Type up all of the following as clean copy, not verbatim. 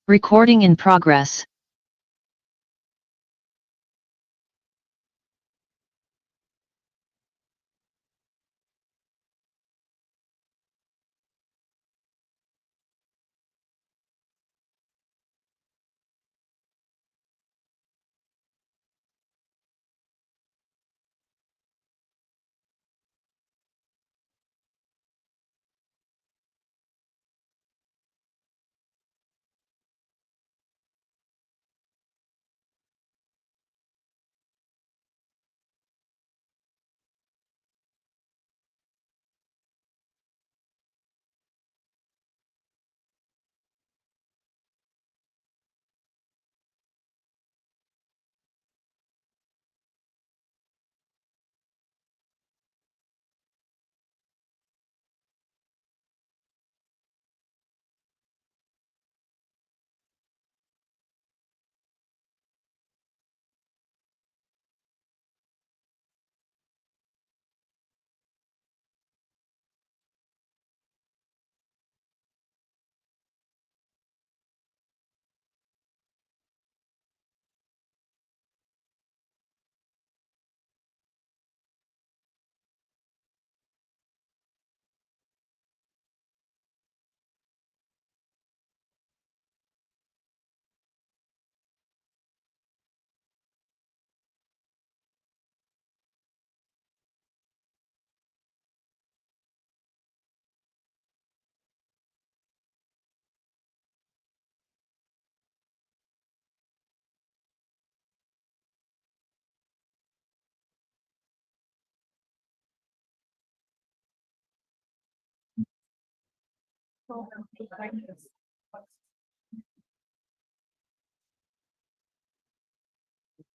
Recording in progress.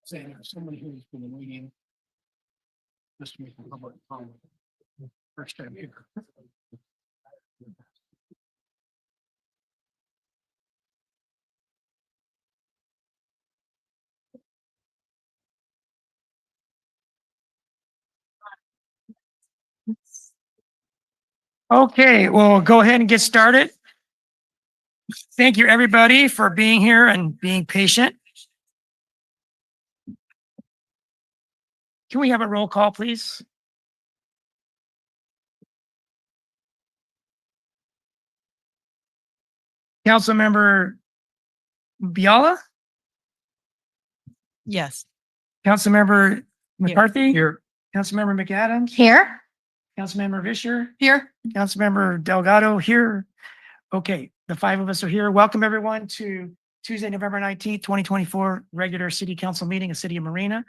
Saying somebody who's been waiting just to make a public comment. First time here. Okay, well, go ahead and get started. Thank you, everybody, for being here and being patient. Can we have a roll call, please? Councilmember Biala, Yes. Councilmember McCarthy. Here. Councilmember McAdams. Here? Councilmember Vischer. Here. Councilmember Delgado here. Okay, the five of us are here. Welcome everyone to Tuesday, November 19th, 2024, regular city council meeting in the city of Marina.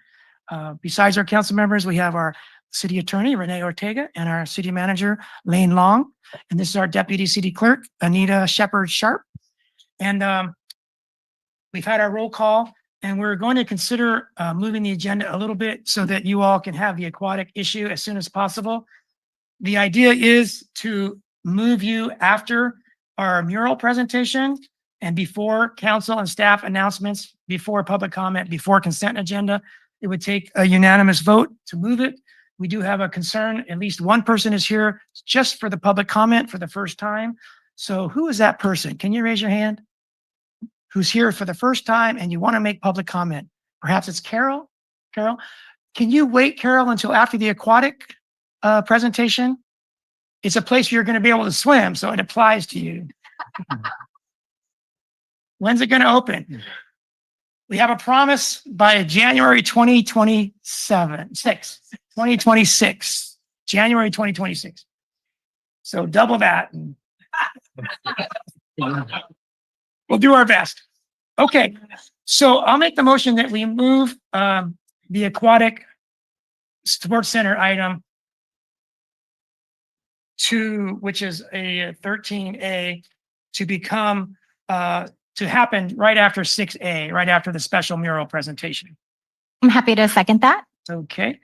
Besides our council members, we have our city attorney, Renee Ortega, and our city manager, Lane Long. And this is our deputy city clerk, Anita Shepard Sharp. And we've had our roll call, and we're going to consider moving the agenda a little bit so that you all can have the aquatic issue as soon as possible. The idea is to move you after our mural presentation and before council and staff announcements, before public comment, before consent agenda. It would take a unanimous vote to move it. We do have a concern. At least one person is here just for the public comment for the first time. So who is that person? Can you raise your hand? Who's here for the first time and you want to make public comment? Perhaps it's Carol. Carol, can you wait, Carol, until after the aquatic presentation? It's a place where you're going to be able to swim, so it applies to you. When's it going to open? We have a promise by January 2026, January 2026. So double that. We'll do our best. Okay, so I'll make the motion that we move the aquatic sports center item to, which is a 13A, to become, to happen right after 6A, right after the special mural presentation. I'm happy to second that. Okay.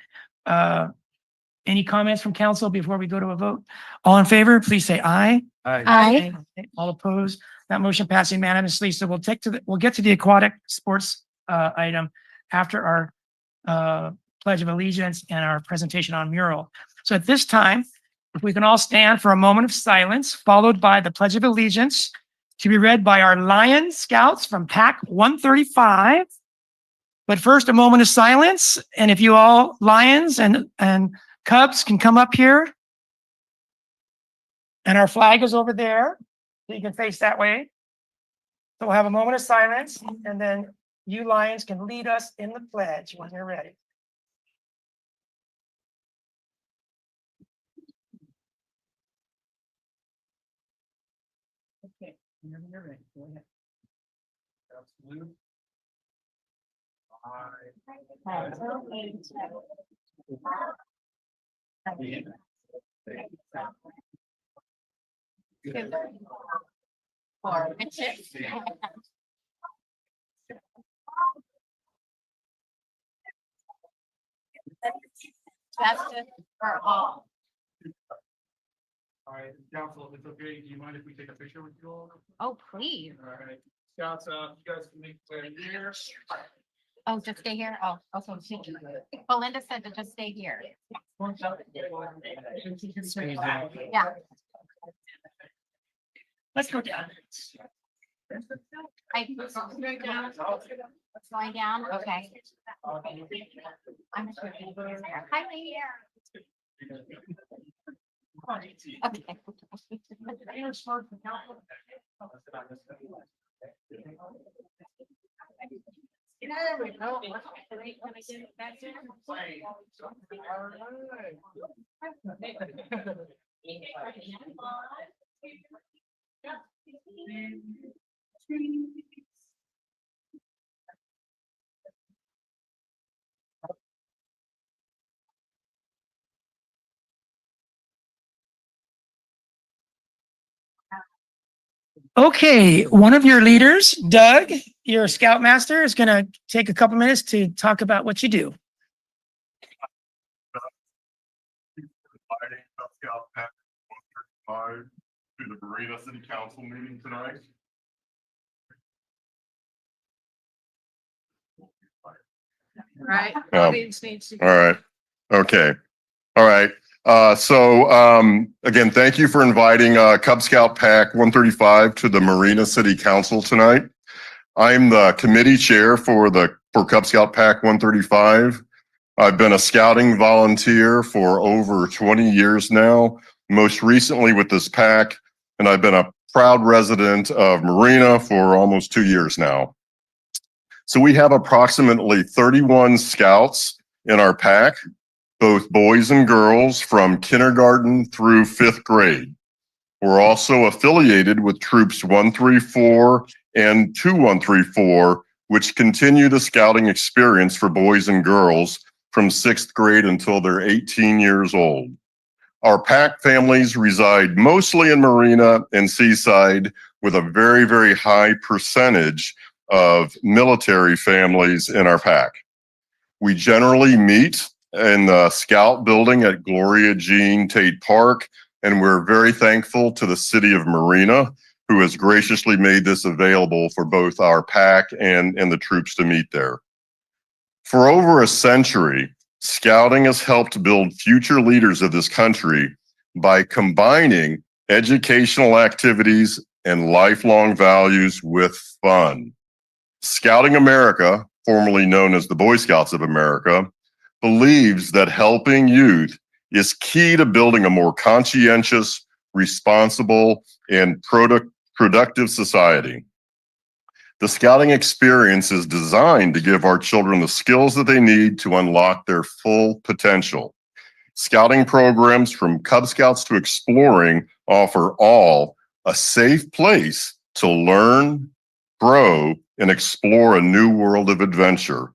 Any comments from council before we go to a vote? All in favor, please say aye. Aye. All opposed? That motion passed unanimously. So we'll get to the aquatic sports item after our Pledge of Allegiance and our presentation on mural. So at this time, if we can all stand for a moment of silence, followed by the Pledge of Allegiance to be read by our Lion Scouts from Pack 135. But first, a moment of silence. And if you all Lions and Cubs can come up here. And our flag is over there. So you can face that way. So we'll have a moment of silence. And then you Lions can lead us in the pledge when you're ready. Okay, whenever you're ready, go ahead. Absolutely. Justice for all. All right, council, if it's okay, do you mind if we take a picture with you all? Oh, please. All right, Scouts, you guys can make way here. Oh, just stay here? Oh, okay. Belinda said to just stay here. Yeah. Let's go down. Going down, okay. I'm sure. Hi, lady. Okay. There we go. Okay, one of your leaders, Doug, your Scoutmaster, is going to take a couple minutes to talk about what you do. Inviting Cub Scout Pack 135 to the Marina City Council meeting tonight. Right. Yeah. Audience needs to. All right. Okay. All right. Again, thank you for inviting Cub Scout Pack 135 to the Marina City Council tonight. I'm the committee chair for Cub Scout Pack 135. I've been a scouting volunteer for over 20 years now, most recently with this pack, and I've been a proud resident of Marina for almost 2 years now. So we have approximately 31 scouts in our pack, both boys and girls from kindergarten through 5th grade. We're also affiliated with Troops 134 and 2134, which continue the scouting experience for boys and girls from 6th grade until they're 18 years old. Our pack families reside mostly in Marina and Seaside, with a very, very high percentage of military families in our pack. We generally meet in the Scout building at Gloria Jean Tate Park, and we're very thankful to the city of Marina, who has graciously made this available for both our pack and the troops to meet there. For over a century, Scouting has helped build future leaders of this country by combining educational activities and lifelong values with fun. Scouting America, formerly known as the Boy Scouts of America, believes that helping youth is key to building a more conscientious, responsible, and productive society. The scouting experience is designed to give our children the skills that they need to unlock their full potential. Scouting programs from Cub Scouts to Exploring offer all a safe place to learn, grow, and explore a new world of adventure.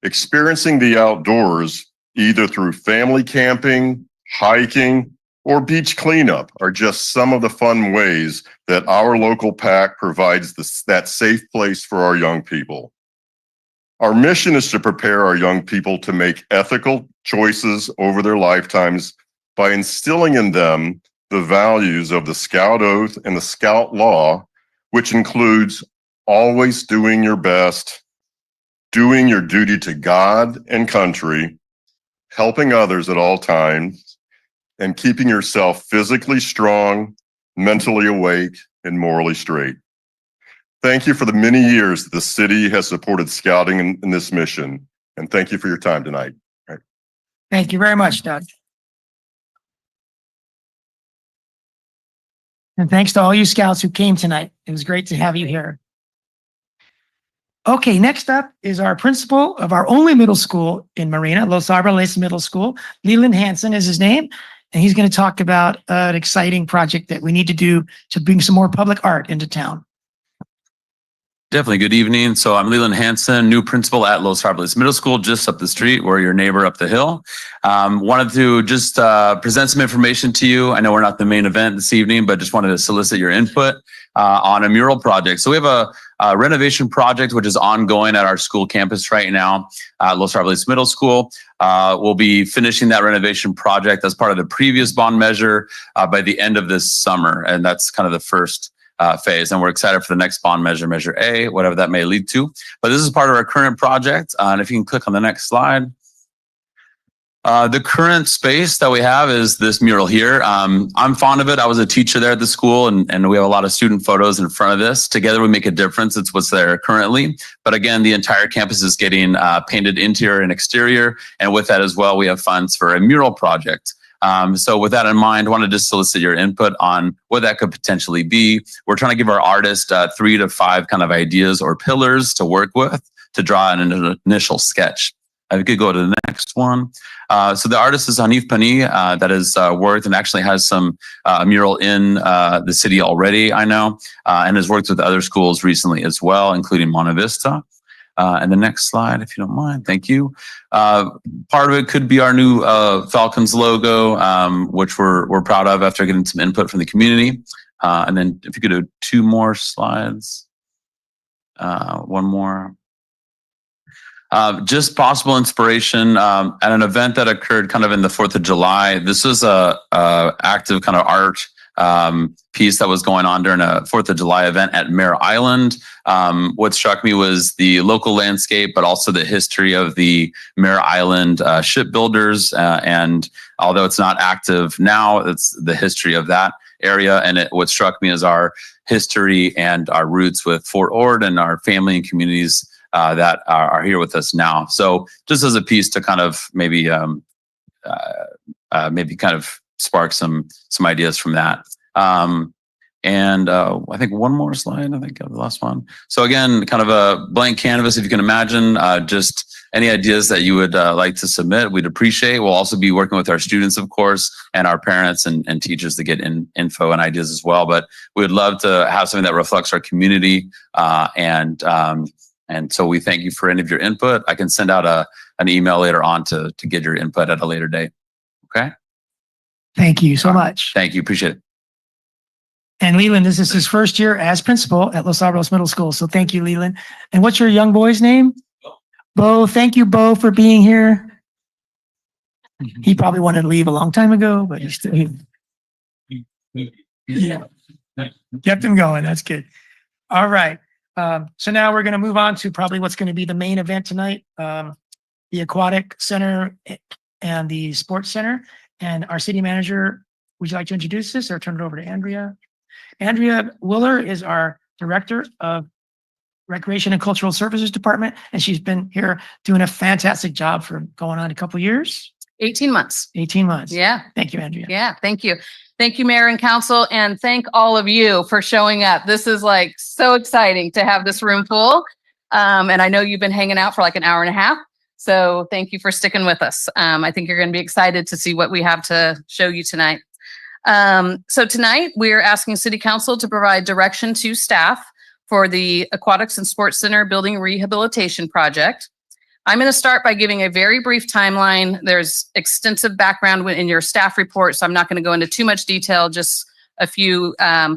Experiencing the outdoors, either through family camping, hiking, or beach cleanup, are just some of the fun ways that our local pack provides that safe place for our young people. Our mission is to prepare our young people to make ethical choices over their lifetimes by instilling in them the values of the Scout Oath and the Scout Law, which includes always doing your best, doing your duty to God and country, helping others at all times, and keeping yourself physically strong, mentally awake, and morally straight. Thank you for the many years the city has supported scouting in this mission, and thank you for your time tonight. Thank you very much, Doug. And thanks to all you scouts who came tonight. It was great to have you here. Okay, next up is our principal of our only middle school in Marina, Los Árboles Middle School. Leland Hansen is his name, and he's going to talk about an exciting project that we need to do to bring some more public art into town. Definitely. Good evening. So I'm Leland Hansen, new principal at Los Árboles Middle School, just up the street. We're your neighbor up the hill. Wanted to just present some information to you. I know we're not the main event this evening, but just wanted to solicit your input on a mural project. So we have a renovation project, which is ongoing at our school campus right now, Los Árboles Middle School. We'll be finishing that renovation project as part of the previous bond measure by the end of this summer. And that's kind of the first phase. And we're excited for the next bond measure, Measure A, whatever that may lead to. But this is part of our current project. And if you can click on the next slide. The current space that we have is this mural here. I'm fond of it. I was a teacher there at the school, and we have a lot of student photos in front of this. Together we make a difference. It's what's there currently. But again, the entire campus is getting painted interior and exterior. And with that as well, we have funds for a mural project. So with that in mind, I wanted to solicit your input on what that could potentially be. We're trying to give our artist 3 to 5 kind of ideas or pillars to work with to draw an initial sketch. If you could go to the next one. So the artist is Hanif Pani that has worked and actually has some mural in the city already, I know, and has worked with other schools recently as well, including Monte Vista. And the next slide, if you don't mind. Thank you. Part of it could be our new Falcons logo, which we're proud of after getting some input from the community. And then if you could do 2 more slides. 1 more. Just possible inspiration at an event that occurred kind of in the 4th of July. This was a active kind of art piece that was going on during a 4th of July event at Mare Island. What struck me was the local landscape, but also the history of the Mare Island shipbuilders. And although it's not active now, it's the history of that area. And what struck me is our history and our roots with Fort Ord and our family and communities that are here with us now. So just as a piece to kind of maybe kind of spark some ideas from that. And I think 1 more slide, I think the last one. So again, kind of a blank canvas, if you can imagine, just any ideas that you would like to submit, we'd appreciate. We'll also be working with our students, of course, and our parents and teachers to get info and ideas as well. But we would love to have something that reflects our community. And so we thank you for any of your input. I can send out an email later on to get your input at a later date. Okay. Thank you so much. Thank you. Appreciate it. And Leland, this is his first year as principal at Los Árboles Middle School. So thank you, Leland. And what's your young boy's name? Bo. Thank you, Bo, for being here. He probably wanted to leave a long time ago, but he's still here. Yeah. Kept him going. That's good. All right. So now we're going to move on to probably what's going to be the main event tonight, the Aquatic Center and the Sports Center. And our city manager, would you like to introduce this or turn it over to Andrea? Andrea Willer is our Director of Recreation and Cultural Services Department, and she's been here doing a fantastic job for going on a couple of years. 18 months. 18 months. Yeah. Thank you, Andrea. Yeah. Thank you. Thank you, Mayor and Council, and thank all of you for showing up. This is like so exciting to have this room full. And I know you've been hanging out for like an hour and a half. So thank you for sticking with us. I think you're going to be excited to see what we have to show you tonight. So tonight we're asking City Council to provide direction to staff for the Aquatics and Sports Center Building Rehabilitation Project. I'm going to start by giving a very brief timeline. There's extensive background in your staff report, so I'm not going to go into too much detail, just a few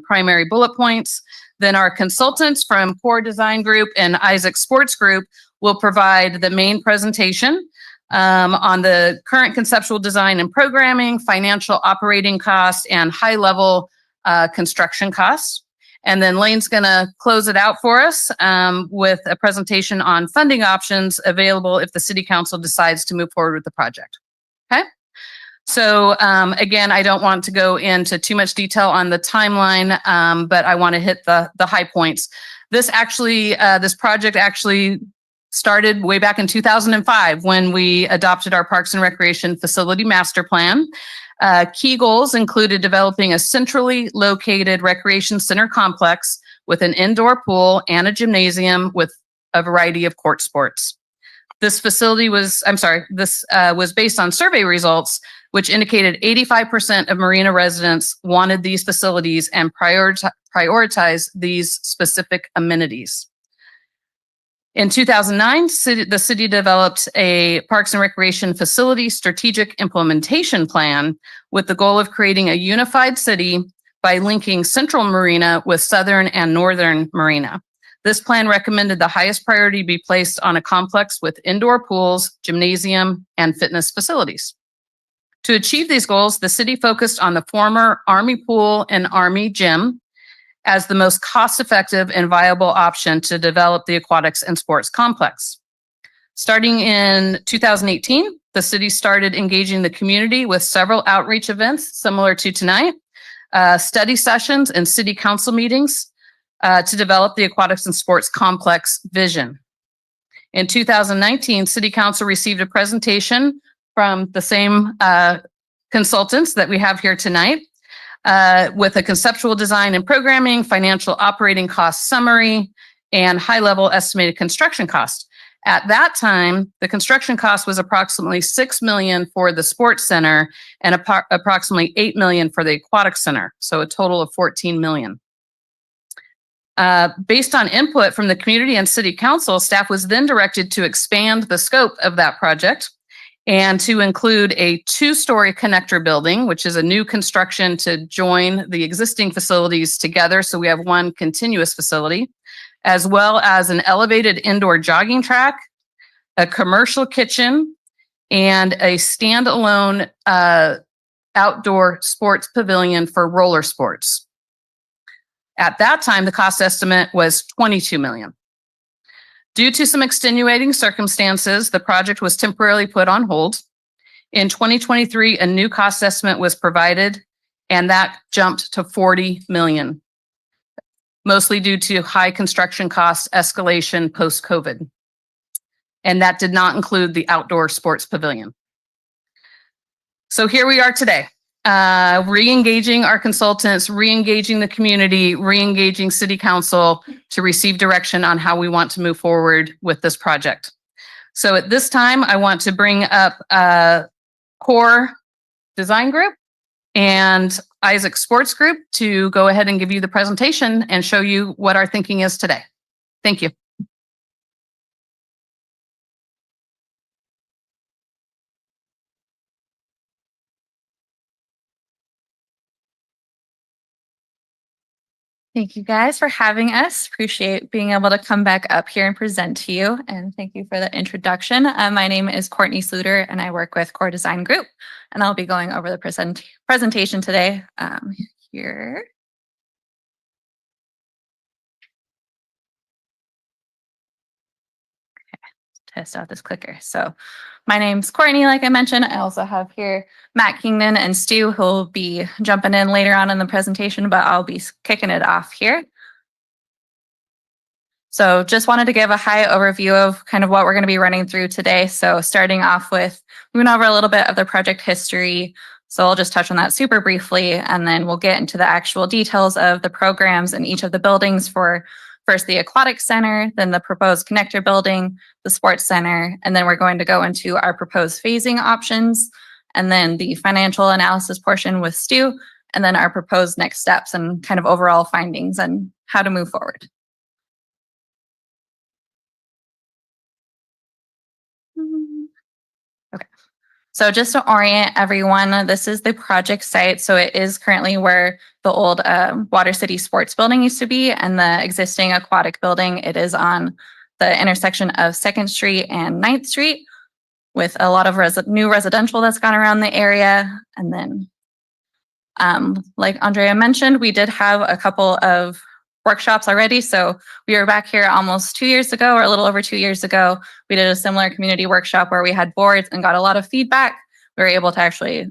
primary bullet points. Then our consultants from Core Design Group and Isaac Sports Group will provide the main presentation on the current conceptual design and programming, financial operating costs, and high-level construction costs. And then Lane's going to close it out for us with a presentation on funding options available if the City Council decides to move forward with the project. Okay. So again, I don't want to go into too much detail on the timeline, but I want to hit the high points. This project actually started way back in 2005 when we adopted our Parks and Recreation Facility Master Plan. Key goals included developing a centrally located recreation center complex with an indoor pool and a gymnasium with a variety of court sports. This was based on survey results, which indicated 85% of Marina residents wanted these facilities and prioritize these specific amenities. In 2009, the city developed a Parks and Recreation Facility Strategic Implementation Plan with the goal of creating a unified city by linking Central Marina with Southern and Northern Marina. This plan recommended the highest priority be placed on a complex with indoor pools, gymnasium, and fitness facilities. To achieve these goals, the city focused on the former Army Pool and Army Gym as the most cost-effective and viable option to develop the aquatics and sports complex. Starting in 2018, the city started engaging the community with several outreach events similar to tonight, study sessions and city council meetings to develop the aquatics and sports complex vision. In 2019, City Council received a presentation from the same consultants that we have here tonight with a conceptual design and programming, financial operating cost summary, and high-level estimated construction cost. At that time, the construction cost was approximately $6 million for the sports center and approximately $8 million for the aquatic center, so a total of $14 million. Based on input from the community and city council, staff was then directed to expand the scope of that project and to include a 2-story connector building, which is a new construction to join the existing facilities together. So we have one continuous facility, as well as an elevated indoor jogging track, a commercial kitchen, and a standalone outdoor sports pavilion for roller sports. At that time, the cost estimate was $22 million. Due to some extenuating circumstances, the project was temporarily put on hold. In 2023, a new cost estimate was provided, and that jumped to $40 million, mostly due to high construction cost escalation post-COVID. And that did not include the outdoor sports pavilion. So here we are today. Re-engaging our consultants, re-engaging the community, re-engaging city council to receive direction on how we want to move forward with this project. So at this time, I want to bring up Core Design Group and Isaac Sports Group to go ahead and give you the presentation and show you what our thinking is today. Thank you. Thank you guys for having us. Appreciate being able to come back up here and present to you. And thank you for the introduction. My name is Courtney Sluter and I work with Core Design Group. And I'll be going over the presentation today here. Test out this clicker. So my name's Courtney, like I mentioned. I also have here Matt Kingdon and Stu, who will be jumping in later on in the presentation, but I'll be kicking it off here. So just wanted to give a high overview of kind of what we're going to be running through today. So starting off with, we went over a little bit of the project history. So I'll just touch on that super briefly, and then we'll get into the actual details of the programs in each of the buildings for first the aquatic center, then the proposed connector building, the sports center, and then we're going to go into our proposed phasing options, and then the financial analysis portion with Stu, and then our proposed next steps and kind of overall findings and how to move forward. Okay. So just to orient everyone, this is the project site. So it is currently where the old Water City Sports Building used to be, and the existing aquatic building. It is on the intersection of 2nd Street and 9th Street with a lot of new residential that's gone around the area. And then, like Andrea mentioned, we did have a couple of workshops already. So we were back here almost 2 years ago, or a little over 2 years ago. We did a similar community workshop where we had boards and got a lot of feedback. we were able to actually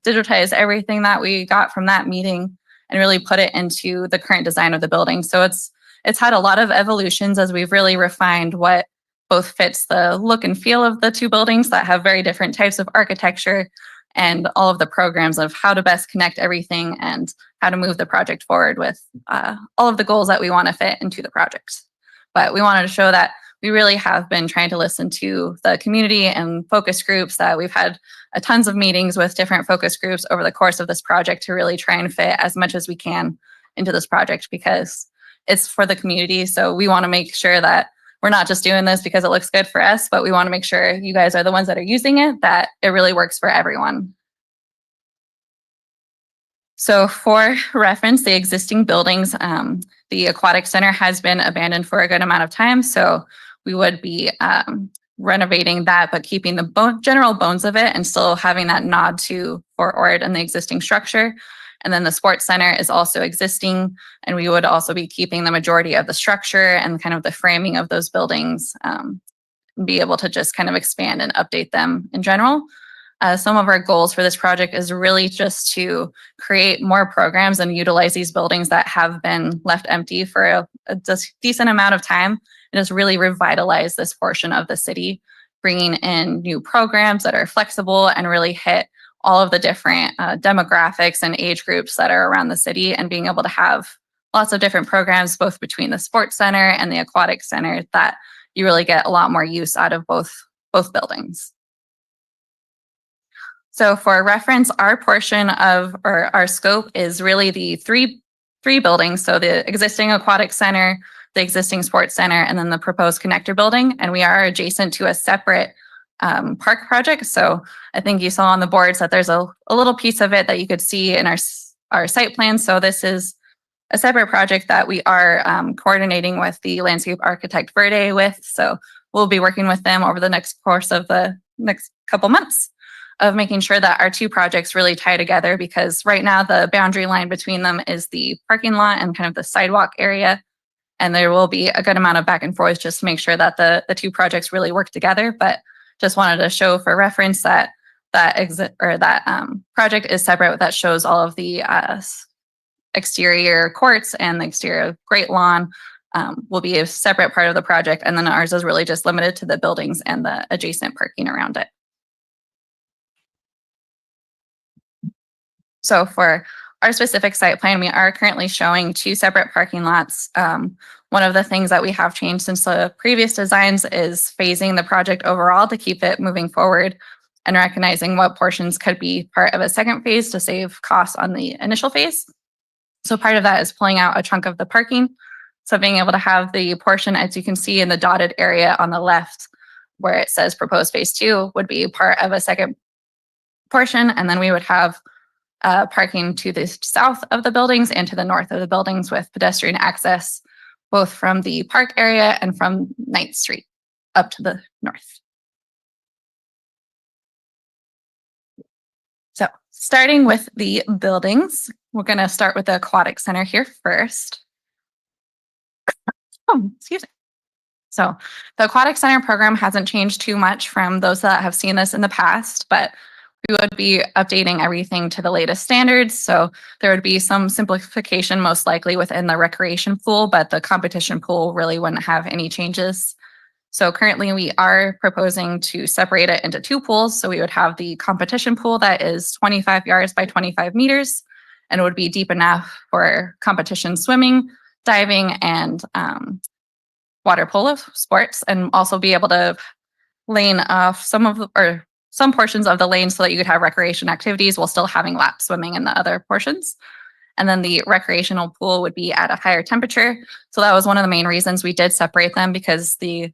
digitize everything that we got from that meeting and really put it into the current design of the building. So it's had a lot of evolutions as we've really refined what both fits the look and feel of the two buildings that have very different types of architecture, and all of the programs of how to best connect everything and how to move the project forward with all of the goals that we want to fit into the project. But we wanted to show that we really have been trying to listen to the community and focus groups, that we've had tons of meetings with different focus groups over the course of this project to really try and fit as much as we can into this project, because it's for the community. So we want to make sure that we're not just doing this because it looks good for us, but we want to make sure you guys are the ones that are using it, that it really works for everyone. So for reference, the existing buildings, the aquatic center has been abandoned for a good amount of time. So we would be renovating that, but keeping the general bones of it and still having that nod to Fort Ord and the existing structure. And then the sports center is also existing, and we would also be keeping the majority of the structure and kind of the framing of those buildings, be able to just kind of expand and update them in general. Some of our goals for this project is really just to create more programs and utilize these buildings that have been left empty for a decent amount of time, and just really revitalize this portion of the city, bringing in new programs that are flexible and really hit all of the different demographics and age groups that are around the city, and being able to have lots of different programs both between the sports center and the aquatic center, that you really get a lot more use out of both buildings. So for reference, our portion of, or our scope is really the three buildings. So the existing aquatic center, the existing sports center, and then the proposed connector building. And we are adjacent to a separate park project. So I think you saw on the boards that there's a little piece of it that you could see in our site plan. So this is a separate project that we are coordinating with the landscape architect Verde with. So we'll be working with them over the next course of the next couple months of making sure that our two projects really tie together, because right now the boundary line between them is the parking lot and kind of the sidewalk area. And there will be a good amount of back and forth just to make sure that the two projects really work together. But just wanted to show for reference that project is separate. That shows all of the exterior courts and the exterior great lawn will be a separate part of the project. And then ours is really just limited to the buildings and the adjacent parking around it. So for our specific site plan, we are currently showing two separate parking lots. One of the things that we have changed since the previous designs is phasing the project overall to keep it moving forward, and recognizing what portions could be part of a second phase to save costs on the initial phase. So part of that is pulling out a chunk of the parking. So being able to have the portion, as you can see in the dotted area on the left, where it says proposed phase 2, would be part of a second portion. And then we would have parking to the south of the buildings and to the north of the buildings, with pedestrian access both from the park area and from 9th Street up to the north. So starting with the buildings, we're going to start with the aquatic center here first. Oh, excuse me. So the aquatic center program hasn't changed too much from those that have seen this in the past, but we would be updating everything to the latest standards. So there would be some simplification most likely within the recreation pool, but the competition pool really wouldn't have any changes. So currently we are proposing to separate it into two pools. So we would have the competition pool that is 25 yards by 25 meters, and it would be deep enough for competition swimming, diving, and water polo sports, and also be able to lane off some portions of the lane so that you could have recreation activities while still having lap swimming in the other portions. And then the recreational pool would be at a higher temperature. So that was one of the main reasons we did separate them, because the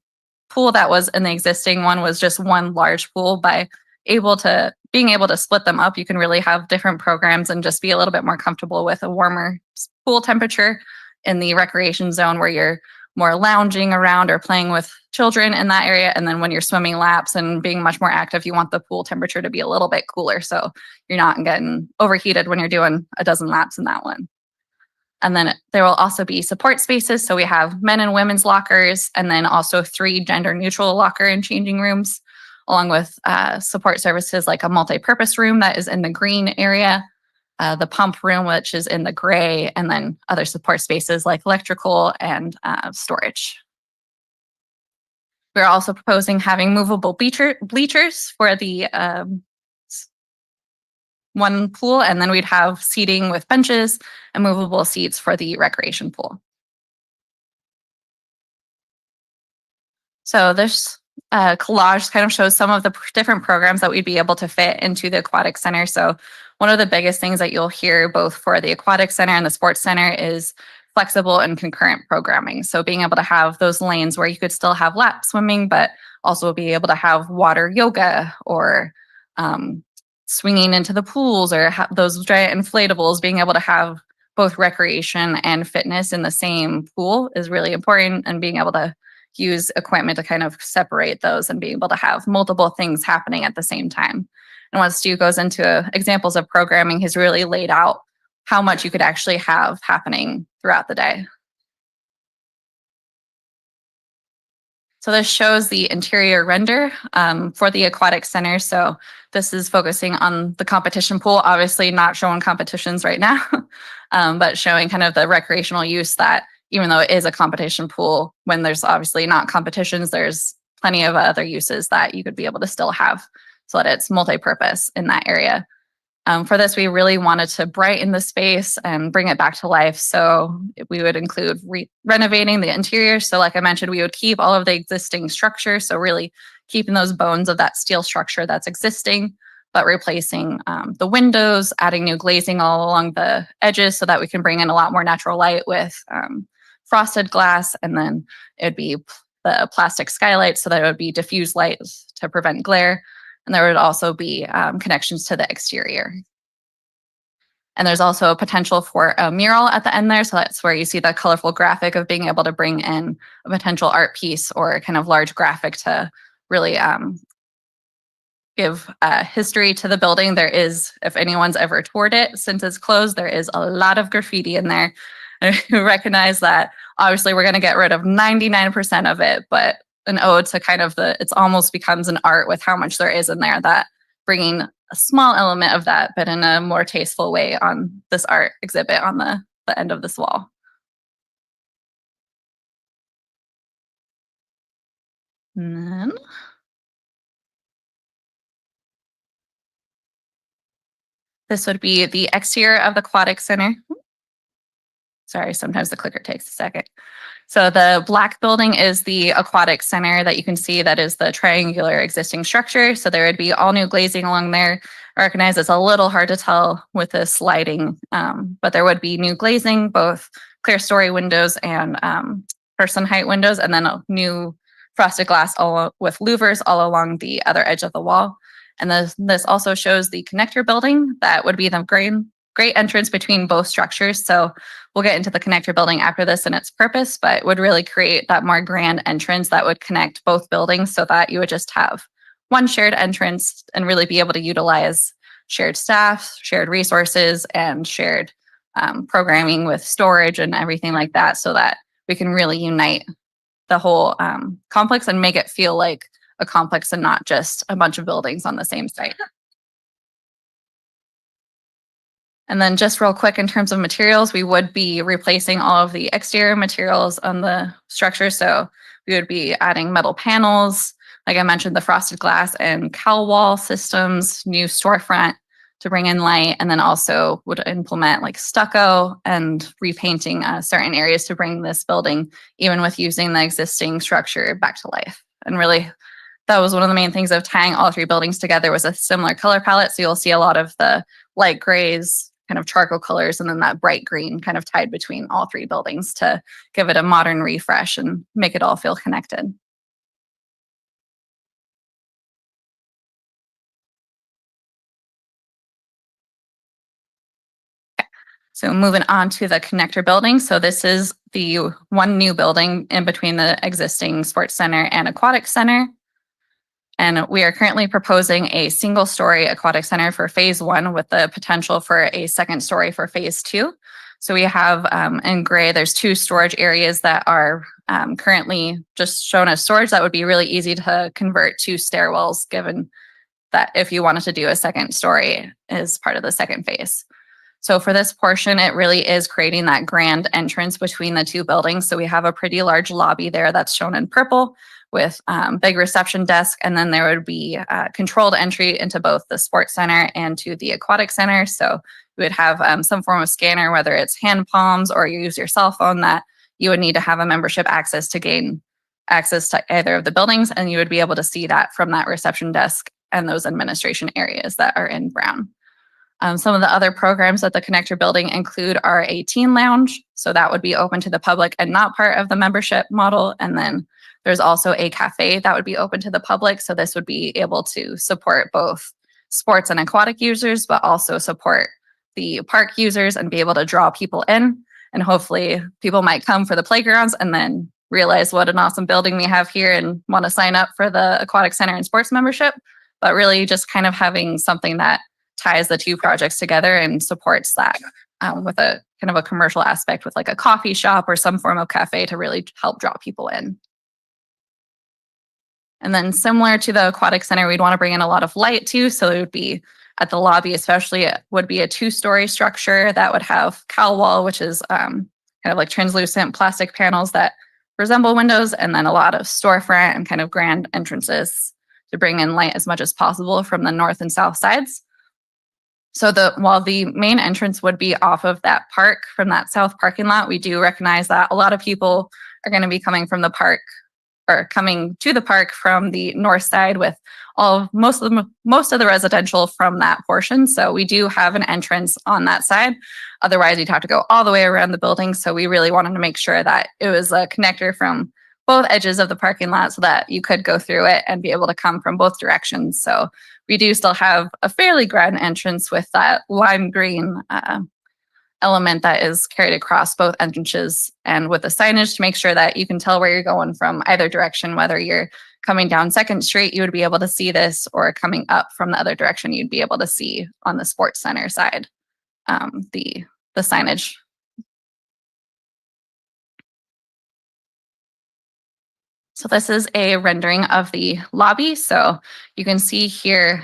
pool that was in the existing one was just one large pool. By being able to split them up, you can really have different programs and just be a little bit more comfortable with a warmer pool temperature in the recreation zone, where you're more lounging around or playing with children in that area. And then when you're swimming laps and being much more active, you want the pool temperature to be a little bit cooler, so you're not getting overheated when you're doing a dozen laps in that one. And then there will also be support spaces. So we have men and women's lockers, and then also 3 gender neutral locker and changing rooms, along with support services like a multi-purpose room that is in the green area, the pump room, which is in the gray, and then other support spaces like electrical and storage. We're also proposing having movable bleachers for the one pool, and then we'd have seating with benches and movable seats for the recreation pool. So this collage kind of shows some of the different programs that we'd be able to fit into the aquatic center. So one of the biggest things that you'll hear both for the aquatic center and the sports center is flexible and concurrent programming. So being able to have those lanes where you could still have lap swimming, but also be able to have water yoga or swinging into the pools or those giant inflatables. Being able to have both recreation and fitness in the same pool is really important, and being able to use equipment to kind of separate those and be able to have multiple things happening at the same time. And once Stu goes into examples of programming, he's really laid out how much you could actually have happening throughout the day. So this shows the interior render for the aquatic center. So this is focusing on the competition pool, obviously not showing competitions right now, but showing kind of the recreational use that even though it is a competition pool, when there's obviously not competitions, there's plenty of other uses that you could be able to still have so that it's multi-purpose in that area. For this, we really wanted to brighten the space and bring it back to life. So we would include renovating the interior. So like I mentioned, we would keep all of the existing structure. So really keeping those bones of that steel structure that's existing, but replacing the windows, adding new glazing all along the edges so that we can bring in a lot more natural light with frosted glass. And then it'd be the plastic skylights so that it would be diffused light to prevent glare. And there would also be connections to the exterior. And there's also a potential for a mural at the end there. So that's where you see the colorful graphic of being able to bring in a potential art piece or kind of large graphic to really give history to the building. There is, if anyone's ever toured it since it's closed, there is a lot of graffiti in there. And we recognize that obviously we're going to get rid of 99% of it, but an ode to kind of it's almost becomes an art with how much there is in there, that bringing a small element of that, but in a more tasteful way on this art exhibit on the end of this wall. And then this would be the exterior of the aquatic center. Sorry, sometimes the clicker takes a second. So the black building is the aquatic center that you can see, that is the triangular existing structure. So there would be all new glazing along there. I recognize it's a little hard to tell with this lighting, but there would be new glazing, both clear story windows and person height windows, and then a new frosted glass all with louvers all along the other edge of the wall. And this also shows the connector building that would be the great entrance between both structures. So we'll get into the connector building after this and its purpose, but would really create that more grand entrance that would connect both buildings so that you would just have one shared entrance and really be able to utilize shared staff, shared resources, and shared programming with storage and everything like that, so that we can really unite the whole complex and make it feel like a complex and not just a bunch of buildings on the same site. And then just real quick, in terms of materials, we would be replacing all of the exterior materials on the structure. So we would be adding metal panels, like I mentioned, the frosted glass and cowl wall systems, new storefront to bring in light, and then also would implement like stucco and repainting certain areas to bring this building, even with using the existing structure, back to life. And really, that was one of the main things of tying all three buildings together, was a similar color palette. So you'll see a lot of the light grays, kind of charcoal colors, and then that bright green kind of tied between all three buildings to give it a modern refresh and make it all feel connected. Okay. So moving on to the connector building. So this is the one new building in between the existing sports center and aquatic center. And we are currently proposing a single-story aquatic center for phase 1 with the potential for a second story for phase 2. So we have in gray, there's 2 storage areas that are currently just shown as storage. That would be really easy to convert to stairwells, given that if you wanted to do a second story as part of the second phase. So for this portion, it really is creating that grand entrance between the 2 buildings. So we have a pretty large lobby there that's shown in purple with big reception desk. And then there would be controlled entry into both the sports center and to the aquatic center. So you would have some form of scanner, whether it's hand palms or you use your cell phone, that you would need to have a membership access to gain access to either of the buildings. And you would be able to see that from that reception desk and those administration areas that are in brown. Some of the other programs at the connector building include our teen lounge. So that would be open to the public and not part of the membership model. And then there's also a cafe that would be open to the public. So this would be able to support both sports and aquatic users, but also support the park users and be able to draw people in. And hopefully people might come for the playgrounds and then realize what an awesome building we have here and want to sign up for the aquatic center and sports membership. But really just kind of having something that ties the 2 projects together and supports that with a kind of a commercial aspect with like a coffee shop or some form of cafe to really help draw people in. And then similar to the aquatic center, we'd want to bring in a lot of light too. So it would be at the lobby, especially, it would be a 2-story structure that would have cowl wall, which is kind of like translucent plastic panels that resemble windows, and then a lot of storefront and kind of grand entrances to bring in light as much as possible from the north and south sides. So while the main entrance would be off of that park from that south parking lot, we do recognize that a lot of people are going to be coming from the park or coming to the park from the north side with most of the residential from that portion. So we do have an entrance on that side. Otherwise, you'd have to go all the way around the building. So we really wanted to make sure that it was a connector from both edges of the parking lot so that you could go through it and be able to come from both directions. So we do still have a fairly grand entrance with that lime green element that is carried across both entrances, and with the signage to make sure that you can tell where you're going from either direction. Whether you're coming down 2nd Street, you would be able to see this, or coming up from the other direction, you'd be able to see on the sports center side the signage. So this is a rendering of the lobby. So you can see here,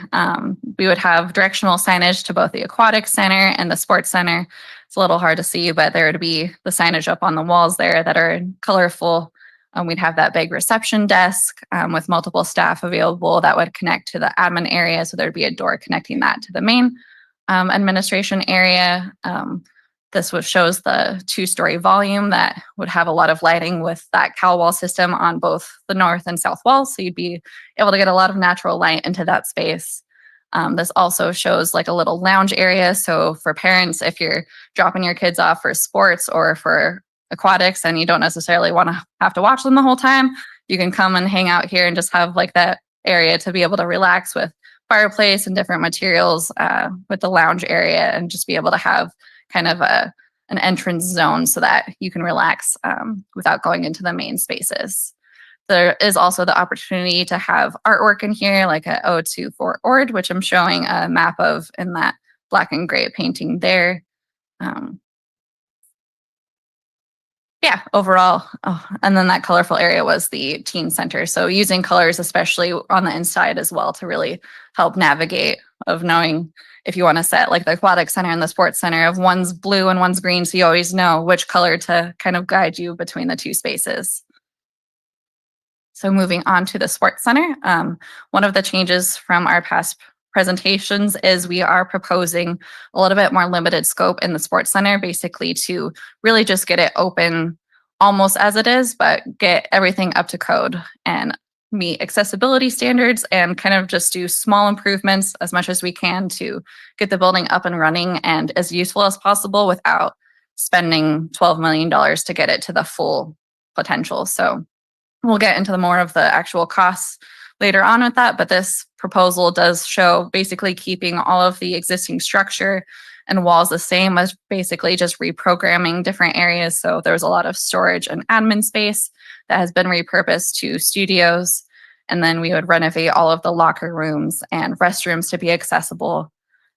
we would have directional signage to both the aquatic center and the sports center. It's a little hard to see, but there would be the signage up on the walls there that are colorful. We'd have that big reception desk with multiple staff available that would connect to the admin area. So there'd be a door connecting that to the main administration area. This shows the 2-story volume that would have a lot of lighting with that cowl wall system on both the north and south walls. So you'd be able to get a lot of natural light into that space. This also shows like a little lounge area. So for parents, if you're dropping your kids off for sports or for aquatics and you don't necessarily want to have to watch them the whole time, you can come and hang out here and just have like that area to be able to relax with fireplace and different materials with the lounge area, and just be able to have kind of an entrance zone so that you can relax without going into the main spaces. There is also the opportunity to have artwork in here, like a ode for Ord, which I'm showing a map of in that black and gray painting there. Yeah, overall. Oh, and then that colorful area was the teen center. So using colors, especially on the inside as well, to really help navigate of knowing if you want to set like the aquatic center and the sports center of one's blue and one's green. So you always know which color to kind of guide you between the 2 spaces. So moving on to the sports center, one of the changes from our past presentations is we are proposing a little bit more limited scope in the sports center, basically to really just get it open almost as it is, but get everything up to code and meet accessibility standards, and kind of just do small improvements as much as we can to get the building up and running and as useful as possible without spending $12 million to get it to the full potential. So we'll get into more of the actual costs later on with that, but this proposal does show basically keeping all of the existing structure and walls the same, as basically just reprogramming different areas. So there's a lot of storage and admin space that has been repurposed to studios. And then we would renovate all of the locker rooms and restrooms to be accessible.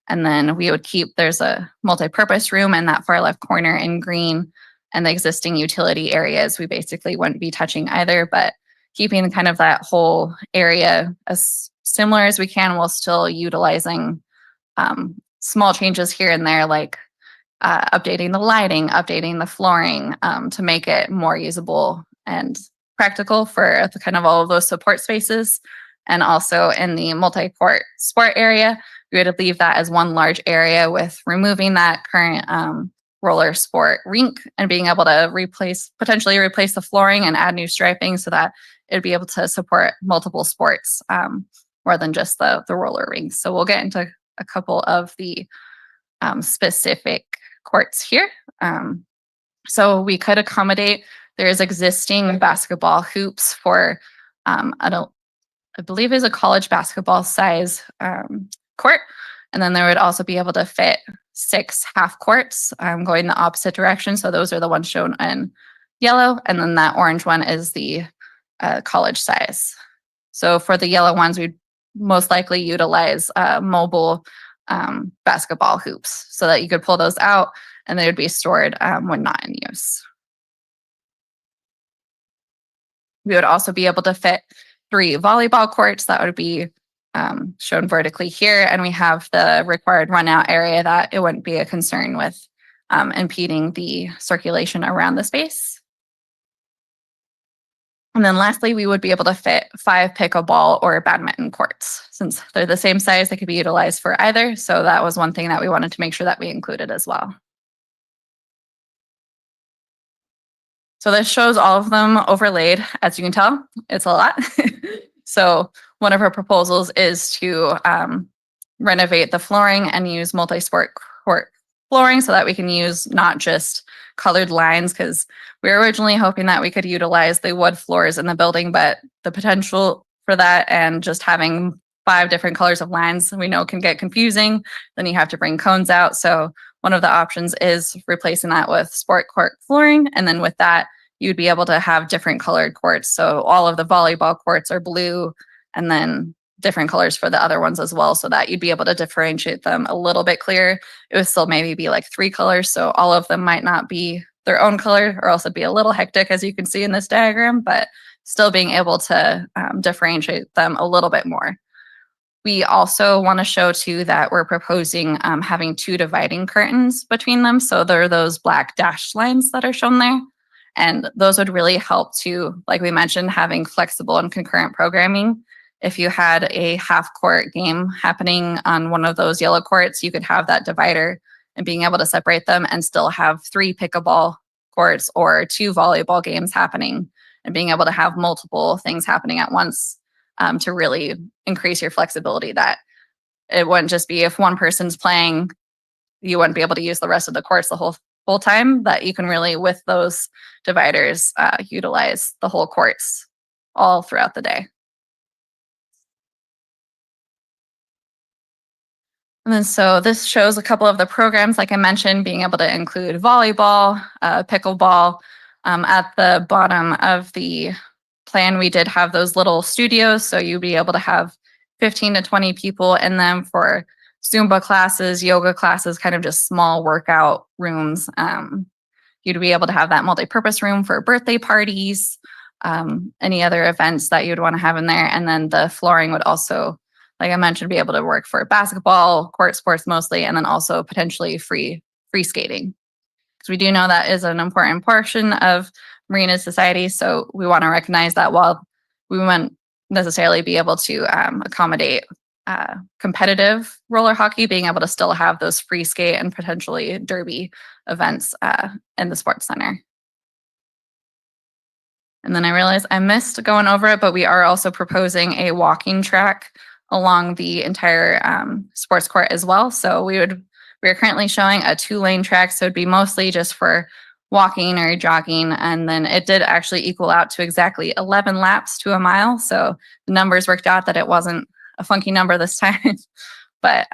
And then we would keep, there's a multi-purpose room in that far left corner in green, and the existing utility areas, we basically wouldn't be touching either, but keeping kind of that whole area as similar as we can while still utilizing small changes here and there, like updating the lighting, updating the flooring to make it more usable and practical for the kind of all of those support spaces. And also in the multi-court sport area, we would leave that as one large area with removing that current roller sport rink and being able to potentially replace the flooring and add new striping so that it'd be able to support multiple sports more than just the roller rinks. So we'll get into a couple of the specific courts here. So we could accommodate, there's existing basketball hoops for I believe is a college basketball size court. And then there would also be able to fit 6 half courts going the opposite direction. So those are the ones shown in yellow. And then that orange one is the college size. So for the yellow ones, we'd most likely utilize mobile basketball hoops so that you could pull those out and they would be stored when not in use. We would also be able to fit 3 volleyball courts that would be shown vertically here. And we have the required run out area that it wouldn't be a concern with impeding the circulation around the space. And then lastly, we would be able to fit 5 pickleball or badminton courts. Since they're the same size, they could be utilized for either. So that was one thing that we wanted to make sure that we included as well. So this shows all of them overlaid. As you can tell, it's a lot. So one of our proposals is to renovate the flooring and use multi-sport court flooring so that we can use not just colored lines, because we were originally hoping that we could utilize the wood floors in the building, but the potential for that and just having 5 different colors of lines we know can get confusing. Then you have to bring cones out. So one of the options is replacing that with sport court flooring. And then with that, you'd be able to have different colored courts. So all of the volleyball courts are blue and then different colors for the other ones as well, so that you'd be able to differentiate them a little bit clearer. It would still maybe be like 3 colors. So all of them might not be their own color, or else it'd be a little hectic, as you can see in this diagram, but still being able to differentiate them a little bit more. We also want to show too that we're proposing having 2 dividing curtains between them. So there are those black dashed lines that are shown there. And those would really help to, like we mentioned, having flexible and concurrent programming. If you had a half court game happening on one of those yellow courts, you could have that divider and being able to separate them and still have 3 pickleball courts or 2 volleyball games happening and being able to have multiple things happening at once to really increase your flexibility. That it wouldn't just be if one person's playing, you wouldn't be able to use the rest of the courts the whole time, that you can really, with those dividers, utilize the whole courts all throughout the day. And then so this shows a couple of the programs, like I mentioned, being able to include volleyball, pickleball. At the bottom of the plan, we did have those little studios, so you'd be able to have 15 to 20 people in them for Zumba classes, yoga classes, kind of just small workout rooms. You'd be able to have that multi-purpose room for birthday parties, any other events that you'd want to have in there. And then the flooring would also, like I mentioned, be able to work for basketball, court sports mostly, and then also potentially free skating. Because we do know that is an important portion of Marina society. So we want to recognize that while we wouldn't necessarily be able to accommodate competitive roller hockey, being able to still have those free skate and potentially derby events in the sports center. And then I realized I missed going over it, but we are also proposing a walking track along the entire sports court as well. So we are currently showing a 2-lane track, so it'd be mostly just for walking or jogging, and then it did actually equal out to exactly 11 laps to a mile. So the numbers worked out that it wasn't a funky number this time, but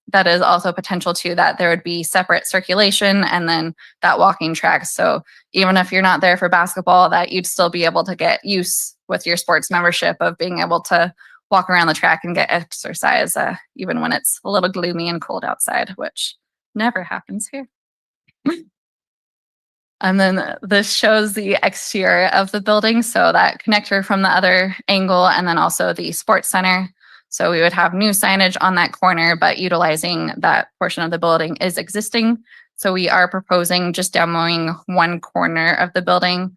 that is also potential too, that there would be separate circulation and then that walking track. So even if you're not there for basketball, that you'd still be able to get use with your sports membership of being able to walk around the track and get exercise, even when it's a little gloomy and cold outside, which never happens here. And then this shows the exterior of the building. So that connector from the other angle, and then also the sports center. So we would have new signage on that corner, but utilizing that portion of the building is existing. So we are proposing just demoing one corner of the building.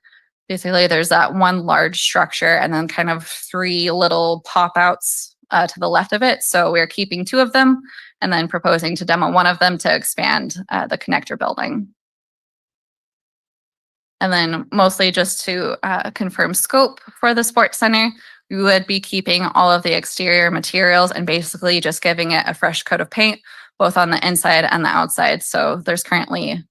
Basically, there's that one large structure and then kind of three little pop outs to the left of it. So we're keeping two of them and then proposing to demo one of them to expand the connector building. And then mostly just to confirm scope for the sports center, we would be keeping all of the exterior materials and basically just giving it a fresh coat of paint, both on the inside and the outside. So there's currently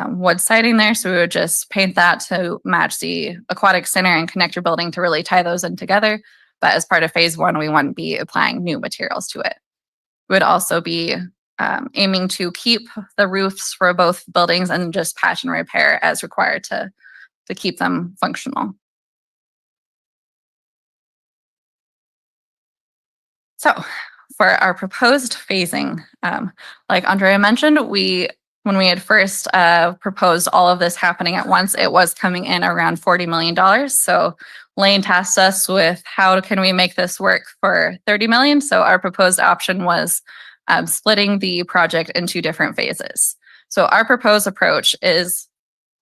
wood siding there. So we would just paint that to match the aquatic center and connector building to really tie those in together. But as part of phase one, we wouldn't be applying new materials to it. We would also be aiming to keep the roofs for both buildings and just patch and repair as required to keep them functional. So for our proposed phasing, like Andrea mentioned, when we had first proposed all of this happening at once, it was coming in around $40 million. So Lane tasked us with how can we make this work for $30 million. So our proposed option was splitting the project into different phases. So our proposed approach is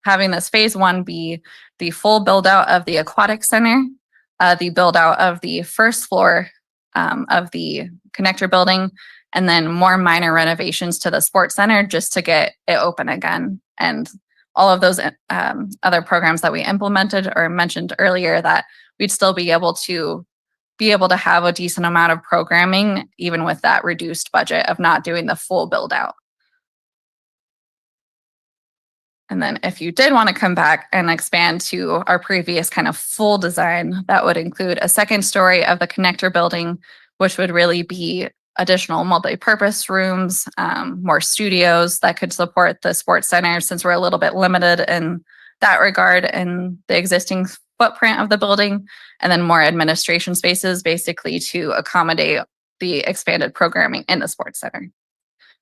having this phase one be the full build out of the aquatic center, the build out of the first floor of the connector building, and then more minor renovations to the sports center just to get it open again. And all of those other programs that we implemented or mentioned earlier, that we'd still be able to have a decent amount of programming, even with that reduced budget of not doing the full build out. And then if you did want to come back and expand to our previous kind of full design, that would include a second story of the connector building, which would really be additional multi-purpose rooms, more studios that could support the sports center, since we're a little bit limited in that regard in the existing footprint of the building, and then more administration spaces basically to accommodate the expanded programming in the sports center.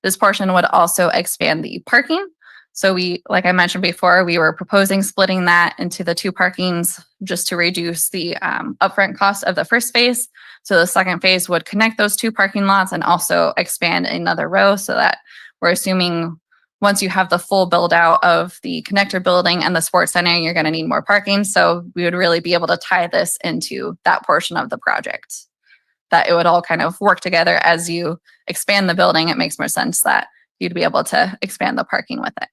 This portion would also expand the parking. So we, like I mentioned before, we were proposing splitting that into the two parkings just to reduce the upfront cost of the first phase. So the second phase would connect those two parking lots and also expand another row, so that we're assuming once you have the full build out of the connector building and the sports center, you're going to need more parking. So we would really be able to tie this into that portion of the project, that it would all kind of work together. As you expand the building, it makes more sense that you'd be able to expand the parking with it.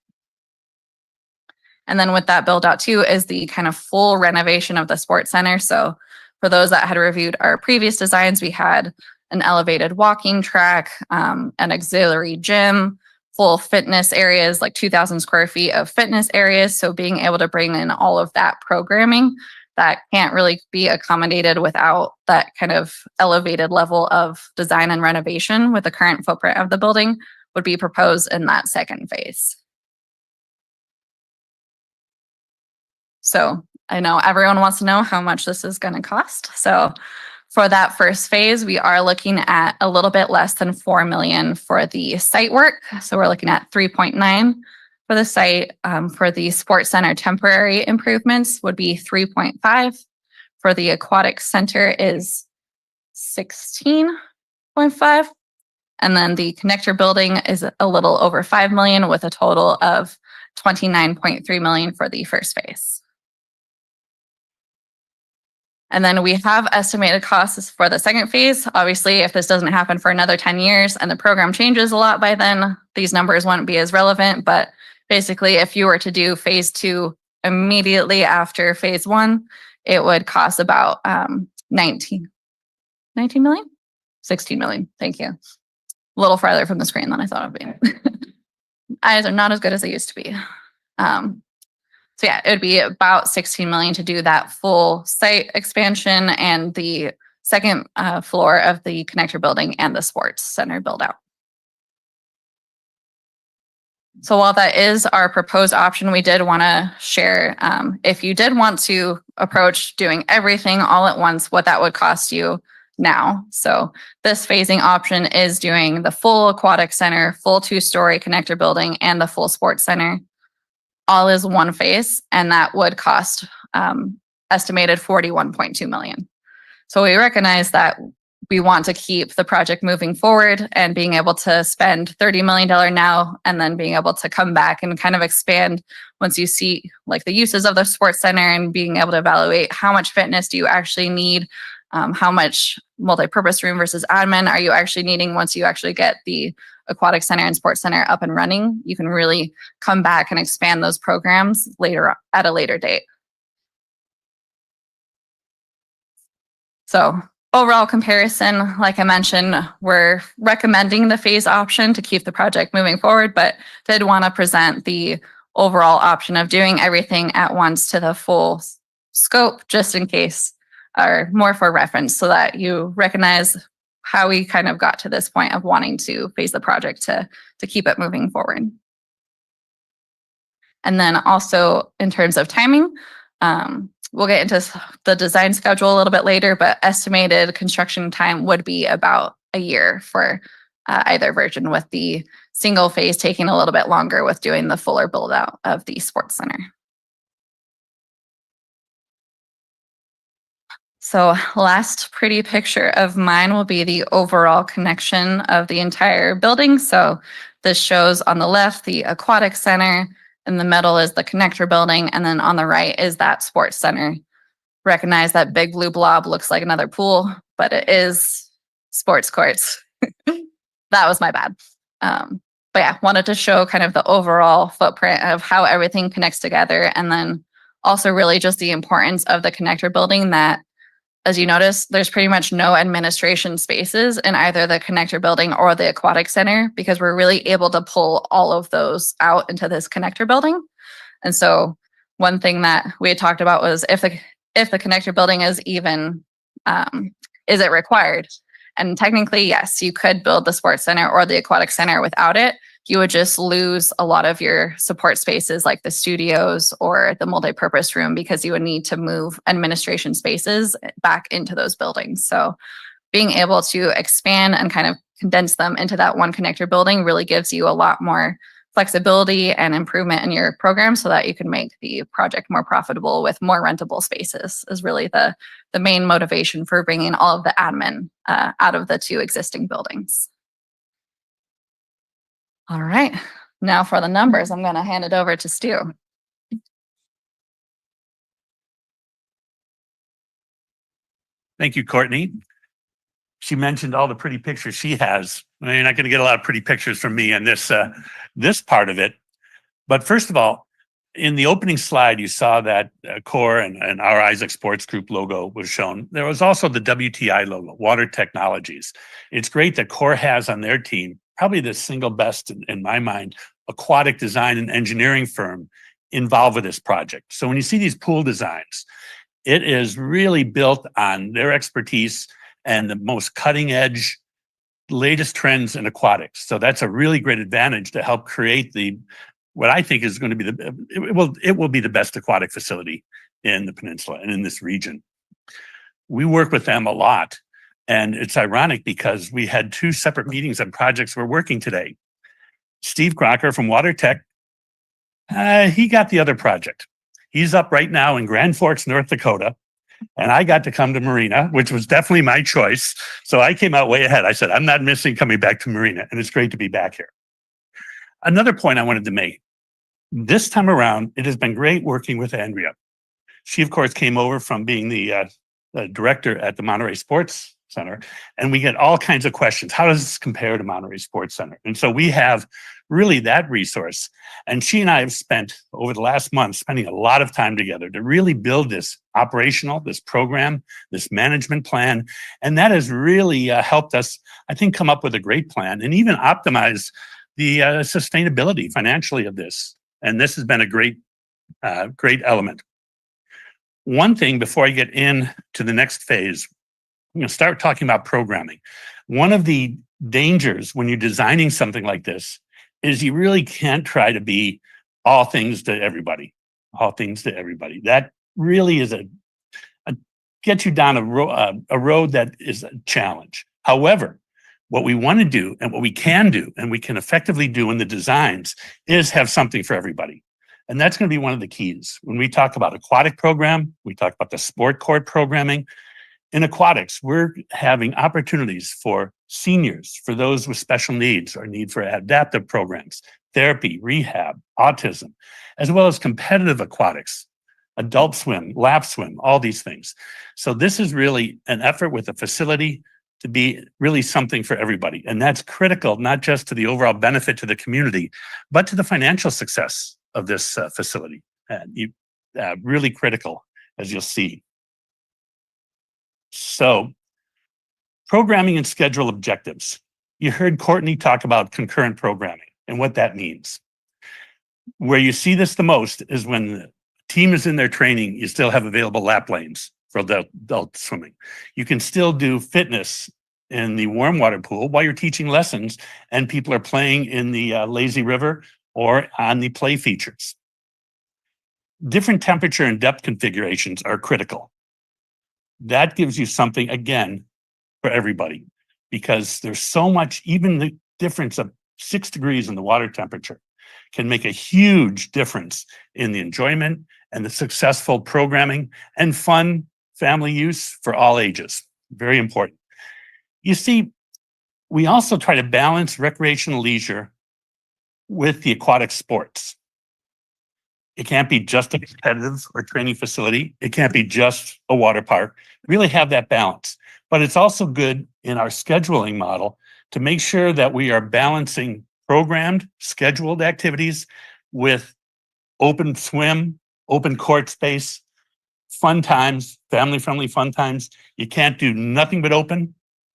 And then with that build out too is the kind of full renovation of the sports center. So for those that had reviewed our previous designs, we had an elevated walking track, an auxiliary gym, full fitness areas, like 2,000 square feet of fitness areas. So being able to bring in all of that programming that can't really be accommodated without that kind of elevated level of design and renovation with the current footprint of the building would be proposed in that second phase. So I know everyone wants to know how much this is going to cost. So for that first phase, we are looking at a little bit less than $4 million for the site work. So we're looking at 3.9 for the site. For the sports center temporary improvements would be 3.5. For the aquatic center is 16.5. And then the connector building is a little over 5 million, with a total of 29.3 million for the first phase. And then we have estimated costs for the second phase. Obviously, if this doesn't happen for another 10 years and the program changes a lot by then, these numbers won't be as relevant. But basically, if you were to do phase two immediately after phase one, it would cost about 19 million? 16 million. Thank you. A little farther from the screen than I thought it would be. Eyes are not as good as they used to be. So yeah, it would be about 16 million to do that full site expansion and the second floor of the connector building and the sports center build out. So while that is our proposed option, we did want to share, if you did want to approach doing everything all at once, what that would cost you now. So this phasing option is doing the full aquatic center, full 2-story connector building, and the full sports center all is one phase, and that would cost estimated 41.2 million. So we recognize that we want to keep the project moving forward and being able to spend $30 million now and then being able to come back and kind of expand once you see like the uses of the sports center and being able to evaluate how much fitness do you actually need, how much multi-purpose room versus admin are you actually needing once you actually get the aquatic center and sports center up and running. You can really come back and expand those programs later at a later date. So overall comparison, like I mentioned, we're recommending the phase option to keep the project moving forward, but did want to present the overall option of doing everything at once to the full scope, just in case, or more for reference, so that you recognize how we kind of got to this point of wanting to phase the project to keep it moving forward. And then also in terms of timing, we'll get into the design schedule a little bit later, but estimated construction time would be about a year for either version, with the single phase taking a little bit longer with doing the fuller build out of the sports center. So last pretty picture of mine will be the overall connection of the entire building. So this shows on the left the aquatic center, in the middle is the connector building, and then on the right is that sports center. Recognize that big blue blob looks like another pool, but it is sports courts. That was my bad. But yeah, wanted to show kind of the overall footprint of how everything connects together, and then also really just the importance of the connector building, that as you notice, there's pretty much no administration spaces in either the connector building or the aquatic center, because we're really able to pull all of those out into this connector building. And so one thing that we had talked about was if the connector building is even, is it required? And technically, yes, you could build the sports center or the aquatic center without it. You would just lose a lot of your support spaces like the studios or the multi-purpose room, because you would need to move administration spaces back into those buildings. So being able to expand and kind of condense them into that one connector building really gives you a lot more flexibility and improvement in your program, so that you can make the project more profitable with more rentable spaces, is really the main motivation for bringing all of the admin out of the 2 existing buildings. All right, now for the numbers, I'm going to hand it over to Stu. Thank you, Courtney. She mentioned all the pretty pictures she has. You're not going to get a lot of pretty pictures from me in this part of it. But first of all, in the opening slide, you saw that CORE and our Isaac Sports Group logo was shown. There was also the WTI logo, Water Technologies. It's great that CORE has on their team probably the single best, in my mind, aquatic design and engineering firm involved with this project. So when you see these pool designs, it is really built on their expertise and the most cutting edge, latest trends in aquatics. So that's a really great advantage to help create what I think is going to be it will be the best aquatic facility in the peninsula and in this region. We work with them a lot. And it's ironic because we had 2 separate meetings on projects we're working today. Steve Crocker from Water Tech, he got the other project. He's up right now in Grand Forks, North Dakota. And I got to come to Marina, which was definitely my choice. So I came out way ahead. I said, I'm not missing coming back to Marina. And it's great to be back here. Another point I wanted to make. This time around, it has been great working with Andrea. She, of course, came over from being the director at the Monterey Sports Center, and we get all kinds of questions. How does this compare to Monterey Sports Center? And so we have really that resource. And she and I have spent over the last month spending a lot of time together to really build this this program, this management plan. And that has really helped us, I think, come up with a great plan and even optimize the sustainability financially of this. And this has been a great element. One thing before I get into the next phase, I'm going to start talking about programming. One of the dangers when you're designing something like this is you really can't try to be all things to everybody. That really is get you down a road that is a challenge. However, what we want to do and what we can do and we can effectively do in the designs is have something for everybody. And that's going to be one of the keys. When we talk about aquatic program, we talk about the sport court programming. In aquatics, we're having opportunities for seniors, for those with special needs or need for adaptive programs, therapy, rehab, autism, as well as competitive aquatics, adult swim, lap swim, all these things. So this is really an effort with a facility to be really something for everybody. And that's critical, not just to the overall benefit to the community, but to the financial success of this facility. Really critical, as you'll see. So, programming and schedule objectives. You heard Courtney talk about concurrent programming and what that means. Where you see this the most is when the team is in their training, you still have available lap lanes for adult swimming. You can still do fitness in the warm water pool while you're teaching lessons and people are playing in the lazy river or on the play features. Different temperature and depth configurations are critical. That gives you something, again, for everybody, because there's so much, even the difference of 6 degrees in the water temperature can make a huge difference in the enjoyment and the successful programming and fun family use for all ages. Very important. You see, we also try to balance recreational leisure with the aquatic sports. It can't be just a competitive or training facility. It can't be just a water park. Really have that balance. But it's also good in our scheduling model to make sure that we are balancing programmed, scheduled activities with open swim, open court space, fun times, family-friendly fun times. You can't do nothing but open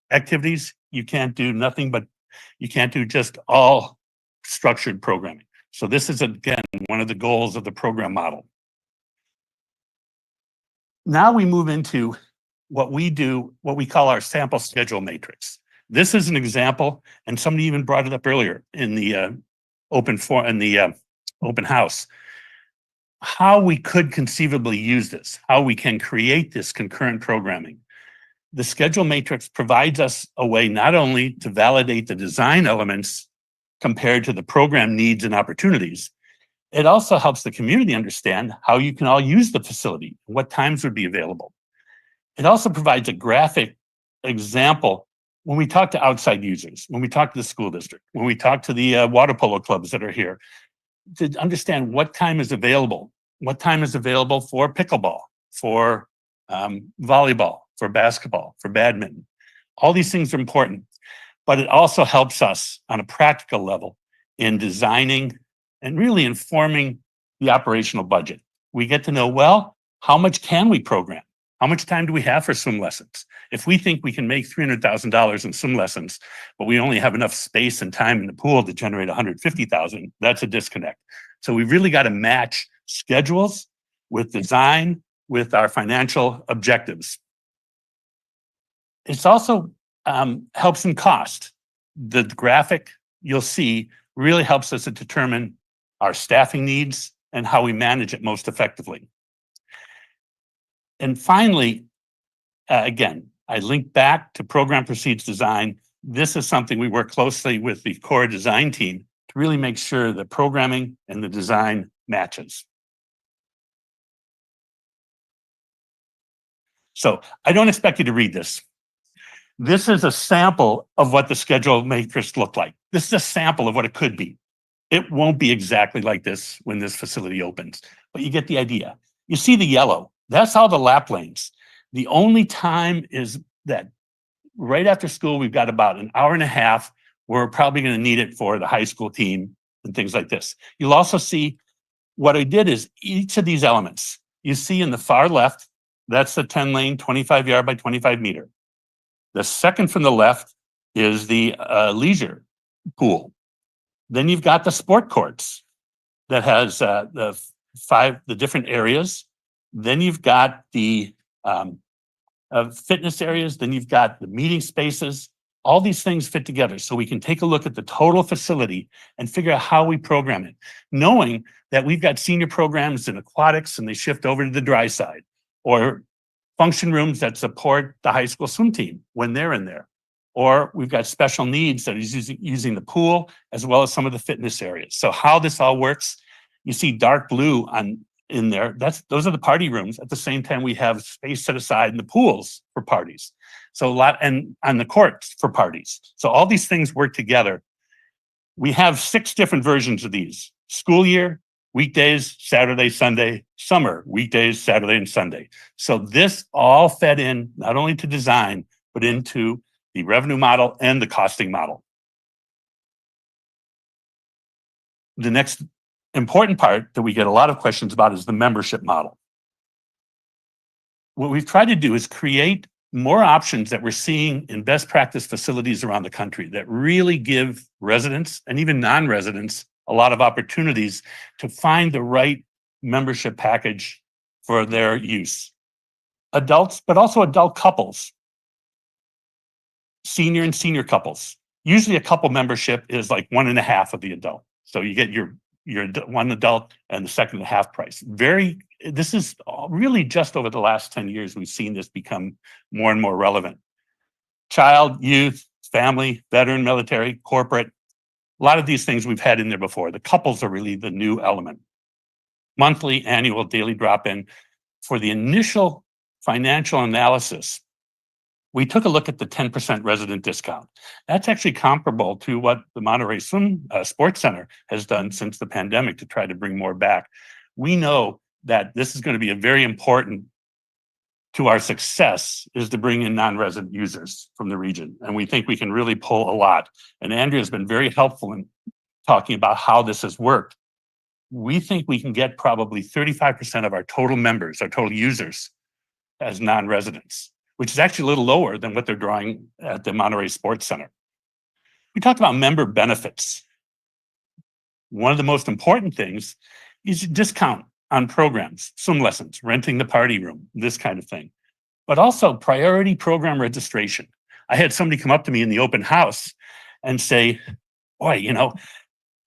activities. You can't do just all structured programming. So this is, again, one of the goals of the program model. Now we move into what we do, what we call our sample schedule matrix. This is an example, and somebody even brought it up earlier in the open house, how we could conceivably use this, how we can create this concurrent programming. The schedule matrix provides us a way not only to validate the design elements compared to the program needs and opportunities, it also helps the community understand how you can all use the facility, what times would be available. It also provides a graphic example when we talk to outside users, when we talk to the school district, when we talk to the water polo clubs that are here, to understand what time is available for pickleball, for volleyball, for basketball, for badminton. All these things are important. But it also helps us on a practical level in designing and really informing the operational budget. We get to know, well, how much can we program? How much time do we have for swim lessons? If we think we can make $300,000 in swim lessons, but we only have enough space and time in the pool to generate $150,000, that's a disconnect. So we really got to match schedules with design, with our financial objectives. It's also helps in cost. The graphic you'll see really helps us to determine our staffing needs and how we manage it most effectively. And finally, again, I link back to program proceeds design. This is something we work closely with the core design team to really make sure the programming and the design matches. So I don't expect you to read this. This is a sample of what the schedule matrix looked like. This is a sample of what it could be. It won't be exactly like this when this facility opens, but you get the idea. You see the yellow, that's all the lap lanes. The only time is that right after school, we've got about an hour and a half. We're probably going to need it for the high school team and things like this. You'll also see what I did is each of these elements, you see in the far left, that's the 10 lane, 25 yard by 25 meter. The second from the left is the leisure pool. Then you've got the sport courts that has the different areas. Then you've got the fitness areas. Then you've got the meeting spaces. All these things fit together so we can take a look at the total facility and figure out how we program it, knowing that we've got senior programs in aquatics and they shift over to the dry side, or function rooms that support the high school swim team when they're in there. Or we've got special needs that is using the pool as well as some of the fitness areas. So how this all works, you see dark blue in there. Those are the party rooms. At the same time, we have space set aside in the pools for parties. So a lot, and on the courts for parties. So all these things work together. We have 6 different versions of these: school year, weekdays, Saturday, Sunday; summer, weekdays, Saturday and Sunday. So this all fed in not only to design, but into the revenue model and the costing model. The next important part that we get a lot of questions about is the membership model. What we've tried to do is create more options that we're seeing in best practice facilities around the country that really give residents and even non-residents a lot of opportunities to find the right membership package for their use. Adults, but also adult couples, senior and senior couples. Usually a couple membership is like 1.5 of the adult. So you get your one adult and the second and a half price. This is really just over the last 10 years, we've seen this become more and more relevant. Child, youth, family, veteran, military, corporate, a lot of these things we've had in there before. The couples are really the new element. Monthly, annual, daily drop-in. For the initial financial analysis, we took a look at the 10% resident discount. That's actually comparable to what the Monterey Swim Sports Center has done since the pandemic to try to bring more back. We know that this is going to be a very important to our success, is to bring in non-resident users from the region. And we think we can really pull a lot. And Andrea has been very helpful in talking about how this has worked. We think we can get probably 35% of our total members, our total users, as non-residents, which is actually a little lower than what they're drawing at the Monterey Sports Center. We talked about member benefits. One of the most important things is a discount on programs, swim lessons, renting the party room, this kind of thing, but also priority program registration. I had somebody come up to me in the open house and say, boy,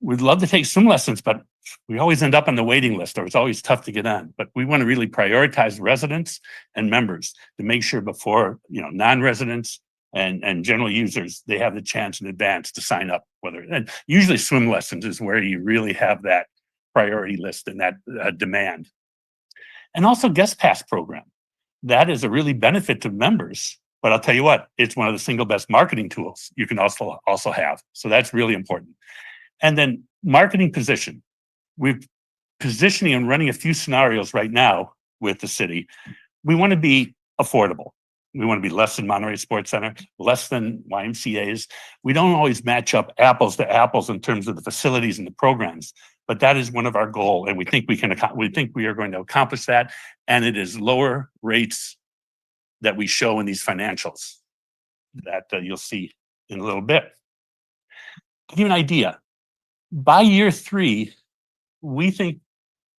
we'd love to take swim lessons, but we always end up on the waiting list, or it's always tough to get on. But we want to really prioritize residents and members to make sure before, non-residents and general users, they have the chance in advance to sign up. And usually swim lessons is where you really have that priority list and that demand. And also guest pass program. That is a really benefit to members. But I'll tell you what, it's one of the single best marketing tools you can also have. So that's really important. And then marketing position. We're positioning and running a few scenarios right now with the city. We want to be affordable. We want to be less than Monterey Sports Center, less than YMCA's. We don't always match up apples to apples in terms of the facilities and the programs, but that is one of our goals, and we think we are going to accomplish that. And it is lower rates that we show in these financials that you'll see in a little bit. To give you an idea, by year 3, we think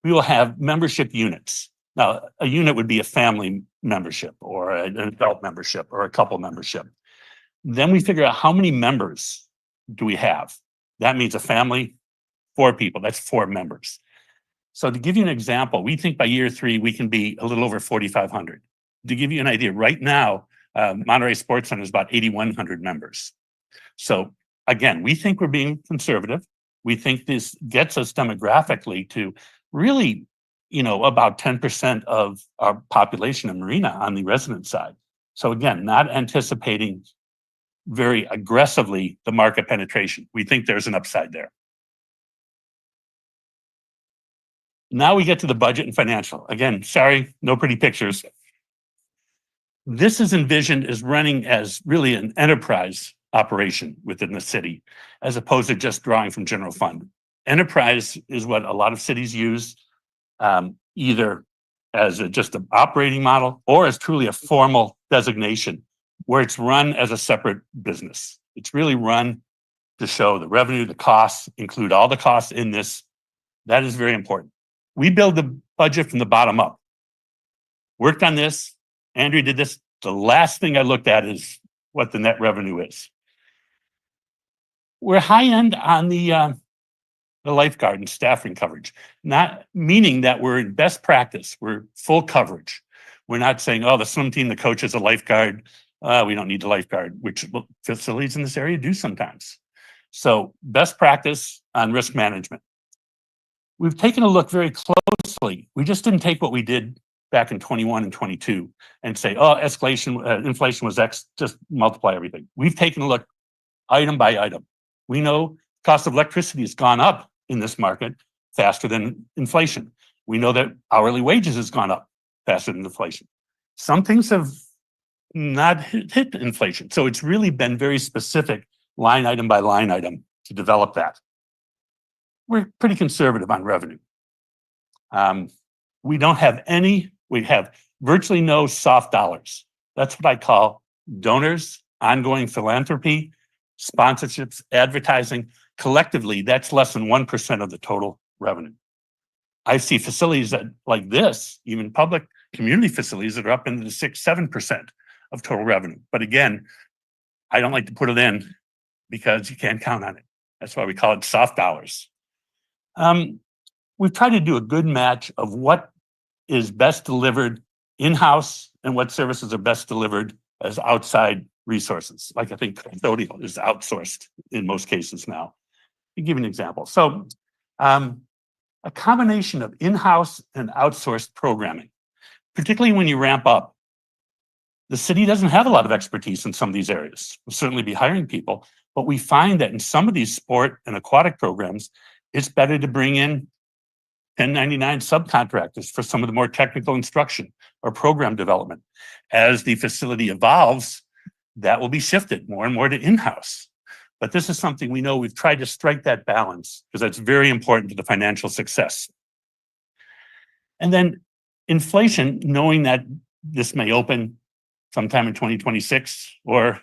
we will have membership units. Now, a unit would be a family membership or an adult membership or a couple membership. Then we figure out how many members do we have. That means a family, 4 people, that's 4 members. So to give you an example, we think by year 3, we can be a little over 4,500. To give you an idea, right now, Monterey Sports Center is about 8,100 members. So again, we think we're being conservative. We think this gets us demographically to really, about 10% of our population in Marina on the resident side. So again, not anticipating very aggressively the market penetration. We think there's an upside there. Now we get to the budget and financial. Again, sorry, no pretty pictures. This is envisioned as running as really an enterprise operation within the city, as opposed to just drawing from general fund. Enterprise is what a lot of cities use, either as just an operating model or as truly a formal designation where it's run as a separate business. It's really run to show the revenue, the costs, include all the costs in this. That is very important. We build the budget from the bottom up. Worked on this. Andrea did this. The last thing I looked at is what the net revenue is. We're high end on the lifeguard and staffing coverage, not meaning that we're in best practice. We're full coverage. We're not saying, oh, the swim team, the coach is a lifeguard. We don't need the lifeguard, which facilities in this area do sometimes. So best practice on risk management. We've taken a look very closely. We just didn't take what we did back in 21 and 22 and say, oh, inflation was X, just multiply everything. We've taken a look item by item. We know cost of electricity has gone up in this market faster than inflation. We know that hourly wages has gone up faster than inflation. Some things have not hit inflation. So it's really been very specific line item by line item to develop that. We're pretty conservative on revenue. We don't have any, we have virtually no soft dollars. That's what I call donors, ongoing philanthropy, sponsorships, advertising. Collectively, that's less than 1% of the total revenue. I see facilities that like this, even public community facilities that are up into the 6-7% of total revenue. But again, I don't like to put it in because you can't count on it. That's why we call it soft dollars. We've tried to do a good match of what is best delivered in-house and what services are best delivered as outside resources. Like I think custodial is outsourced in most cases now. I'll give you an example. So a combination of in-house and outsourced programming, particularly when you ramp up. The city doesn't have a lot of expertise in some of these areas. We'll certainly be hiring people, but we find that in some of these sport and aquatic programs, it's better to bring in 1099 subcontractors for some of the more technical instruction or program development. As the facility evolves, that will be shifted more and more to in-house. But this is something we know we've tried to strike that balance because that's very important to the financial success. And then inflation, knowing that this may open sometime in 2026, or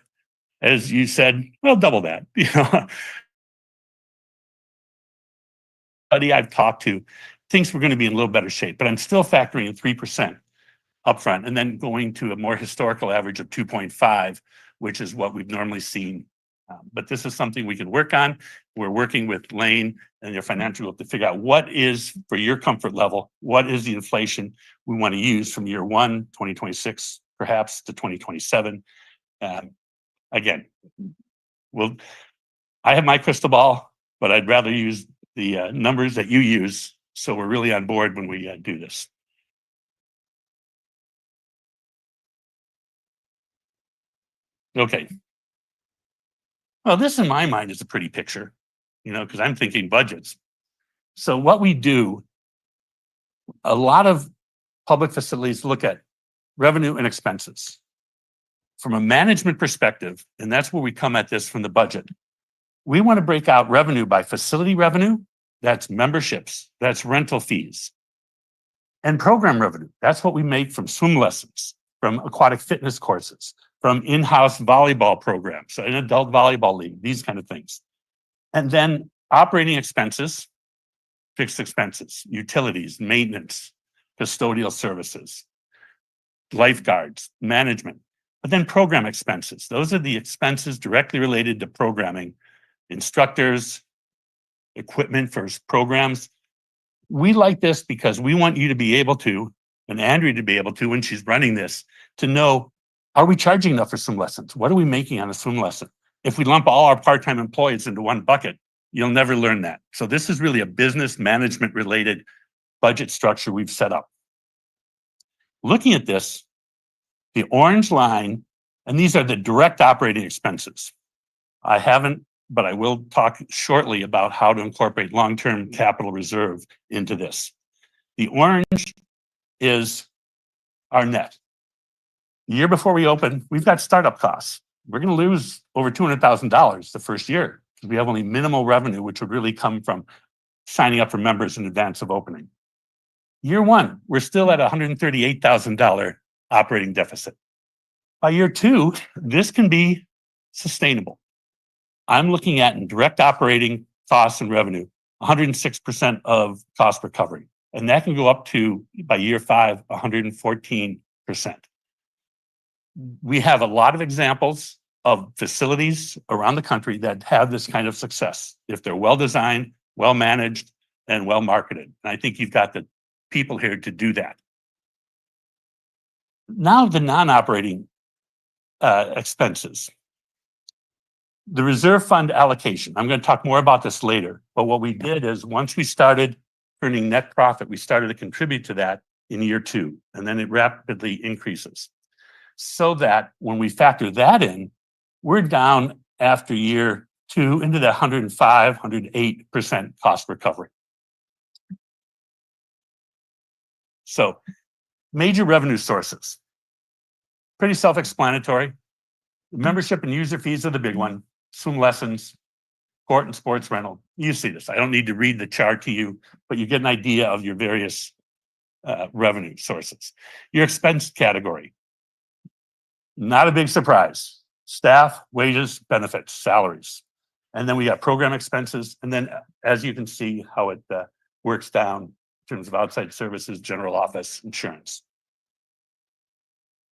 as you said, well, double that, you know. Everybody I've talked to thinks we're going to be in a little better shape, but I'm still factoring in 3% upfront and then going to a more historical average of 2.5, which is what we've normally seen. But this is something we can work on. We're working with Lane and their financial group to figure out what is, for your comfort level, what is the inflation we want to use from year 1, 2026, perhaps to 2027. Again, I have my crystal ball, but I'd rather use the numbers that you use, so we're really on board when we do this. Okay. Well, this in my mind is a pretty picture, you know, because I'm thinking budgets. So what we do, a lot of public facilities look at revenue and expenses. From a management perspective, and that's where we come at this from the budget, we want to break out revenue by facility revenue, that's memberships, that's rental fees, and program revenue. That's what we make from swim lessons, from aquatic fitness courses, from in-house volleyball programs, an adult volleyball league, these kind of things. And then operating expenses, fixed expenses, utilities, maintenance, custodial services, lifeguards, management, but then program expenses. Those are the expenses directly related to programming, instructors, equipment for programs. We like this because we want you to be able to, and Andrea to be able to, when she's running this, to know, are we charging enough for swim lessons? What are we making on a swim lesson? If we lump all our part-time employees into one bucket, you'll never learn that. So this is really a business management related budget structure we've set up. Looking at this, the orange line, and these are the direct operating expenses. I haven't, but I will talk shortly about how to incorporate long-term capital reserve into this. The orange is our net. The year before we open, we've got startup costs. We're going to lose over $200,000 the first year because we have only minimal revenue, which would really come from signing up for members in advance of opening. Year 1, we're still at $138,000 operating deficit. By year 2, this can be sustainable. I'm looking at in direct operating costs and revenue, 106% of cost recovery. And that can go up to, by year 5, 114%. We have a lot of examples of facilities around the country that have this kind of success if they're well designed, well managed, and well marketed. And I think you've got the people here to do that. Now the non-operating expenses. The reserve fund allocation. I'm going to talk more about this later, but what we did is once we started earning net profit, we started to contribute to that in year 2, and then it rapidly increases. So that when we factor that in, we're down after year 2 into the 105, 108% cost recovery. So major revenue sources. Pretty self-explanatory. Membership and user fees are the big one. Swim lessons, court and sports rental. You see this. I don't need to read the chart to you, but you get an idea of your various revenue sources. Your expense category. Not a big surprise. Staff, wages, benefits, salaries. And then we got program expenses. And then as you can see how it works down in terms of outside services, general office, insurance.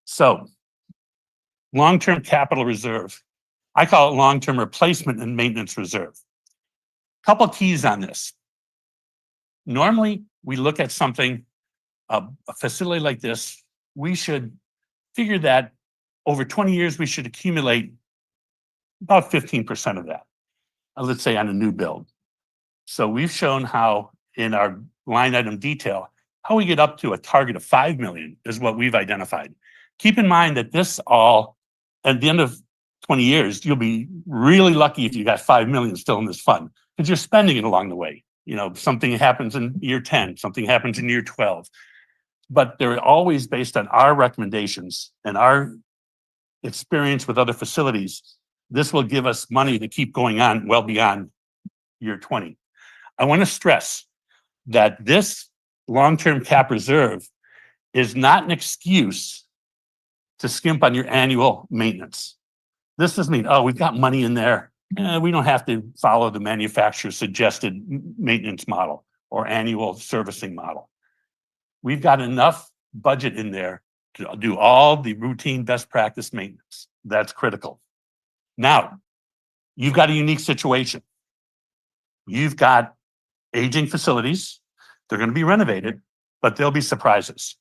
So long-term capital reserve. I call it long-term replacement and maintenance reserve. Couple keys on this. Normally, we look at something, a facility like this, we should figure that over 20 years, we should accumulate about 15% of that, let's say on a new build. So we've shown how in our line item detail, how we get up to a target of 5 million is what we've identified. Keep in mind that this all, at the end of 20 years, you'll be really lucky if you got 5 million still in this fund, because you're spending it along the way. You know, something happens in year 10, something happens in year 12, but they're always based on our recommendations and our experience with other facilities. This will give us money to keep going on well beyond year 20. I want to stress that this long-term cap reserve is not an excuse to skimp on your annual maintenance. This doesn't mean, oh, we've got money in there. We don't have to follow the manufacturer's suggested maintenance model or annual servicing model. We've got enough budget in there to do all the routine best practice maintenance. That's critical. Now, you've got a unique situation. You've got aging facilities. They're going to be renovated, but there'll be surprises.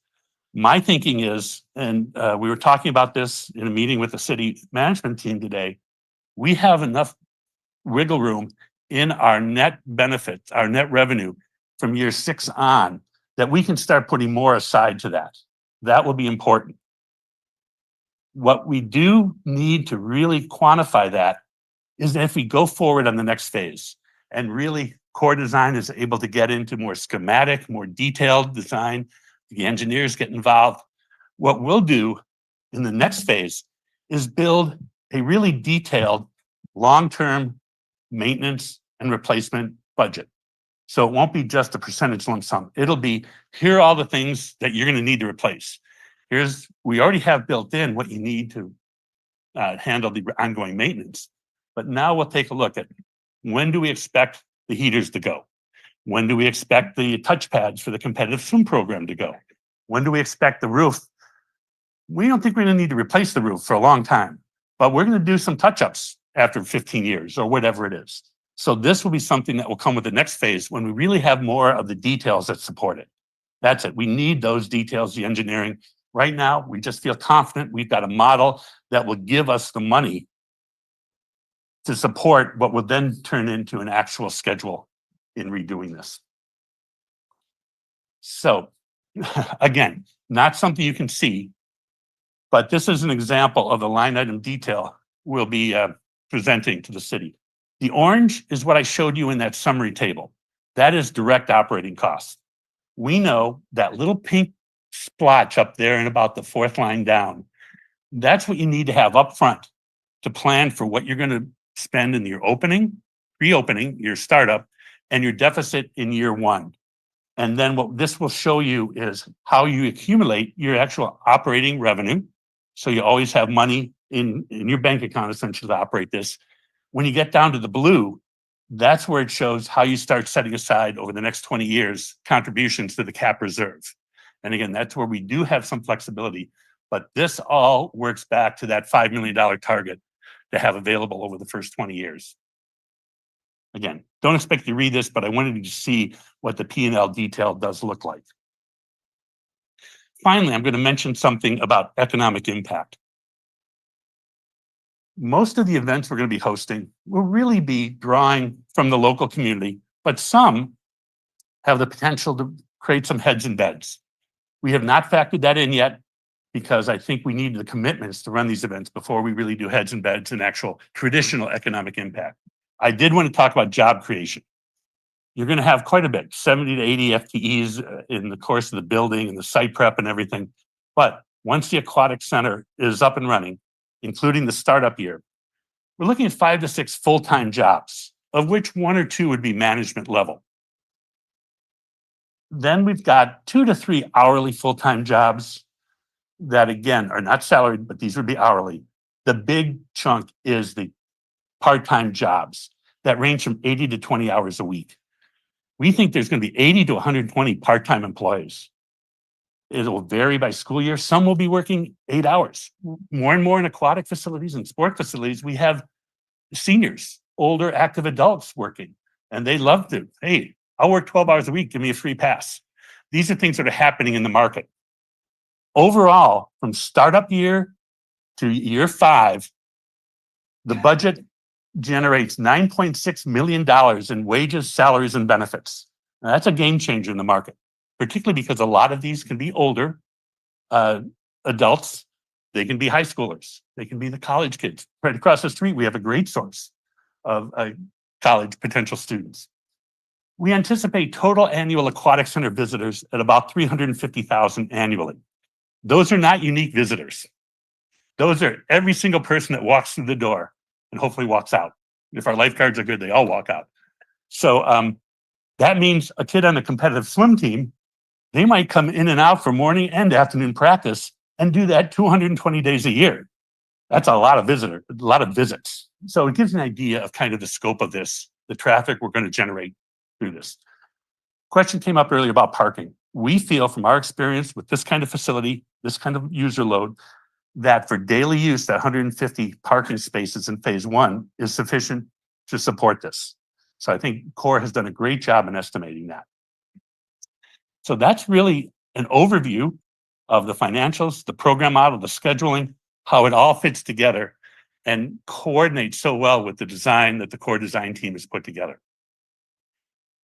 My thinking is, and we were talking about this in a meeting with the city management team today, we have enough wiggle room in our net benefits, our net revenue from year 6 on, that we can start putting more aside to that. That will be important. What we do need to really quantify that is that if we go forward on the next phase and really core design is able to get into more schematic, more detailed design, the engineers get involved. What we'll do in the next phase is build a really detailed long-term maintenance and replacement budget. So it won't be just a percentage lump sum. It'll be, here are all the things that you're going to need to replace. We already have built in what you need to handle the ongoing maintenance. But now we'll take a look at, when do we expect the heaters to go? When do we expect the touchpads for the competitive swim program to go? When do we expect the roof? We don't think we're going to need to replace the roof for a long time, but we're going to do some touch-ups after 15 years or whatever it is. So this will be something that will come with the next phase when we really have more of the details that support it. That's it. We need those details, the engineering. Right now, we just feel confident we've got a model that will give us the money to support what will then turn into an actual schedule in redoing this. So again, not something you can see, but this is an example of the line item detail we'll be presenting to the city. The orange is what I showed you in that summary table. That is direct operating costs. We know that little pink splotch up there and about the 4th line down, that's what you need to have up front to plan for what you're going to spend in your opening, pre-opening, your startup, and your deficit in year 1. And then what this will show you is how you accumulate your actual operating revenue. So you always have money in your bank account essentially to operate this. When you get down to the blue, that's where it shows how you start setting aside over the next 20 years contributions to the cap reserve. And again, that's where we do have some flexibility, but this all works back to that $5 million target to have available over the first 20 years. Again, don't expect to read this, but I wanted you to see what the P&L detail does look like. finally, I'm going to mention something about economic impact. Most of the events we're going to be hosting will really be drawing from the local community, but some have the potential to create some heads and beds. We have not factored that in yet because I think we need the commitments to run these events before we really do heads and beds and actual traditional economic impact. I did want to talk about job creation. You're going to have quite a bit, 70 to 80 FTEs in the course of the building and the site prep and everything. But once the aquatic center is up and running, including the startup year, we're looking at 5 to 6 full-time jobs, of which 1 or 2 would be management level. Then we've got 2 to 3 hourly full-time jobs that, again, are not salaried, but these would be hourly. The big chunk is the part-time jobs that range from 80 to 20 hours a week. We think there's going to be 80 to 120 part-time employees. It will vary by school year. Some will be working 8 hours. More and more in aquatic facilities and sport facilities, we have seniors, older active adults working, and they love to, hey, I'll work 12 hours a week, give me a free pass. These are things that are happening in the market. Overall, from startup year to year 5, the budget generates $9.6 million in wages, salaries, and benefits. Now, that's a game changer in the market, particularly because a lot of these can be older adults. They can be high schoolers. They can be the college kids. Right across the street, we have a great source of college potential students. We anticipate total annual aquatic center visitors at about 350,000 annually. Those are not unique visitors. Those are every single person that walks through the door and hopefully walks out. If our lifeguards are good, they all walk out. So that means a kid on a competitive swim team, they might come in and out for morning and afternoon practice and do that 220 days a year. That's a lot of visits. So it gives an idea of kind of the scope of this, the traffic we're going to generate through this. Question came up earlier about parking. We feel from our experience with this kind of facility, this kind of user load, that for daily use, that 150 parking spaces in phase 1 is sufficient to support this. So I think CORE has done a great job in estimating that. So that's really an overview of the financials, the program model, the scheduling, how it all fits together and coordinates so well with the design that the core design team has put together.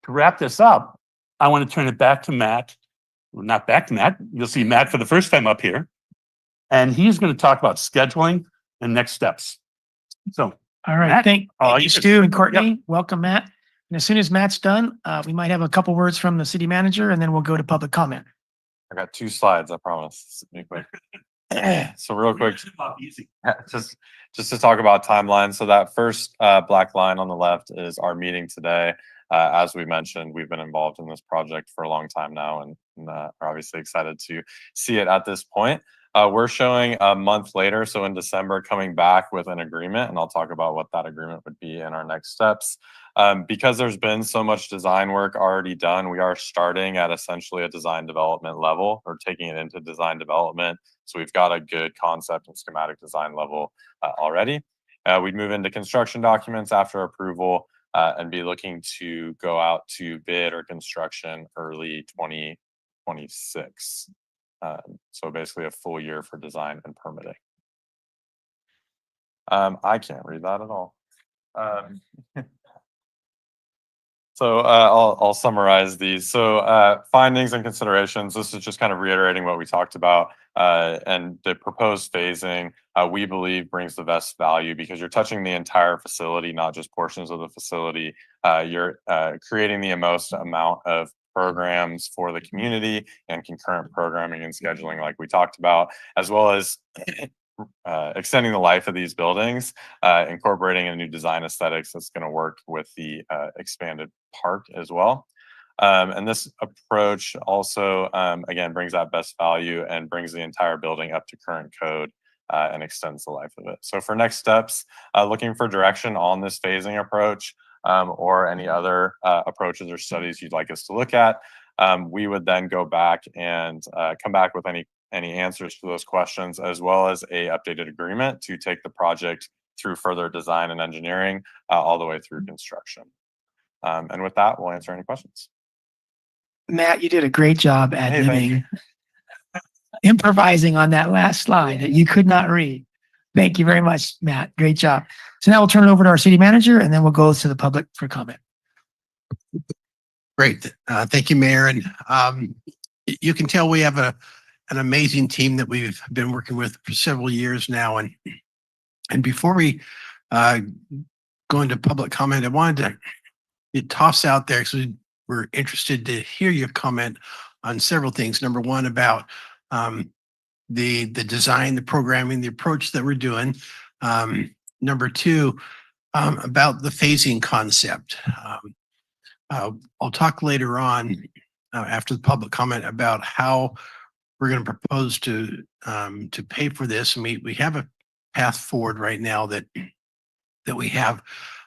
To wrap this up, I want to turn it back to Matt. Well, not back to Matt. You'll see Matt for the first time up here. And he's going to talk about scheduling and next steps. So, All right. Matt, Thank you, yours. Stu and Courtney. Yep. Welcome, Matt. And as soon as Matt's done, we might have a couple words from the city manager, and then we'll go to public comment. I got 2 slides, I promise. Be quick. So real quick, Easy. just to talk about timeline. So that first black line on the left is our meeting today. As we mentioned, we've been involved in this project for a long time now and are obviously excited to see it at this point. We're showing a month later, so in December, coming back with an agreement, and I'll talk about what that agreement would be in our next steps. Because there's been so much design work already done, we are starting at essentially a design development level or taking it into design development. So we've got a good concept and schematic design level already. We'd move into construction documents after approval and be looking to go out to bid or construction early 2026. So basically a full year for design and permitting. I can't read that at all. So I'll summarize these. So findings and considerations, this is just kind of reiterating what we talked about. And the proposed phasing, we believe brings the best value because you're touching the entire facility, not just portions of the facility. You're creating the most amount of programs for the community and concurrent programming and scheduling like we talked about, as well as extending the life of these buildings, incorporating a new design aesthetics that's going to work with the expanded park as well. And this approach also, again, brings that best value and brings the entire building up to current code and extends the life of it. So for next steps, looking for direction on this phasing approach or any other approaches or studies you'd like us to look at, we would then go back and come back with any answers to those questions, as well as a updated agreement to take the project through further design and engineering all the way through construction. And with that, we'll answer any questions. Matt, you did a great job at Hey, thank libbing. improvising on that last slide that you could not read. Thank you very much, Matt. Great job. So now we'll turn it over to our city manager and then we'll go to the public for comment. Great. Thank you, Mayor. And you can tell we have an amazing team that we've been working with for several years now. And before we go into public comment, I wanted to toss out there because we're interested to hear your comment on several things. Number one, about the design, the programming, the approach that we're doing. Number two, about the phasing concept. I'll talk later on after the public comment about how we're going to propose to pay for this. And we have a path forward right now that we have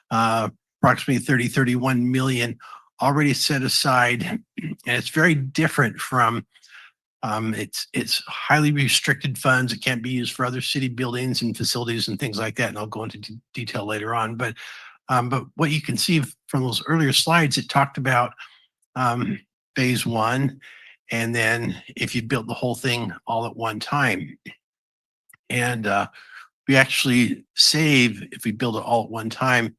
approximately 31 million already set aside, and it's very different from it's highly restricted funds. It can't be used for other city buildings and facilities and things like that. And I'll go into detail later on. But what you can see from those earlier slides, it talked about phase one, and then if you built the whole thing all at one time. And we actually save, if we build it all at one time,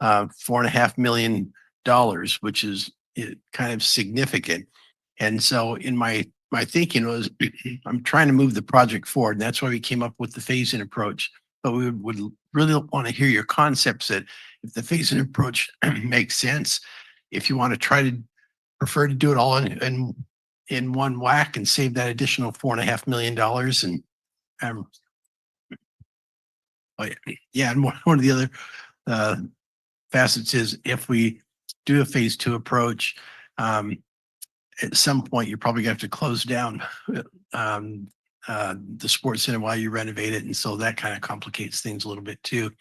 $4.5 million, which is kind of significant. And so in my thinking was, I'm trying to move the project forward. And that's why we came up with the phasing approach. But we would really want to hear your concepts that if the phasing approach makes sense, if you want to prefer to do it all in one whack and save that additional $4.5 million. And and one of the other facets is if we do a phase two approach, at some point you're probably going to have to close down the sports center while you renovate it. And so that kind of complicates things a little bit too.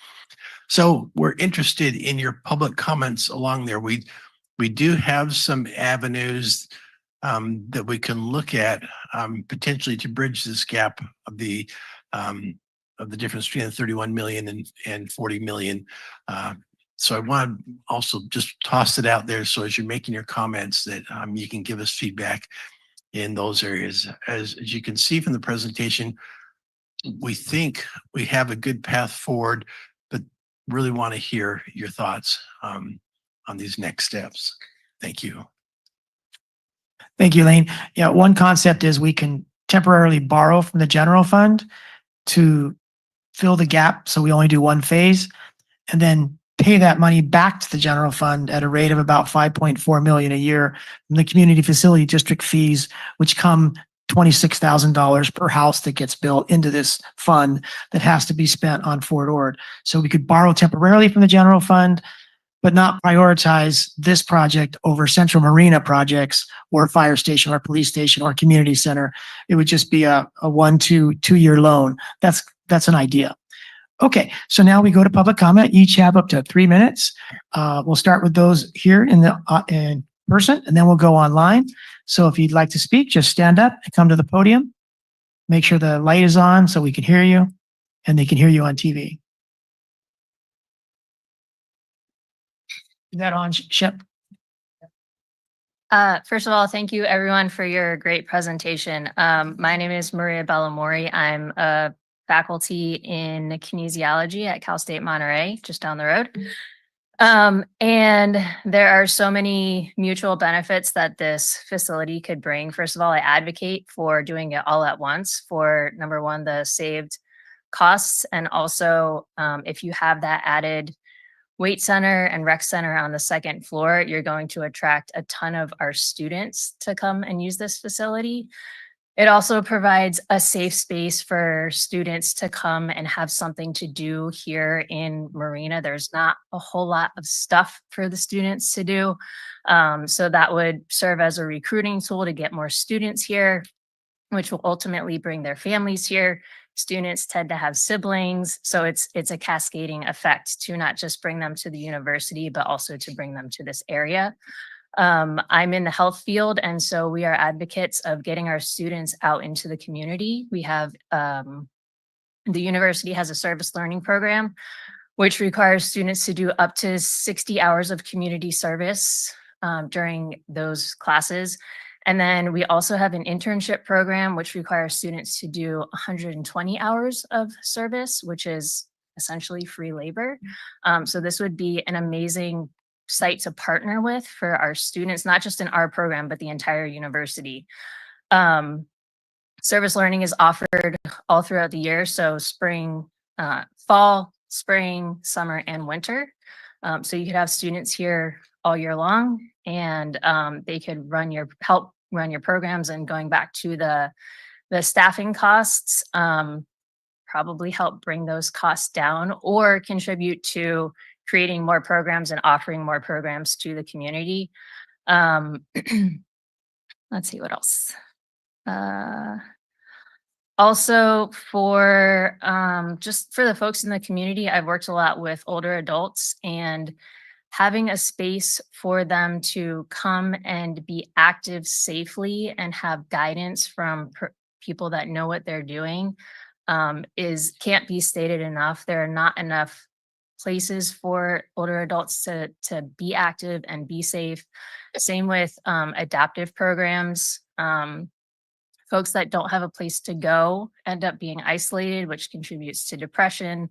So we're interested in your public comments along there. We do have some avenues that we can look at potentially to bridge this gap of the difference between the 31 million and 40 million. So I want to also just toss it out there. So as you're making your comments that you can give us feedback in those areas. As you can see from the presentation, we think we have a good path forward, but really want to hear your thoughts on these next steps. Thank you. Thank you, Lane. Yeah, one concept is we can temporarily borrow from the general fund to fill the gap. So we only do one phase and then pay that money back to the general fund at a rate of about 5.4 million a year from the community facility district fees, which come $26,000 per house that gets built into this fund that has to be spent on Fort Ord. So we could borrow temporarily from the general fund, but not prioritize this project over Central Marina projects or fire station or police station or community center. It would just be a 2-year loan. That's an idea. Okay, so now we go to public comment. Each have up to 3 minutes. We'll start with those here in person, and then we'll go online. So if you'd like to speak, just stand up and come to the podium. Make sure the light is on so we can hear you, and they can hear you on TV. Is that on, Shep? First of all, thank you everyone for your great presentation. My name is Maria Bellamori. I'm a faculty in kinesiology at Cal State Monterey, just down the road. And there are so many mutual benefits that this facility could bring. First of all, I advocate for doing it all at once for, number one, the saved costs. And also, if you have that added weight center and rec center on the second floor, you're going to attract a ton of our students to come and use this facility. It also provides a safe space for students to come and have something to do here in Marina. There's not a whole lot of stuff for the students to do. So that would serve as a recruiting tool to get more students here, which will ultimately bring their families here. Students tend to have siblings, so it's a cascading effect to not just bring them to the university, but also to bring them to this area. I'm in the health field, and so we are advocates of getting our students out into the community. We have, the university has a service learning program, which requires students to do up to 60 hours of community service during those classes. And then we also have an internship program, which requires students to do 120 hours of service, which is essentially free labor. So this would be an amazing site to partner with for our students, not just in our program, but the entire university. Service learning is offered all throughout the year. So fall, spring, summer, and winter. So you could have students here all year long, and they could help run your programs. And going back to the staffing costs, probably help bring those costs down or contribute to creating more programs and offering more programs to the community. Let's see what else. Also for just for the folks in the community, I've worked a lot with older adults, and having a space for them to come and be active safely and have guidance from people that know what they're doing can't be stated enough. There are not enough places for older adults to be active and be safe. Same with adaptive programs. Folks that don't have a place to go end up being isolated, which contributes to depression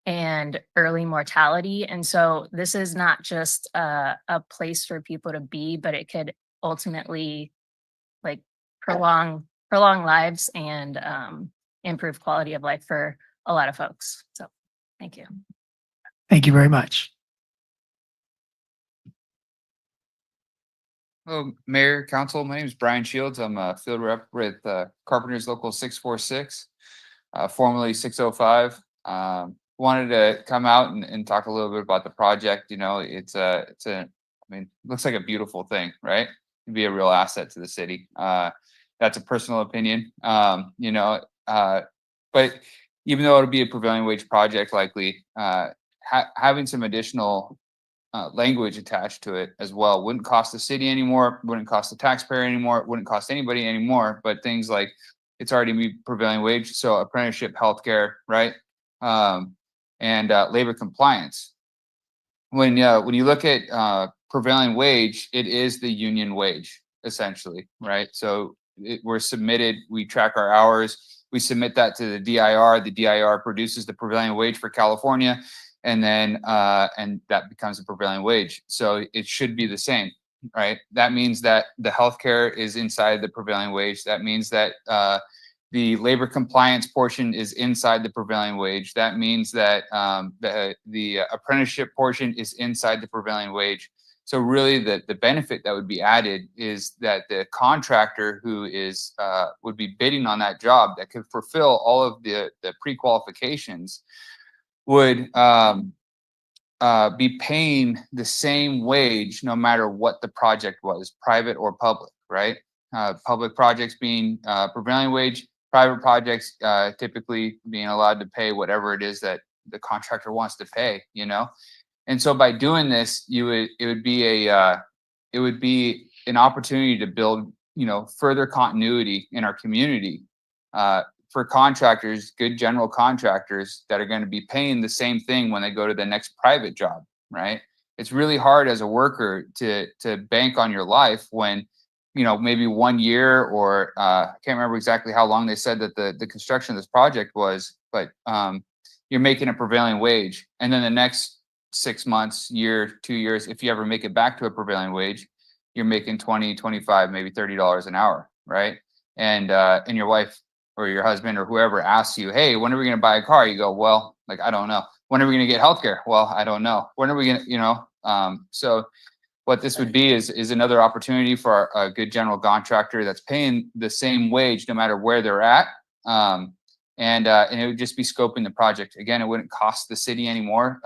and early mortality. And so this is not just a place for people to be, but it could ultimately like prolong lives and improve quality of life for a lot of folks. So thank you. Thank you very much. Hello, Mayor, Council. My name is Brian Shields. I'm a field rep with Carpenters Local 646, formerly 605. Wanted to come out and talk a little bit about the project. You know, it looks like a beautiful thing, right? It'd be a real asset to the city. That's a personal opinion, but even though it'll be a prevailing wage project, likely having some additional language attached to it as well wouldn't cost the city anymore, wouldn't cost the taxpayer anymore, wouldn't cost anybody anymore. But things like it's already be prevailing wage, so apprenticeship, healthcare, right, and labor compliance. When you look at prevailing wage, it is the union wage essentially, right? So we're submitted, we track our hours, we submit that to the DIR. The DIR produces the prevailing wage for California. And then and that becomes a prevailing wage. So it should be the same, right? That means that the healthcare is inside the prevailing wage. That means that the labor compliance portion is inside the prevailing wage. That means that the apprenticeship portion is inside the prevailing wage. So really the benefit that would be added is that the contractor who is would be bidding on that job that could fulfill all of the pre-qualifications would be paying the same wage no matter what the project was, private or public, right? Public projects being prevailing wage, private projects typically being allowed to pay whatever it is that the contractor wants to pay, you know? And so by doing this, it would be an opportunity to build, further continuity in our community. For contractors, good general contractors that are going to be paying the same thing when they go to the next private job, right? It's really hard as a worker to bank on your life when, maybe 1 year or I can't remember exactly how long they said that the construction of this project was, but you're making a prevailing wage. And then the next 6 months, year, 2 years, if you ever make it back to a prevailing wage, you're making $20, $25, maybe $30 an hour, right? And your wife or your husband or whoever asks you, hey, when are we going to buy a car? You go, well, I don't know. When are we going to get healthcare? Well, I don't know. When are we going to, so what this would be is another opportunity for a good general contractor that's paying the same wage no matter where they're at. And it would just be scoping the project. Again, it wouldn't cost the city anymore.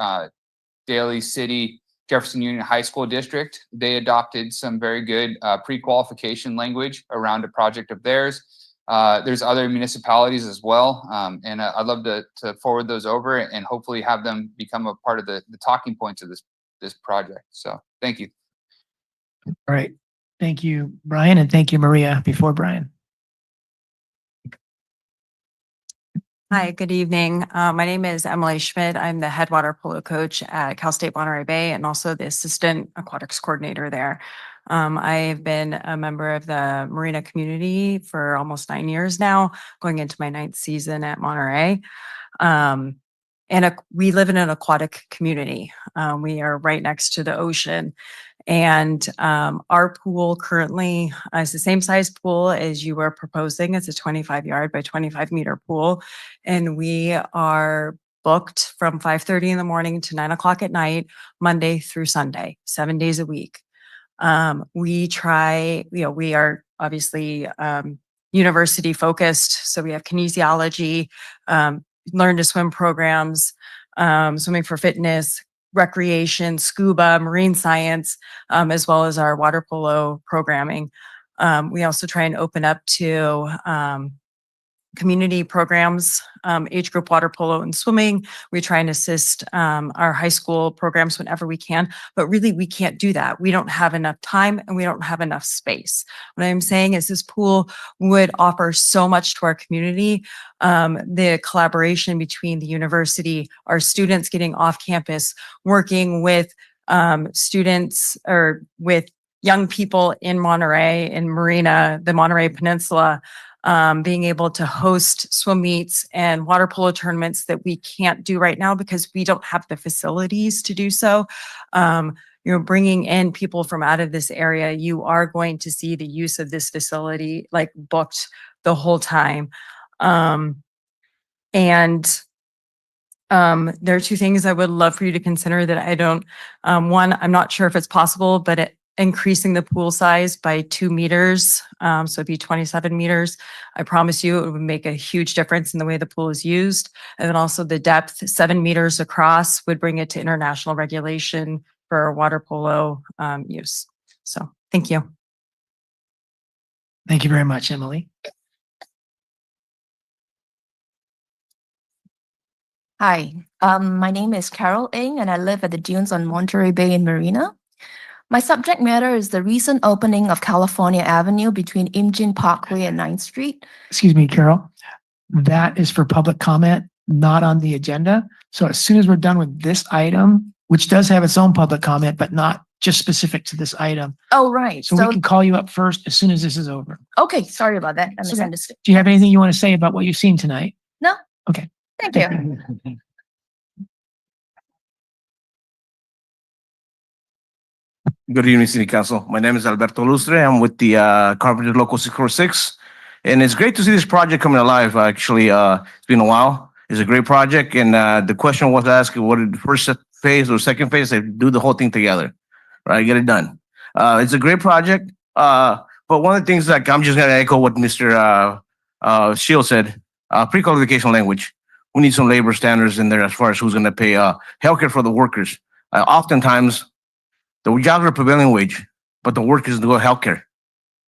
Daly City, Jefferson Union High School District, they adopted some very good pre-qualification language around a project of theirs. There's other municipalities as well. And I'd love to forward those over and hopefully have them become a part of the talking points of this project. So thank you. All right. Thank you, Brian, and thank you, Maria, before Brian. Hi, good evening. My name is Emily Schmidt. I'm the head water polo coach at Cal State Monterey Bay and also the assistant aquatics coordinator there. I've been a member of the Marina community for almost 9 years now, going into my 9th season at Monterey. We live in an aquatic community. We are right next to the ocean. And our pool currently is the same size pool as you were proposing. It's a 25-yard by 25-meter pool. And we are booked from 5:30 in the morning to 9 o'clock at night, Monday through Sunday, 7 days a week. We try, we are obviously university focused. So we have kinesiology, learn to swim programs, swimming for fitness, recreation, scuba, marine science, as well as our water polo programming. We also try and open up to community programs, age group water polo and swimming. We try and assist our high school programs whenever we can, but really we can't do that. We don't have enough time and we don't have enough space. What I'm saying is this pool would offer so much to our community. The collaboration between the university, our students getting off campus, working with students or with young people in Monterey, in Marina, the Monterey Peninsula, being able to host swim meets and water polo tournaments that we can't do right now because we don't have the facilities to do so. Bringing in people from out of this area, you are going to see the use of this facility like booked the whole time. There are two things I would love for you to consider that I don't, one, I'm not sure if it's possible, but increasing the pool size by 2 meters. So it'd be 27 meters. I promise you it would make a huge difference in the way the pool is used. And then also the depth, 7 meters across would bring it to international regulation for water polo use. So thank you. Thank you very much, Emily. Hi, my name is Carol Ng and I live at the Dunes on Monterey Bay in Marina. My subject matter is the recent opening of California Avenue between Imjin Parkway and 9th Street. Excuse me, Carol. That is for public comment, not on the agenda. So as soon as we're done with this item, which does have its own public comment, but not just specific to this item. Oh, right. So we can call you up first as soon as this is over. Okay, sorry about that. I It's okay. misunderstood. Do you have anything you want to say about what you've seen tonight? No, Okay. thank you. Good evening, City Council. My name is Alberto Lustre. I'm with the Carpenter Local 646. And it's great to see this project coming alive. Actually, it's been a while. It's a great project. And the question was asked, what did the first phase or second phase? They do the whole thing together, right? Get it done. It's a great project. But one of the things that I'm just going to echo what Mr. Shield said, pre-qualification language. We need some labor standards in there as far as who's going to pay healthcare for the workers. Oftentimes, the jobs are prevailing wage, but the workers do healthcare.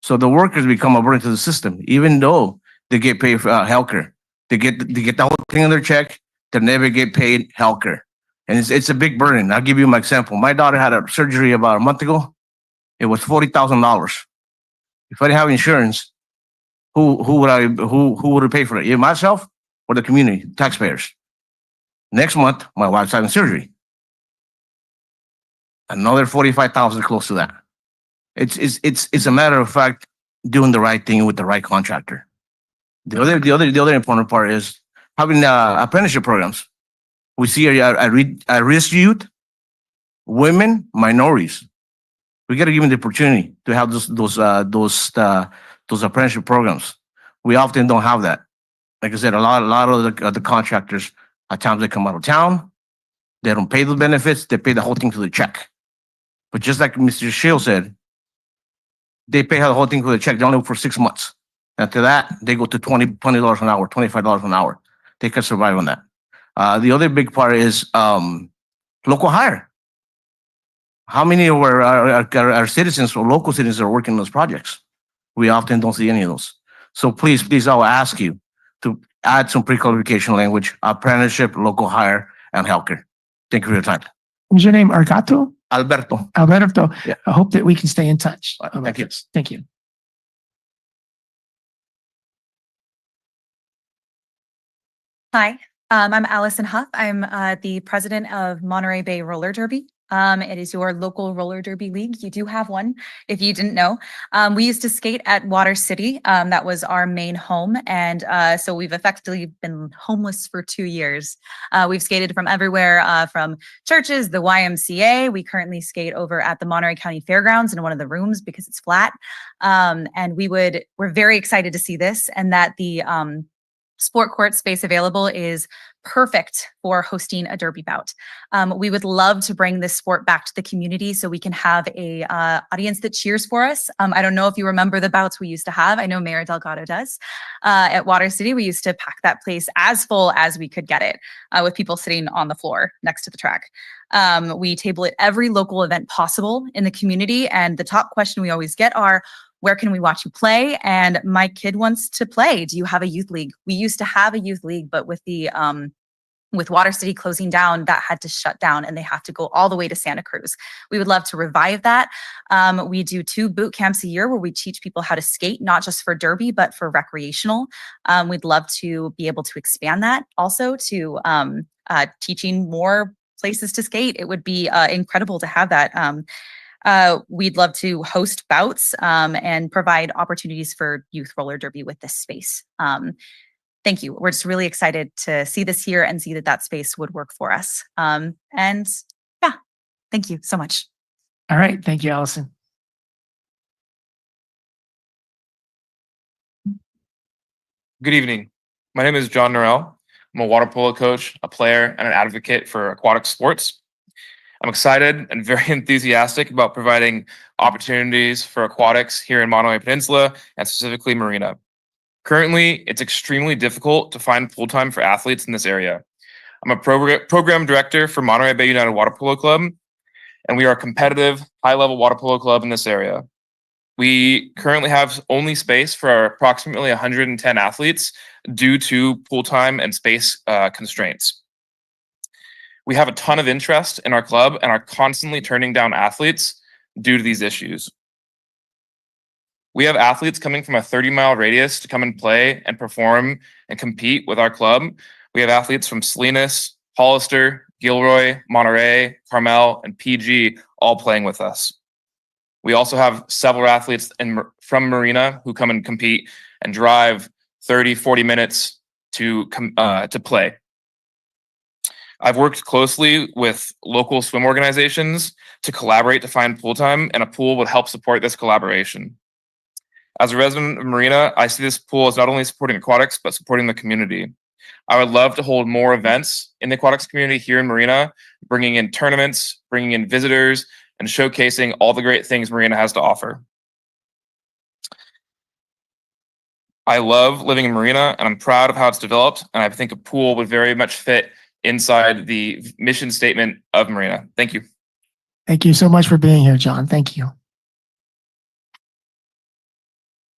So the workers become a burden to the system, even though they get paid for healthcare. They get the whole thing in their check. They never get paid healthcare, and it's a big burden. I'll give you my example. My daughter had a surgery about a month ago. It was $40,000. If I didn't have insurance, who would pay for it? Either myself or the community, taxpayers. Next month, my wife's having surgery. Another 45,000 close to that. It's a matter of fact doing the right thing with the right contractor. The other important part is having apprenticeship programs. We see a risk youth, women, minorities. We got to give them the opportunity to have those apprenticeship programs. We often don't have that. Like I said, a lot of the contractors at times they come out of town. They don't pay the benefits. They pay the whole thing to the check. But just like Mr. Shield said, they pay the whole thing for the check. They only work for 6 months. After that, they go to $20 an hour, $25 an hour. They can survive on that. The other big part is local hire. How many of our citizens or local citizens are working on those projects? We often don't see any of those. So please, I will ask you to add some pre-qualification language, apprenticeship, local hire, and healthcare. Thank you for your time. What's your name? Argato? Alberto. Alberto. Yeah. I hope that we can stay in touch. Thank you. Thank you. Hi, I'm Allison Huff. I'm the president of Monterey Bay Roller Derby. It is your local roller derby league. You do have one, if you didn't know. We used to skate at Water City. That was our main home. And so we've effectively been homeless for 2 years. We've skated from everywhere, from churches, the YMCA. We currently skate over at the Monterey County Fairgrounds in one of the rooms because it's flat. And we're very excited to see this, and that the sport court space available is perfect for hosting a derby bout. We would love to bring this sport back to the community so we can have a audience that cheers for us. I don't know if you remember the bouts we used to have. I know Mayor Delgado does. At Water City, we used to pack that place as full as we could get it, with people sitting on the floor next to the track. We table at every local event possible in the community, and the top question we always get are, where can we watch you play? And my kid wants to play. Do you have a youth league? We used to have a youth league, but with Water City closing down, that had to shut down, and they have to go all the way to Santa Cruz. We would love to revive that. We do 2 boot camps a year where we teach people how to skate, not just for derby, but for recreational. We'd love to be able to expand that also to teaching more places to skate. It would be incredible to have that. We'd love to host bouts and provide opportunities for youth roller derby with this space. Thank you. We're just really excited to see this here and see that that space would work for us. And yeah, thank you so much. All right. Thank you, Allison. Good evening. My name is John Norrell. I'm a water polo coach, a player, and an advocate for aquatic sports. I'm excited and very enthusiastic about providing opportunities for aquatics here in Monterey Peninsula and specifically Marina. Currently, it's extremely difficult to find pool time for athletes in this area. I'm a program director for Monterey Bay United Water Polo Club, and we are a competitive, high-level water polo club in this area. We currently have only space for approximately 110 athletes due to pool time and space constraints. We have a ton of interest in our club and are constantly turning down athletes due to these issues. We have athletes coming from a 30-mile radius to come and play and perform and compete with our club. We have athletes from Salinas, Hollister, Gilroy, Monterey, Carmel, and PG all playing with us. We also have several athletes from Marina who come and compete and drive 30, 40 minutes to play. I've worked closely with local swim organizations to collaborate to find pool time, and a pool would help support this collaboration. As a resident of Marina, I see this pool as not only supporting aquatics, but supporting the community. I would love to hold more events in the aquatics community here in Marina, bringing in tournaments, bringing in visitors, and showcasing all the great things Marina has to offer. I love living in Marina, and I'm proud of how it's developed, and I think a pool would very much fit inside the mission statement of Marina. Thank you. Thank you so much for being here, John. Thank you.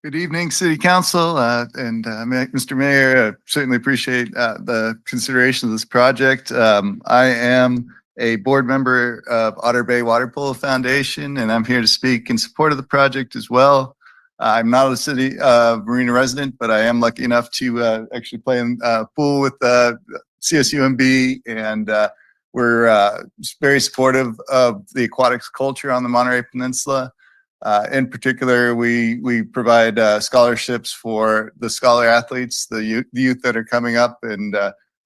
Good evening, City Council and Mr. Mayor. I certainly appreciate the consideration of this project. I am a board member of Otter Bay Water Polo Foundation, and I'm here to speak in support of the project as well. I'm not a City of Marina resident, but I am lucky enough to actually play in pool with CSUMB, and we're very supportive of the aquatics culture on the Monterey Peninsula. In particular, we provide scholarships for the scholar athletes, the youth that are coming up, and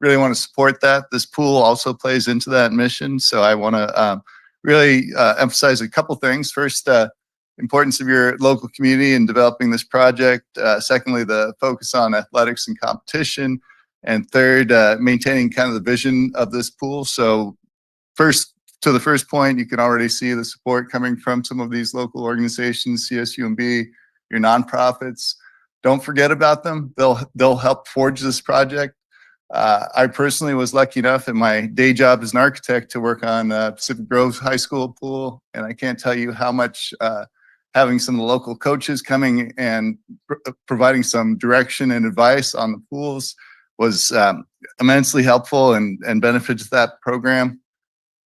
really want to support that. This pool also plays into that mission, so I want to really emphasize a couple things. First, importance of your local community in developing this project. Secondly, the focus on athletics and competition. And third, maintaining kind of the vision of this pool. So first, to the first point, you can already see the support coming from some of these local organizations, CSUMB, your nonprofits. Don't forget about them. They'll help forge this project. I personally was lucky enough in my day job as an architect to work on Pacific Grove High School pool, and I can't tell you how much having some of the local coaches coming and providing some direction and advice on the pools was immensely helpful and benefits that program.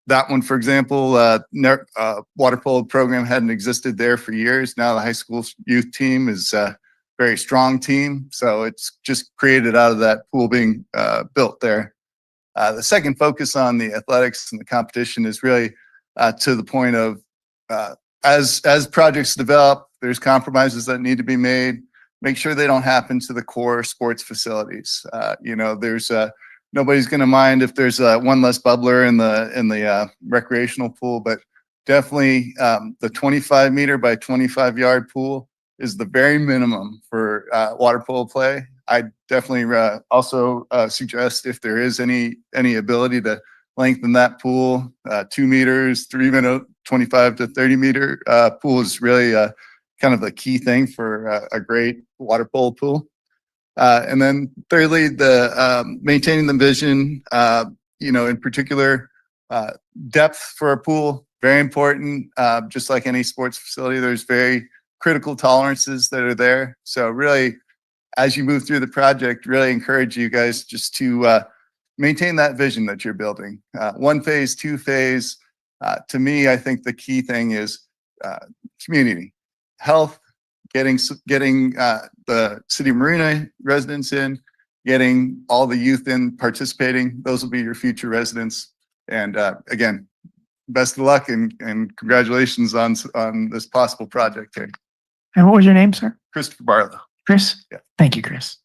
That one, for example, water polo program hadn't existed there for years. Now the high school youth team is a very strong team. So it's just created out of that pool being built there. The second focus on the athletics and the competition is really to the point of as projects develop, there's compromises that need to be made. Make sure they don't happen to the core sports facilities. There's nobody's going to mind if there's one less bubbler in the recreational pool, but definitely the 25 meter by 25 yard pool is the very minimum for water polo play. I definitely also suggest if there is any ability to lengthen that pool, 2 meters, 3 minute, 25 to 30 meter pool is really kind of the key thing for a great water polo pool. And then thirdly, the maintaining the vision, in particular, depth for a pool, very important. Just like any sports facility, there's very critical tolerances that are there. So really, as you move through the project, really encourage you guys just to maintain that vision that you're building. 1 phase, 2 phase. To me, I think the key thing is community, health, getting the City of Marina residents in, getting all the youth in participating. Those will be your future residents. And again, best of luck and congratulations on this possible project here. And what was your name, sir? Christopher Barlow. Chris? Yeah. Thank you, Chris.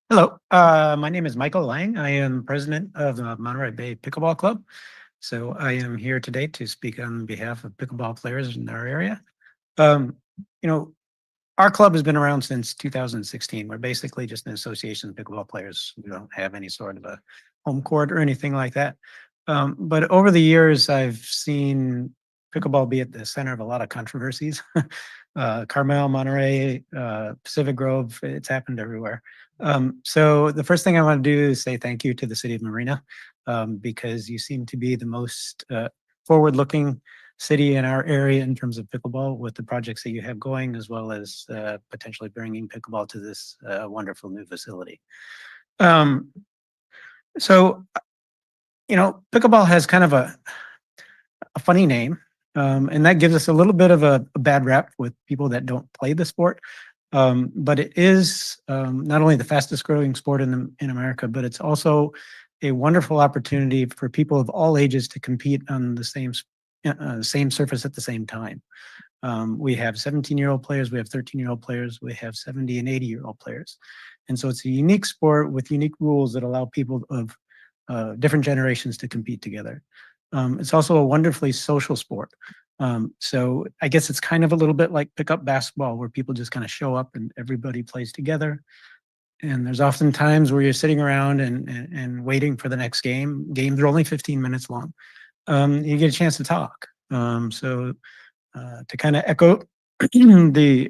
Hello, my name is Michael Lang. I am president of the Monterey Bay Pickleball Club. So I am here today to speak on behalf of pickleball players in our area. Our club has been around since 2016. We're basically just an association of pickleball players. We don't have any sort of a home court or anything like that. But over the years, I've seen pickleball be at the center of a lot of controversies. Carmel, Monterey, Pacific Grove, it's happened everywhere. So the first thing I want to do is say thank you to the City of Marina, because you seem to be the most forward-looking city in our area in terms of pickleball with the projects that you have going, as well as potentially bringing pickleball to this wonderful new facility. Pickleball has kind of a funny name, and that gives us a little bit of a bad rap with people that don't play the sport. But it is not only the fastest growing sport in America, but it's also a wonderful opportunity for people of all ages to compete on the same surface at the same time. We have 17-year-old players, we have 13-year-old players, we have 70 and 80-year-old players. And so it's a unique sport with unique rules that allow people of different generations to compete together. It's also a wonderfully social sport. So I guess it's kind of a little bit like pickup basketball where people just kind of show up and everybody plays together. And there's often times where you're sitting around and waiting for the next game. Games are only 15 minutes long. You get a chance to talk. To kind of echo the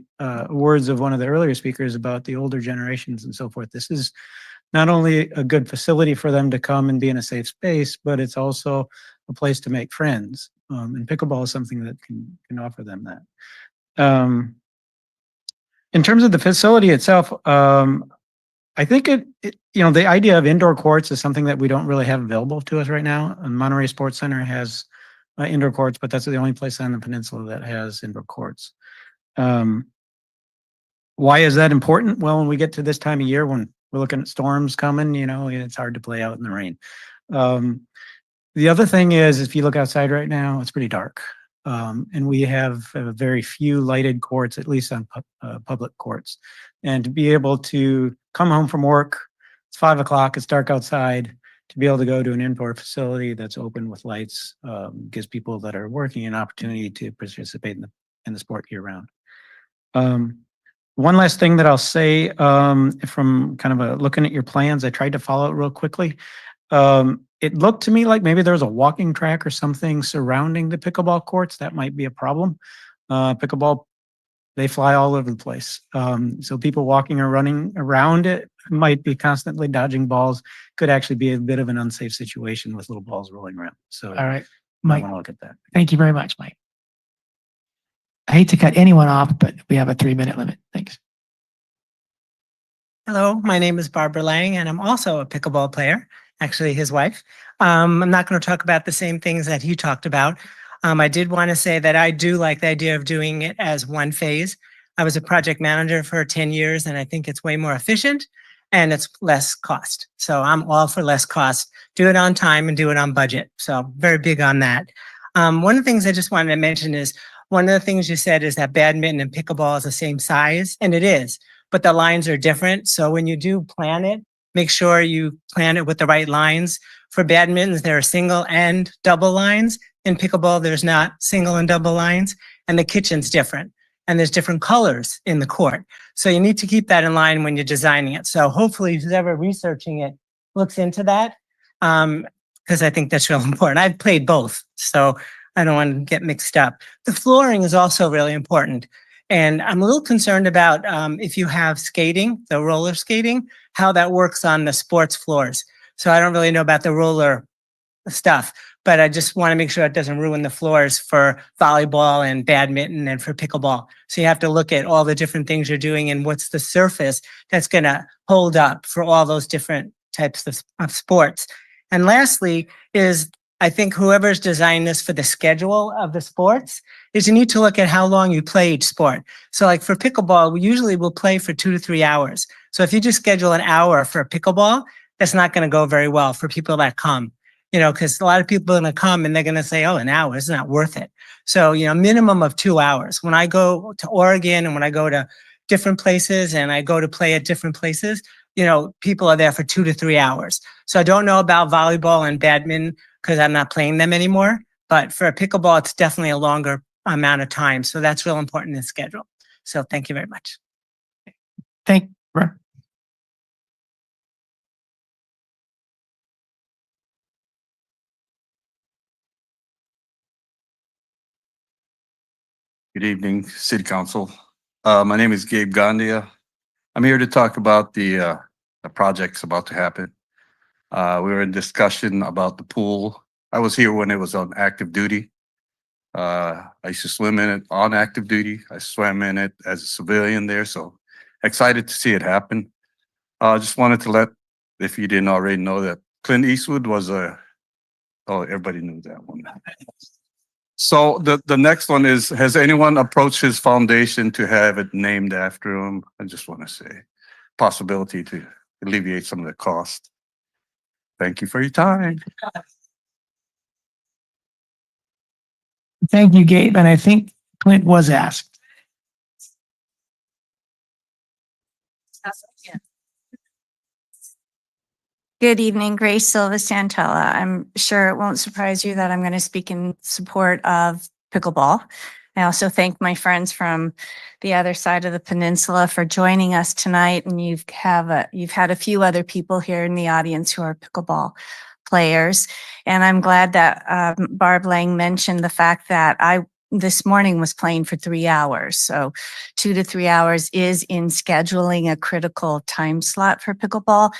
words of one of the earlier speakers about the older generations and so forth, this is not only a good facility for them to come and be in a safe space, but it's also a place to make friends. And pickleball is something that can offer them that. In terms of the facility itself, I think the idea of indoor courts is something that we don't really have available to us right now. And Monterey Sports Center has indoor courts, but that's the only place on the peninsula that has indoor courts. Why is that important? Well, when we get to this time of year, when we're looking at storms coming, it's hard to play out in the rain. The other thing is, if you look outside right now, it's pretty dark. And we have very few lighted courts, at least on public courts. And to be able to come home from work, it's 5 o'clock, it's dark outside, to be able to go to an indoor facility that's open with lights gives people that are working an opportunity to participate in the sport year round. One last thing that I'll say from kind of looking at your plans, I tried to follow it real quickly. It looked to me like maybe there was a walking track or something surrounding the pickleball courts. That might be a problem. Pickleball, they fly all over the place. So people walking or running around it might be constantly dodging balls. Could actually be a bit of an unsafe situation with little balls rolling around. So All right, I Mike. want to look at that. Thank you very much, Mike. I hate to cut anyone off, but we have a 3-minute limit. Thanks. Hello, my name is Barbara Lang, and I'm also a pickleball player, actually his wife. I'm not going to talk about the same things that he talked about. I did want to say that I do like the idea of doing it as one phase. I was a project manager for 10 years, and I think it's way more efficient. and it's less cost. So I'm all for less cost. Do it on time and do it on budget. So very big on that. One of the things I just wanted to mention is one of the things you said is that badminton and pickleball is the same size, and it is, but the lines are different. So when you do plan it, make sure you plan it with the right lines. For badmintons, there are single and double lines. In pickleball, there's not single and double lines, and the kitchen's different. And there's different colors in the court. So you need to keep that in line when you're designing it. So hopefully who's ever researching it looks into that, because I think that's real important. I've played both, so I don't want to get mixed up. The flooring is also really important. And I'm a little concerned about if you have skating, the roller skating, how that works on the sports floors. So I don't really know about the roller stuff, but I just want to make sure it doesn't ruin the floors for volleyball and badminton and for pickleball. So you have to look at all the different things you're doing and what's the surface that's going to hold up for all those different types of sports. And lastly is, I think whoever's designed this for the schedule of the sports is you need to look at how long you play each sport. So like for pickleball, we usually will play for 2 to 3 hours. So if you just schedule an hour for pickleball, that's not going to go very well for people that come. Because a lot of people are going to come and they're going to say, oh, an hour is not worth it. So, minimum of 2 hours. When I go to Oregon and when I go to different places and I go to play at different places, people are there for 2 to 3 hours. So I don't know about volleyball and badminton because I'm not playing them anymore. But for a pickleball, it's definitely a longer amount of time. So that's real important in the schedule. So thank you very much. Thank, Good evening, City Council. My name is Gabe Gandia. I'm here to talk about the projects about to happen. We were in discussion about the pool. I was here when it was on active duty. I used to swim in it on active duty. I swam in it as a civilian there, so excited to see it happen. Just wanted to let, if you didn't already know, that Clint Eastwood was everybody knew that one. So the next one is, has anyone approached his foundation to have it named after him? I just want to say possibility to alleviate some of the cost. Thank you for your time. thank you, Gabe. And I think Clint was asked. Good evening, Grace Silva Santella. I'm sure it won't surprise you that I'm going to speak in support of pickleball. I also thank my friends from the other side of the peninsula for joining us tonight. And you've had a few other people here in the audience who are pickleball players. And I'm glad that Barb Lang mentioned the fact that this morning was playing for 3 hours. So 2 to 3 hours is in scheduling a critical time slot for pickleball.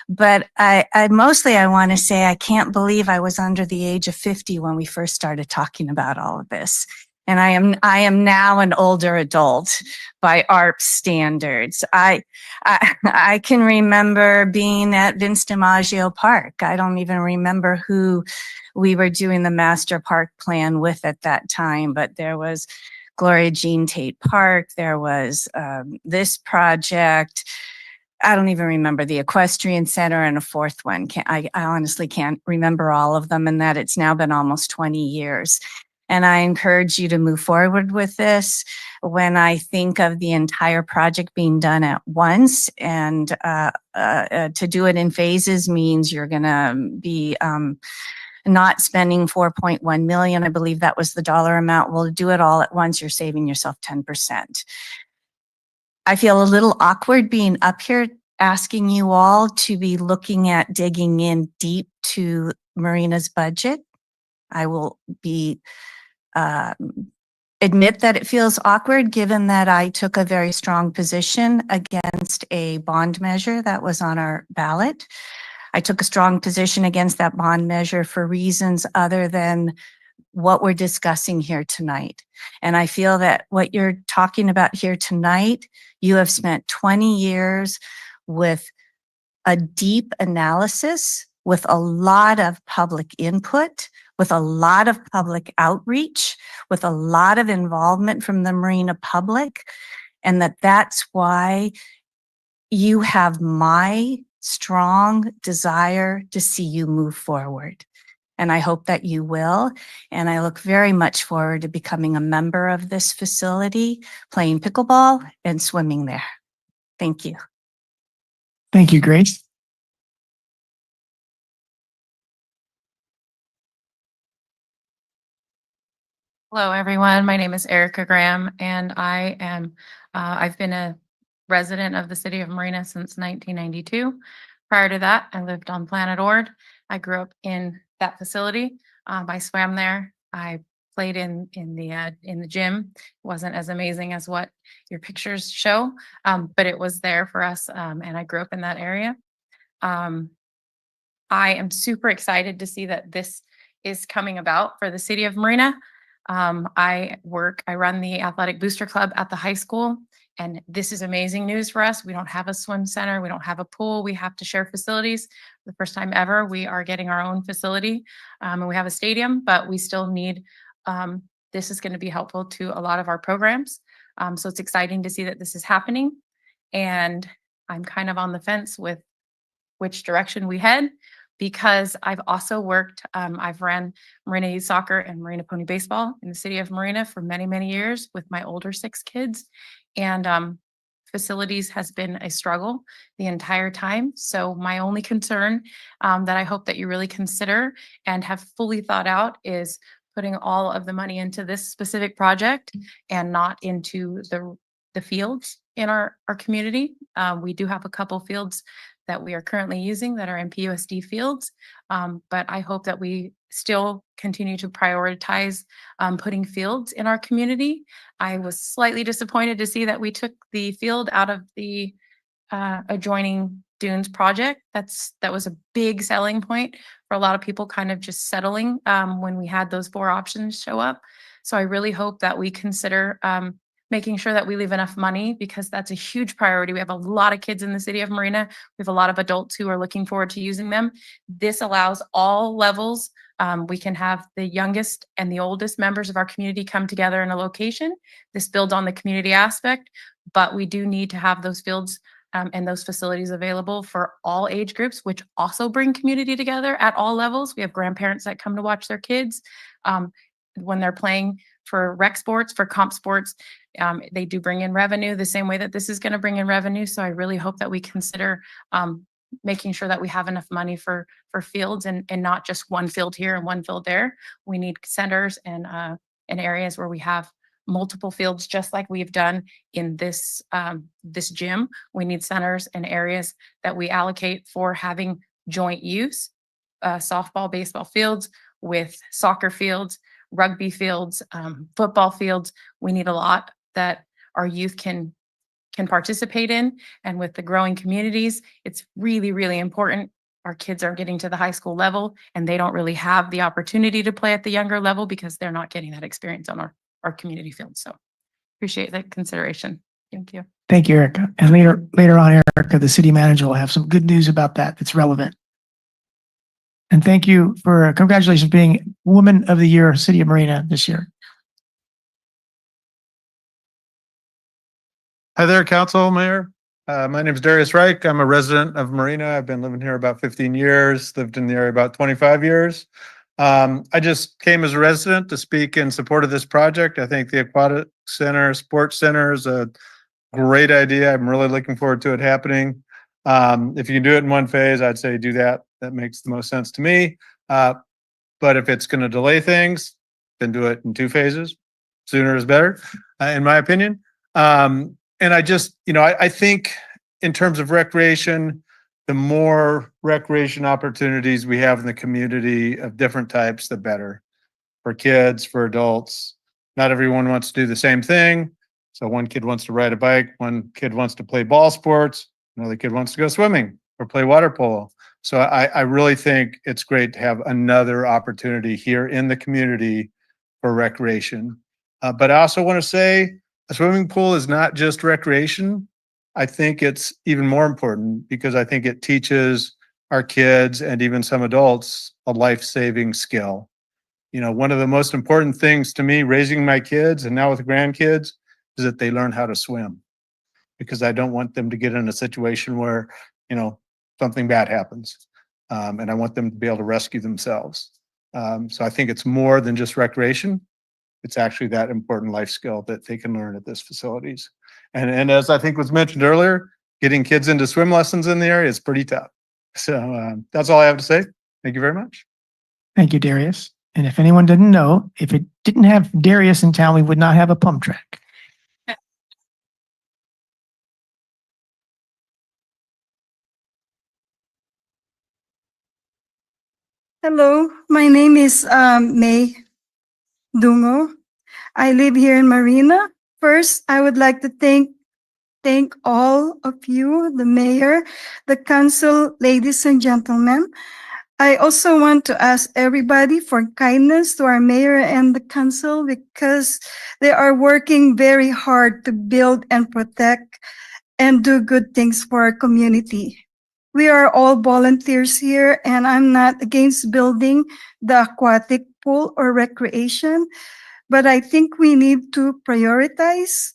But I mostly want to say I can't believe I was under the age of 50 when we first started talking about all of this. And I am now an older adult by ARP standards. I can remember being at Vince DiMaggio Park. I don't even remember who we were doing the master park plan with at that time, but there was Gloria Jean Tate Park. There was this project. I don't even remember the equestrian center and a fourth one. I honestly can't remember all of them, and that it's now been almost 20 years. And I encourage you to move forward with this. When I think of the entire project being done at once, and to do it in phases means you're going to be not spending 4.1 million. I believe that was the dollar amount. Well, do it all at once, you're saving yourself 10%. I feel a little awkward being up here asking you all to be looking at digging in deep to Marina's budget. I will admit that it feels awkward given that I took a very strong position against a bond measure that was on our ballot. I took a strong position against that bond measure for reasons other than what we're discussing here tonight. And I feel that what you're talking about here tonight, you have spent 20 years with a deep analysis, with a lot of public input, with a lot of public outreach, with a lot of involvement from the Marina public, and that's why you have my strong desire to see you move forward. And I hope that you will. And I look very much forward to becoming a member of this facility, playing pickleball and swimming there. Thank you. Thank you, Grace. Hello, everyone. My name is Erica Graham, and I've been a resident of the city of Marina since 1992. Prior to that, I lived on Planet Ord. I grew up in that facility. I swam there. I played in the gym. It wasn't as amazing as what your pictures show, but it was there for us, and I grew up in that area. I am super excited to see that this is coming about for the city of Marina. I run the athletic booster club at the high school, and this is amazing news for us. We don't have a swim center. We don't have a pool. We have to share facilities. For the first time ever, we are getting our own facility, and we have a stadium, but we still need, this is going to be helpful to a lot of our programs. So it's exciting to see that this is happening. And I'm kind of on the fence with which direction we head, because I've also worked, I've ran Marina Youth Soccer and Marina Pony Baseball in the city of Marina for many, many years with my older 6 kids. And facilities has been a struggle the entire time. So my only concern that I hope that you really consider and have fully thought out is putting all of the money into this specific project and not into the fields in our community. We do have a couple fields that we are currently using that are in PUSD fields. But I hope that we still continue to prioritize putting fields in our community. I was slightly disappointed to see that we took the field out of the adjoining Dunes project. That was a big selling point for a lot of people kind of just settling when we had those 4 options show up. So I really hope that we consider making sure that we leave enough money, because that's a huge priority. We have a lot of kids in the city of Marina. We have a lot of adults who are looking forward to using them. This allows all levels. We can have the youngest and the oldest members of our community come together in a location. This builds on the community aspect, but we do need to have those fields and those facilities available for all age groups, which also bring community together at all levels. We have grandparents that come to watch their kids when they're playing for rec sports, for comp sports. They do bring in revenue the same way that this is going to bring in revenue. So I really hope that we consider making sure that we have enough money for fields and not just one field here and one field there. We need centers and areas where we have multiple fields, just like we've done in this gym. We need centers and areas that we allocate for having joint use, softball, baseball fields with soccer fields, rugby fields, football fields. We need a lot that our youth can participate in. And with the growing communities, it's really, really important. Our kids are getting to the high school level and they don't really have the opportunity to play at the younger level because they're not getting that experience on our community fields. So appreciate that consideration. Thank you. Thank you, Erica. And later on, Erica, the city manager, will have some good news about that that's relevant. And thank you for congratulations being Woman of the Year, City of Marina this year. Hi there, Council, Mayor. My name is Darius Reich. I'm a resident of Marina. I've been living here about 15 years, lived in the area about 25 years. I just came as a resident to speak in support of this project. I think the Aquatic Center, Sports Center is a great idea. I'm really looking forward to it happening. If you can do it in one phase, I'd say do that. That makes the most sense to me. But if it's going to delay things, then do it in 2 phases. Sooner is better, in my opinion. And I just, I think in terms of recreation, the more recreation opportunities we have in the community of different types, the better for kids, for adults. Not everyone wants to do the same thing. So one kid wants to ride a bike, one kid wants to play ball sports, another kid wants to go swimming or play water polo. So I really think it's great to have another opportunity here in the community for recreation. But I also want to say a swimming pool is not just recreation. I think it's even more important because I think it teaches our kids and even some adults a life-saving skill. One of the most important things to me raising my kids and now with grandkids is that they learn how to swim. because I don't want them to get in a situation where, something bad happens. And I want them to be able to rescue themselves. So I think it's more than just recreation. It's actually that important life skill that they can learn at this facilities. And as I think was mentioned earlier, getting kids into swim lessons in the area is pretty tough. So that's all I have to say. Thank you very much. Thank you, Darius. And if anyone didn't know, if it didn't have Darius in town, we would not have a pump track. Hello, my name is May Dungo. I live here in Marina. First, I would like to thank all of you, the mayor, the council, ladies and gentlemen. I also want to ask everybody for kindness to our mayor and the council because they are working very hard to build and protect and do good things for our community. We are all volunteers here, and I'm not against building the aquatic pool or recreation, but I think we need to prioritize.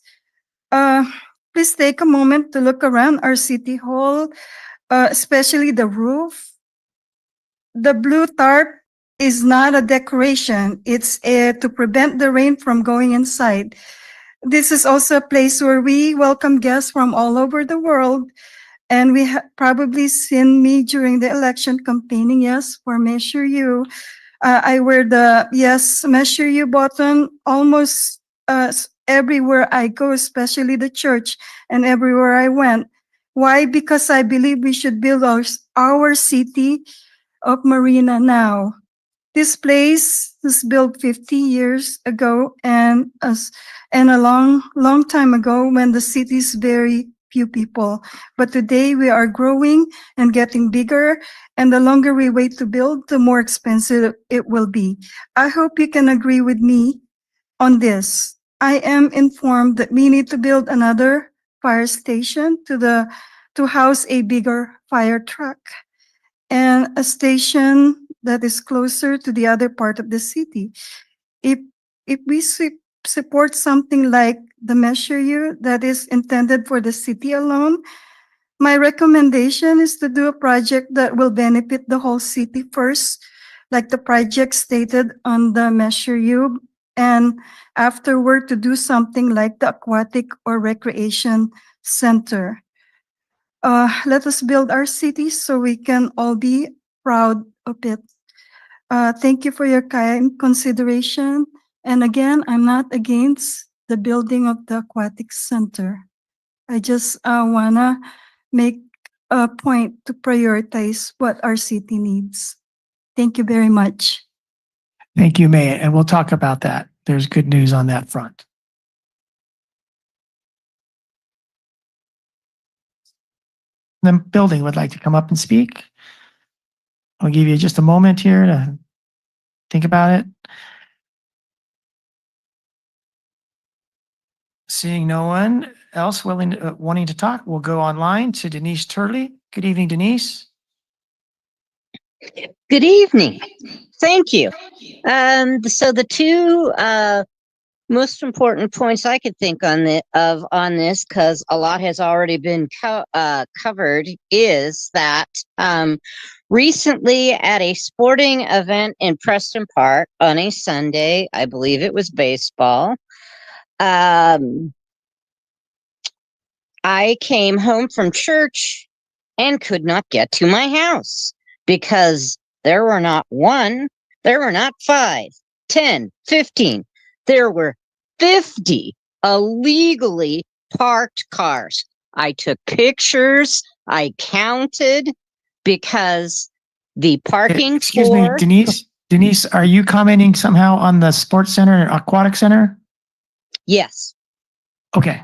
Please take a moment to look around our city hall, especially the roof. The blue tarp is not a decoration. It's to prevent the rain from going inside. This is also a place where we welcome guests from all over the world. And we have probably seen me during the election campaigning, yes, for Measure You. I wear the yes, Measure You button almost everywhere I go, especially the church and everywhere I went. Why? Because I believe we should build our city of Marina now. This place was built 50 years ago and a long time ago when the city is very few people. But today we are growing and getting bigger, and the longer we wait to build, the more expensive it will be. I hope you can agree with me on this. I am informed that we need to build another fire station to house a bigger fire truck and a station that is closer to the other part of the city. If we support something like the Measure U that is intended for the city alone, my recommendation is to do a project that will benefit the whole city first, like the project stated on the Measure U, and afterward to do something like the aquatic or recreation center. Let us build our city so we can all be proud of it. Thank you for your kind consideration. And again, I'm not against the building of the aquatic center. I just wanna make a point to prioritize what our city needs. Thank you very much. Thank you, May, and we'll talk about that. There's good news on that front. The building would like to come up and speak. I'll give you just a moment here to think about it. Seeing no one else wanting to talk, we'll go online to Denise Turley. Good evening, Denise. Good evening. Thank you. So the two most important points I could think on this, because a lot has already been covered, is that recently at a sporting event in Preston Park on a Sunday, I believe it was baseball, I came home from church and could not get to my house because there were not one, there were not 5, 10, 15. There were 50 illegally parked cars. I took pictures, I counted, because the parking Excuse me, Denise. Denise, are you commenting somehow on the sports center and aquatic center? Yes. Okay.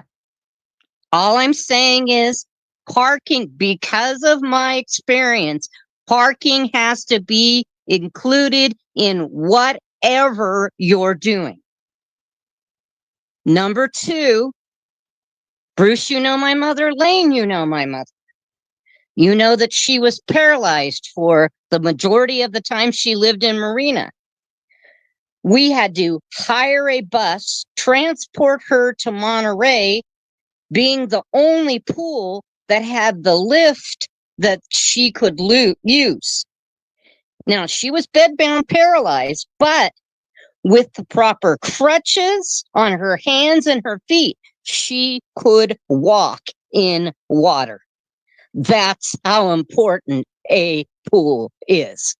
All I'm saying is parking, because of my experience, parking has to be included in whatever you're doing. Number 2, Bruce, you know my mother. Lane, you know my mother. You know that she was paralyzed for the majority of the time she lived in Marina. We had to hire a bus, transport her to Monterey, being the only pool that had the lift that she could use. Now, she was bedbound paralyzed, but with the proper crutches on her hands and her feet, she could walk in water. That's how important a pool is.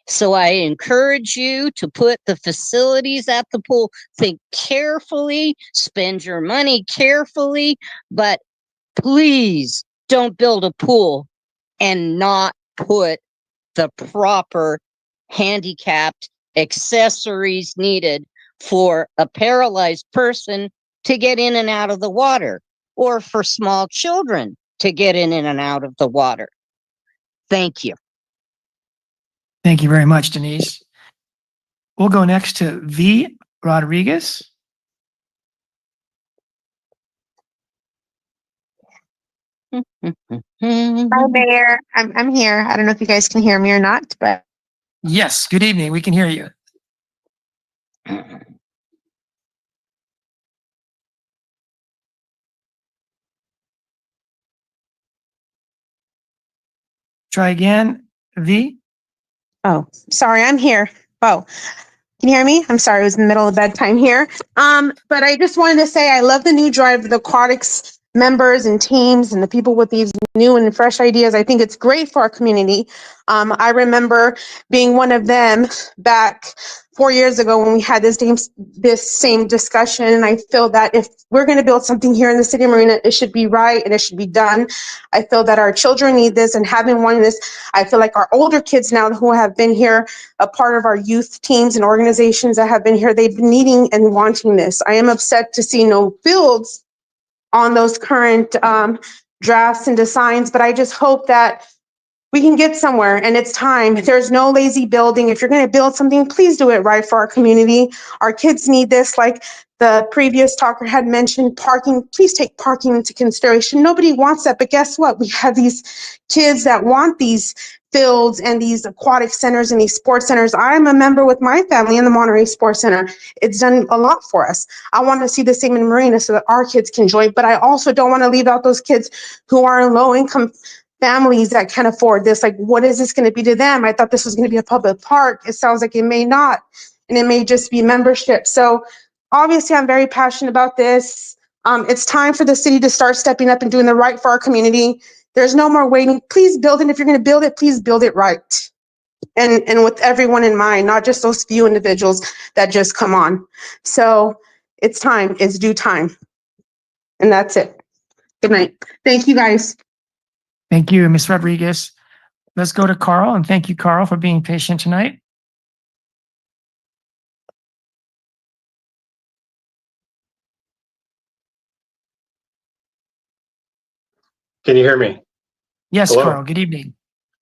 So I encourage you to put the facilities at the pool, think carefully, spend your money carefully, but please don't build a pool and not put the proper handicapped accessories needed for a paralyzed person to get in and out of the water, or for small children to get in and out of the water. Thank you. Thank you very much, Denise. We'll go next to V. Rodriguez. Hi, Mayor. I'm here. I don't know if you guys can hear me or not, but Yes, good evening. We can hear you. Try again, V. oh, sorry, I'm here. Oh, can you hear me? I'm sorry, it was in the middle of bedtime here. But I just wanted to say I love the new drive of the aquatics members and teams and the people with these new and fresh ideas. I think it's great for our community. I remember being one of them back 4 years ago when we had this same discussion. And I feel that if we're going to build something here in the city of Marina, it should be right and it should be done. I feel that our children need this, and having won this, I feel like our older kids now who have been here, a part of our youth teams and organizations that have been here, they've been needing and wanting this. I am upset to see no fields on those current drafts and designs, but I just hope that we can get somewhere, and it's time. There's no lazy building. If you're going to build something, please do it right for our community. Our kids need this. Like the previous talker had mentioned, parking. Please take parking into consideration. Nobody wants that, but guess what? We have these kids that want these fields and these aquatic centers and these sports centers. I'm a member with my family in the Monterey Sports Center. It's done a lot for us. I want to see the same in Marina so that our kids can enjoy, but I also don't want to leave out those kids who are in low income families that can afford this. Like, what is this going to be to them? I thought this was going to be a public park. It sounds like it may not, and it may just be membership. So obviously I'm very passionate about this. It's time for the city to start stepping up and doing the right for our community. There's no more waiting. Please build it. If you're going to build it, please build it right. And with everyone in mind, not just those few individuals that just come on. So it's time. It's due time. And that's it. Good night. Thank you, guys. Thank you, Ms. Rodriguez. Let's go to Carl, and thank you, Carl, for being patient tonight. Can you hear me? Yes, Hello? Carl, good evening.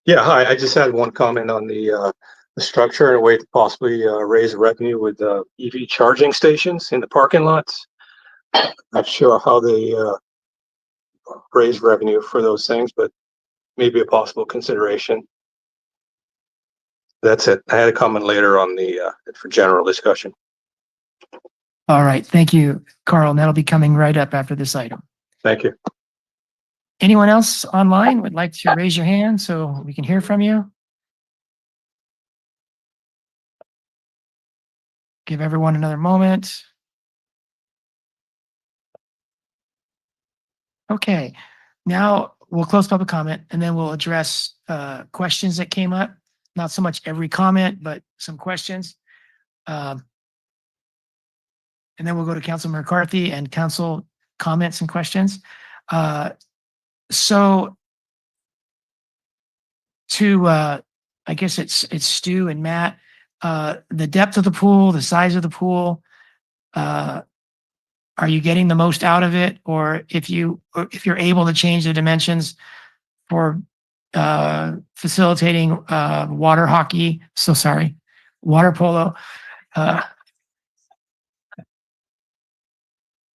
Yeah, hi. I just had one comment on the structure and a way to possibly raise revenue with EV charging stations in the parking lots. Not sure how they raise revenue for those things, but maybe a possible consideration. That's it. I had a comment later on the for general discussion. All right, thank you, Carl, and that'll be coming right up after this item. Thank you. Anyone else online would like to raise your hand so we can hear from you? Give everyone another moment. Okay, now we'll close public comment and then we'll address questions that came up. Not so much every comment, but some questions. And then we'll go to Councilman McCarthy and council comments and questions. So to, I guess it's Stu and Matt, the depth of the pool, the size of the pool, are you getting the most out of it? Or if you're able to change the dimensions for facilitating water hockey, water polo,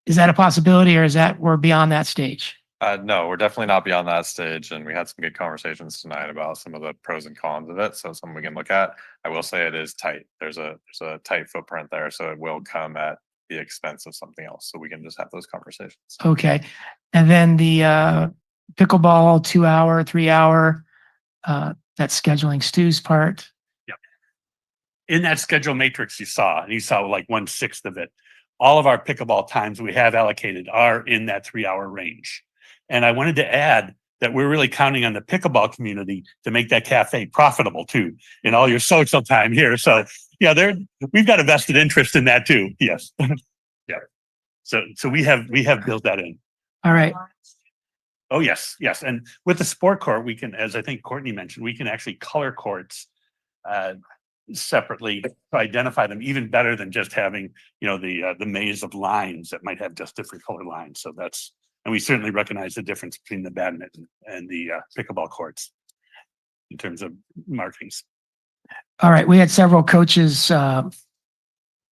is that a possibility, or is that we're beyond that stage? No, we're definitely not beyond that stage, and we had some good conversations tonight about some of the pros and cons of it. So something we can look at. I will say it is tight. There's a tight footprint there, so it will come at the expense of something else. So we can just have those conversations. Okay. And then the pickleball 2 hour, 3 hour, that's scheduling Stu's part. In that schedule matrix you saw, and you saw like 1/6 of it, all of our pickleball times we have allocated are in that 3-hour range. And I wanted to add that we're really counting on the pickleball community to make that cafe profitable too, in all your social time here. So yeah, we've got a vested interest in that too. Yes. Yeah. So we have built that in. All right. Oh, yes, yes. And with the sport court, we can, as I think Courtney mentioned, we can actually color courts separately to identify them even better than just having, the maze of lines that might have just different color lines. So and we certainly recognize the difference between the badminton and the pickleball courts in terms of markings. All right. We had several coaches kind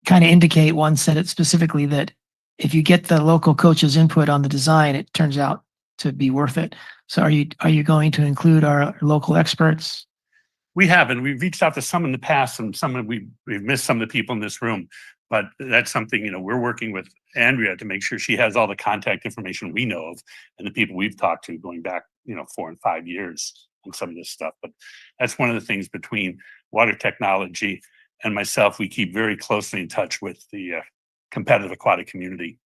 of indicate, one said it specifically, that if you get the local coaches' input on the design, it turns out to be worth it. So are you going to include our local experts? We have, and we've reached out to some in the past, and we've missed some of the people in this room. But that's something, we're working with Andrea to make sure she has all the contact information we know of and the people we've talked to going back, 4 and 5 years on some of this stuff. But that's one of the things between water technology and myself, we keep very closely in touch with the competitive aquatic community.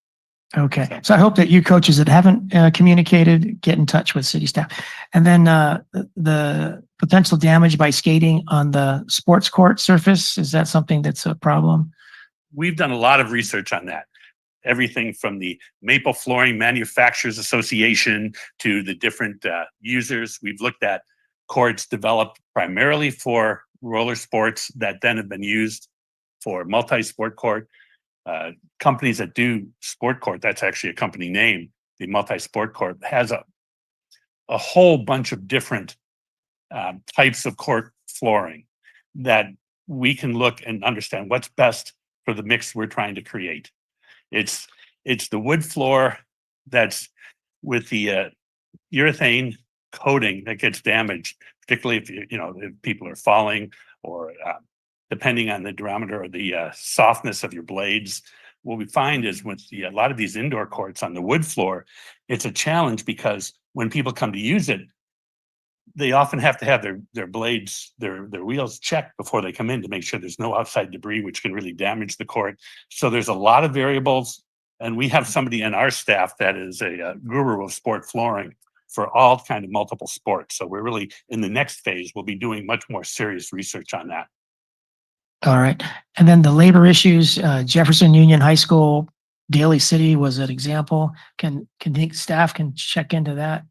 Okay. So I hope that you coaches that haven't communicated, get in touch with city staff. And then the potential damage by skating on the sports court surface, is that something that's a problem? We've done a lot of research on that. Everything from the Maple Flooring Manufacturers Association to the different users. We've looked at courts developed primarily for roller sports that then have been used for multi-sport court. Companies that do sport court, that's actually a company name, the multi-sport court, has a whole bunch of different types of court flooring that we can look and understand what's best for the mix we're trying to create. It's the wood floor that's with the urethane coating that gets damaged, particularly if people are falling or depending on the diameter or the softness of your blades. What we find is with a lot of these indoor courts on the wood floor, it's a challenge because when people come to use it, they often have to have their blades, their wheels checked before they come in to make sure there's no outside debris, which can really damage the court. So there's a lot of variables, and we have somebody in our staff that is a guru of sport flooring for all kind of multiple sports. So we're really, in the next phase, we'll be doing much more serious research on that. All right. And then the labor issues, Jefferson Union High School, Daly City was an example. Can staff can check into that?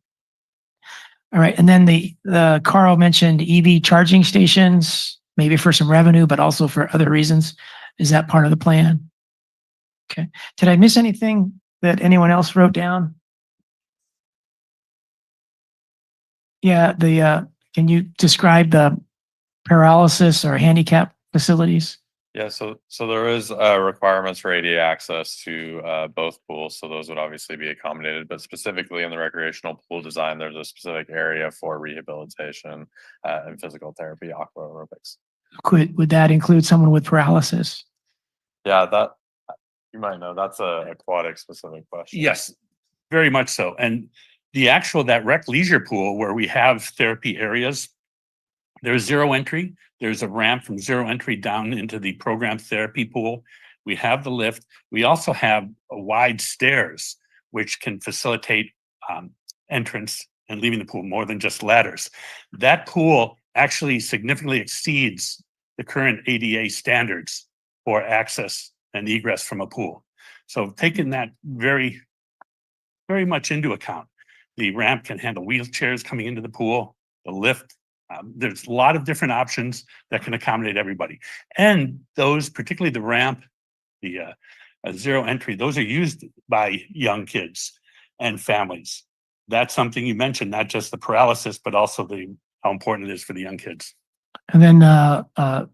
All right. And then the Carl mentioned EV charging stations, maybe for some revenue, but also for other reasons. Is that part of the plan? Okay. Did I miss anything that anyone else wrote down? Yeah. Can you describe the paralysis or handicap facilities? Yeah, so there is requirements for ADA access to both pools, so those would obviously be accommodated. But specifically in the recreational pool design, there's a specific area for rehabilitation and physical therapy, aqua aerobics. Would that include someone with paralysis? Yeah, that you might know. That's a aquatic specific question. Yes, very much so. And that rec leisure pool where we have therapy areas, there's zero entry. There's a ramp from zero entry down into the program therapy pool. We have the lift. We also have wide stairs, which can facilitate entrance and leaving the pool more than just ladders. That pool actually significantly exceeds the current ADA standards for access and egress from a pool. So taking that very, very much into account, the ramp can handle wheelchairs coming into the pool, the lift. There's a lot of different options that can accommodate everybody. And those, particularly the ramp, the zero entry, those are used by young kids and families. That's something you mentioned, not just the paralysis, but also how important it is for the young kids. And then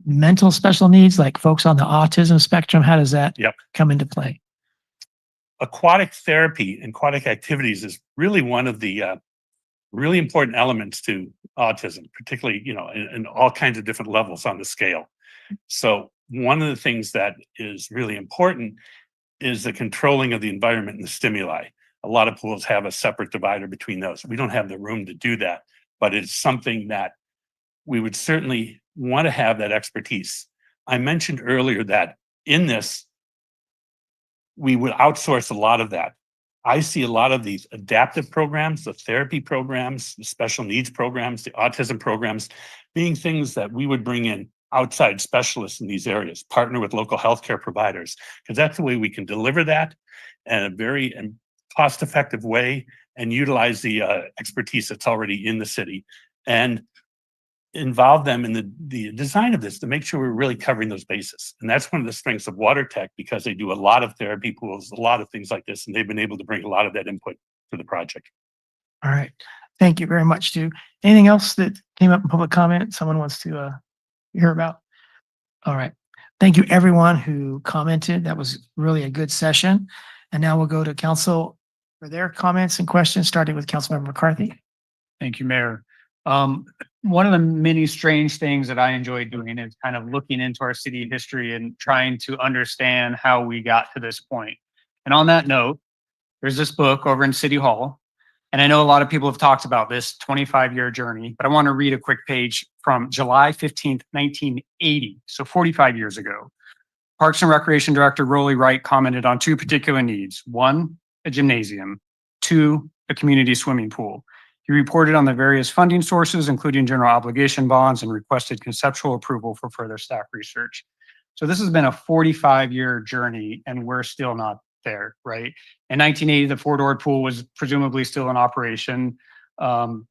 mental special needs, like folks on the autism spectrum, how does that come into play? Aquatic therapy and aquatic activities is really one of the really important elements to autism, particularly, in all kinds of different levels on the scale. So one of the things that is really important is the controlling of the environment and the stimuli. A lot of pools have a separate divider between those. We don't have the room to do that, but it's something that we would certainly want to have that expertise. I mentioned earlier that in this, we would outsource a lot of that. I see a lot of these adaptive programs, the therapy programs, the special needs programs, the autism programs, being things that we would bring in outside specialists in these areas, partner with local healthcare providers, because that's the way we can deliver that in a very cost-effective way and utilize the expertise that's already in the city and involve them in the design of this to make sure we're really covering those bases. And that's one of the strengths of Water Tech, because they do a lot of therapy pools, a lot of things like this, and they've been able to bring a lot of that input to the project. All right. Thank you very much, Stu. Anything else that came up in public comment someone wants to hear about? All right. Thank you, everyone who commented. That was really a good session. And now we'll go to council for their comments and questions, starting with Councilmember McCarthy. Thank you, Mayor. One of the many strange things that I enjoy doing is kind of looking into our city history and trying to understand how we got to this point. And on that note, there's this book over in City Hall. And I know a lot of people have talked about this 25-year journey, but I want to read a quick page from July 15th, 1980. So 45 years ago. Parks and Recreation Director Rolly Wright commented on two particular needs. One, a gymnasium. Two, a community swimming pool. He reported on the various funding sources, including general obligation bonds, and requested conceptual approval for further staff research. So this has been a 45-year journey, and we're still not there, right? In 1980, the four-door pool was presumably still in operation. And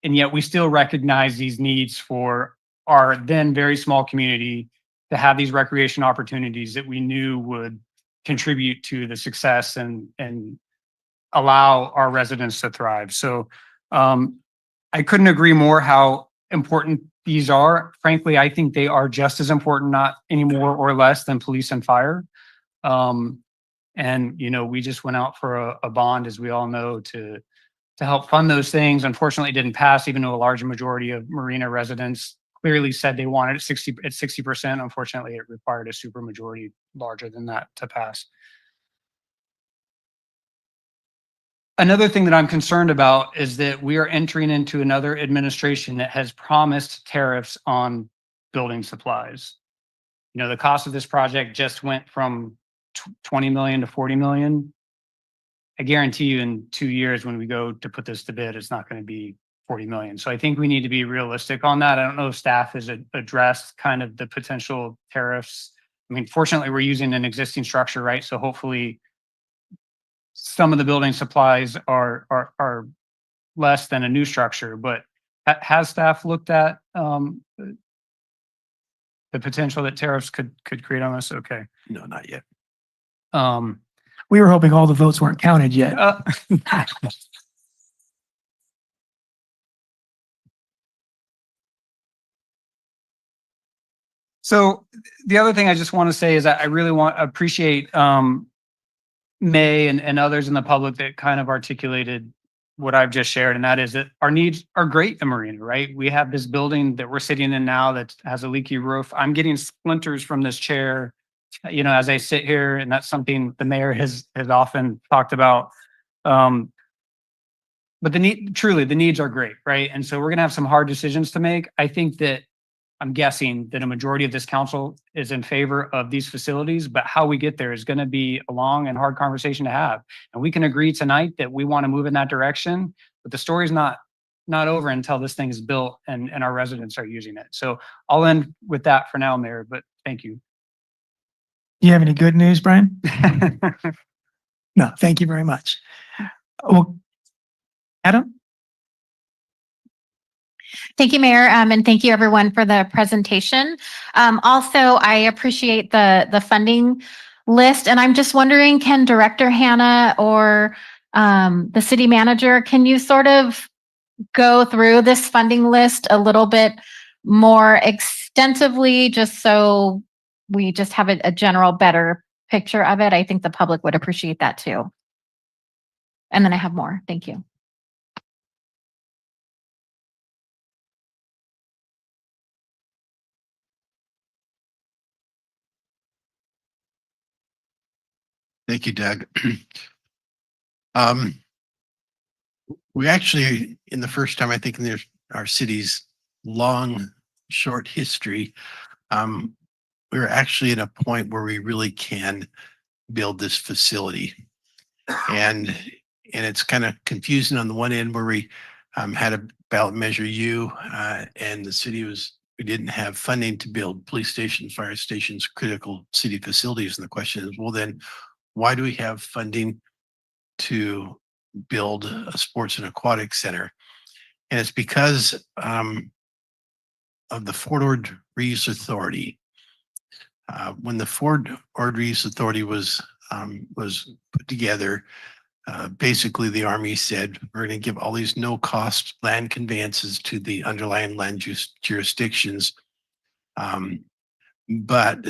yet we still recognize these needs for our then very small community to have these recreation opportunities that we knew would contribute to the success and allow our residents to thrive. So I couldn't agree more how important these are. Frankly, I think they are just as important, not any more or less than police and fire. And, you know, we just went out for a bond, as we all know, to help fund those things. Unfortunately, it didn't pass, even though a large majority of Marina residents clearly said they wanted it 60%. Unfortunately, it required a supermajority larger than that to pass. Another thing that I'm concerned about is that we are entering into another administration that has promised tariffs on building supplies. You know, the cost of this project just went from 20 million to 40 million. I guarantee you in 2 years when we go to put this to bid, it's not going to be 40 million. So I think we need to be realistic on that. I don't know if staff has addressed kind of the potential tariffs. I mean, fortunately, we're using an existing structure, right? So hopefully some of the building supplies are less than a new structure, but has staff looked at the potential that tariffs could create on us? Okay. No, not yet. We were hoping all the votes weren't counted yet. So the other thing I just want to say is I really appreciate May and others in the public that kind of articulated what I've just shared, and that is that our needs are great in Marina, right? We have this building that we're sitting in now that has a leaky roof. I'm getting splinters from this chair, you know, as I sit here, and that's something the mayor has often talked about. But the needs are great, right? And so we're gonna have some hard decisions to make. I think that I'm guessing that a majority of this council is in favor of these facilities, but how we get there is going to be a long and hard conversation to have. And we can agree tonight that we want to move in that direction, but the story's not over until this thing is built and our residents are using it. So I'll end with that for now, Mayor, but thank you. Do you have any good news, Brian? No, thank you very much. Well, Adam? Thank you, Mayor, and thank you everyone for the presentation. Also, I appreciate the funding list, and I'm just wondering, can Director Hannah or the city manager, can you sort of go through this funding list a little bit more extensively, just so we just have a general better picture of it? I think the public would appreciate that too. And then I have more. Thank you. Thank you, Doug. Um, we actually, in the first time, I think in our city's long, short history, we're actually at a point where we really can build this facility. And it's kind of confusing on the one end where we had a ballot measure U and the city we didn't have funding to build police stations, fire stations, critical city facilities. And the question is, well, then why do we have funding to build a sports and aquatic center? And it's because of the Fort Ord Reuse Authority. When the Fort Ord Reuse Authority was put together, basically the Army said, we're going to give all these no-cost land conveyances to the underlying land use jurisdictions. But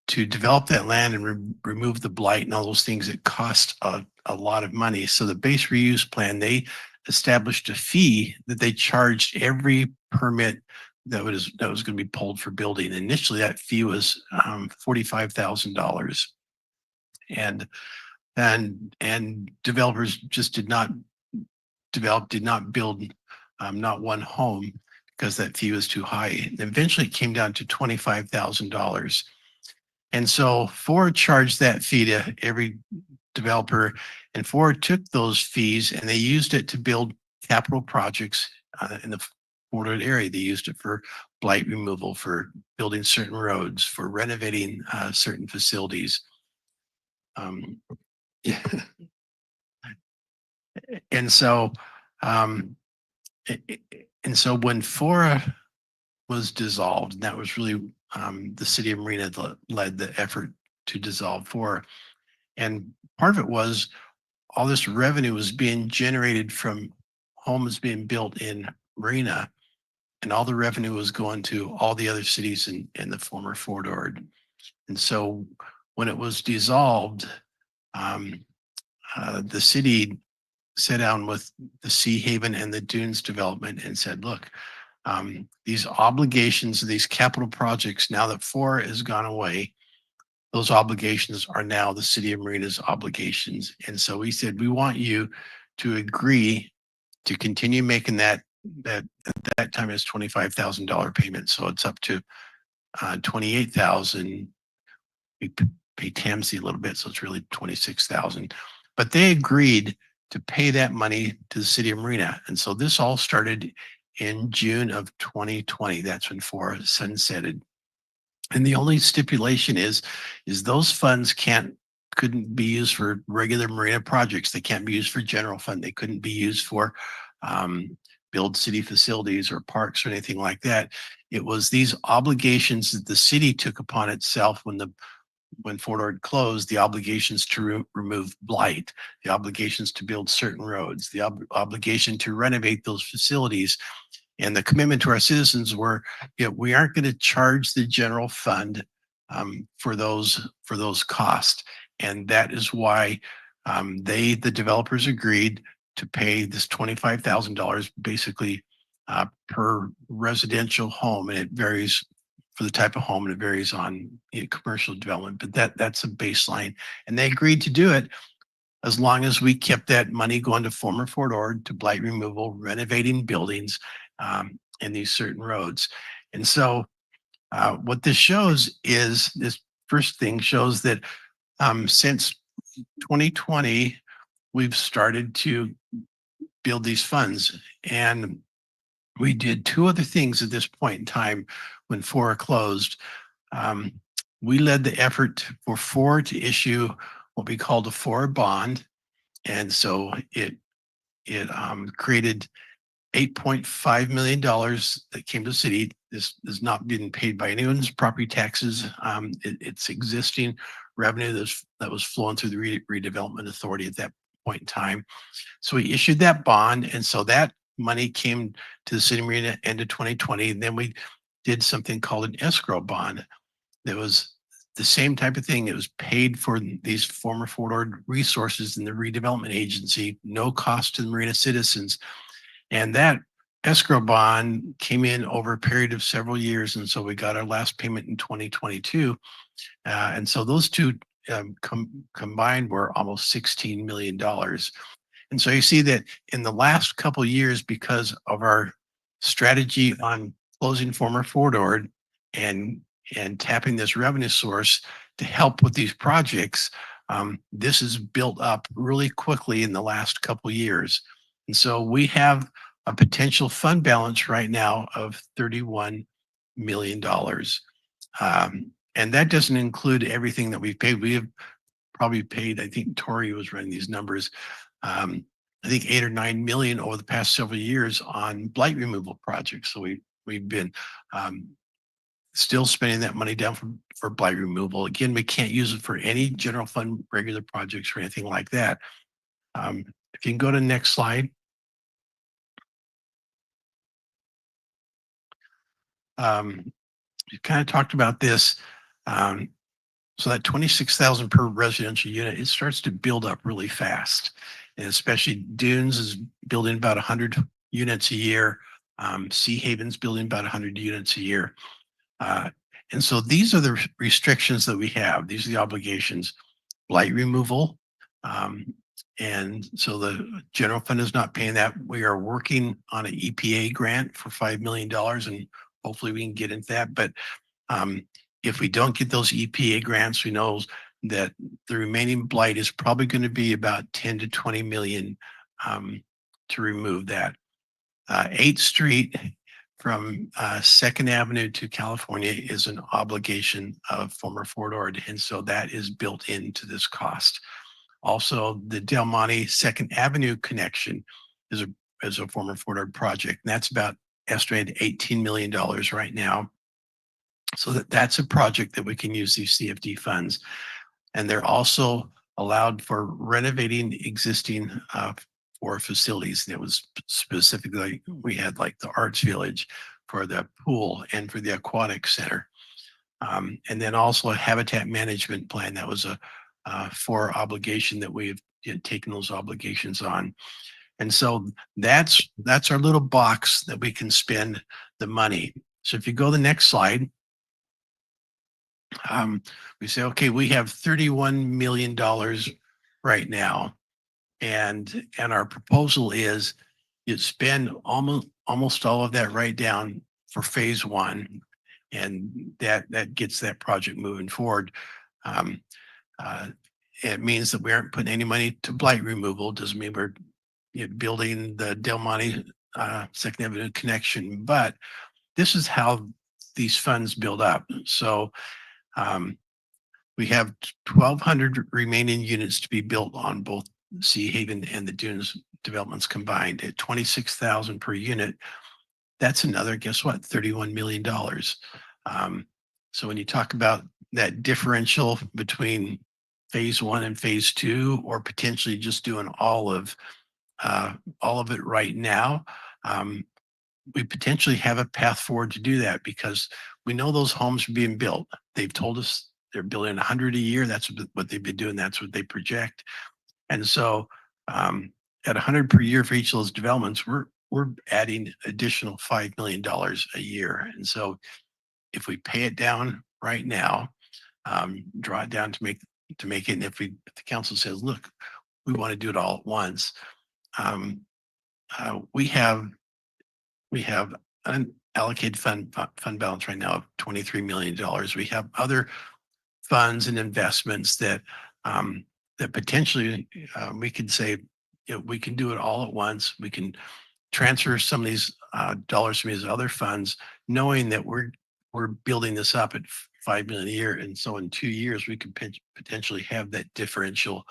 to develop that land and remove the blight and all those things, it cost a lot of money. So the base reuse plan, they established a fee that they charged every permit that was going to be pulled for building. Initially, that fee was $45,000, and developers just did not build not one home because that fee was too high. And eventually, it came down to $25,000. And so Ford charged that fee to every developer, and Ford took those fees and they used it to build capital projects in the Fort Ord area. They used it for blight removal, for building certain roads, for renovating certain facilities. And so when FORA was dissolved, and that was really the city of Marina that led the effort to dissolve FORA. And part of it was all this revenue was being generated from homes being built in Marina, and all the revenue was going to all the other cities in the former Fort Ord. And so when it was dissolved, the city sat down with the Sea Haven and the Dunes development and said, look, these obligations, these capital projects, now that FORA has gone away, those obligations are now the city of Marina's obligations. And so we said, we want you to agree to continue making that at that time is $25,000 payment. So it's up to $28,000. We pay TAMSI a little bit, so it's really $26,000. But they agreed to pay that money to the city of Marina. And so this all started in June of 2020. That's when FORA sunsetted. And the only stipulation is those funds couldn't be used for regular Marina projects. They can't be used for general fund. They couldn't be used for build city facilities or parks or anything like that. It was these obligations that the city took upon itself when Fort Ord closed, the obligations to remove blight, the obligations to build certain roads, the obligation to renovate those facilities. And the commitment to our citizens were, we aren't going to charge the general fund for those costs. And that is why the developers agreed to pay this $25,000 basically per residential home. And it varies for the type of home, and it varies on commercial development, but that's a baseline. And they agreed to do it as long as we kept that money going to former Fort Ord, to blight removal, renovating buildings, and these certain roads. And so what this shows is, this first thing shows that since 2020, we've started to build these funds. And we did two other things at this point in time when FORA closed. We led the effort for FORA to issue what we called a FORA bond. And so it created $8.5 million that came to the city. This is not being paid by anyone's property taxes. It's existing revenue that was flowing through the redevelopment authority at that point in time. So we issued that bond, and so that money came to the city of Marina end of 2020. And then we did something called an escrow bond. That was the same type of thing. It was paid for these former Fort Ord resources in the redevelopment agency, no cost to the Marina citizens. And that escrow bond came in over a period of several years. And so we got our last payment in 2022. And so those two combined were almost $16 million. And so you see that in the last couple of years, because of our strategy on closing former Ford and tapping this revenue source to help with these projects, this is built up really quickly in the last couple of years. And so we have a potential fund balance right now of $31 million. And that doesn't include everything that we've paid. We have probably paid, I think Tori was running these numbers, I think 8 or 9 million over the past several years on blight removal projects. So we've been still spending that money down for blight removal. Again, we can't use it for any general fund regular projects or anything like that. If you can go to the next slide. You kind of talked about this. So that 26,000 per residential unit, it starts to build up really fast. And especially Dunes is building about 100 units a year. Sea Haven's building about 100 units a year. And so these are the restrictions that we have. These are the obligations. Blight removal. And so the general fund is not paying that. We are working on an EPA grant for $5 million, and hopefully we can get into that. But if we don't get those EPA grants, we know that the remaining blight is probably going to be about 10 to 20 million to remove that. 8th Street from 2nd Avenue to California is an obligation of former Fort Ord, and so that is built into this cost. Also, the Del Monte 2nd Avenue connection is a former Fort Ord project, and that's about estimated $18 million right now. So that's a project that we can use these CFD funds. And they're also allowed for renovating existing for facilities. And it was specifically, we had like the Arts Village for the pool and for the aquatic center. And then also a habitat management plan. That was a for obligation that we've taken those obligations on. And so that's our little box that we can spend the money. So if you go to the next slide, we say, okay, we have $31 million right now. And our proposal is you spend almost all of that right down for phase 1. And that gets that project moving forward. It means that we aren't putting any money to blight removal. Doesn't mean we're building the Del Monte 2nd Avenue connection, but this is how these funds build up. So we have 1,200 remaining units to be built on both Sea Haven and the Dunes developments combined at 26,000 per unit. That's another, guess what, $31 million. So when you talk about that differential between phase 1 and phase 2, or potentially just doing all of it right now, we potentially have a path forward to do that because we know those homes are being built. They've told us they're building 100 a year. That's what they've been doing. That's what they project. And so at 100 per year for each of those developments, we're adding additional $5 million a year. And so if we pay it down right now, draw it down to make it, and if the council says, look, we want to do it all at once, we have an allocated fund balance right now of $23 million. We have other funds and investments that potentially we could say, we can do it all at once. We can transfer some of these dollars from these other funds, knowing that we're building this up at $5 million a year, and so in 2 years we could potentially have that differential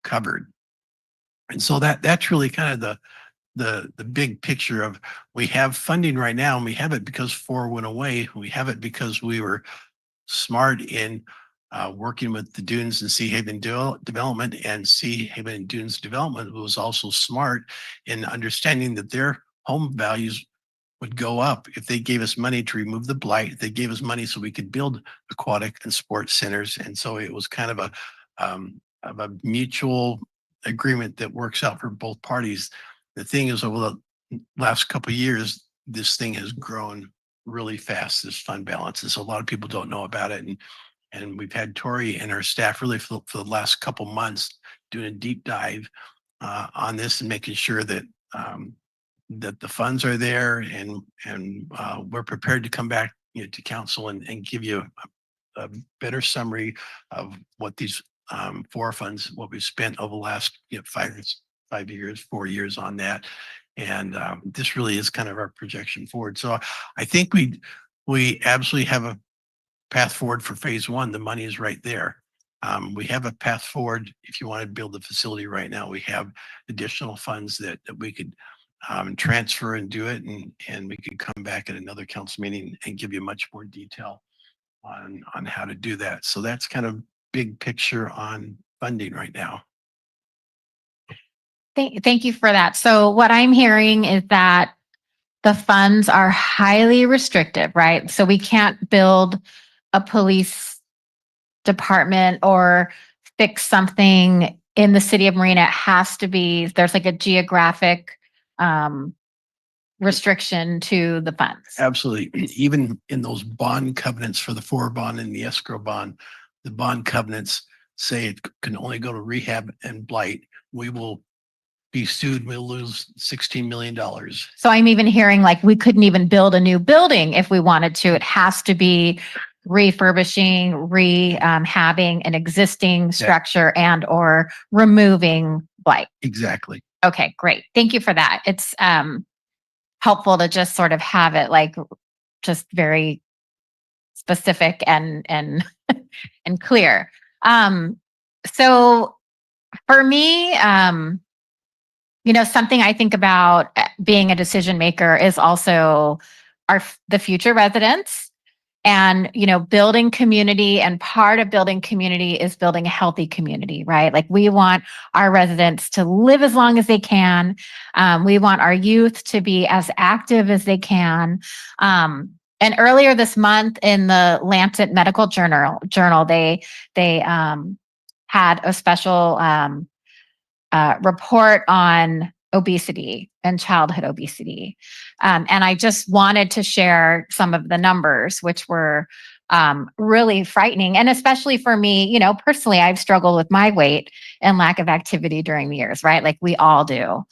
covered. And so that's really kind of the big picture of, we have funding right now, and we have it because 4 went away. We have it because we were smart in working with the Dunes and Sea Haven development, and Sea Haven and Dunes development was also smart in understanding that their home values would go up if they gave us money to remove the blight. They gave us money so we could build aquatic and sports centers. And so it was kind of a mutual agreement that works out for both parties. The thing is, over the last couple of years, this thing has grown really fast, this fund balance. And so a lot of people don't know about it. And And we've had Tori and our staff really for the last couple months doing a deep dive on this and making sure that that the funds are there, and we're prepared to come back, to council and give you a better summary of what these FOR funds, what we've spent over the last 5 years, 4 years on that. And this really is kind of our projection forward. So I think we absolutely have a path forward for phase one. The money is right there. We have a path forward. If you want to build the facility right now, we have additional funds that we could transfer and do it. And we could come back at another council meeting and give you much more detail on how to do that. So that's kind of big picture on funding right now. Thank you for that. So what I'm hearing is that the funds are highly restrictive, right? So we can't build a police department or fix something in the city of Marina. It has to be, there's like a geographic restriction to the funds. Absolutely. Even in those bond covenants for the FOR bond and the escrow bond, the bond covenants say it can only go to rehab and blight. We will be sued. We'll lose $16 million. So I'm even hearing like we couldn't even build a new building if we wanted to. It has to be refurbishing, rehabbing an existing structure and or removing blight. Exactly. Okay, great. Thank you for that. It's helpful to just sort of have it like just very specific and and clear. So for me, something I think about being a decision maker is also the future residents and, building community. And part of building community is building a healthy community, right? Like we want our residents to live as long as they can. We want our youth to be as active as they can. And earlier this month in the Lancet Medical Journal, they had a special report on obesity and childhood obesity. And I just wanted to share some of the numbers, which were really frightening. And especially for me, personally, I've struggled with my weight and lack of activity during the years, right? Like we all do.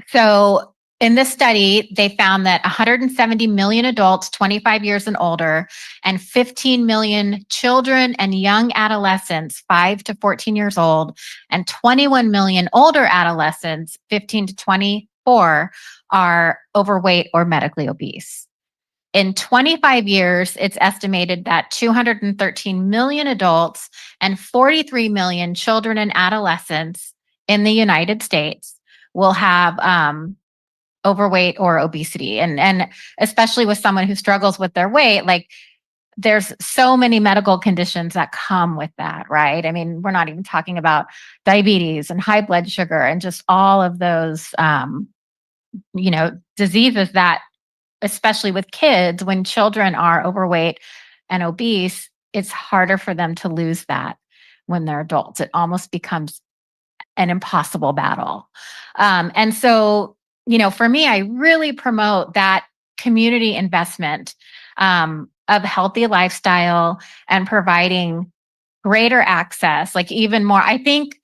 So in this study, they found that 170 million adults 25 years and older and 15 million children and young adolescents 5 to 14 years old and 21 million older adolescents 15 to 24 are overweight or medically obese. In 25 years, it's estimated that 213 million adults and 43 million children and adolescents in the United States will have overweight or obesity. And especially with someone who struggles with their weight, like there's so many medical conditions that come with that, right? I mean, we're not even talking about diabetes and high blood sugar and just all of those, diseases that, especially with kids, when children are overweight and obese, it's harder for them to lose that when they're adults. It almost becomes an impossible battle. And so, for me, I really promote that community investment of healthy lifestyle and providing greater access, like even more. I think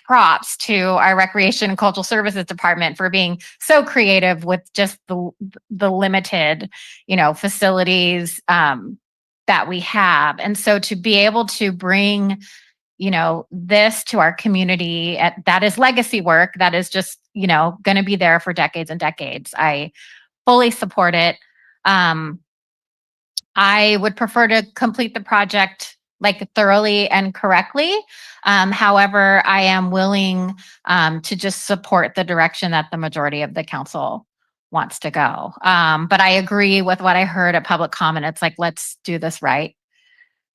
props to our Recreation and Cultural Services Department for being so creative with just the limited, facilities that we have. And so to be able to bring this to our community, that is legacy work that is just, going to be there for decades and decades. I fully support it. I would prefer to complete the project like thoroughly and correctly. However, I am willing to just support the direction that the majority of the council wants to go. But I agree with what I heard at public comment. It's like, let's do this right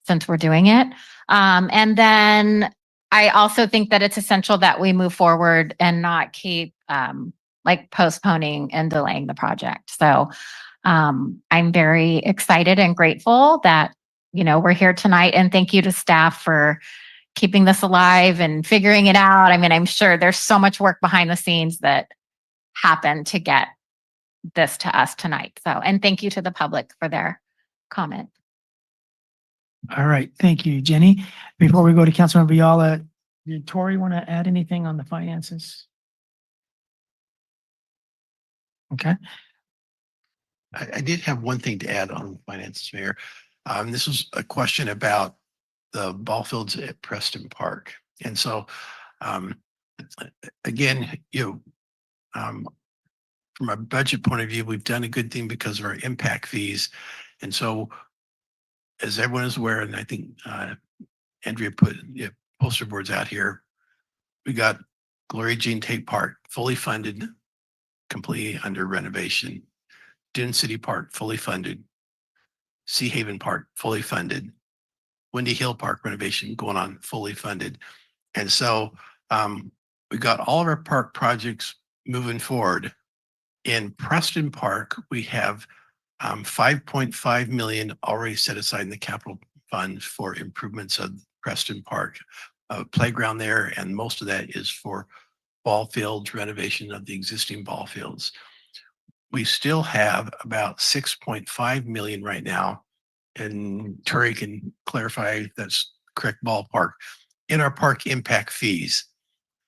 since we're doing it. And then I also think that it's essential that we move forward and not keep postponing and delaying the project. So I'm very excited and grateful that, we're here tonight, and thank you to staff for keeping this alive and figuring it out. I mean, I'm sure there's so much work behind the scenes that happened to get this to us tonight. So, and thank you to the public for their comment. All right, thank you, Jenny. Before we go to Councilmember Biala, did Tori want to add anything on the finances? Okay. I did have one thing to add on finances, Mayor. This was a question about the ball fields at Preston Park. And so, again, from a budget point of view, we've done a good thing because of our impact fees. And so, as everyone is aware, and I think Andrea put poster boards out here, we got Gloria Jean Tate Park fully funded, completely under renovation. Dune City Park fully funded. Sea Haven Park fully funded. Windy Hill Park renovation going on, fully funded. And so we got all of our park projects moving forward. In Preston Park, we have 5.5 million already set aside in the capital fund for improvements of Preston Park playground there, and most of that is for ball fields, renovation of the existing ball fields. We still have about 6.5 million right now, and Terry can clarify if that's the correct ballpark, in our park impact fees.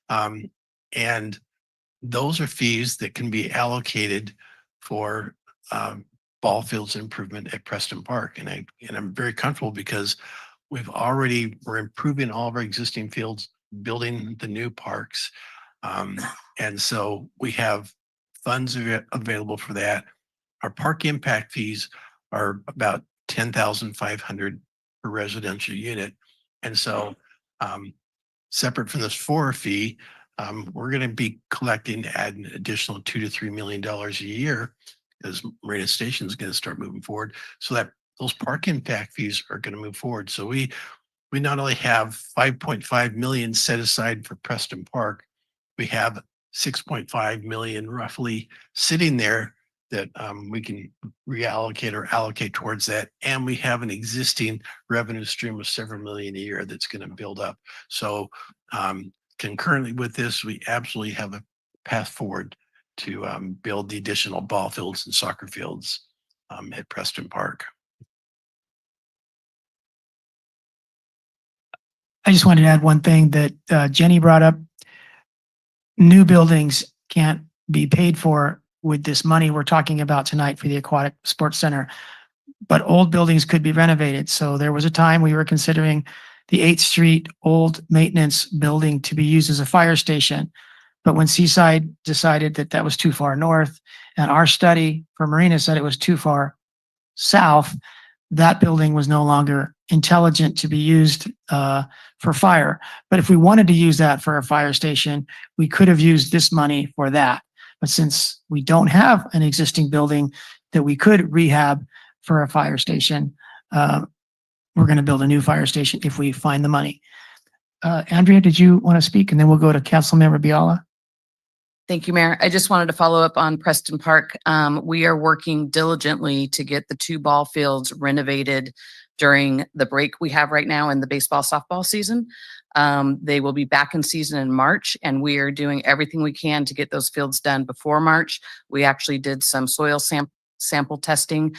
And those are fees that can be allocated for ball fields improvement at Preston Park. And I'm very comfortable because we're improving all of our existing fields, building the new parks. And so we have funds available for that. Our park impact fees are about 10,500 per residential unit. And so separate from this FORA fee, we're going to be collecting an additional $2 to $3 million a year as Marina Station is going to start moving forward. So that those park impact fees are going to move forward. So we not only have 5.5 million set aside for Preston Park, we have 6.5 million roughly sitting there that we can reallocate or allocate towards that. And we have an existing revenue stream of several million a year that's going to build up. So concurrently with this, we absolutely have a path forward to build the additional ball fields and soccer fields at Preston Park. I just wanted to add one thing that Jenny brought up. New buildings can't be paid for with this money we're talking about tonight for the Aquatic Sports Center, but old buildings could be renovated. So there was a time we were considering the 8th Street old maintenance building to be used as a fire station. But when Seaside decided that that was too far north, and our study for Marina said it was too far south, that building was no longer intelligent to be used for fire. But if we wanted to use that for a fire station, we could have used this money for that. But since we don't have an existing building that we could rehab for a fire station, we're going to build a new fire station if we find the money. Andrea, did you want to speak? And then we'll go to Councilmember Biala. Thank you, Mayor. I just wanted to follow up on Preston Park. We are working diligently to get the 2 ball fields renovated during the break we have right now in the baseball softball season. They will be back in season in March, and we are doing everything we can to get those fields done before March. We actually did some soil sample testing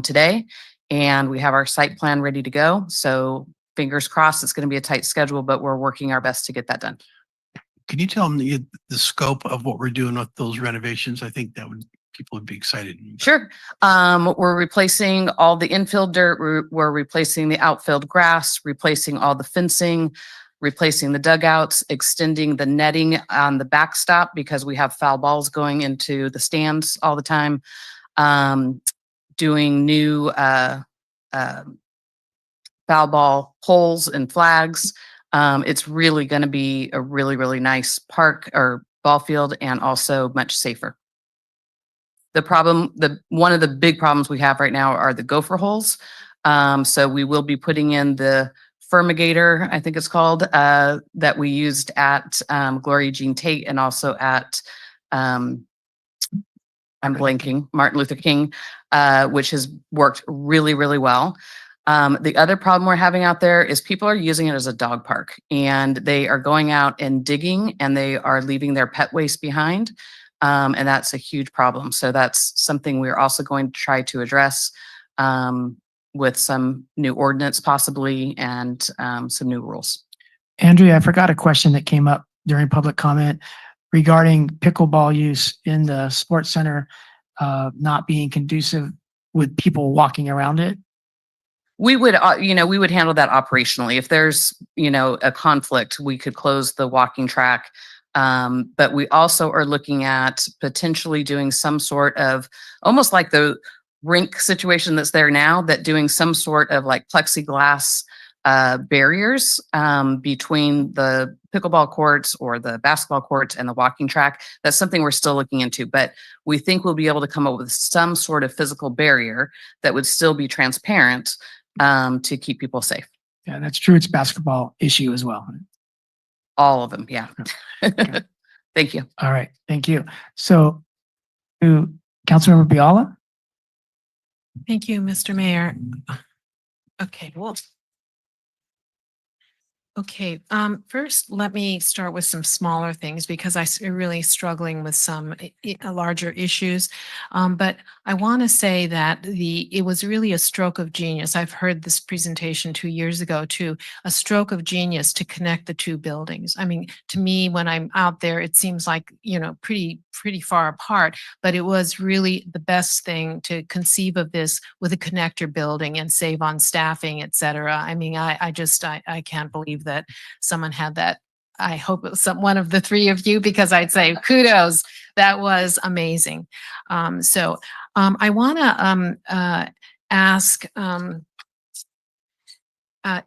today, and we have our site plan ready to go. So fingers crossed, it's going to be a tight schedule, but we're working our best to get that done. Can you tell them the scope of what we're doing with those renovations? I think that people would be excited. Sure. We're replacing all the infield dirt. We're replacing the outfield grass, replacing all the fencing, replacing the dugouts, extending the netting on the backstop because we have foul balls going into the stands all the time. Doing new foul ball poles and flags. It's really going to be a really, really nice park or ball field and also much safer. One of the big problems we have right now are the gopher holes. So we will be putting in the Firmigator, I think it's called, that we used at Gloria Jean Tate and also at, I'm blanking, Martin Luther King, which has worked really, really well. The other problem we're having out there is people are using it as a dog park, and they are going out and digging and they are leaving their pet waste behind. And that's a huge problem. So that's something we're also going to try to address. with some new ordinance possibly and some new rules. Andrea, I forgot a question that came up during public comment regarding pickleball use in the sports center not being conducive with people walking around it. We would, we would handle that operationally. If there's, a conflict, we could close the walking track. But we also are looking at potentially doing some sort of, almost like the rink situation that's there now, that doing some sort of like plexiglass barriers between the pickleball courts or the basketball courts and the walking track. That's something we're still looking into, but we think we'll be able to come up with some sort of physical barrier that would still be transparent to keep people safe. Yeah, that's true. It's a basketball issue as well. All of them. Yeah. Thank you. All right. Thank you. So to Councilmember Biala. Thank you, Mr. Mayor. Okay, well. Okay, first, let me start with some smaller things because I'm really struggling with some larger issues. But I want to say that it was really a stroke of genius. I've heard this presentation 2 years ago too, a stroke of genius to connect the two buildings. I mean, to me, when I'm out there, it seems like, pretty far apart, but it was really the best thing to conceive of this with a connector building and save on staffing, et cetera. I mean, I can't believe that someone had that. I hope it was one of the three of you, because I'd say kudos. That was amazing. So I want to ask,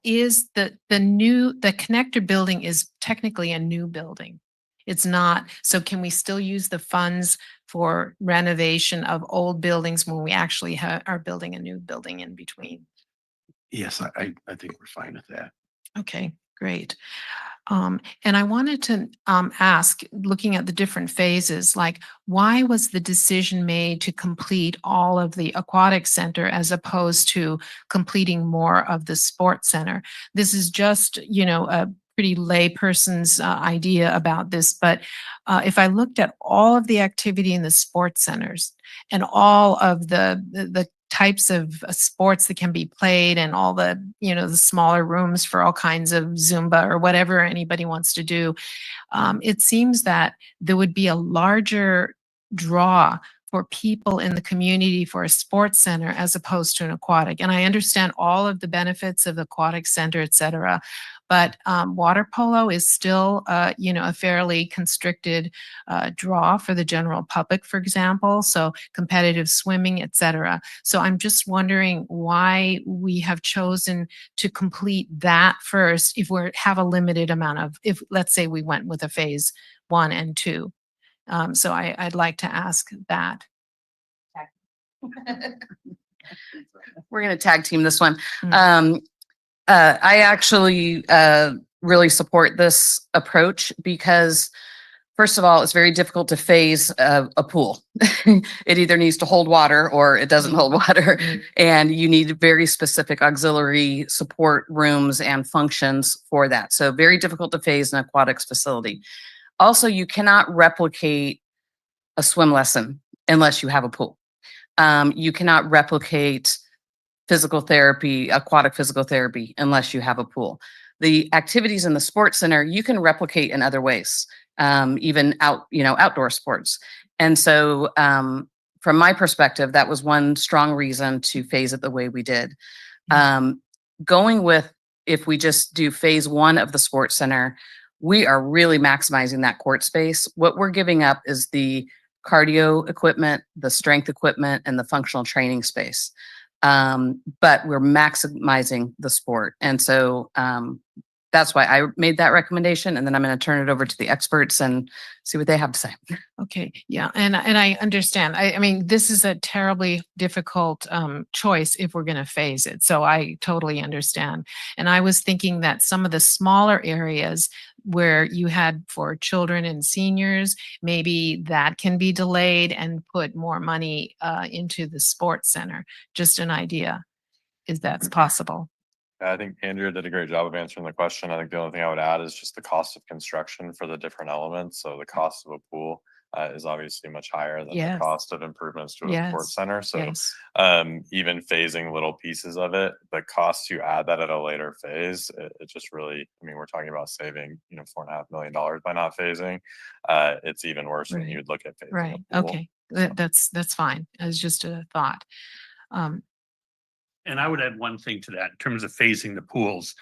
is the connector building is technically a new building? It's not. So can we still use the funds for renovation of old buildings when we actually are building a new building in between? Yes, I think we're fine with that. Okay, great. And I wanted to ask, looking at the different phases, like why was the decision made to complete all of the aquatic center as opposed to completing more of the sports center? This is just, a pretty layperson's idea about this, but if I looked at all of the activity in the sports centers and all of the types of sports that can be played and all the, the smaller rooms for all kinds of Zumba or whatever anybody wants to do, it seems that there would be a larger draw for people in the community for a sports center as opposed to an aquatic. And I understand all of the benefits of the aquatic center, et cetera, but water polo is still, a fairly constricted draw for the general public, for example, so competitive swimming, et cetera. So I'm just wondering why we have chosen to complete that first if we have a limited amount of, if let's say we went with a phase 1 and 2. So I'd like to ask that. We're going to tag team this one. I actually really support this approach because, first of all, it's very difficult to phase a pool. It either needs to hold water or it doesn't hold water. And you need very specific auxiliary support rooms and functions for that. So very difficult to phase an aquatics facility. Also, you cannot replicate a swim lesson unless you have a pool. You cannot replicate physical therapy, aquatic physical therapy, unless you have a pool. The activities in the sports center, you can replicate in other ways, even outdoor sports. And so from my perspective, that was one strong reason to phase it the way we did. Going with, if we just do phase 1 of the sports center, we are really maximizing that court space. What we're giving up is the cardio equipment, the strength equipment, and the functional training space. But we're maximizing the sport. And so that's why I made that recommendation. And then I'm going to turn it over to the experts and see what they have to say. Okay, yeah, and I understand. I mean, this is a terribly difficult choice if we're going to phase it. So I totally understand. And I was thinking that some of the smaller areas where you had for children and seniors, maybe that can be delayed and put more money into the sports center. Just an idea, is that's possible. I think Andrea did a great job of answering the question. I think the only thing I would add is just the cost of construction for the different elements. So the cost of a pool is obviously much higher than the Yes. cost of improvements to a sports Yes. center. So Yes. even phasing little pieces of it, the cost to add that at a later phase, it just really, I mean, we're talking about saving, $4.5 million by not phasing. It's even worse when Right. you'd look at phasing. Right. a pool. Okay. That's fine. It was just a thought. And I would add one thing to that in terms of phasing the pools.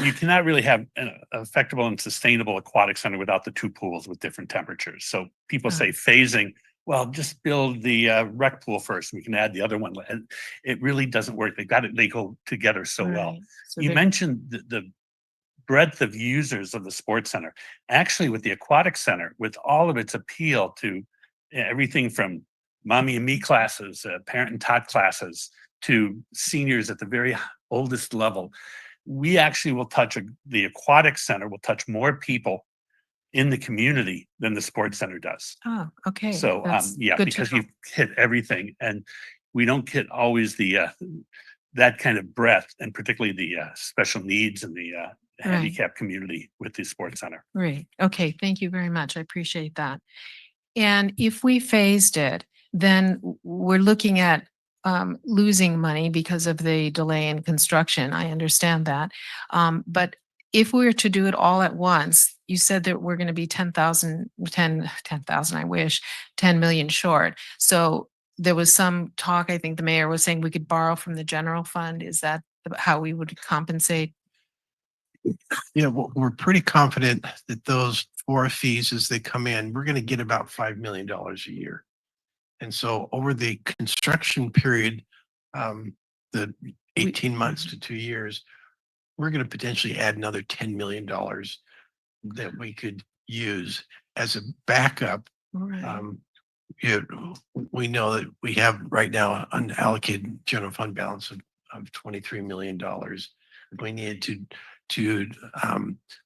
You cannot really have an effective and sustainable aquatic center without the two pools with different temperatures. So people say phasing, well, just build the rec pool first. We can add the other one. And it really doesn't work. They go together so well. Right. So You they're- mentioned the breadth of users of the sports center. Actually, with the aquatic center, with all of its appeal to everything from mommy and me classes, parent and tot classes, to seniors at the very oldest level, we actually will touch the aquatic center will touch more people in the community than the sports center does. Oh, okay. So That's yeah, good to because know. you hit everything, and we don't get always the that kind of breadth, and particularly the special needs and the handicap community with the sports center. Right. Okay. Thank you very much. I appreciate that. And if we phased it, then we're looking at losing money because of the delay in construction. I understand that. But if we were to do it all at once, you said that we're going to be 10,000, I wish, 10 million short. So there was some talk, I think the mayor was saying we could borrow from the general fund. Is that how we would compensate? We're pretty confident that those 4 fees as they come in, we're going to get about $5 million a year. And so over the construction period, the 18 months to 2 years, we're going to potentially add another $10 million that we could use as a backup. Right. We know that we have right now an unallocated general fund balance of $23 million. We needed to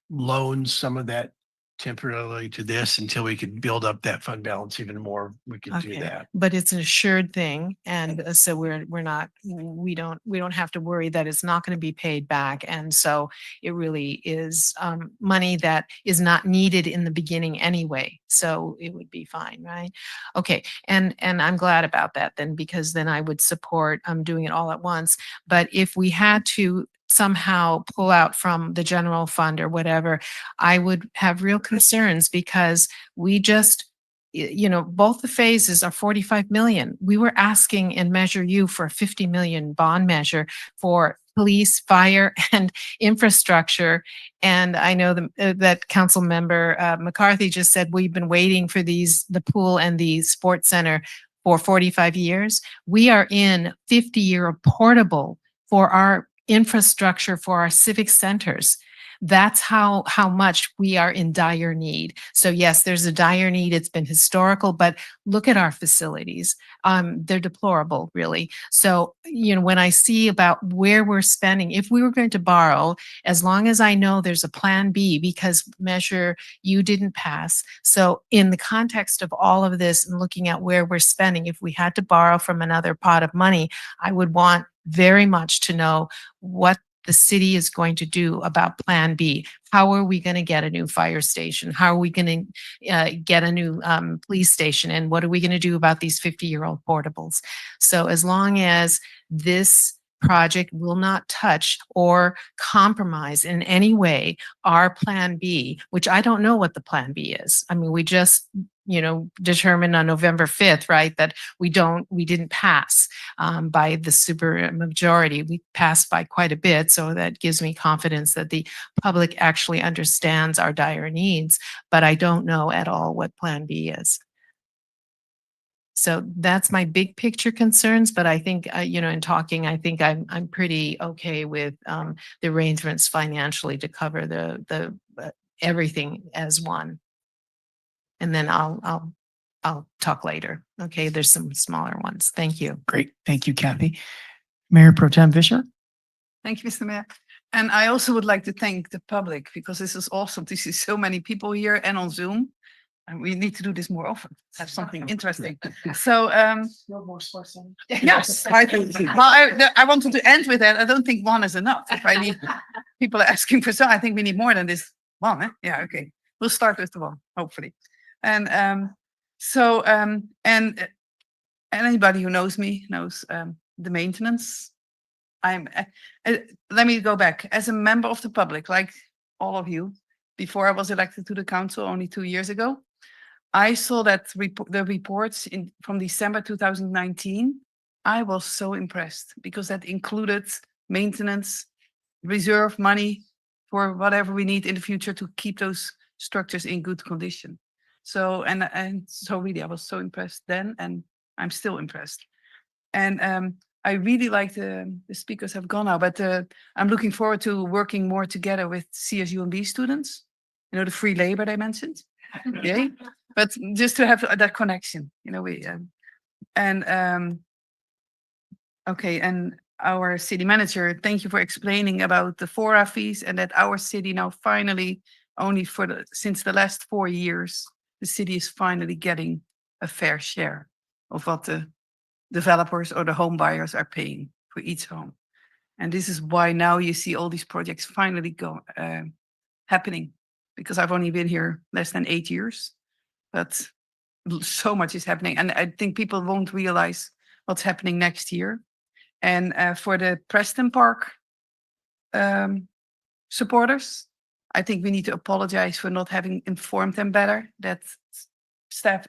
loan some of that temporarily to this until we could build up that fund balance even more. We could do Okay, that. but it's an assured thing, and so we don't have to worry that it's not going to be paid back, and so it really is money that is not needed in the beginning anyway, so it would be fine, right? Okay, and I'm glad about that then, because then I would support doing it all at once. But if we had to somehow pull out from the general fund or whatever, I would have real concerns, because we just, both the phases are 45 million. We were asking in Measure U for a 50 million bond measure for police, fire, and infrastructure. And I know that Council Member McCarthy just said we've been waiting for the pool and the sports center for 45 years. We are in 50-year portable for our infrastructure for our civic centers. That's how much we are in dire need. So yes, there's a dire need. It's been historical, but look at our facilities. They're deplorable, really. So, when I see about where we're spending, if we were going to borrow, as long as I know there's a plan B, because Measure U didn't pass. So in the context of all of this and looking at where we're spending, if we had to borrow from another pot of money, I would want very much to know what the city is going to do about Plan B. How are we going to get a new fire station? How are we going to get a new police station? And what are we going to do about these 50-year-old portables? So as long as this project will not touch or compromise in any way our Plan B, which I don't know what the Plan B is. I mean, we just determined on November 5th, right, that we didn't pass by the super majority. We passed by quite a bit. So that gives me confidence that the public actually understands our dire needs, but I don't know at all what Plan B is. So that's my big picture concerns, but I think, in talking, I think I'm pretty okay with the arrangements financially to cover the everything as one. And then I'll talk later. Okay, there's some smaller ones. Thank you. Great. Thank you, Kathy. Mayor Pro Tem Fisher. Thank you, Mr. Mayor. And I also would like to thank the public, because this is awesome to see so many people here and on Zoom. And we need to do this more often. Have something interesting. So, yes, I think. Well, I wanted to end with that. I don't think one is enough. If I need people are asking for some, I think we need more than this one. Eh? Yeah, okay. We'll start with the one, hopefully. And So, and anybody who knows me knows the maintenance. Let me go back. As a member of the public, like all of you, before I was elected to the council only 2 years ago, I saw that the reports from December 2019. I was so impressed because that included maintenance, reserve money for whatever we need in the future to keep those structures in good condition. So, and so really, I was so impressed then, and I'm still impressed. And I really like the speakers have gone now, but I'm looking forward to working more together with CSUMB students. You know, the free labor they mentioned. Okay, but just to have that connection, you know, okay, and our city manager, thank you for explaining about the fora fees and that our city now finally, only since the last 4 years, the city is finally getting a fair share of what the developers or the home buyers are paying for each home. And this is why now you see all these projects finally happening, because I've only been here less than 8 years, but so much is happening. And I think people won't realize what's happening next year. And for the Preston Park supporters, I think we need to apologize for not having informed them better that staff,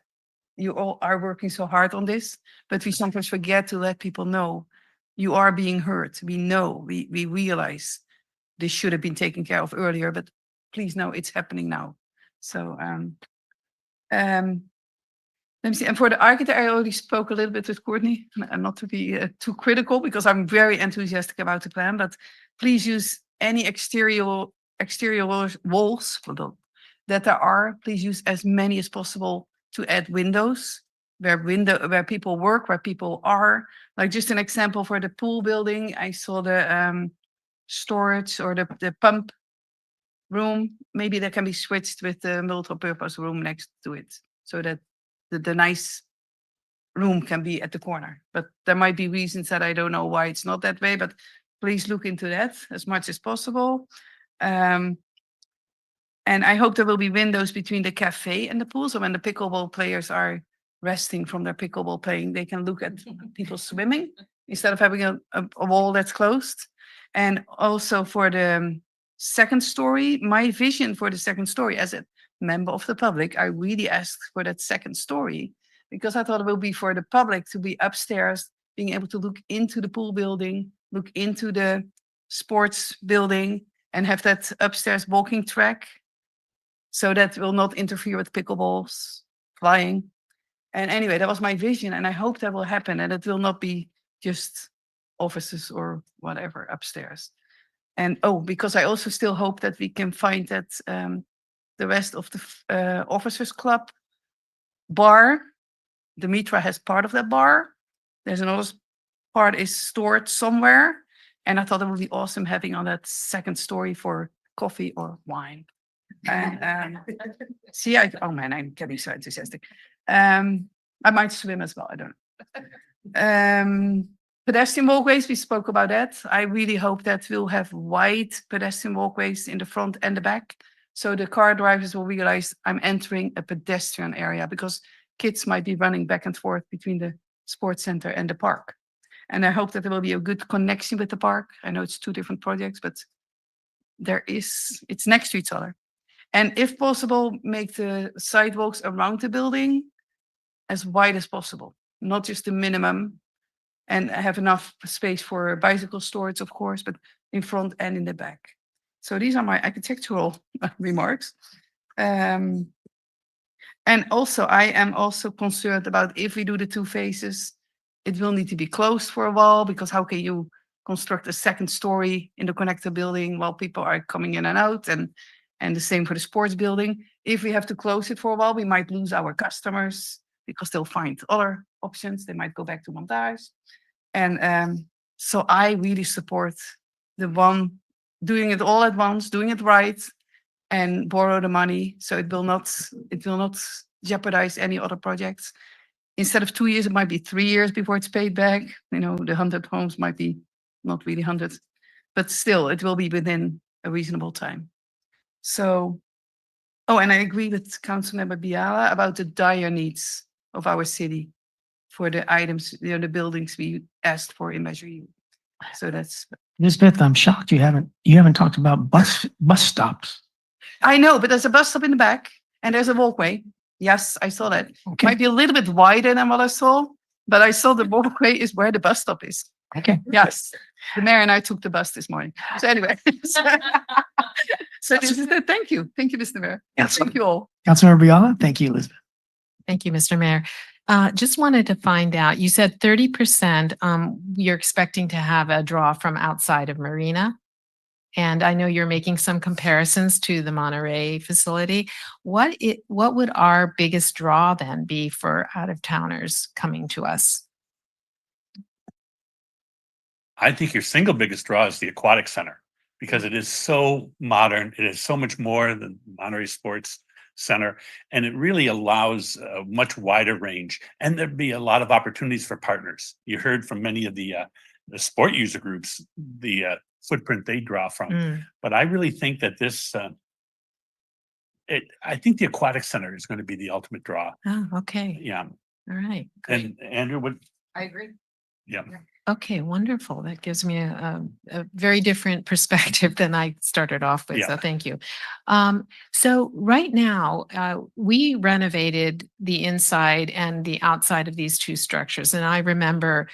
you all are working so hard on this, but we sometimes forget to let people know you are being heard. We know, we realize this should have been taken care of earlier, but please know it's happening now. So let me see. And for the architect, I already spoke a little bit with Courtney, and not to be too critical because I'm very enthusiastic about the plan, but please use any exterior walls that there are. Please use as many as possible to add windows where people work, where people are. Like just an example for the pool building, I saw the storage or the pump room. Maybe that can be switched with the multi-purpose room next to it, so that the nice room can be at the corner. But there might be reasons that I don't know why it's not that way, but please look into that as much as possible. And I hope there will be windows between the cafe and the pool. So when the pickleball players are resting from their pickleball playing, they can look at people swimming instead of having a wall that's closed. And also for the second story, my vision for the second story as a member of the public, I really asked for that second story because I thought it will be for the public to be upstairs, being able to look into the pool building, look into the sports building, and have that upstairs walking track, so that will not interfere with pickleballs flying. And anyway, that was my vision, and I hope that will happen, and it will not be just offices or whatever upstairs. And because I also still hope that we can find that the rest of the officers club bar, the Mitra has part of that bar. There's another part is stored somewhere. And I thought it would be awesome having on that second story for coffee or wine. And see, oh man, I'm getting so enthusiastic. I might swim as well, I don't know. Pedestrian walkways, we spoke about that. I really hope that we'll have wide pedestrian walkways in the front and the back, so the car drivers will realize I'm entering a pedestrian area, because kids might be running back and forth between the sports center and the park. And I hope that there will be a good connection with the park. I know it's 2 different projects, but it's next to each other. And if possible, make the sidewalks around the building as wide as possible, not just the minimum, and have enough space for bicycle storage, of course, but in front and in the back. So these are my architectural remarks. And also, I am also concerned about if we do the 2 phases, it will need to be closed for a while, because how can you construct a second story in the connector building while people are coming in and out? And the same for the sports building. If we have to close it for a while, we might lose our customers because they'll find other options. They might go back to montage. And so I really support the one doing it all at once, doing it right, and borrow the money, so it will not jeopardize any other projects. Instead of 2 years, it might be 3 years before it's paid back. You know, the 100 homes might be not really 100, but still, it will be within a reasonable time. So Oh, and I agree with Councilmember Biala about the dire needs of our city for the items, the buildings we asked for in Measure U. So that's, Elizabeth, I'm shocked you haven't talked about bus stops. I know, but there's a bus stop in the back and there's a walkway. Yes, I saw that. Okay. Might be a little bit wider than what I saw, but I saw the walkway is where the bus stop is. Okay. Yes, the mayor and I took the bus this morning. So anyway, so this is it. Thank you, Mr. Mayor. Thank you all. Councilmember Biala, thank you, Elizabeth. Thank you, Mr. Mayor. Just wanted to find out, you said 30%, you're expecting to have a draw from outside of Marina. And I know you're making some comparisons to the Monterey facility. What would our biggest draw then be for out-of-towners coming to us? I think your single biggest draw is the aquatic center because it is so modern. It is so much more than Monterey Sports Center, and it really allows a much wider range. And there'd be a lot of opportunities for partners. You heard from many of the sport user groups, the footprint they draw from. But I really think that this, I think the aquatic center is going to be the ultimate draw. Oh, okay. Yeah. All right. And Andrew would. I agree. Yeah. Okay, wonderful. That gives me a very different perspective than I started off with. Yeah. So thank you. So right now, we renovated the inside and the outside of these two structures. And I remember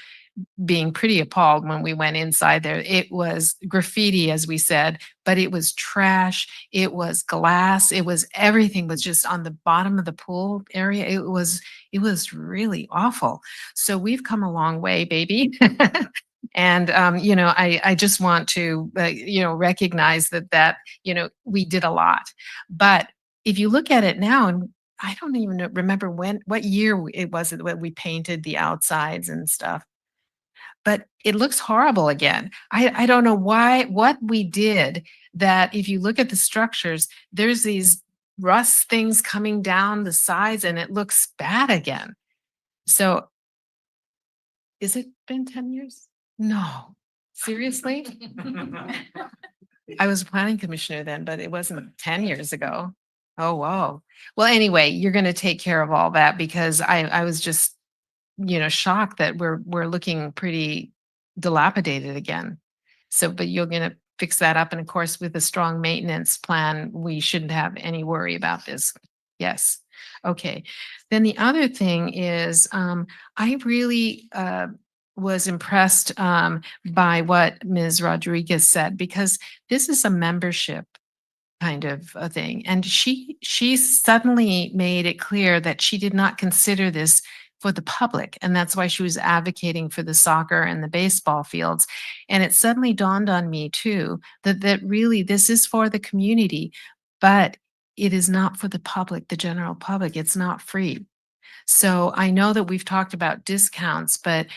being pretty appalled when we went inside there. It was graffiti, as we said, but it was trash. It was glass. It was everything was just on the bottom of the pool area. It was really awful. So we've come a long way, baby. And, I just want to, recognize that, we did a lot. But if you look at it now, and I don't even remember what year it was that we painted the outsides and stuff. But it looks horrible again. I don't know what we did that if you look at the structures, there's these rust things coming down the sides and it looks bad again. So is it been 10 years? No, seriously? I was planning commissioner then, but it wasn't 10 years ago. Oh, wow. Well, anyway, you're going to take care of all that because I was just shocked that we're looking pretty dilapidated again. So, but you're going to fix that up. And of course, with a strong maintenance plan, we shouldn't have any worry about this. Yes. Okay. Then the other thing is, I really was impressed by what Ms. Rodriguez said, because this is a membership kind of a thing. And she suddenly made it clear that she did not consider this for the public. And that's why she was advocating for the soccer and the baseball fields. And it suddenly dawned on me too, that really this is for the community, but it is not for the public, the general public. It's not free. So I know that we've talked about discounts, but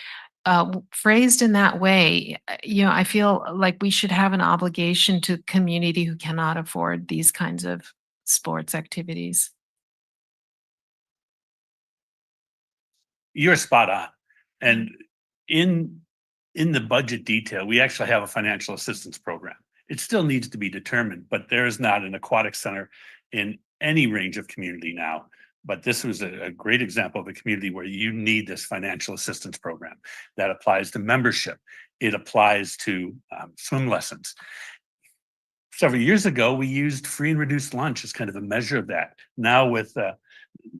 phrased in that way, I feel like we should have an obligation to community who cannot afford these kinds of sports activities. You're spot on. And in the budget detail, we actually have a financial assistance program. It still needs to be determined, but there is not an aquatic center in any range of community now. But this was a great example of a community where you need this financial assistance program that applies to membership. It applies to swim lessons. Several years ago, we used free and reduced lunch as kind of a measure of that. Now with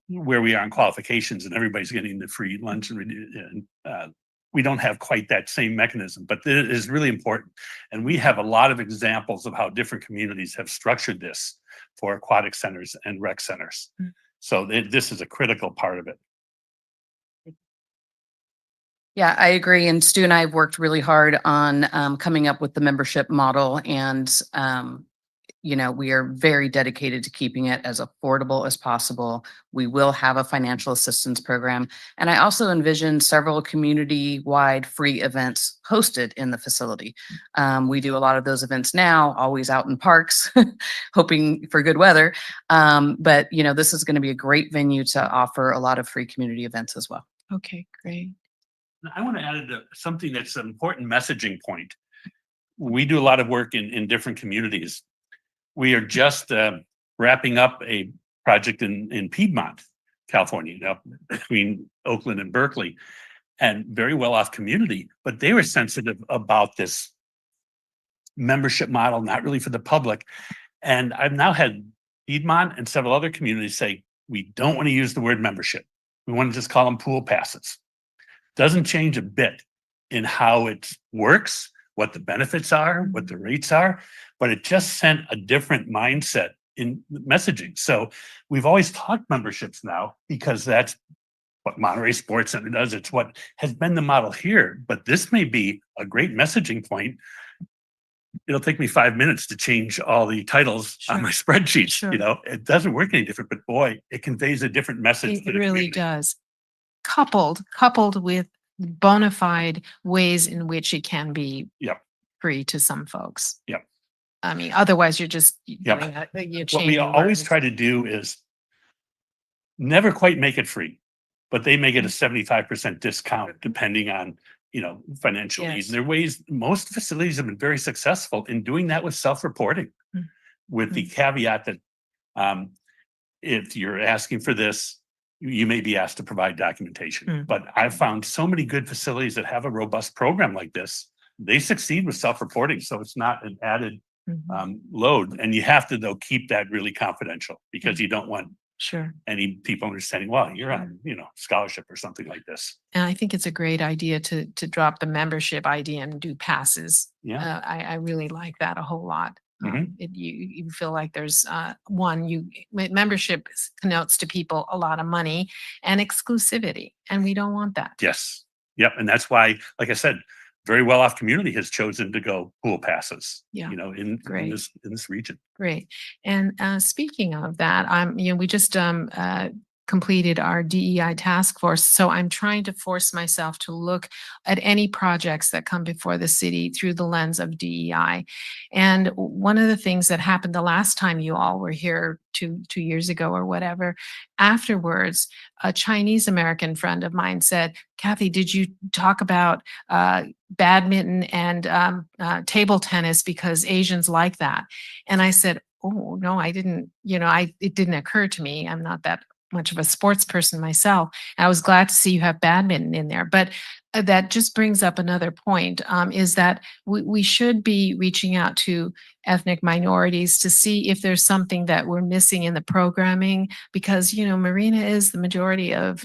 where we are in qualifications and everybody's getting the free lunch and we don't have quite that same mechanism, but it is really important. And we have a lot of examples of how different communities have structured this for aquatic centers and rec centers. So this is a critical part of it. Yeah, I agree. And Stu and I have worked really hard on coming up with the membership model. And, we are very dedicated to keeping it as affordable as possible. We will have a financial assistance program. And I also envision several community-wide free events hosted in the facility. We do a lot of those events now, always out in parks, hoping for good weather. But, this is going to be a great venue to offer a lot of free community events as well. Okay, great. I want to add something that's an important messaging point. We do a lot of work in different communities. We are just wrapping up a project in Piedmont, California, up between Oakland and Berkeley, and very well off community, but they were sensitive about this membership model, not really for the public. And I've now had Piedmont and several other communities say, we don't want to use the word membership. We want to just call them pool passes. Doesn't change a bit in how it works, what the benefits are, what the rates are, but it just sent a different mindset in messaging. So we've always talked memberships now because that's what Monterey Sports Center does. It's what has been the model here, but this may be a great messaging point. It'll take me 5 minutes to change all the titles on my spreadsheets. You know, it doesn't work any different, but boy, it conveys a different message. It really does. Coupled with bona fide ways in which it can be free to some folks. I mean, otherwise you're just doing what we always try to do is never quite make it free, but they may get a 75% discount depending on, you know, financial needs. There are ways, most facilities have been very successful in doing that with self-reporting, with the caveat that if you're asking for this, you may be asked to provide documentation. But I've found so many good facilities that have a robust program like this, they succeed with self-reporting. So it's not an added load. And you have to, though, keep that really confidential because you don't want any people understanding, well, you're on, you know, scholarship or something like this. And I think it's a great idea to drop the membership idea and do passes. I really like that a whole lot. You feel like there's membership connotes to people a lot of money and exclusivity, and we don't want that. Yes. Yep. And that's why, like I said, very well off community has chosen to go pool passes, you know, in this region. Great. And speaking of that, we just completed our DEI task force. So I'm trying to force myself to look at any projects that come before the city through the lens of DEI. And one of the things that happened the last time you all were here 2 years ago or whatever, afterwards, a Chinese American friend of mine said, Kathy, did you talk about badminton and table tennis because Asians like that? And I said, oh, no, I didn't, it didn't occur to me. I'm not that much of a sports person myself. I was glad to see you have badminton in there, but that just brings up another point, is that we should be reaching out to ethnic minorities to see if there's something that we're missing in the programming, because, Marina is the majority of,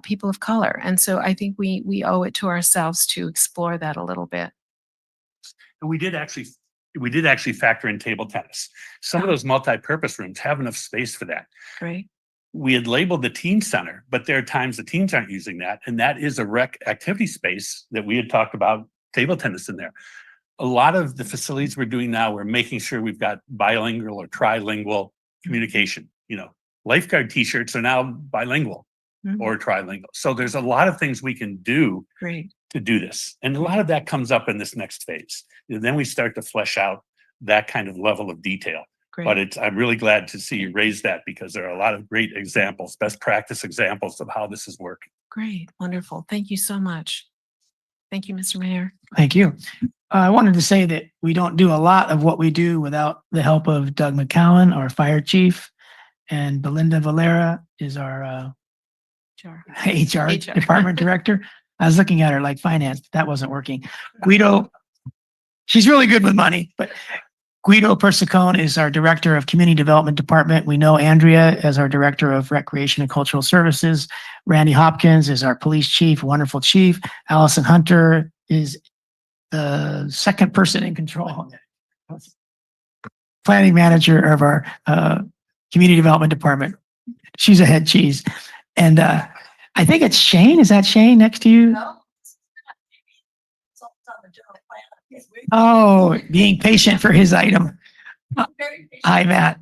people of color. And so I think we owe it to ourselves to explore that a little bit. And we did actually factor in table tennis. Some of those multi-purpose rooms have enough space for that. Great. We had labeled the teen center, but there are times the teens aren't using that. And that is a rec activity space that we had talked about table tennis in there. A lot of the facilities we're doing now, we're making sure we've got bilingual or trilingual communication. Lifeguard t-shirts are now bilingual or trilingual. So there's a lot of things we can do to do this. And a lot of that comes up in this next phase. And then we start to flesh out that kind of level of detail. But I'm really glad to see you raise that, because there are a lot of great examples, best practice examples of how this is working. Great. Wonderful. Thank you so much. Thank you, Mr. Mayor. Thank you. I wanted to say that we don't do a lot of what we do without the help of Doug McCowan, our fire chief, and Belinda Valera is our HR department director. I was looking at her like finance, but that wasn't working. Guido, she's really good with money, but Guido Persicone is our director of community development department. We know Andrea as our director of recreation and cultural services. Randy Hopkins is our police chief, wonderful chief. Allison Hunter is the second person in control. Planning manager of our community development department. She's a head cheese. And I think it's Shane. Is that Shane next to you? No. Oh, being patient for his item. Hi, Matt.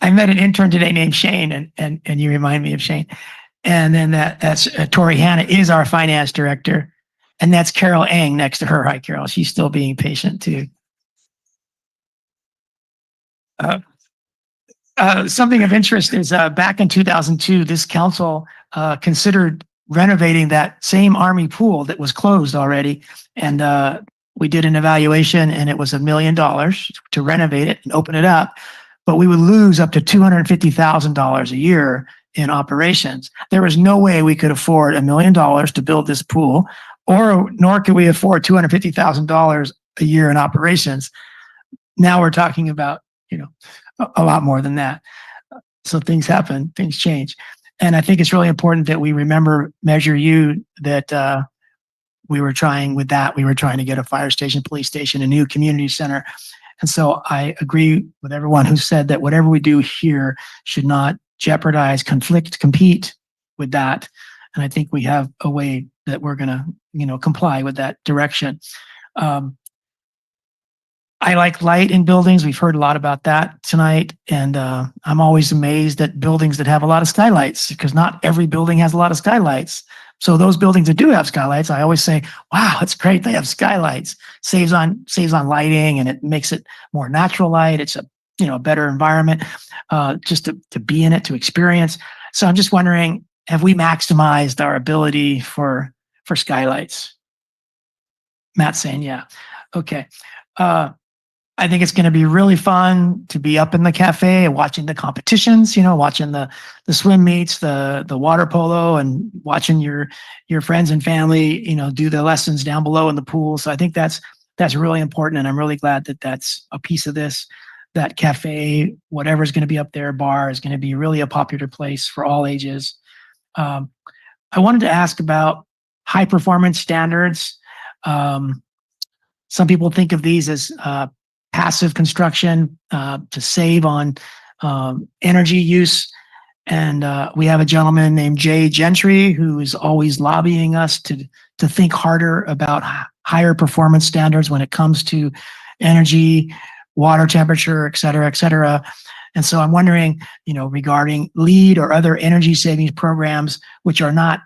I met an intern today named Shane, and you remind me of Shane. And then that's Tori Hanna is our finance director. And that's Carol Eng next to her. Hi, Carol. She's still being patient too. Something of interest is back in 2002, this council considered renovating that same Army pool that was closed already. And we did an evaluation and it was $1 million to renovate it and open it up, but we would lose up to $250,000 a year in operations. There was no way we could afford $1 million to build this pool, nor could we afford $250,000 a year in operations. Now we're talking about, a lot more than that. So things happen, things change. And I think it's really important that we remember Measure U, that we were trying with that. We were trying to get a fire station, police station, a new community center. And so I agree with everyone who said that whatever we do here should not jeopardize, compete with that. And I think we have a way that we're going to, comply with that direction. I like light in buildings. We've heard a lot about that tonight. And I'm always amazed at buildings that have a lot of skylights, because not every building has a lot of skylights. So those buildings that do have skylights, I always say, wow, it's great they have skylights. Saves on lighting, and it makes it more natural light. It's a better environment just to be in it, to experience. So I'm just wondering, have we maximized our ability for skylights? Matt's saying, yeah. Okay. I think it's going to be really fun to be up in the cafe and watching the competitions, watching the swim meets, the water polo, and watching your friends and family, do the lessons down below in the pool. So I think that's really important. And I'm really glad that that's a piece of this. That cafe, whatever's going to be up there, bar, is going to be really a popular place for all ages. I wanted to ask about high performance standards. Some people think of these as passive construction to save on energy use. And we have a gentleman named Jay Gentry who is always lobbying us to think harder about higher performance standards when it comes to energy, water temperature, et cetera, et cetera. And so I'm wondering, regarding LEED or other energy savings programs, which are not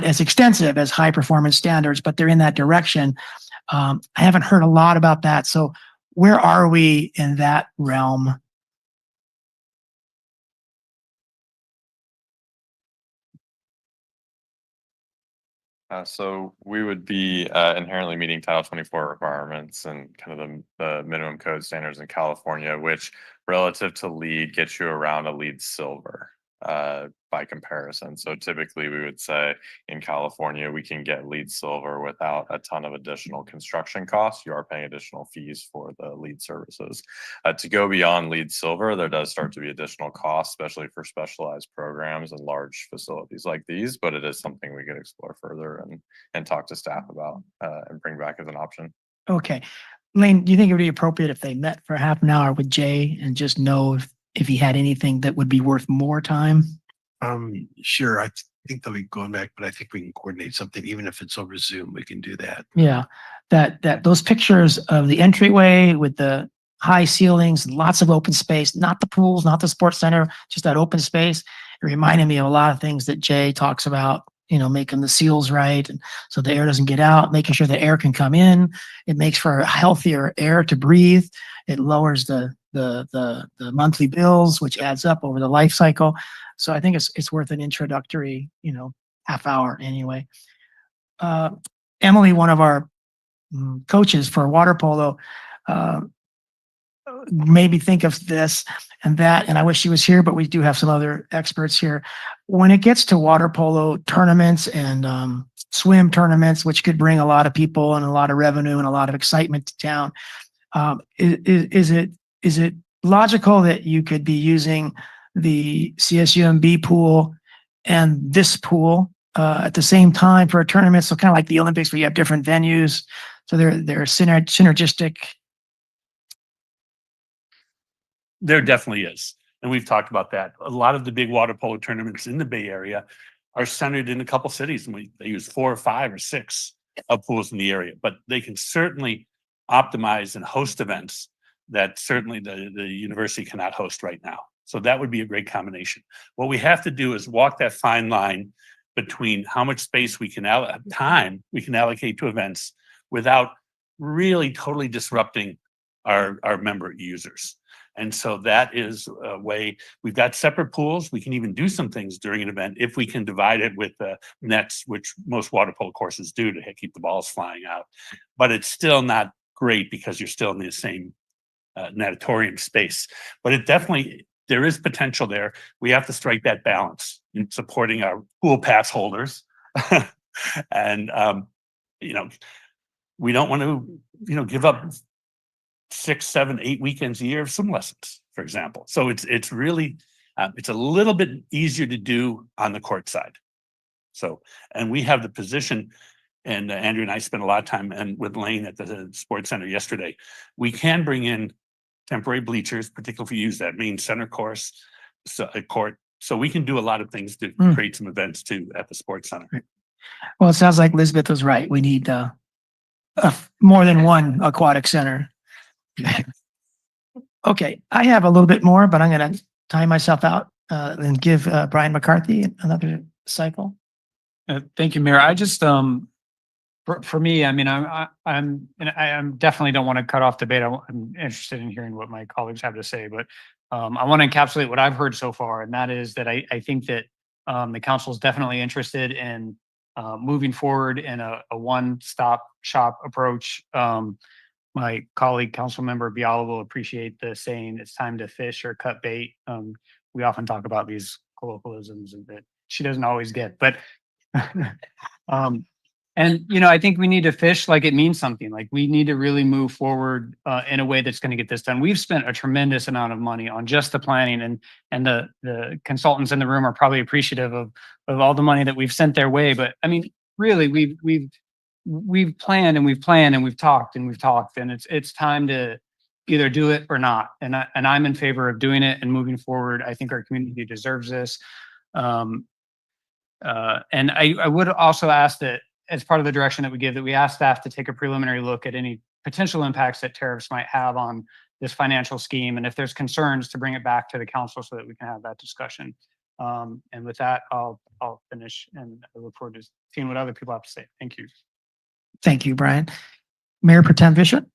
as extensive as high performance standards, but they're in that direction. I haven't heard a lot about that. So where are we in that realm? So we would be inherently meeting Title 24 requirements and kind of the minimum code standards in California, which relative to LEED gets you around a LEED Silver by comparison. So typically we would say in California, we can get LEED Silver without a ton of additional construction costs. You are paying additional fees for the LEED services. To go beyond LEED Silver, there does start to be additional costs, especially for specialized programs and large facilities like these, but it is something we could explore further and talk to staff about and bring back as an option. Okay. Lane, do you think it would be appropriate if they met for half an hour with Jay and just know if he had anything that would be worth more time? Sure. I think they'll be going back, but I think we can coordinate something, even if it's over Zoom, we can do that. Yeah. That those pictures of the entryway with the high ceilings, lots of open space, not the pools, not the sports center, just that open space. It reminded me of a lot of things that Jay talks about, making the seals right. And so the air doesn't get out, making sure the air can come in. It makes for healthier air to breathe. It lowers the monthly bills, which adds up over the life cycle. So I think it's worth an introductory, half hour anyway. Emily, one of our coaches for water polo, made me think of this and that, and I wish she was here, but we do have some other experts here. When it gets to water polo tournaments and swim tournaments, which could bring a lot of people and a lot of revenue and a lot of excitement to town, is it logical that you could be using the CSUMB pool and this pool at the same time for a tournament? So kind of like the Olympics, where you have different venues, so they're synergistic. There definitely is. And we've talked about that. A lot of the big water polo tournaments in the Bay Area are centered in a couple cities, and they use 4 or 5 or 6 of pools in the area. But they can certainly optimize and host events that certainly the university cannot host right now. So that would be a great combination. What we have to do is walk that fine line between how much space we can allocate to events without really totally disrupting our member users. And so that is a way. We've got separate pools. We can even do some things during an event if we can divide it with nets, which most water polo courses do to keep the balls flying out. But it's still not great because you're still in the same natatorium space. But it definitely, there is potential there. We have to strike that balance in supporting our pool pass holders. And, you know, we don't want to, you know, give up 6, 7, 8 weekends a year of swim lessons, for example. So it's really, it's a little bit easier to do on the court side. So, and we have the position, and Andrew and I spent a lot of time and with Lane at the sports center yesterday. We can bring in temporary bleachers, particularly if we use that main center course, court. So we can do a lot of things to create some events too at the sports center. Well, it sounds like Elizabeth was right. We need more than one aquatic center. Okay, I have a little bit more, but I'm going to time myself out and give Brian McCarthy another cycle. Thank you, Mayor. I just, for me, I mean, I'm definitely don't want to cut off debate. I'm interested in hearing what my colleagues have to say, but I want to encapsulate what I've heard so far, and that is that I think that the council is definitely interested in moving forward in a one-stop shop approach. My colleague, council member Biala, will appreciate the saying, "It's time to fish or cut bait." We often talk about these colloquialisms that she doesn't always get, but and you know, I think we need to fish like it means something. Like we need to really move forward in a way that's going to get this done. We've spent a tremendous amount of money on just the planning, and the consultants in the room are probably appreciative of all the money that we've sent their way. But I mean, really, we've planned and we've planned and we've talked and it's time to either do it or not. And I'm in favor of doing it and moving forward. I think our community deserves this. And I would also ask that, as part of the direction that we give, that we ask staff to take a preliminary look at any potential impacts that tariffs might have on this financial scheme. And if there's concerns, to bring it back to the council so that we can have that discussion. And with that, I'll finish, and I look forward to seeing what other people have to say. Thank you. Thank you, Brian. Mayor Pro Tem Bishop.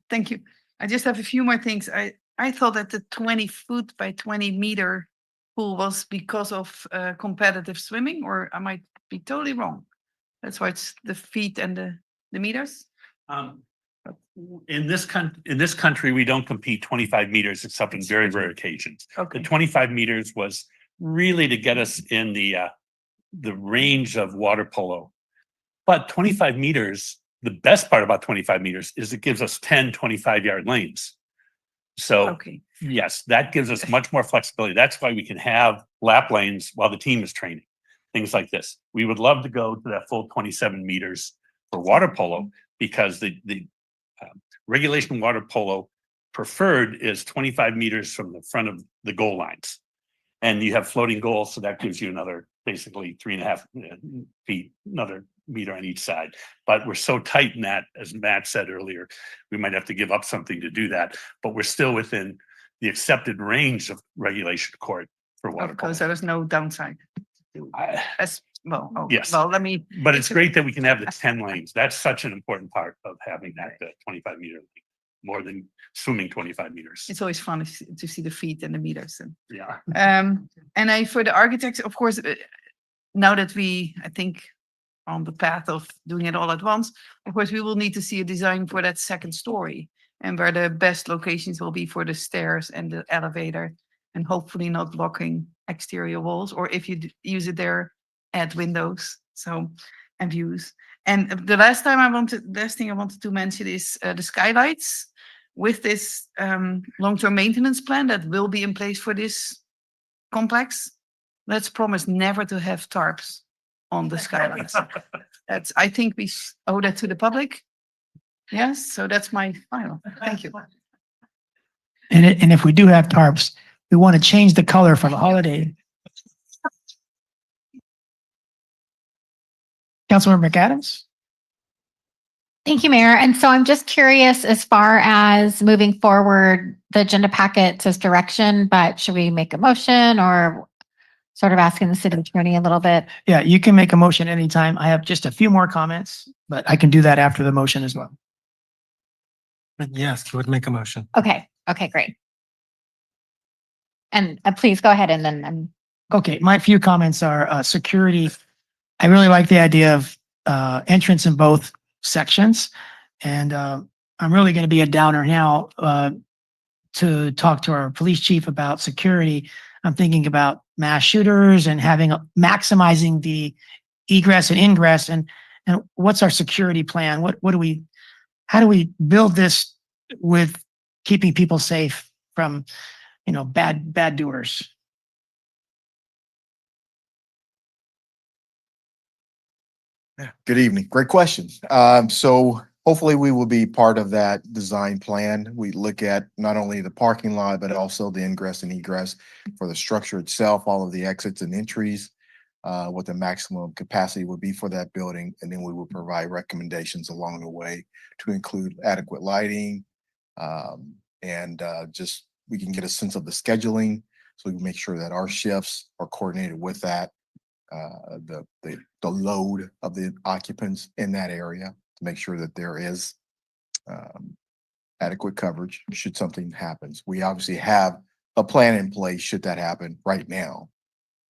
Thank you. I just have a few more things. I thought that the 20-foot by 20-meter pool was because of competitive swimming, or I might be totally wrong. That's why it's the feet and the meters. In this country, we don't compete 25 meters except in very rare occasions. Okay. The 25 meters was really to get us in the range of water polo. But 25 meters, the best part about 25 meters is it gives us 10 25-yard lanes. So okay. Yes, that gives us much more flexibility. That's why we can have lap lanes while the team is training, things like this. We would love to go to that full 27 meters for water polo, because the regulation water polo preferred is 25 meters from the front of the goal lines. And you have floating goals, so that gives you another basically 3.5 feet, another meter on each side. But we're so tight in that, as Matt said earlier, we might have to give up something to do that. But we're still within the accepted range of regulation court for water polo. Because there is no downside. Yes. Well, let me. But it's great that we can have the 10 lanes. That's such an important part of having that 25 meter lane, more than swimming 25 meters. It's always fun to see the feet and the meters. And, yeah. And for the architects, of course, now that I think, on the path of doing it all at once, of course, we will need to see a design for that second story, and where the best locations will be for the stairs and the elevator, and hopefully not blocking exterior walls, or if you use it there, add windows, and views. And the last thing I wanted to mention is the skylights. With this long-term maintenance plan that will be in place for this complex, let's promise never to have tarps on the skylights. I think we owe that to the public. Yes, so that's my final. Thank you. And if we do have tarps, we want to change the color for the holiday. Councilmember McAdams. Thank you, Mayor. And so I'm just curious, as far as moving forward, the agenda packet says direction, but should we make a motion, or sort of asking the city attorney a little bit? Yeah, you can make a motion anytime. I have just a few more comments, but I can do that after the motion as well. Yes, you would make a motion. Okay, great. And please go ahead and then Okay, my few comments are security. I really like the idea of entrance in both sections. And I'm really going to be a downer now to talk to our police chief about security. I'm thinking about mass shooters and maximizing the egress and ingress. And what's our security plan? How do we build this with keeping people safe from, bad doers? Good evening. Great question. So hopefully we will be part of that design plan. We look at not only the parking lot, but also the ingress and egress for the structure itself, all of the exits and entries, what the maximum capacity would be for that building. And then we will provide recommendations along the way to include adequate lighting, and just we can get a sense of the scheduling so we can make sure that our shifts are coordinated with that. The load of the occupants in that area to make sure that there is adequate coverage should something happens. We obviously have a plan in place should that happen right now.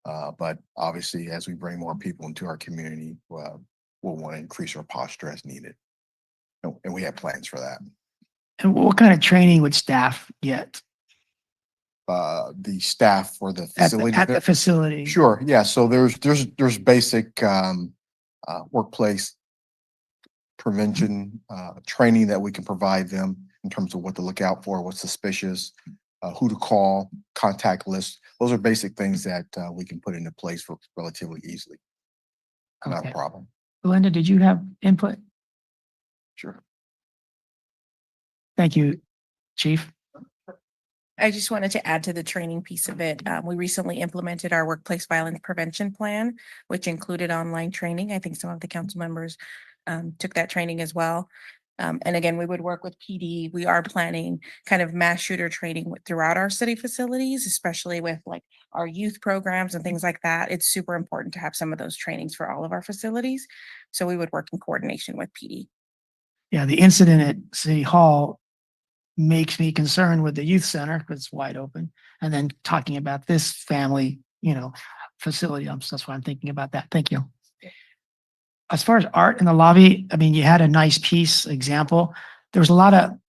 But obviously, as we bring more people into our community, we'll want to increase our posture as needed. And we have plans for that. And what kind of training would staff get? The staff for the facility. At the facility. Sure. Yeah. So there's basic workplace prevention training that we can provide them in terms of what to look out for, what's suspicious, who to call, contact lists. Those are basic things that we can put into place for relatively easily. Not Okay. a problem. Belinda, did you have input? Sure. Thank you, Chief. I just wanted to add to the training piece of it. We recently implemented our workplace violence prevention plan, which included online training. I think some of the council members took that training as well. And again, we would work with PD. We are planning kind of mass shooter training throughout our city facilities, especially with like our youth programs and things like that. It's super important to have some of those trainings for all of our facilities. So we would work in coordination with PD. Yeah, the incident at City Hall makes me concerned with the youth center because it's wide open. And then talking about this family, facility, that's why I'm thinking about that. Thank you. As far as art in the lobby, I mean, you had a nice piece example. There was a lot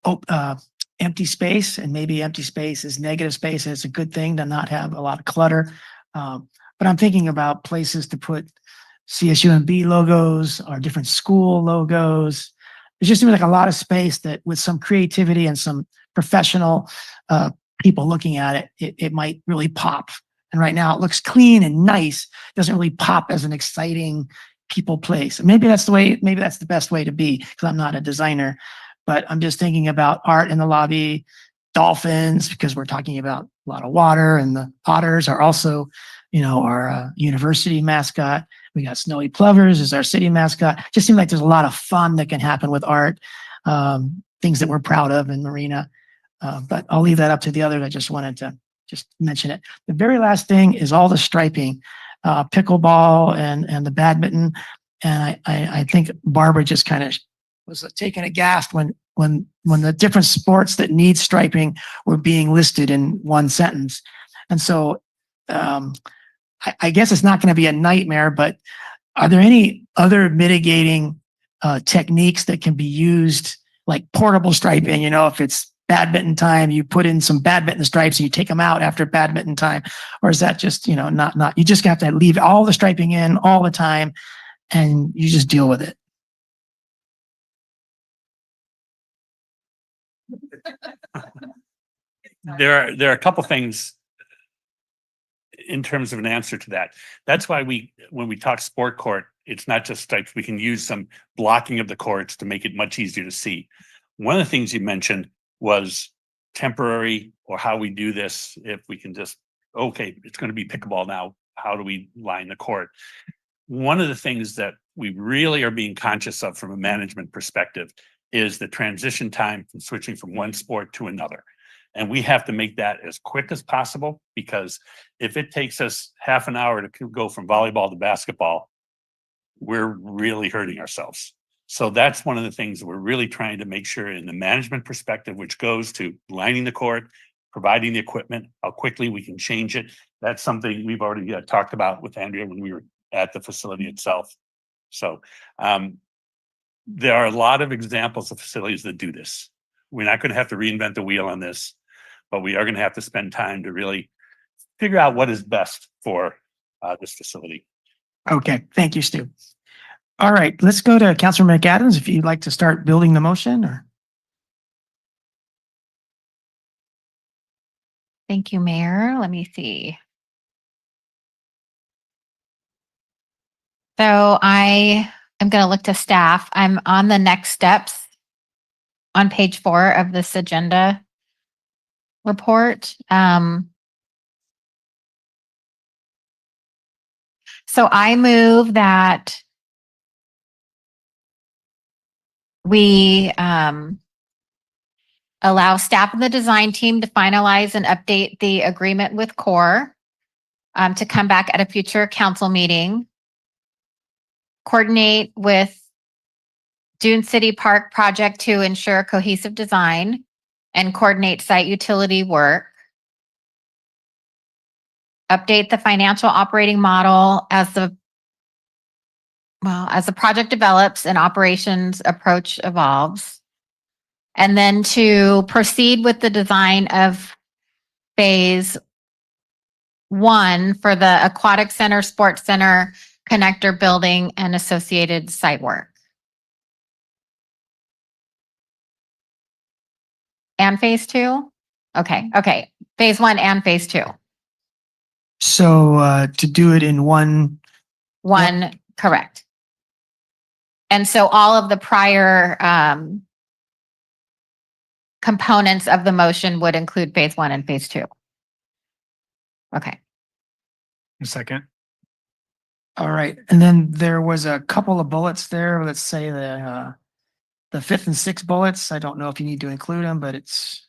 of empty space, and maybe empty space is negative space. And it's a good thing to not have a lot of clutter. But I'm thinking about places to put CSUMB logos or different school logos. It just seems like a lot of space that with some creativity and some professional people looking at it, it might really pop. And right now it looks clean and nice. It doesn't really pop as an exciting people place. Maybe that's the best way to be because I'm not a designer, but I'm just thinking about art in the lobby, dolphins, because we're talking about a lot of water, and the otters are also, our university mascot. We got snowy plovers as our city mascot. Just seems like there's a lot of fun that can happen with art, things that we're proud of in Marina. But I'll leave that up to the others. I just wanted to just mention it. The very last thing is all the striping, pickleball and the badminton. And I think Barbara just kind of was taken aghast when the different sports that need striping were being listed in one sentence. And so I guess it's not going to be a nightmare, but are there any other mitigating techniques that can be used, like portable striping? If it's badminton time, you put in some badminton stripes and you take them out after badminton time, or is that just not? You just have to leave all the striping in all the time, and you just deal with it. There are a couple things in terms of an answer to that. That's why when we talk sport court, it's not just stripes. We can use some blocking of the courts to make it much easier to see. One of the things you mentioned was temporary, or how we do this. If we can just, okay, it's going to be pickleball now. How do we line the court? One of the things that we really are being conscious of from a management perspective is the transition time from switching from one sport to another. And we have to make that as quick as possible, because if it takes us half an hour to go from volleyball to basketball, we're really hurting ourselves. So that's one of the things that we're really trying to make sure in the management perspective, which goes to lining the court, providing the equipment, how quickly we can change it. That's something we've already talked about with Andrea when we were at the facility itself. So there are a lot of examples of facilities that do this. We're not going to have to reinvent the wheel on this, but we are going to have to spend time to really figure out what is best for this facility. Okay, thank you, Stu. All right, let's go to Councilor McAdams, if you'd like to start building the motion or. Thank you, Mayor. Let me see. So I am going to look to staff. I'm on the next steps on page 4 of this agenda report. So I move that we allow staff and the design team to finalize and update the agreement with CORE to come back at a future council meeting, coordinate with Dune City Park project to ensure cohesive design and coordinate site utility work, update the financial operating model as the project develops and operations approach evolves, and then to proceed with the design of phase 1 for the aquatic center, sports center, connector building, and associated site work. And phase 2? Okay. Phase 1 and phase 2. So to do it in one. Correct. And so all of the prior components of the motion would include phase 1 and phase 2. Okay. A second. All right, and then there was a couple of bullets there. Let's say the 5th and 6th bullets. I don't know if you need to include them, but it's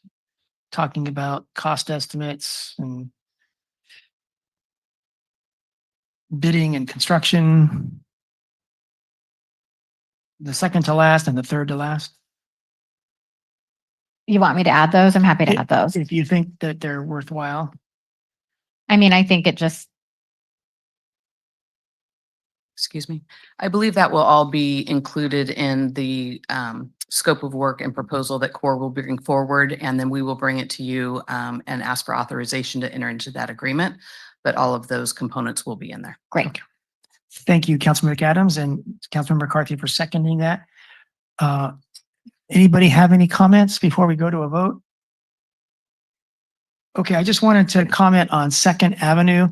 talking about cost estimates and bidding and construction. The second to last and the third to last. You want me to add those? I'm happy to add those. If you think that they're worthwhile. I mean, I think it just. Excuse me. I believe that will all be included in the scope of work and proposal that CORE will bring forward, and then we will bring it to you and ask for authorization to enter into that agreement. But all of those components will be in there. Great. Thank you, Councilmember McAdams and Councilmember McCarthy for seconding that. Anybody have any comments before we go to a vote? Okay, I just wanted to comment on 2nd Avenue.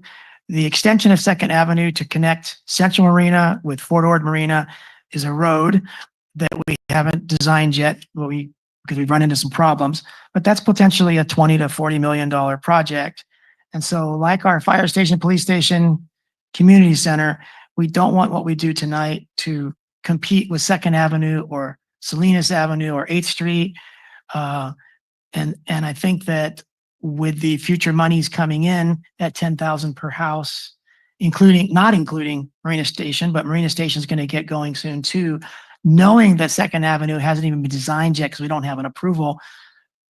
The extension of 2nd Avenue to connect Central Marina with Fort Ord Marina is a road that we haven't designed yet, because we've run into some problems, but that's potentially a $20 to $40 million project. And so like our fire station, police station, community center, we don't want what we do tonight to compete with 2nd Avenue or Salinas Avenue or 8th Street. And I think that with the future monies coming in at 10,000 per house, not including Marina Station, but Marina Station is going to get going soon too, knowing that 2nd Avenue hasn't even been designed yet because we don't have an approval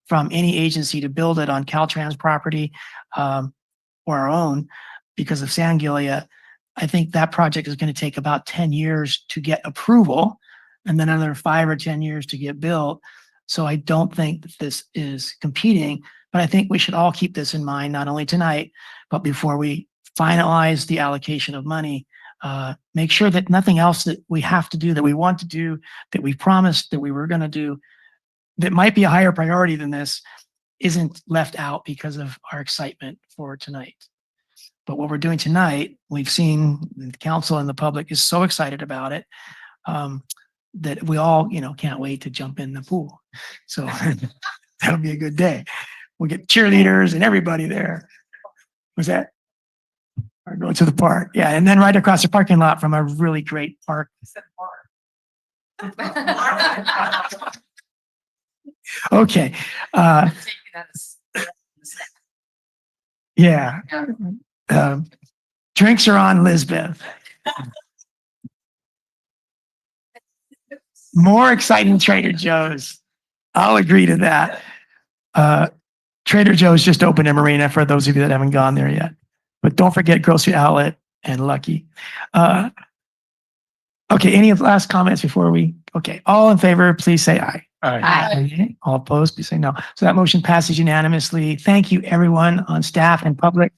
from any agency to build it on Caltrans property or our own because of San Gilia. I think that project is going to take about 10 years to get approval and then another 5 or 10 years to get built. So I don't think that this is competing, but I think we should all keep this in mind, not only tonight, but before we finalize the allocation of money, make sure that nothing else that we have to do, that we want to do, that we promised that we were going to do, that might be a higher priority than this, isn't left out because of our excitement for tonight. But what we're doing tonight, we've seen the council and the public is so excited about it that we all, can't wait to jump in the pool. So that'll be a good day. We'll get cheerleaders and everybody there. Was that? Or go to the park. Yeah. And then right across the parking lot from a really great park. Okay. Yeah. Drinks are on Lisbeth. More exciting Trader Joe's. I'll agree to that. Trader Joe's just opened in Marina for those of you that haven't gone there yet. But don't forget Grocery Outlet and Lucky. Okay, any last comments before we, okay, all in favor, please say aye. Aye. All opposed, please say no. So that motion passes unanimously. Thank you, everyone on staff and public.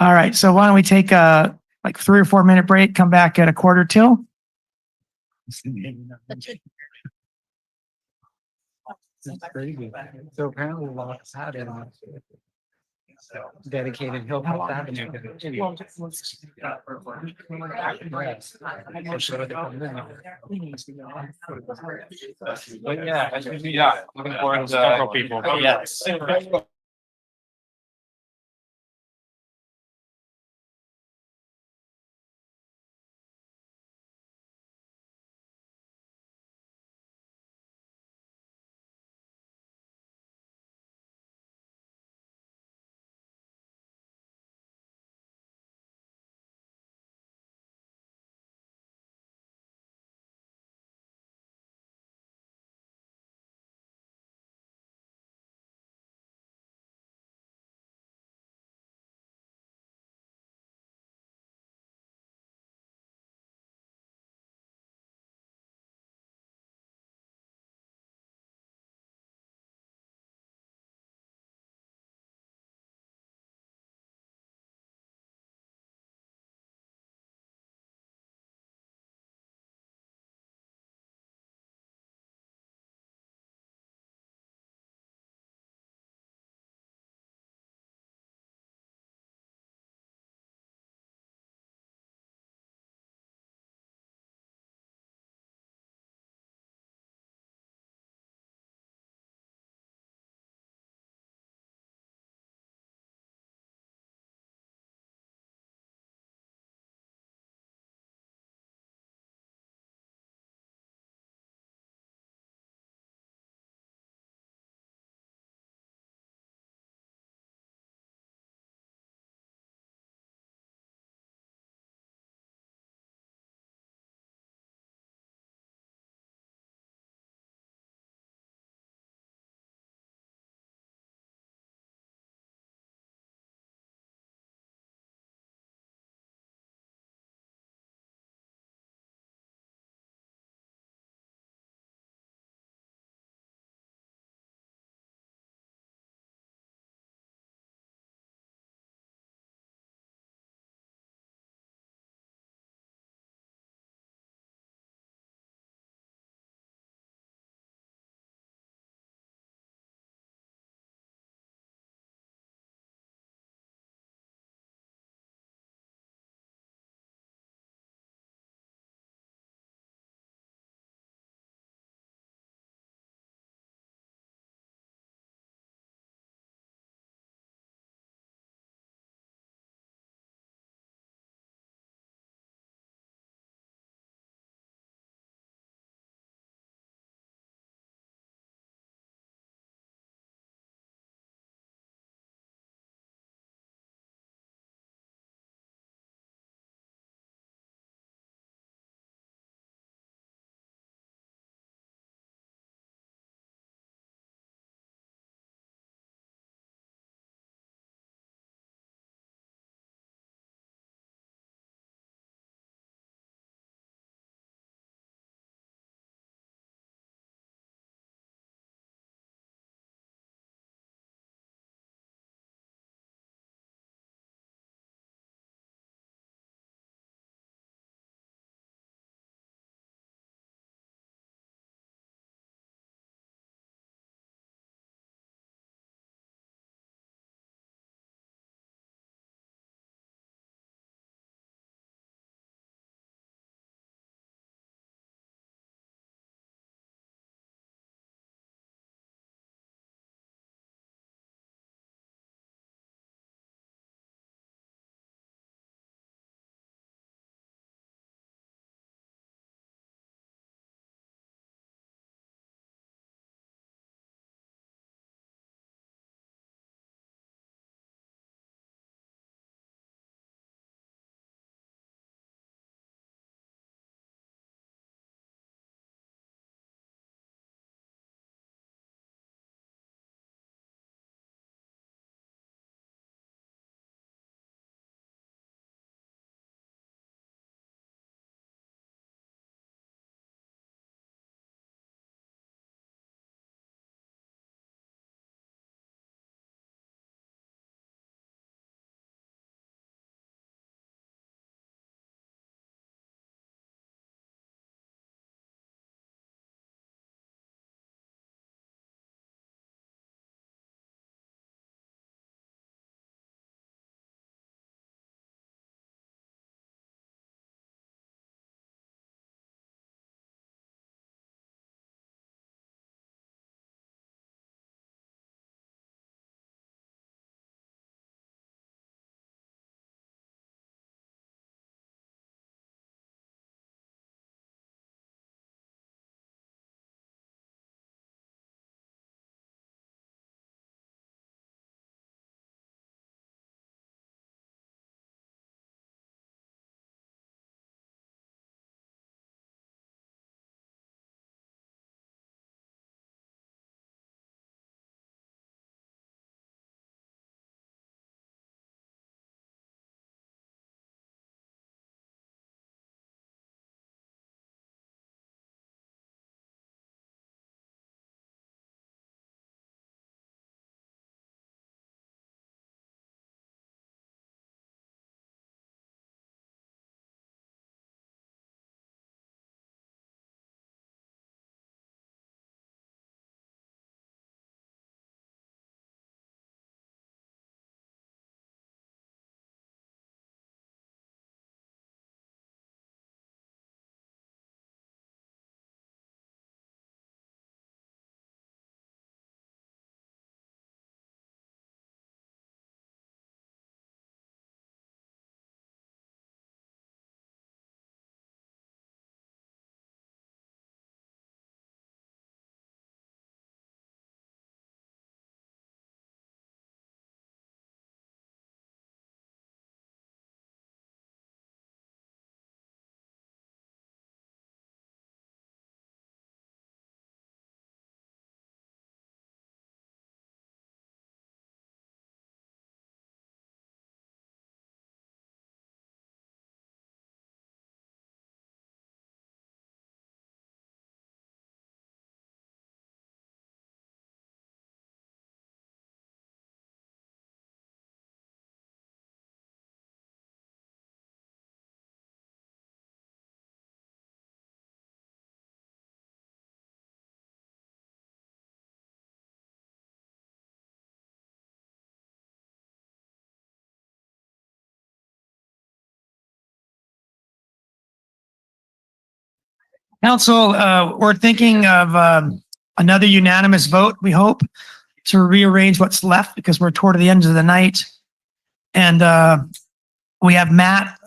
All right, so why don't we take a like 3 or 4 minute break, come back at 1:45. So apparently Locks had it on dedicated Hilltop Avenue. But yeah, looking forward to several people. Yes. Council, we're thinking of another unanimous vote, we hope, to rearrange what's left because we're toward the end of the night. And we have Matt,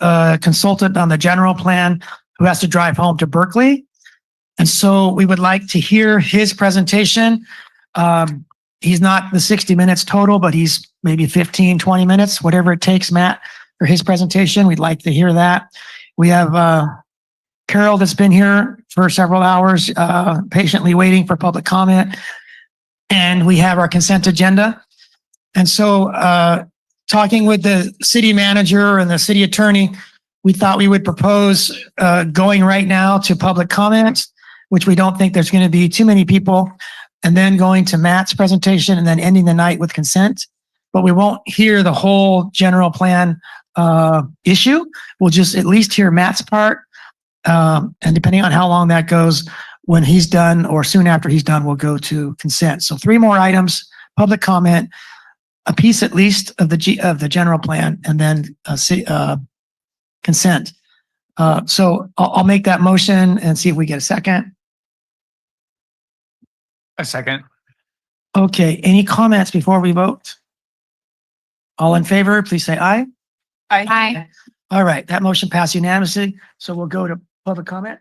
consultant on the general plan, who has to drive home to Berkeley. And so we would like to hear his presentation. He's not the 60 minutes total, but he's maybe 15, 20 minutes, whatever it takes, Matt, for his presentation. We'd like to hear that. We have Carol that's been here for several hours, patiently waiting for public comment. And we have our consent agenda. And so talking with the city manager and the city attorney, we thought we would propose going right now to public comments, which we don't think there's going to be too many people, and then going to Matt's presentation and then ending the night with consent. But we won't hear the whole general plan issue. We'll just at least hear Matt's part. And depending on how long that goes, when he's done or soon after he's done, we'll go to consent. So 3 more items: public comment, a piece at least of the general plan, and then consent. So I'll make that motion and see if we get a second. A second. Okay, any comments before we vote? All in favor, please say aye. Aye. All right, that motion passed unanimously. So we'll go to public comment.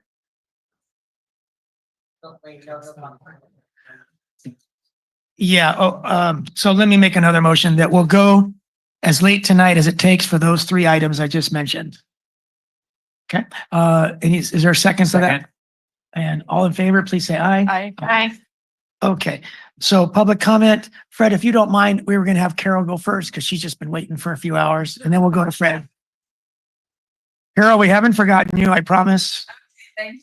Yeah, so let me make another motion that will go as late tonight as it takes for those 3 items I just mentioned. Okay, is there a second for that? And all in favor, please say aye. Aye. Aye. Okay, so public comment. Fred, if you don't mind, we were going to have Carol go first because she's just been waiting for a few hours, and then we'll go to Fred. Carol, we haven't forgotten you, I promise. Thanks.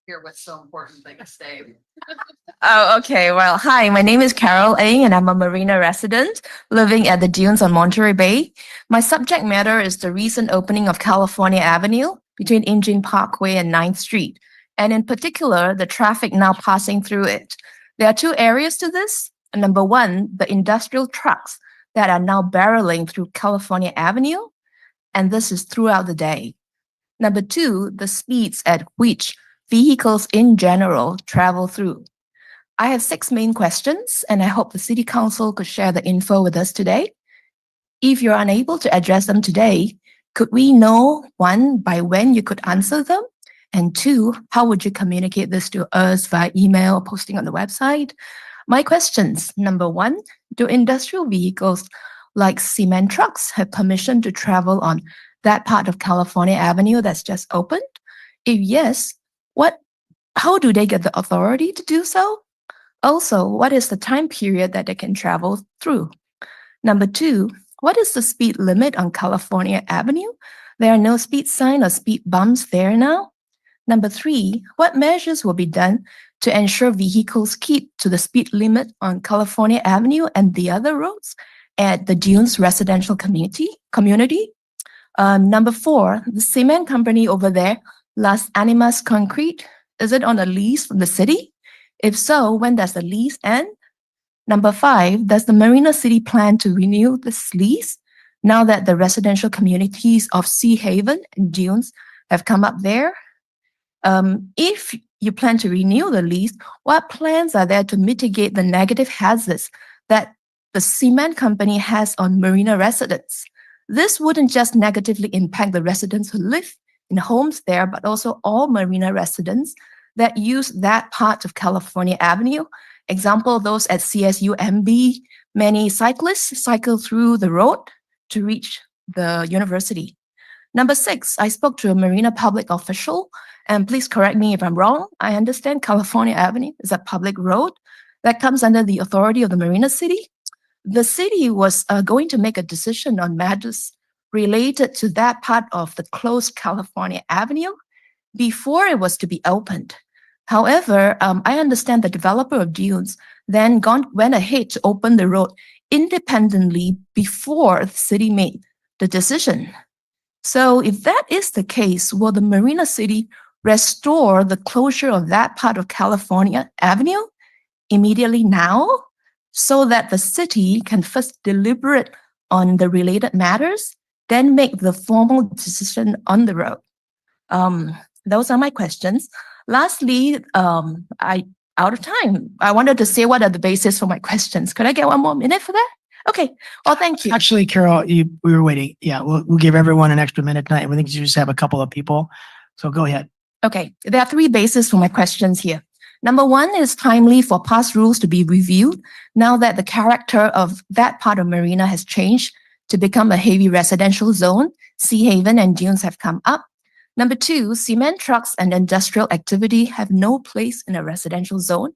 Hear what's so important, like stay. Oh, okay. Well, hi, my name is Carol Ng, and I'm a Marina resident living at the dunes on Monterey Bay. My subject matter is the recent opening of California Avenue between Engine Parkway and 9th Street, and in particular, the traffic now passing through it. There are 2 areas to this. Number 1, the industrial trucks that are now barreling through California Avenue, and this is throughout the day. Number 2, the speeds at which vehicles in general travel through. I have 6 main questions, and I hope the City Council could share the info with us today. If you're unable to address them today, could we know, 1, by when you could answer them? And 2, how would you communicate this to us via email or posting on the website? My questions: number 1, do industrial vehicles like cement trucks have permission to travel on that part of California Avenue that's just opened? If yes, how do they get the authority to do so? Also, what is the time period that they can travel through? Number 2, what is the speed limit on California Avenue? There are no speed sign or speed bumps there now. Number 3, what measures will be done to ensure vehicles keep to the speed limit on California Avenue and the other roads at the Dunes residential community? Number 4, the cement company over there, Las Animas Concrete, is it on a lease from the city? If so, when does the lease end? Number 5, does the Marina City plan to renew this lease now that the residential communities of Sea Haven and Dunes have come up there? If you plan to renew the lease, what plans are there to mitigate the negative hazards that the cement company has on Marina residents? This wouldn't just negatively impact the residents who live in homes there, but also all Marina residents that use that part of California Avenue. Example, those at CSUMB, many cyclists cycle through the road to reach the university. Number 6, I spoke to a Marina public official, and please correct me if I'm wrong. I understand California Avenue is a public road that comes under the authority of the Marina City. The city was going to make a decision on matters related to that part of the closed California Avenue before it was to be opened. However, I understand the developer of Dunes then went ahead to open the road independently before the city made the decision. So if that is the case, will the Marina City restore the closure of that part of California Avenue immediately now so that the city can first deliberate on the related matters, then make the formal decision on the road? those are my questions. Lastly, I out of time. I wanted to say what are the basis for my questions. Could I get 1 more minute for that? Okay. Well, thank you. Actually, Carol, we were waiting. Yeah, we'll give everyone an extra minute tonight. We think you just have a couple of people. So go ahead. Okay, there are 3 bases for my questions here. Number 1 is timely for past rules to be reviewed now that the character of that part of Marina has changed to become a heavy residential zone. Sea Haven and dunes have come up. Number 2, cement trucks and industrial activity have no place in a residential zone.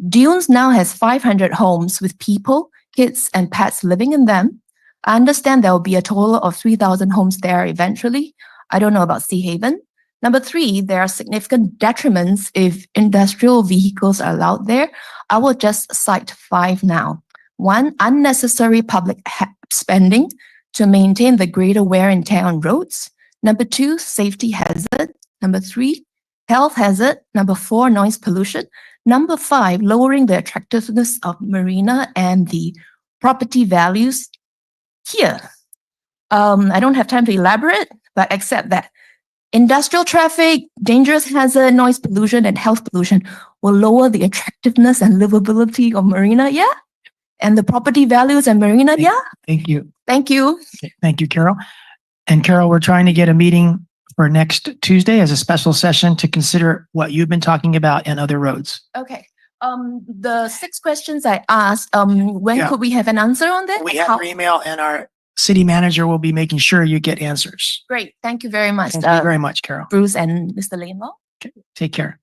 Dunes now has 500 homes with people, kids, and pets living in them. I understand there will be a total of 3,000 homes there eventually. I don't know about Sea Haven. Number 3, there are significant detriments if industrial vehicles are allowed there. I will just cite 5 now. 1, unnecessary public spending to maintain the greater wear and tear on roads. Number 2, safety hazard. Number 3, health hazard. Number 4, noise pollution. Number 5, lowering the attractiveness of Marina and the property values here. I don't have time to elaborate, but except that industrial traffic, dangerous hazard, noise pollution, and health pollution will lower the attractiveness and livability of Marina, yeah? And the property values and Marina, yeah? Thank you. Thank you. Okay, thank you, Carol. And Carol, we're trying to get a meeting for next Tuesday as a special session to consider what you've been talking about and other roads. Okay. The 6 questions I asked, when could we have an answer on that? We have your email and our city manager will be making sure you get answers. Great. Thank you very much. Thank you very much, Carol. Bruce and Mr. Lainlaw. Take care.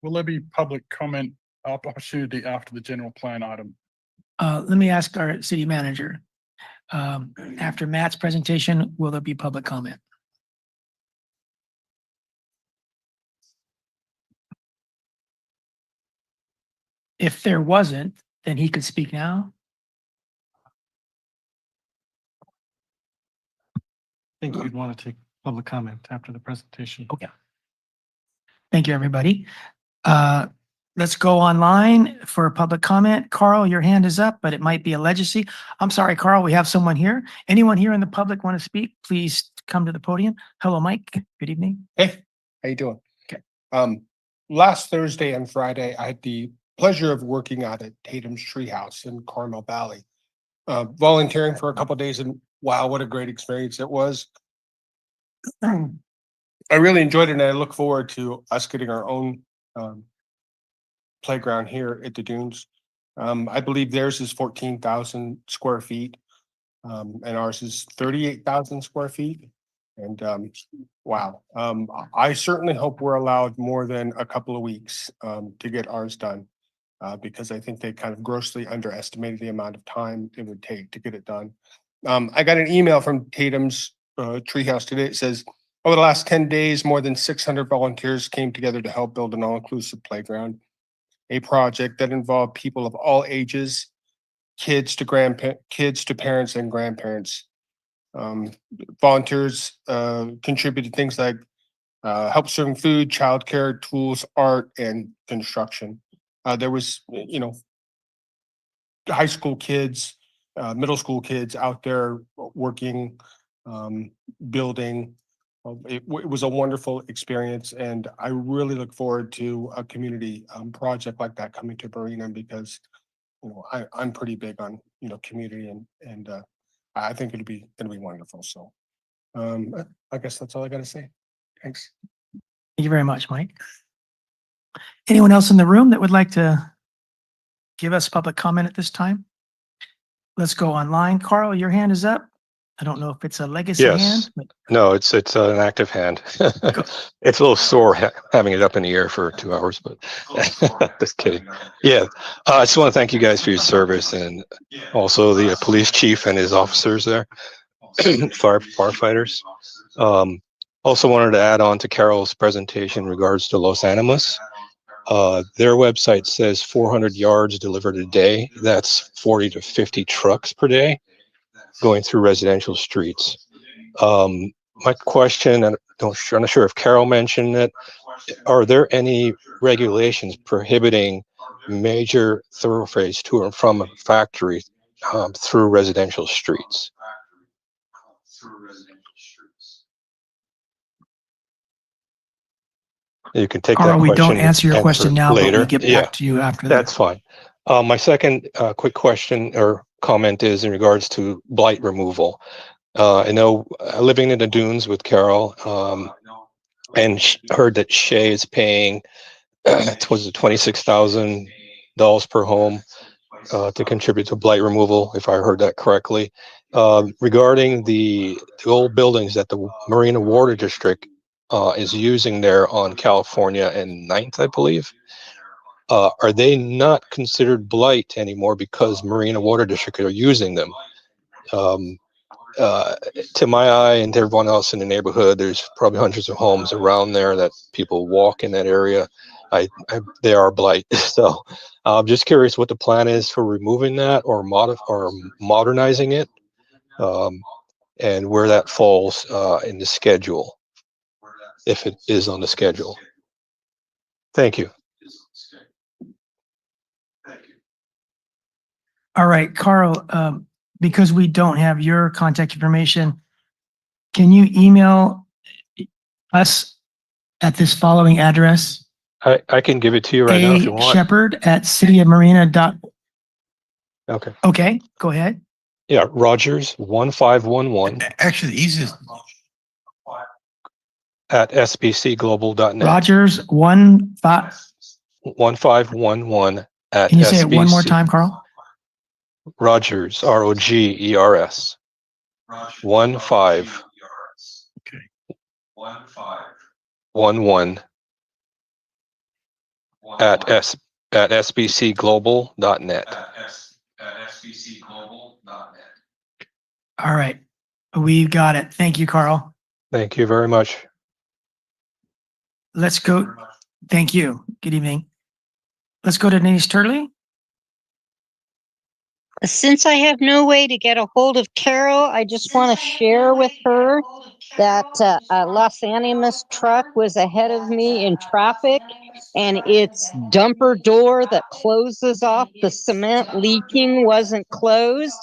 Will there be public comment opportunity after the general plan item? Let me ask our city manager. After Matt's presentation, will there be public comment? If there wasn't, then he could speak now. I think you'd want to take public comment after the presentation. Okay. Thank you, everybody. Let's go online for public comment. Carl, your hand is up, but it might be a legacy. I'm sorry, Carl, we have someone here. Anyone here in the public want to speak? Please come to the podium. Hello, Mike. Good evening. Hey, how you doing? Okay. Last Thursday and Friday, I had the pleasure of working out at Tatum's Treehouse in Carmel Valley, volunteering for a couple of days, and wow, what a great experience it was. I really enjoyed it, and I look forward to us getting our own playground here at the dunes. I believe theirs is 14,000 square feet, and ours is 38,000 square feet. And wow, I certainly hope we're allowed more than a couple of weeks to get ours done, because I think they kind of grossly underestimated the amount of time it would take to get it done. I got an email from Tatum's Treehouse today. It says, over the last 10 days, more than 600 volunteers came together to help build an all-inclusive playground, a project that involved people of all ages, kids to parents and grandparents. Volunteers contributed things like help serving food, childcare, tools, art, and construction. There was, high school kids, middle school kids out there working, building. It was a wonderful experience, and I really look forward to a community project like that coming to Marina, because I'm pretty big on community, and I think it'll be wonderful. So I guess that's all I got to say. Thanks. Thank you very much, Mike. Anyone else in the room that would like to give us public comment at this time? Let's go online. Carl, your hand is up. I don't know if it's a legacy hand. But... No, it's an active hand. It's a little sore having it up in the air for 2 hours, but just kidding. Yeah, I just want to thank you guys for your service, and also the police chief and his officers there, firefighters. Also wanted to add on to Carol's presentation in regards to Los Animas. Their website says 400 yards delivered a day. That's 40 to 50 trucks per day going through residential streets. My question, and I'm not sure if Carol mentioned it, are there any regulations prohibiting major thoroughfares to and from a factory through residential streets? You can take that Carl, we don't question. answer your question now, but we later. get Yeah, back to you after that. that's fine. My second quick question or comment is in regards to blight removal. I know living in the dunes with Carol, and heard that Shea is paying, was it $26,000 per home to contribute to blight removal, if I heard that correctly. Regarding the old buildings that the Marina Water District is using there on California and 9th, I believe. Are they not considered blight anymore because Marina Water District are using them? To my eye and to everyone else in the neighborhood, there's probably hundreds of homes around there that people walk in that area. They are blight. So I'm just curious what the plan is for removing that or modernizing it, and where that falls in the schedule, if it is on the schedule. Thank you. All right, Carl, because we don't have your contact information, can you email us at this following address? I can give it to you right now if you want. Shepherd@cityofmarina. Okay. Okay, go ahead. Yeah, Rogers 1511 Actually, the easiest, at sbcglobal.net. Rogers 1511 at Can you say it one more time, Carl? Rogers, Rogers 1511 at sbcglobal.net. All right, we've got it. Thank you, Carl. Thank you very much. Let's go. Thank you. Good evening. Let's go to Denise Turley. Since I have no way to get a hold of Carol, I just want to share with her that a Los Animas truck was ahead of me in traffic, and its dumper door that closes off the cement leaking wasn't closed,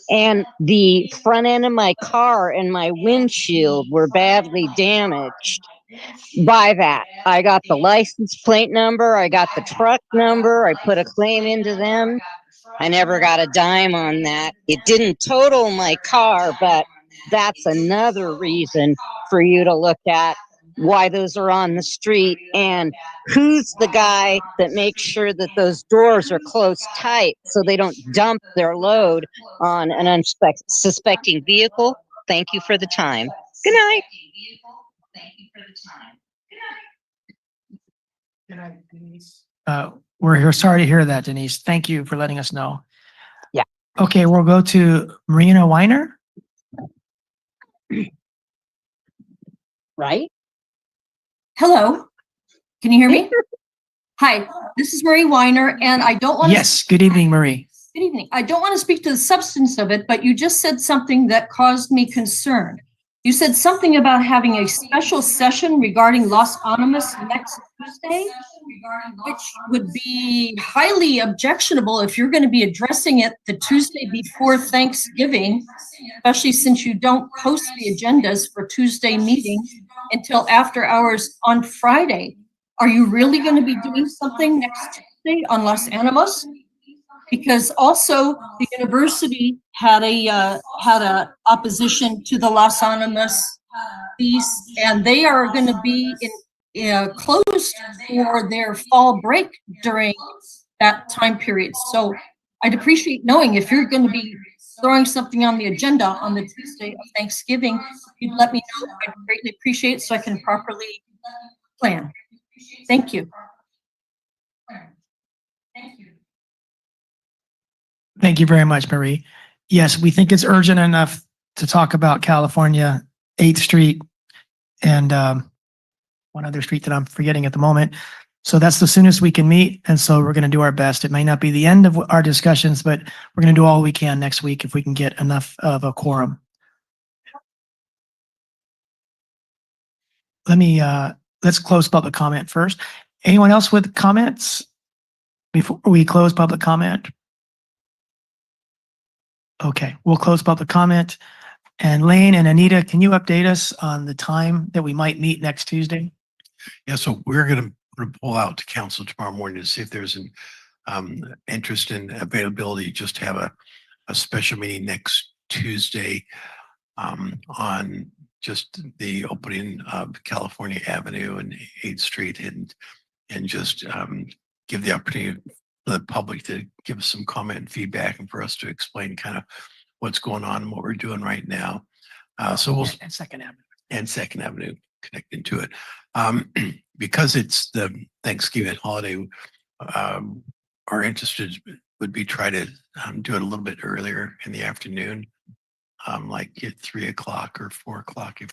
and the front end of my car and my windshield were badly damaged. By that, I got the license plate number, I got the truck number, I put a claim into them. I never got a dime on that. It didn't total my car, but that's another reason for you to look at why those are on the street and who's the guy that makes sure that those doors are closed tight so they don't dump their load on an unsuspecting vehicle. Thank you for the time. Good night. We're sorry to hear that, Denise. Thank you for letting us know. Yeah. Okay, we'll go to Marina Weiner. Right? Hello, can you hear me? Hi, this is Marie Weiner, and I don't want to. Yes, good evening, Marie. Good evening. I don't want to speak to the substance of it, but you just said something that caused me concern. You said something about having a special session regarding Los Animas next Tuesday, which would be highly objectionable if you're going to be addressing it the Tuesday before Thanksgiving, especially since you don't post the agendas for Tuesday meetings until after hours on Friday. Are you really going to be doing something next Tuesday on Los Animas? Because also the university had a opposition to the Los Animas piece, and they are going to be closed for their fall break during that time period. So I'd appreciate knowing if you're going to be throwing something on the agenda on the Tuesday of Thanksgiving, you'd let me know. I'd greatly appreciate it so I can properly plan. Thank you. Thank you very much, Marie. Yes, we think it's urgent enough to talk about California 8th Street and one other street that I'm forgetting at the moment. So that's the soonest we can meet. And so we're going to do our best. It may not be the end of our discussions, but we're going to do all we can next week if we can get enough of a quorum. Let's close public comment first. Anyone else with comments before we close public comment? Okay, we'll close public comment. And Lane and Anita, can you update us on the time that we might meet next Tuesday? Yeah, so we're gonna pull out to council tomorrow morning to see if there's an interest in availability, just to have a special meeting next Tuesday on just the opening of California Avenue and 8th Street and just give the opportunity for the public to give us some comment and feedback and for us to explain kind of what's going on and what we're doing right now. So we'll And Second Avenue. and Second Avenue connected to it. Because it's the Thanksgiving holiday, our interest would be try to do it a little bit earlier in the afternoon, like at 3 o'clock or 4 o'clock. And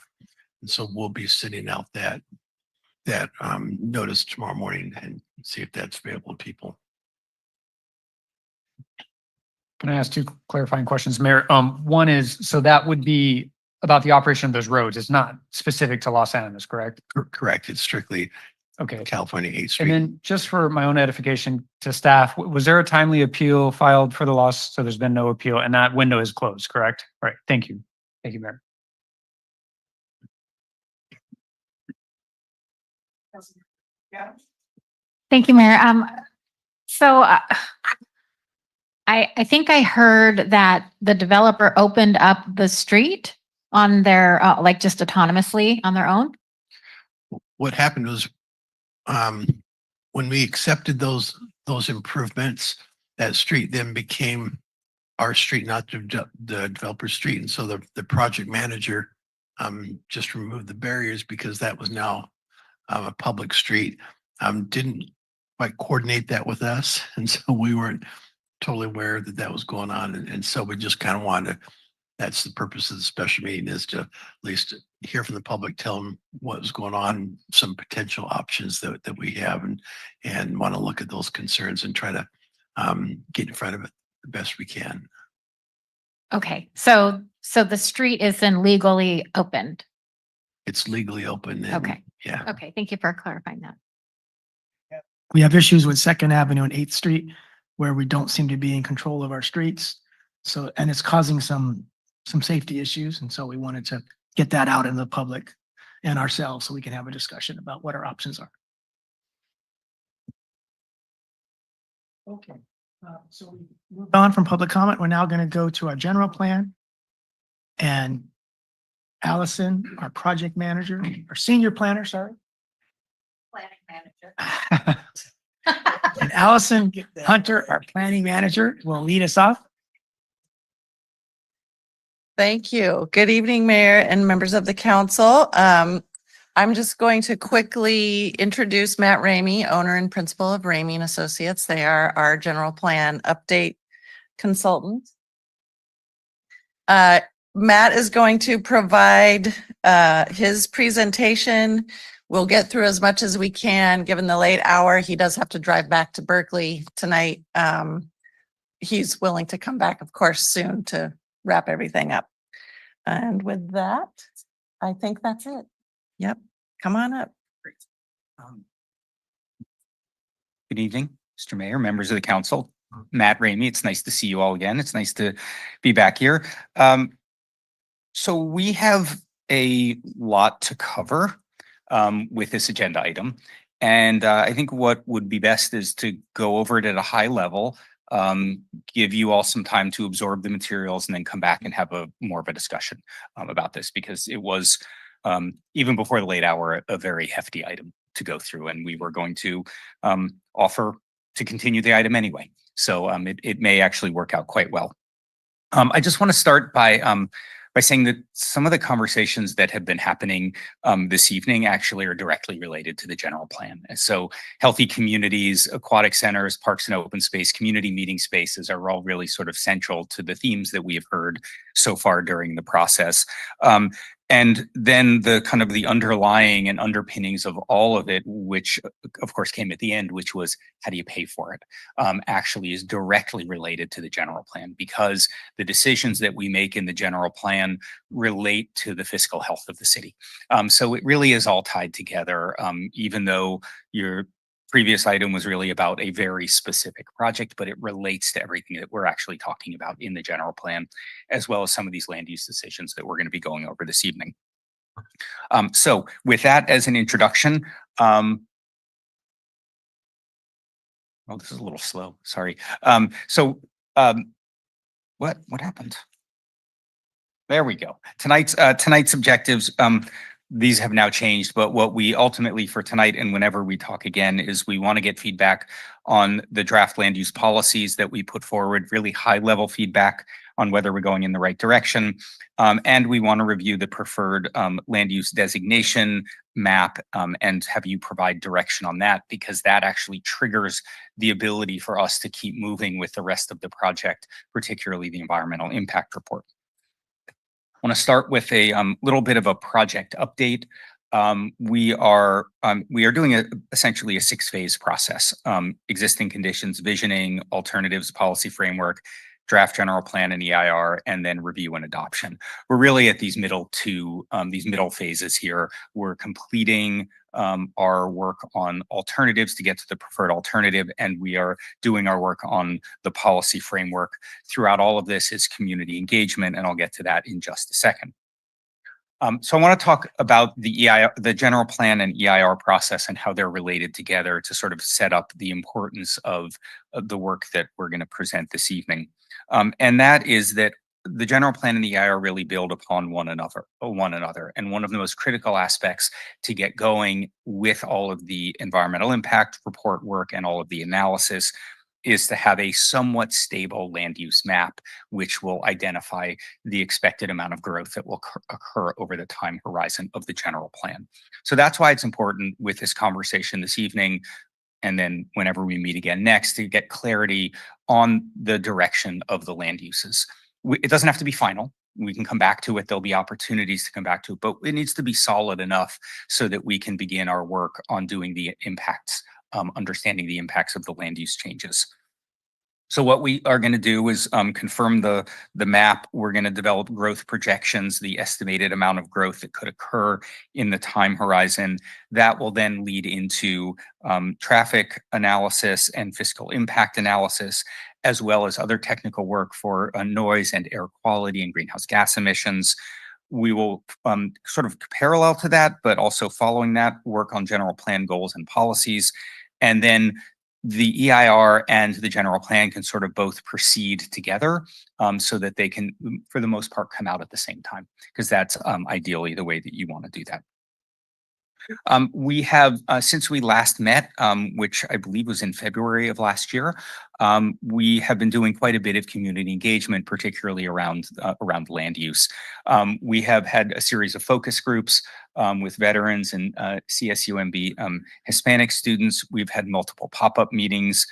so we'll be sending out that notice tomorrow morning and see if that's available to people. Can I ask two clarifying questions, Mayor? One is, so that would be about the operation of those roads. It's not specific to Los Animas, correct? Correct. It's strictly Okay. California 8th And Street. then just for my own edification to staff, was there a timely appeal filed for the loss? So there's been no appeal and that window is closed, correct? All right. Thank you. Thank you, Mayor. Thank you, Mayor. So I think I heard that the developer opened up the street on their, like just autonomously on their own. What happened was when we accepted those improvements, that street then became our street, not the developer's street. And so the project manager just removed the barriers because that was now a public street. Didn't quite coordinate that with us. And so we weren't totally aware that that was going on. And so we just kind of wanted to, that's the purpose of the special meeting, is to at least hear from the public, tell them what was going on, some potential options that we have, and want to look at those concerns and try to get in front of it the best we can. Okay, so the street is then legally opened. It's legally open. And, Okay. Yeah. Okay, thank you for clarifying that. We have issues with Second Avenue and 8th Street where we don't seem to be in control of our streets. So, and it's causing some safety issues. And so we wanted to get that out in the public and ourselves so we can have a discussion about what our options are. Okay, so we moved on from public comment. We're now going to go to our general plan. And Allison, our project manager, our senior planner, sorry. Planning manager. And Allison Hunter, our planning manager, will lead us off. Thank you. Good evening, Mayor and members of the council. I'm just going to quickly introduce Matt Ramey, owner and principal of Ramey and Associates. They are our general plan update consultant. Matt is going to provide his presentation. We'll get through as much as we can, given the late hour. He does have to drive back to Berkeley tonight. He's willing to come back, of course, soon to wrap everything up. And with that, I think that's it. Yep, come on up. Good evening, Mr. Mayor, members of the council. Matt Ramey, it's nice to see you all again. It's nice to be back here. So we have a lot to cover with this agenda item. And I think what would be best is to go over it at a high level, give you all some time to absorb the materials and then come back and have more of a discussion about this, because it was, even before the late hour, a very hefty item to go through, and we were going to offer to continue the item anyway. So it may actually work out quite well. I just want to start by saying that some of the conversations that have been happening this evening actually are directly related to the general plan. So healthy communities, aquatic centers, parks and open space, community meeting spaces are all really sort of central to the themes that we have heard so far during the process. And then the kind of the underlying and underpinnings of all of it, which of course came at the end, which was how do you pay for it, actually is directly related to the general plan, because the decisions that we make in the general plan relate to the fiscal health of the city. So it really is all tied together, even though your previous item was really about a very specific project, but it relates to everything that we're actually talking about in the general plan, as well as some of these land use decisions that we're going to be going over this evening. So with that as an introduction, Oh, this is a little slow. Sorry. What happened? There we go. Tonight's objectives. These have now changed, but what we ultimately for tonight and whenever we talk again is we want to get feedback on the draft land use policies that we put forward, really high level feedback on whether we're going in the right direction. And we want to review the preferred land use designation map and have you provide direction on that, because that actually triggers the ability for us to keep moving with the rest of the project, particularly the environmental impact report. I want to start with a little bit of a project update. We are doing essentially a 6-phase process: existing conditions, visioning, alternatives, policy framework, draft general plan and EIR, and then review and adoption. We're really at these middle phases here. We're completing our work on alternatives to get to the preferred alternative, and we are doing our work on the policy framework. Throughout all of this is community engagement, and I'll get to that in just a second. So I want to talk about the general plan and EIR process and how they're related together to sort of set up the importance of the work that we're going to present this evening. And that is that the general plan and the EIR really build upon one another. And one of the most critical aspects to get going with all of the environmental impact report work and all of the analysis is to have a somewhat stable land use map, which will identify the expected amount of growth that will occur over the time horizon of the general plan. So that's why it's important with this conversation this evening, and then whenever we meet again next, to get clarity on the direction of the land uses. It doesn't have to be final. We can come back to it. There'll be opportunities to come back to it, but it needs to be solid enough so that we can begin our work on doing the impacts, understanding the impacts of the land use changes. So what we are going to do is confirm the map. We're going to develop growth projections, the estimated amount of growth that could occur in the time horizon. That will then lead into traffic analysis and fiscal impact analysis, as well as other technical work for noise and air quality and greenhouse gas emissions. We will sort of parallel to that, but also following that, work on general plan goals and policies. And then the EIR and the general plan can sort of both proceed together so that they can, for the most part, come out at the same time, because that's ideally the way that you want to do that. We have, since we last met, which I believe was in February of last year, we have been doing quite a bit of community engagement, particularly around land use. We have had a series of focus groups with veterans and CSUMB Hispanic students. We've had multiple pop-up meetings.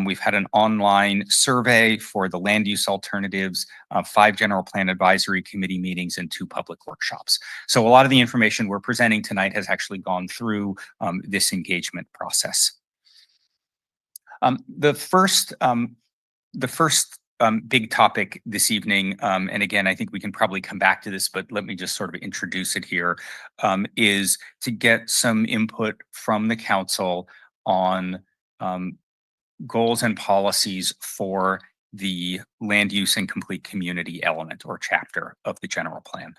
We've had an online survey for the land use alternatives, 5 general plan advisory committee meetings, and 2 public workshops. So a lot of the information we're presenting tonight has actually gone through this engagement process. The first big topic this evening, and again, I think we can probably come back to this, but let me just sort of introduce it here, is to get some input from the council on goals and policies for the land use and complete community element or chapter of the general plan.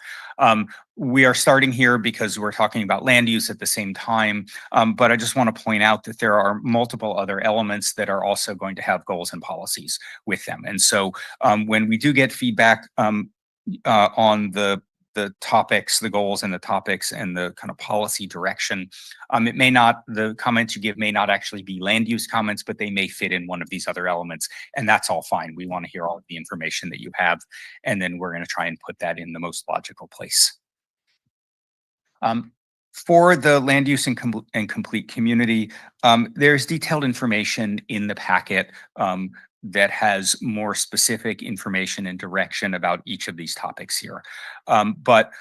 We are starting here because we're talking about land use at the same time, but I just want to point out that there are multiple other elements that are also going to have goals and policies with them. And so when we do get feedback on the topics, the goals and the topics and the kind of policy direction, it may not, the comments you give may not actually be land use comments, but they may fit in one of these other elements, and that's all fine. We want to hear all of the information that you have, and then we're going to try and put that in the most logical place. For the land use and complete community, there's detailed information in the packet that has more specific information and direction about each of these topics here. But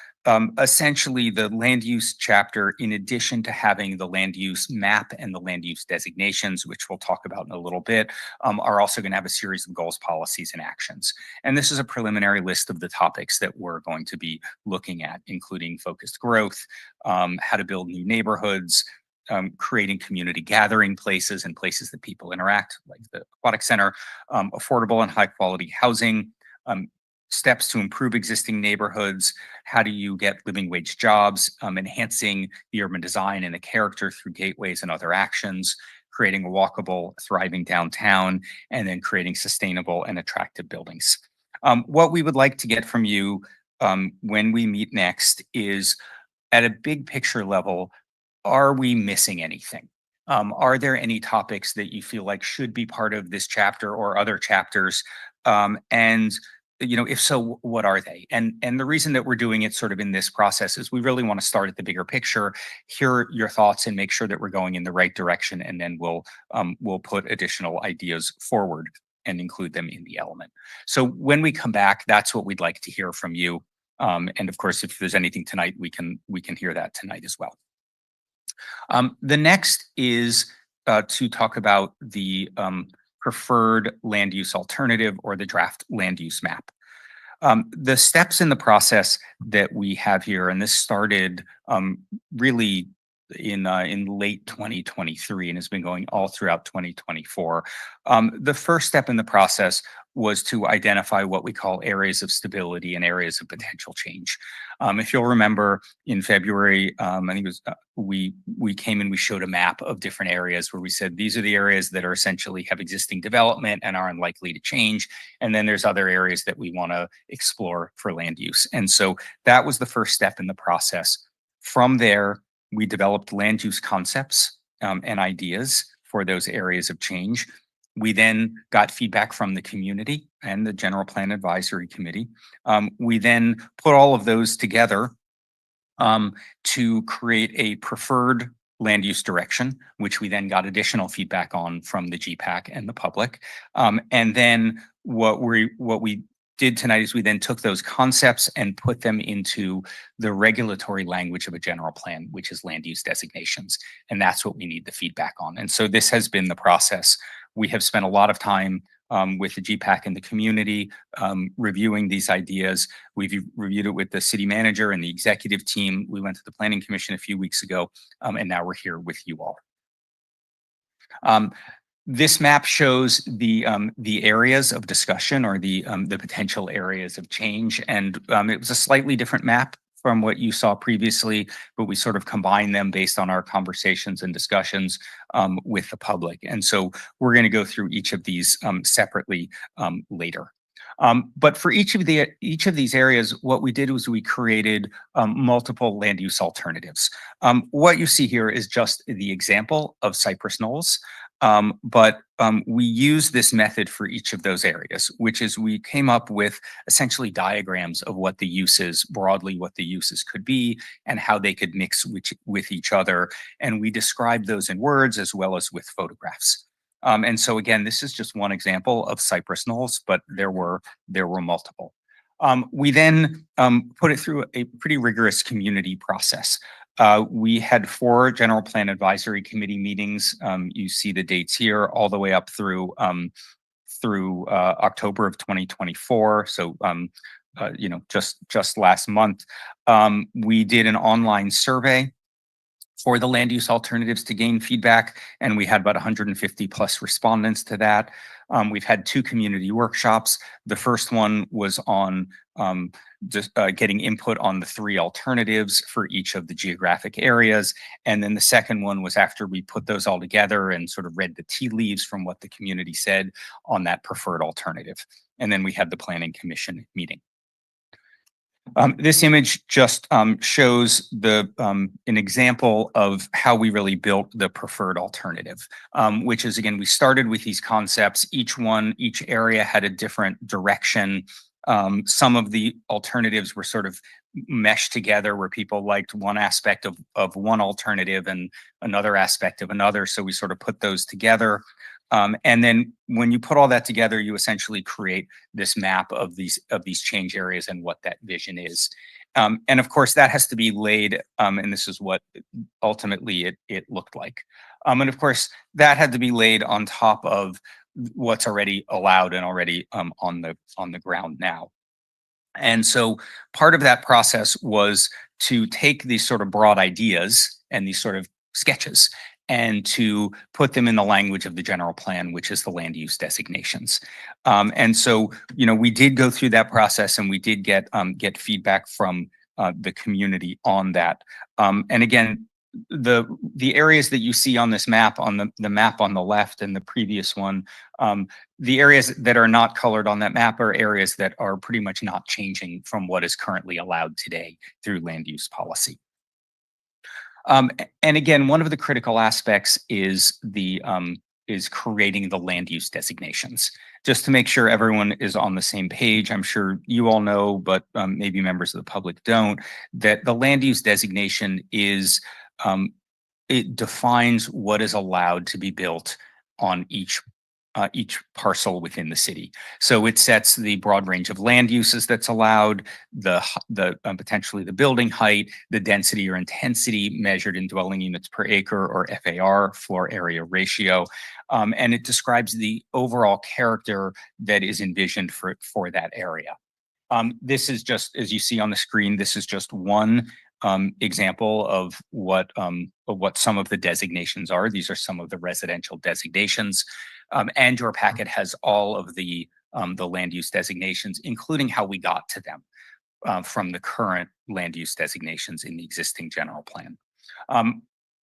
essentially, the land use chapter, in addition to having the land use map and the land use designations, which we'll talk about in a little bit, are also going to have a series of goals, policies, and actions. And this is a preliminary list of the topics that we're going to be looking at, including focused growth, how to build new neighborhoods, creating community gathering places and places that people interact, like the aquatic center, affordable and high quality housing, steps to improve existing neighborhoods. How do you get living wage jobs, enhancing the urban design and the character through gateways and other actions, creating a walkable, thriving downtown, and then creating sustainable and attractive buildings. What we would like to get from you when we meet next is, at a big picture level, are we missing anything? Are there any topics that you feel like should be part of this chapter or other chapters? And if so, what are they? And the reason that we're doing it sort of in this process is we really want to start at the bigger picture, hear your thoughts, and make sure that we're going in the right direction. And then we'll put additional ideas forward and include them in the element. So when we come back, that's what we'd like to hear from you. And of course, if there's anything tonight, we can hear that tonight as well. The next is to talk about the preferred land use alternative, or the draft land use map. The steps in the process that we have here, and this started really in late 2023 and has been going all throughout 2024. The first step in the process was to identify what we call areas of stability and areas of potential change. If you'll remember, in February, I think it was we came and we showed a map of different areas where we said these are the areas that are essentially have existing development and are unlikely to change, and then there's other areas that we want to explore for land use. And so that was the first step in the process. From there, we developed land use concepts and ideas for those areas of change. We then got feedback from the community and the General Plan Advisory Committee. We then put all of those together to create a preferred land use direction, which we then got additional feedback on from the GPAC and the public. And then what we did tonight is we then took those concepts and put them into the regulatory language of a general plan, which is land use designations. And that's what we need the feedback on. And so this has been the process. We have spent a lot of time with the GPAC and the community reviewing these ideas. We've reviewed it with the city manager and the executive team. We went to the Planning Commission a few weeks ago, and now we're here with you all. This map shows the areas of discussion, or the potential areas of change, and it was a slightly different map from what you saw previously, but we sort of combined them based on our conversations and discussions with the public. And so we're going to go through each of these separately later. But for each of these areas, what we did was we created multiple land use alternatives. What you see here is just the example of Cypress Knolls. But we use this method for each of those areas, which is we came up with essentially diagrams of what the uses, broadly what the uses could be and how they could mix with each other. And we described those in words as well as with photographs. And so again, this is just one example of Cypress Knolls, but there were multiple. We then put it through a pretty rigorous community process. We had 4 General Plan Advisory Committee meetings. You see the dates here, all the way up through October of 2024. So just last month, we did an online survey for the land use alternatives to gain feedback, and we had about 150 plus respondents to that. We've had 2 community workshops. The first one was on just getting input on the 3 alternatives for each of the geographic areas. And then the second one was after we put those all together and sort of read the tea leaves from what the community said on that preferred alternative. And then we had the Planning Commission meeting. This image just shows an example of how we really built the preferred alternative, which is, again, we started with these concepts. Each area had a different direction. Some of the alternatives were sort of meshed together where people liked one aspect of one alternative and another aspect of another. So we sort of put those together. And then when you put all that together, you essentially create this map of these change areas and what that vision is. And of course, that has to be laid, and this is what ultimately it looked like. And of course, that had to be laid on top of what's already allowed and already on the ground now. And so part of that process was to take these sort of broad ideas and these sort of sketches and to put them in the language of the general plan, which is the land use designations. And so, we did go through that process, and we did get feedback from the community on that. And again, the areas that you see on this map, on the map on the left and the previous one, the areas that are not colored on that map are areas that are pretty much not changing from what is currently allowed today through land use policy. And again, one of the critical aspects is creating the land use designations. Just to make sure everyone is on the same page, I'm sure you all know, but maybe members of the public don't, that the land use designation is, it defines what is allowed to be built on each parcel within the city. So it sets the broad range of land uses that's allowed, the potentially the building height, the density or intensity measured in dwelling units per acre, or FAR, floor area ratio, and it describes the overall character that is envisioned for that area. This is just, as you see on the screen, this is just one example of what some of the designations are. These are some of the residential designations, and your packet has all of the land use designations, including how we got to them from the current land use designations in the existing general plan.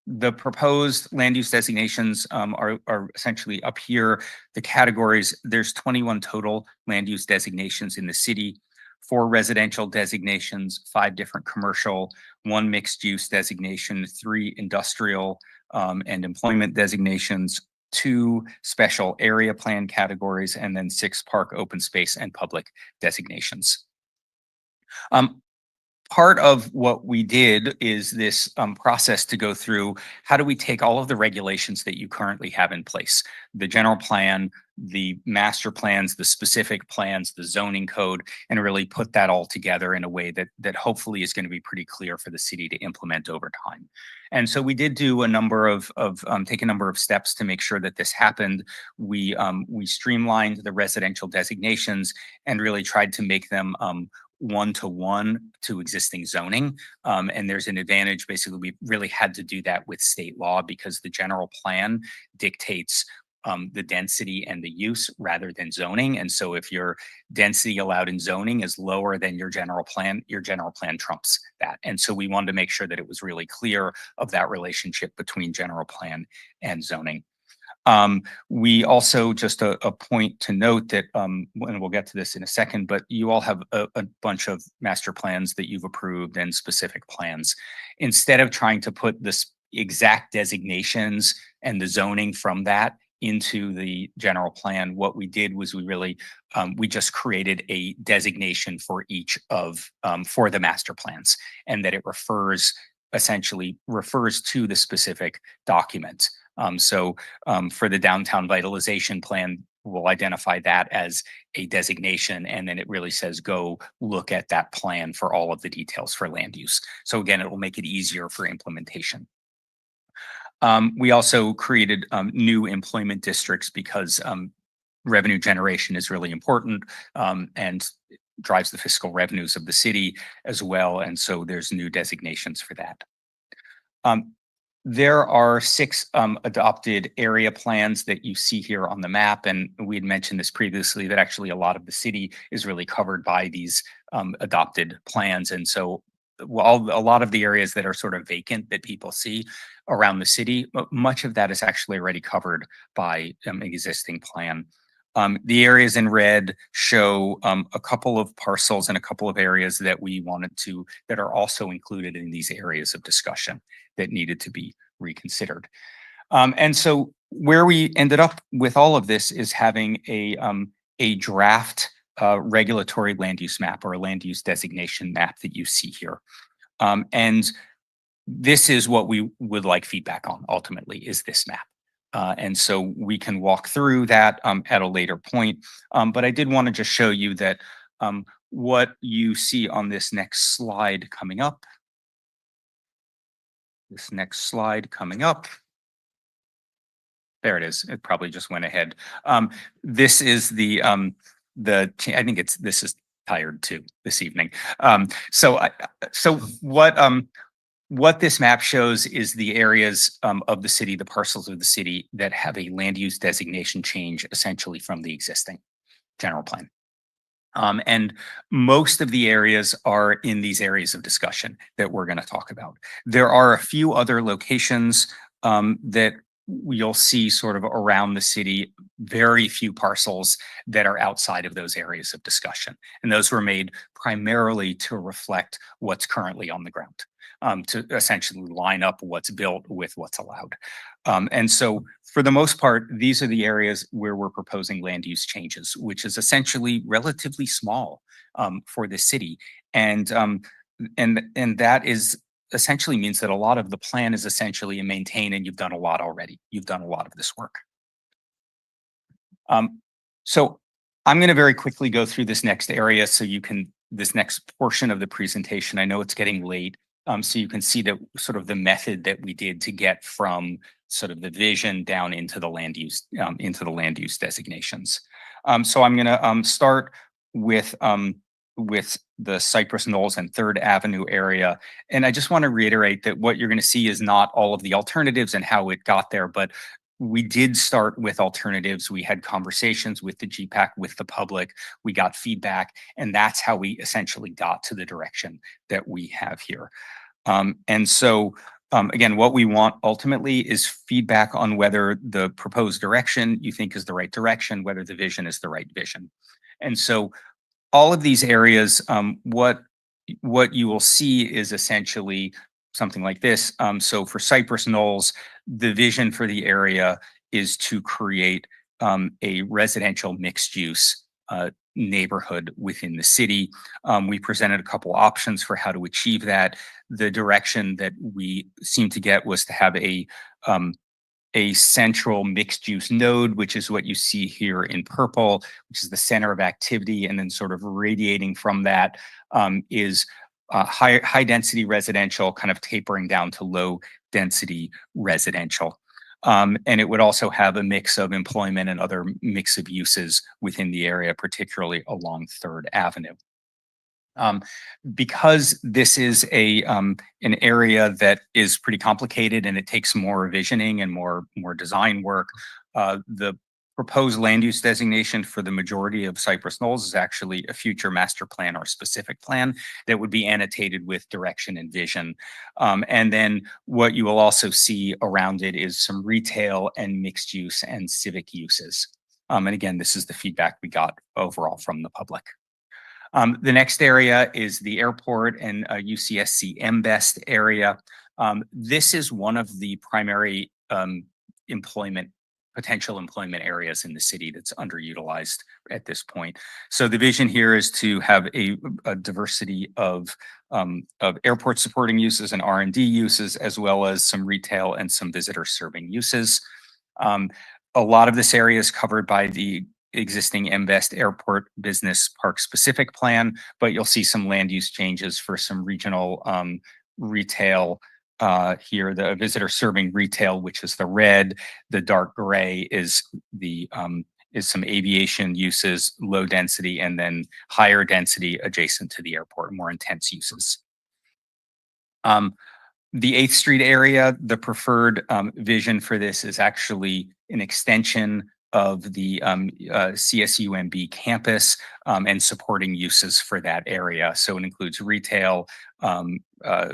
The proposed land use designations are essentially up here. The categories, there's 21 total land use designations in the city. 4 residential designations, 5 different commercial, 1 mixed use designation, 3 industrial and employment designations, 2 special area plan categories, and then 6 park, open space, and public designations. Part of what we did is this process to go through, how do we take all of the regulations that you currently have in place, the general plan, the master plans, the specific plans, the zoning code, and really put that all together in a way that hopefully is going to be pretty clear for the city to implement over time. And so we did do a number of take a number of steps to make sure that this happened. We streamlined the residential designations and really tried to make them one-to-one to existing zoning. And there's an advantage. Basically, we really had to do that with state law because the general plan dictates the density and the use rather than zoning. And so if your density allowed in zoning is lower than your general plan trumps that. And so we wanted to make sure that it was really clear of that relationship between general plan and zoning. We also, just a point to note that, and we'll get to this in a second, but you all have a bunch of master plans that you've approved and specific plans. Instead of trying to put this exact designations and the zoning from that into the general plan, what we did was we just created a designation for each of, for the master plans, and that it essentially refers to the specific document. So for the downtown vitalization plan, we'll identify that as a designation, and then it really says, go look at that plan for all of the details for land use. So again, it will make it easier for implementation. We also created new employment districts because revenue generation is really important and drives the fiscal revenues of the city as well. And so there's new designations for that. There are 6 adopted area plans that you see here on the map. And we had mentioned this previously, that actually a lot of the city is really covered by these adopted plans. And so while a lot of the areas that are sort of vacant that people see around the city, much of that is actually already covered by an existing plan. The areas in red show a couple of parcels and a couple of areas that we wanted to, that are also included in these areas of discussion that needed to be reconsidered. And so where we ended up with all of this is having a draft regulatory land use map, or a land use designation map that you see here. And this is what we would like feedback on ultimately, is this map. And so we can walk through that at a later point. But I did want to just show you that what you see on this next slide coming up. This next slide coming up. There it is. It probably just went ahead. This is I think this is tired too this evening. So what what this map shows is the areas of the city, the parcels of the city that have a land use designation change essentially from the existing general plan. And most of the areas are in these areas of discussion that we're going to talk about. There are a few other locations that you'll see sort of around the city, very few parcels that are outside of those areas of discussion. And those were made primarily to reflect what's currently on the ground, to essentially line up what's built with what's allowed. And so for the most part, these are the areas where we're proposing land use changes, which is essentially relatively small for the city. And that is essentially means that a lot of the plan is essentially a maintain, and you've done a lot already. You've done a lot of this work. So I'm going to very quickly go through this next area so you can, this next portion of the presentation. I know it's getting late. So you can see that sort of the method that we did to get from sort of the vision down into the land use designations. So I'm going to start with the Cypress Knolls and 3rd Avenue area. And I just want to reiterate that what you're going to see is not all of the alternatives and how it got there, but we did start with alternatives. We had conversations with the GPAC, with the public, we got feedback, and that's how we essentially got to the direction that we have here. And so again, what we want ultimately is feedback on whether the proposed direction you think is the right direction, whether the vision is the right vision. And so all of these areas, what you will see is essentially something like this. So for Cypress Knolls, the vision for the area is to create a residential mixed use neighborhood within the city. We presented a couple options for how to achieve that. The direction that we seemed to get was to have a central mixed use node, which is what you see here in purple, which is the center of activity. And then sort of radiating from that is high density residential, kind of tapering down to low density residential. And it would also have a mix of employment and other mix of uses within the area, particularly along 3rd Avenue. Because this is an area that is pretty complicated and it takes more visioning and more design work, the proposed land use designation for the majority of Cypress Knolls is actually a future master plan or specific plan that would be annotated with direction and vision. And then what you will also see around it is some retail and mixed use and civic uses. And again, this is the feedback we got overall from the public. The next area is the airport and UCSC MBEST area. This is one of the primary potential employment areas in the city that's underutilized at this point. So the vision here is to have a diversity of airport supporting uses and R&D uses, as well as some retail and some visitor serving uses. A lot of this area is covered by the existing MBEST Airport Business Park specific plan, but you'll see some land use changes for some regional retail here. The visitor serving retail, which is the red, the dark gray is some aviation uses, low density, and then higher density adjacent to the airport, more intense uses. The 8th Street area, the preferred vision for this is actually an extension of the CSUMB campus and supporting uses for that area. So it includes retail,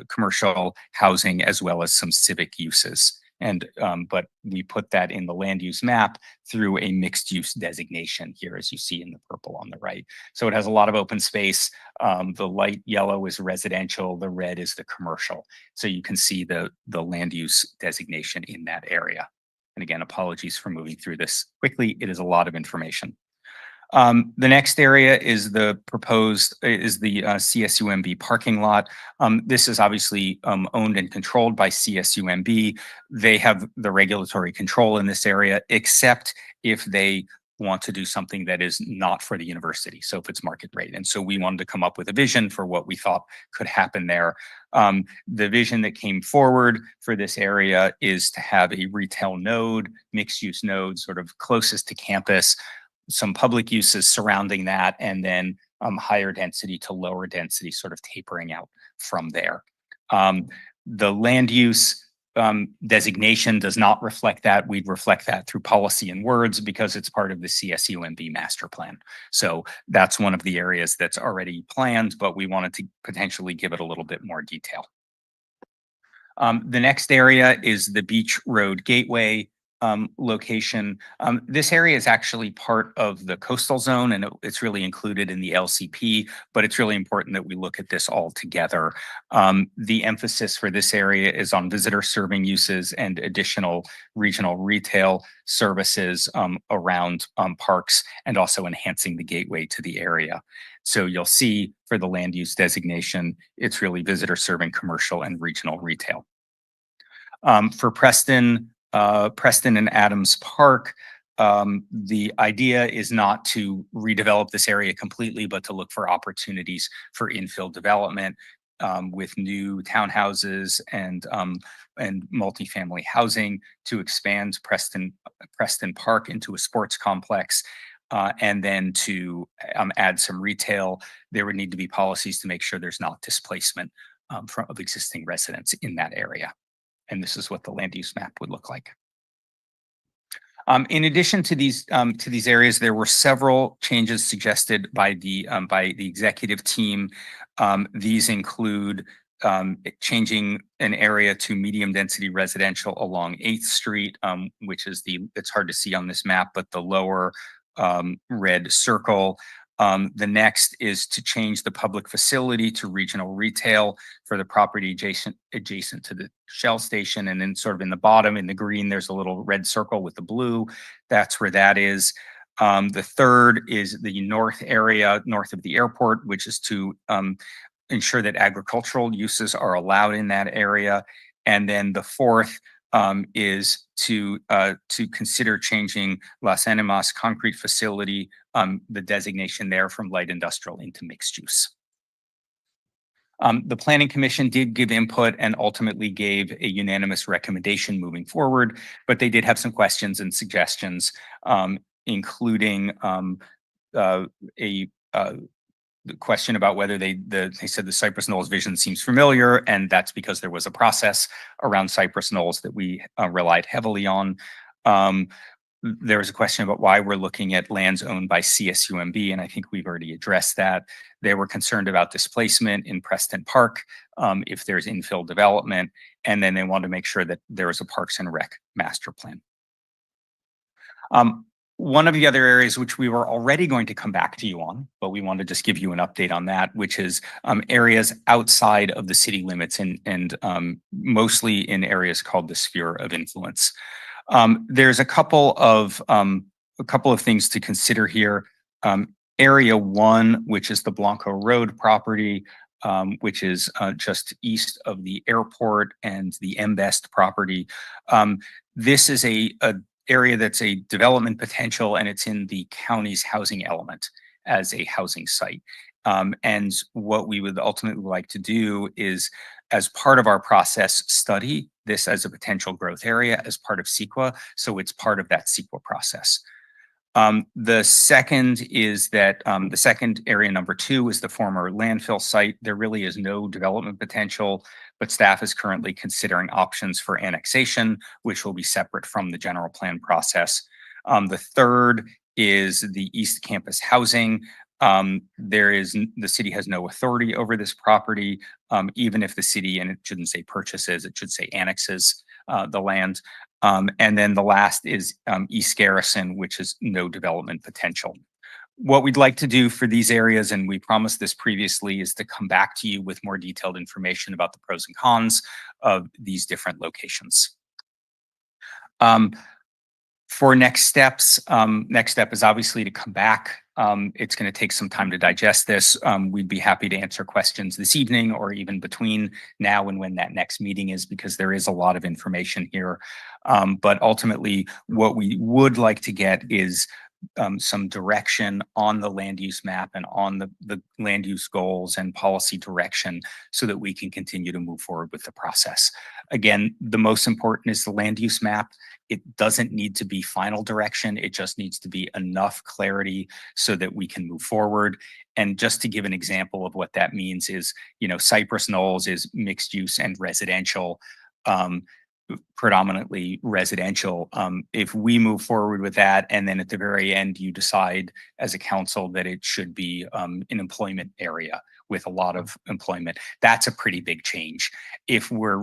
commercial housing, as well as some civic uses. And but we put that in the land use map through a mixed use designation here, as you see in the purple on the right. So it has a lot of open space. The light yellow is residential, the red is the commercial. So you can see the land use designation in that area. And again, apologies for moving through this quickly. It is a lot of information. The next area is the CSUMB parking lot. This is obviously owned and controlled by CSUMB. They have the regulatory control in this area, except if they want to do something that is not for the university. So if it's market rate. And so we wanted to come up with a vision for what we thought could happen there. The vision that came forward for this area is to have a retail node, mixed use node, sort of closest to campus, some public uses surrounding that, and then higher density to lower density sort of tapering out from there. The land use designation does not reflect that. We'd reflect that through policy and words because it's part of the CSUMB master plan. So that's one of the areas that's already planned, but we wanted to potentially give it a little bit more detail. The next area is the Beach Road Gateway location. This area is actually part of the coastal zone and it's really included in the LCP, but it's really important that we look at this all together. The emphasis for this area is on visitor serving uses and additional regional retail services around parks and also enhancing the gateway to the area. So you'll see for the land use designation, it's really visitor serving commercial and regional retail. For Preston and Adams Park, the idea is not to redevelop this area completely, but to look for opportunities for infill development with new townhouses and multifamily housing to expand Preston Park into a sports complex. And then to add some retail. There would need to be policies to make sure there's not displacement of existing residents in that area. And this is what the land use map would look like. In addition to these areas, there were several changes suggested by the executive team. These include changing an area to medium density residential along 8th Street, which is it's hard to see on this map, but the lower red circle. The next is to change the public facility to regional retail for the property adjacent to the Shell station. And then sort of in the bottom in the green, there's a little red circle with the blue. That's where that is. The third is the north area, north of the airport, which is to ensure that agricultural uses are allowed in that area. And then the fourth is to consider changing Las Animas concrete facility, the designation there from light industrial into mixed use. The Planning Commission did give input and ultimately gave a unanimous recommendation moving forward, but they did have some questions and suggestions, including the question about whether they said the Cypress Knolls vision seems familiar, and that's because there was a process around Cypress Knolls that we relied heavily on. There was a question about why we're looking at lands owned by CSUMB, and I think we've already addressed that. They were concerned about displacement in Preston Park if there's infill development, and then they wanted to make sure that there is a Parks and Rec master plan. One of the other areas which we were already going to come back to you on, but we want to just give you an update on that, which is areas outside of the city limits and mostly in areas called the sphere of influence. There's a couple of things to consider here. Area 1, which is the Blanco Road property, which is just east of the airport and the MBEST property. This is a area that's a development potential, and it's in the county's housing element as a housing site. And what we would ultimately like to do is, as part of our process, study this as a potential growth area as part of CEQA. So it's part of that CEQA process. The second is that the second area, number 2, is the former landfill site. There really is no development potential, but staff is currently considering options for annexation, which will be separate from the general plan process. The third is the East Campus housing. The city has no authority over this property, even if the city, and it shouldn't say purchases, it should say annexes the land. And then the last is East Garrison, which is no development potential. What we'd like to do for these areas, and we promised this previously, is to come back to you with more detailed information about the pros and cons of these different locations. For next steps, next step is obviously to come back. It's going to take some time to digest this. We'd be happy to answer questions this evening or even between now and when that next meeting is, because there is a lot of information here. But ultimately, what we would like to get is some direction on the land use map and on the land use goals and policy direction so that we can continue to move forward with the process. Again, the most important is the land use map. It doesn't need to be final direction. It just needs to be enough clarity so that we can move forward. And just to give an example of what that means is, Cypress Knolls is mixed use and residential. Predominantly residential. If we move forward with that, and then at the very end, you decide as a council that it should be an employment area with a lot of employment, that's a pretty big change. If we're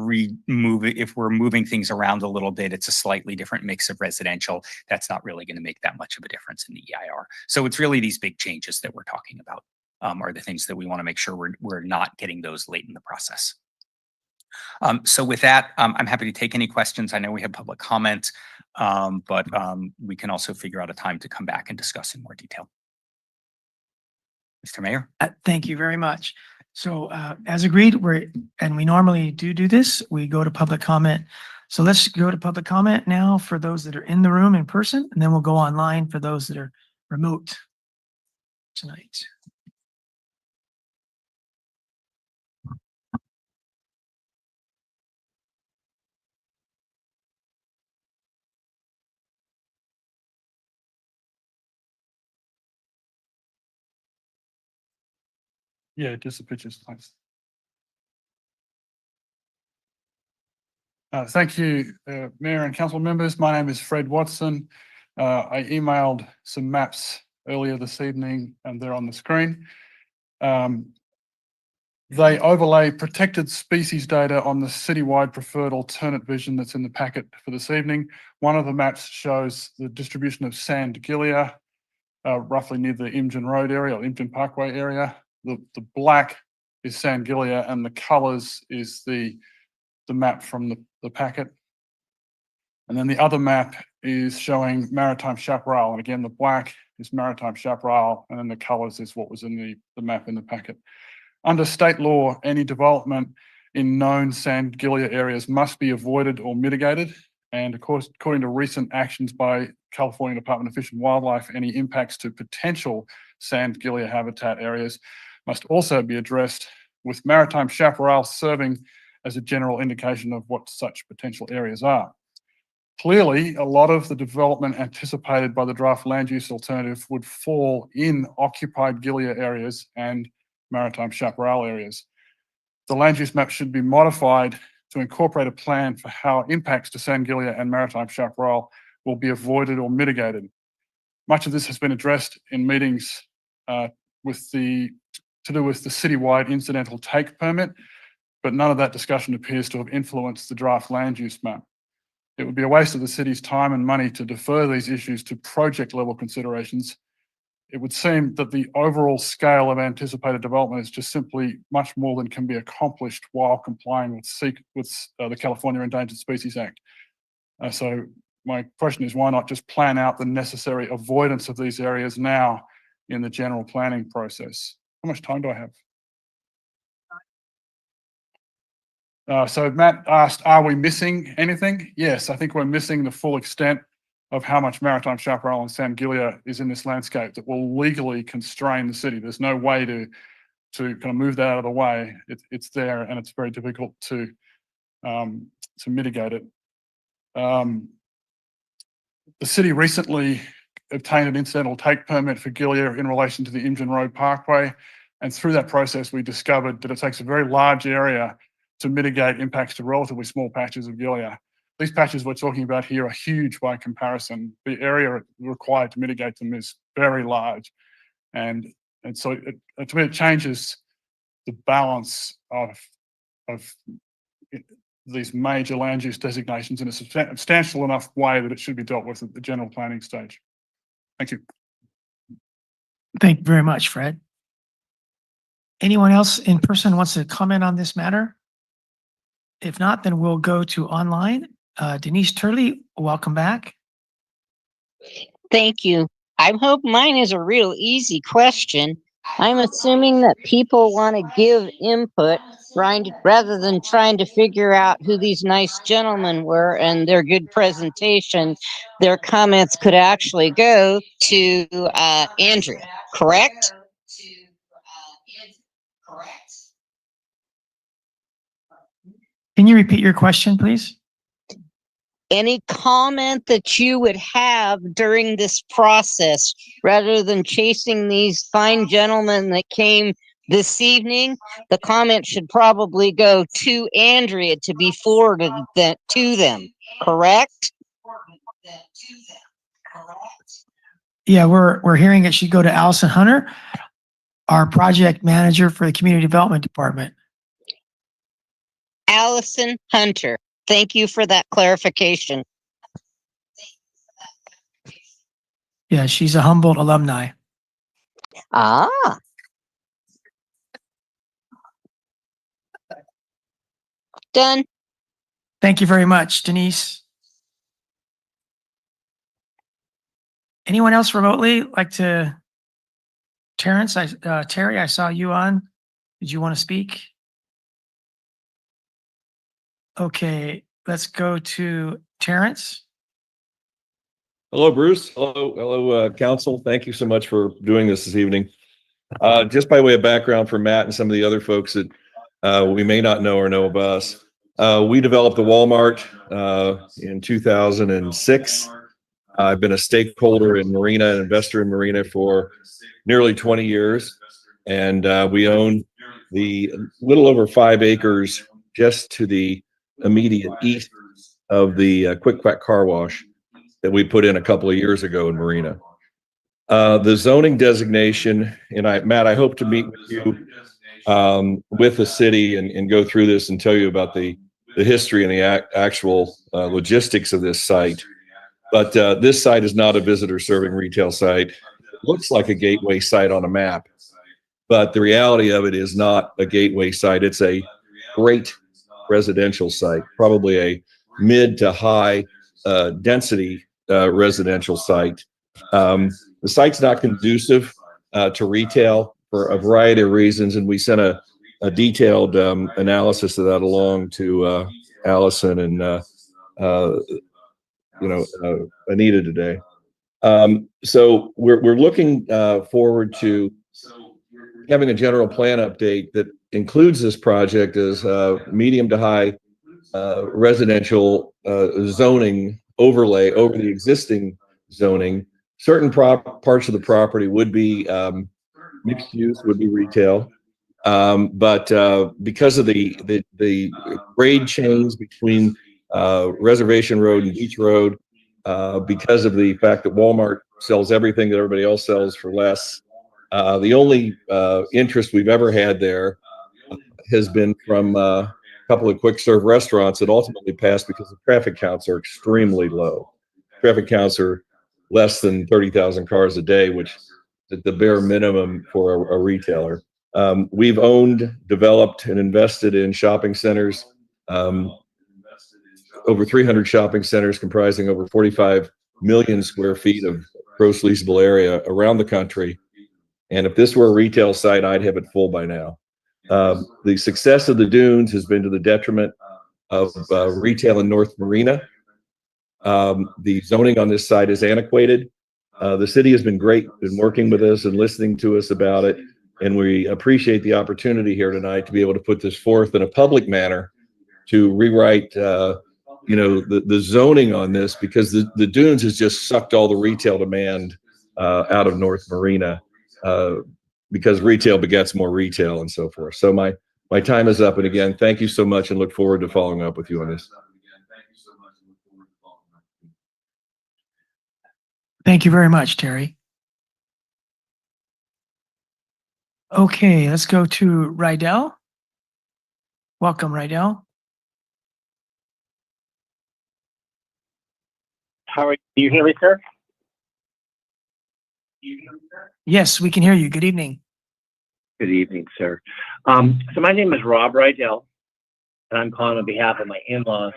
moving things around a little bit, it's a slightly different mix of residential. That's not really going to make that much of a difference in the EIR. So it's really these big changes that we're talking about are the things that we want to make sure we're not getting those late in the process. So with that, I'm happy to take any questions. I know we have public comment, but we can also figure out a time to come back and discuss in more detail. Mr. Mayor. Thank you very much. So as agreed, we normally do this. We go to public comment. So let's go to public comment now for those that are in the room in person, and then we'll go online for those that are remote tonight. Yeah, just the pictures, thanks. Thank you, Mayor and council members. My name is Fred Watson. I emailed some maps earlier this evening and they're on the screen. They overlay protected species data on the citywide preferred alternate vision that's in the packet for this evening. One of the maps shows the distribution of sand gilia, roughly near the Imgen Road area or Imgen Parkway area. The black is sand gilia and the colors is the map from the packet. And then the other map is showing Maritime Chaparral. And again, the black is Maritime Chaparral, and then the colors is what was in the map in the packet. Under state law, any development in known sand gilia areas must be avoided or mitigated. And of course, according to recent actions by California Department of Fish and Wildlife, any impacts to potential sand gilia habitat areas must also be addressed, with Maritime Chaparral serving as a general indication of what such potential areas are. Clearly, a lot of the development anticipated by the draft land use alternative would fall in occupied gilia areas and Maritime Chaparral areas. The land use map should be modified to incorporate a plan for how impacts to sand gilia and Maritime Chaparral will be avoided or mitigated. Much of this has been addressed in meetings to do with the citywide incidental take permit, but none of that discussion appears to have influenced the draft land use map. It would be a waste of the city's time and money to defer these issues to project level considerations. It would seem that the overall scale of anticipated development is just simply much more than can be accomplished while complying with the California Endangered Species Act. So my question is, why not just plan out the necessary avoidance of these areas now in the general planning process? How much time do I have? So Matt asked, are we missing anything? Yes, I think we're missing the full extent of how much Maritime Chaparral and sand gilia is in this landscape that will legally constrain the city. There's no way to kind of move that out of the way. It's there, and it's very difficult to mitigate it. The city recently obtained an incidental take permit for gilia in relation to the Imgen Road Parkway, and through that process, we discovered that it takes a very large area to mitigate impacts to relatively small patches of gilia. These patches we're talking about here are huge by comparison. The area required to mitigate them is very large. And so to me, it changes the balance of these major land use designations in a substantial enough way that it should be dealt with at the general planning stage. Thank you. Thank you very much, Fred. Anyone else in person wants to comment on this matter? If not, then we'll go to online. Denise Turley, welcome back. Thank you. I hope mine is a real easy question. I'm assuming that people want to give input rather than trying to figure out who these nice gentlemen were and their good presentation, their comments could actually go to Andrea, correct? Can you repeat your question, please? Any comment that you would have during this process, rather than chasing these fine gentlemen that came this evening, the comment should probably go to Andrea to be forwarded to them, correct? Yeah, we're hearing it should go to Allison Hunter, our project manager for the Community Development Department. Allison Hunter. Thank you for that clarification. Yeah, she's a Humboldt alumni. Ah. Done. Thank you very much, Denise. Anyone else remotely like to? Terrence, Terry, I saw you on. Did you want to speak? Okay, let's go to Terrence. Hello, Bruce. Hello, council. Thank you so much for doing this evening. Just by way of background for Matt and some of the other folks that we may not know or know of us, we developed the Walmart in 2006. I've been a stakeholder in Marina, an investor in Marina for nearly 20 years. And we own the little over 5 acres just to the immediate east of the Quick Quack Car Wash that we put in a couple of years ago in Marina. The zoning designation, and Matt, I hope to meet with you with the city and go through this and tell you about the history and the actual logistics of this site. But this site is not a visitor serving retail site. It looks like a gateway site on a map, but the reality of it is not a gateway site. It's a great residential site, probably a mid to high density residential site. The site's not conducive to retail for a variety of reasons, and we sent a detailed analysis of that along to Allison and Anita today. So we're looking forward to having a general plan update that includes this project as medium to high residential zoning overlay over the existing zoning. Certain parts of the property would be mixed use, would be retail. But because of the grade change between Reservation Road and Beach Road, because of the fact that Walmart sells everything that everybody else sells for less, the only interest we've ever had there has been from a couple of quick serve restaurants that ultimately passed because the traffic counts are extremely low. Traffic counts are less than 30,000 cars a day, which is the bare minimum for a retailer. We've owned, developed, and invested in shopping centers, over 300 shopping centers comprising over 45 million square feet of gross leasable area around the country. And if this were a retail site, I'd have it full by now. The success of the dunes has been to the detriment of retail in North Marina. The zoning on this site is antiquated. The city has been great in working with us and listening to us about it. And we appreciate the opportunity here tonight to be able to put this forth in a public manner to rewrite, the zoning on this, because the dunes has just sucked all the retail demand out of North Marina, because retail begets more retail and so forth. So my time is up. And again, thank you so much and look forward to following up with you on this. Thank you very much, Terry. Okay, let's go to Rydell. Welcome, Rydell. How are you? Do you hear me, sir? Yes, we can hear you. Good evening. Good evening, sir. So my name is Rob Rydell, and I'm calling on behalf of my in-laws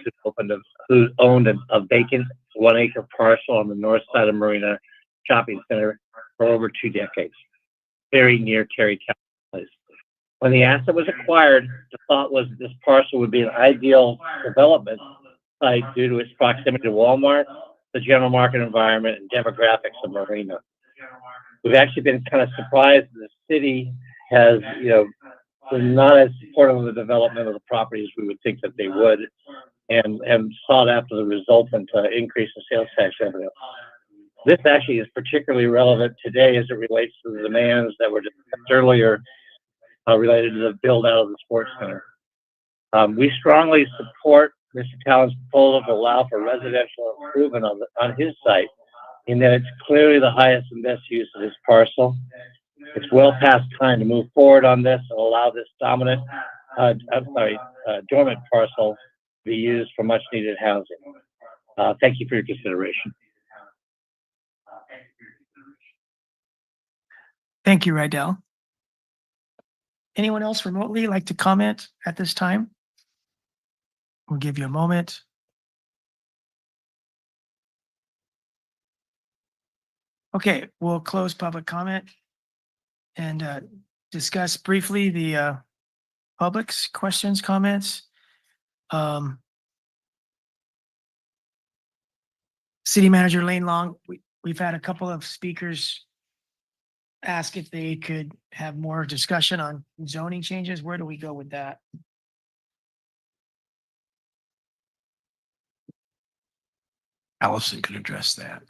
who owned a vacant 1 acre parcel on the north side of Marina Shopping Center for over 2 decades, very near Terry Town Place. When the asset was acquired, the thought was that this parcel would be an ideal development site due to its proximity to Walmart, the general market environment, and demographics of Marina. We've actually been kind of surprised that the city has, been not as supportive of the development of the property as we would think that they would, and sought after the resultant increase in sales tax revenue. This actually is particularly relevant today as it relates to the demands that were discussed earlier related to the build out of the sports center. We strongly support Mr. Talon's proposal to allow for residential improvement on his site, in that it's clearly the highest and best use of this parcel. It's well past time to move forward on this and allow this dormant parcel to be used for much needed housing. Thank you for your consideration. Thank you, Rydell. Anyone else remotely like to comment at this time? We'll give you a moment. Okay, we'll close public comment and discuss briefly the public's questions, comments. City Manager Lane Long, we've had a couple of speakers ask if they could have more discussion on zoning changes. Where do we go with that? Allison can address that.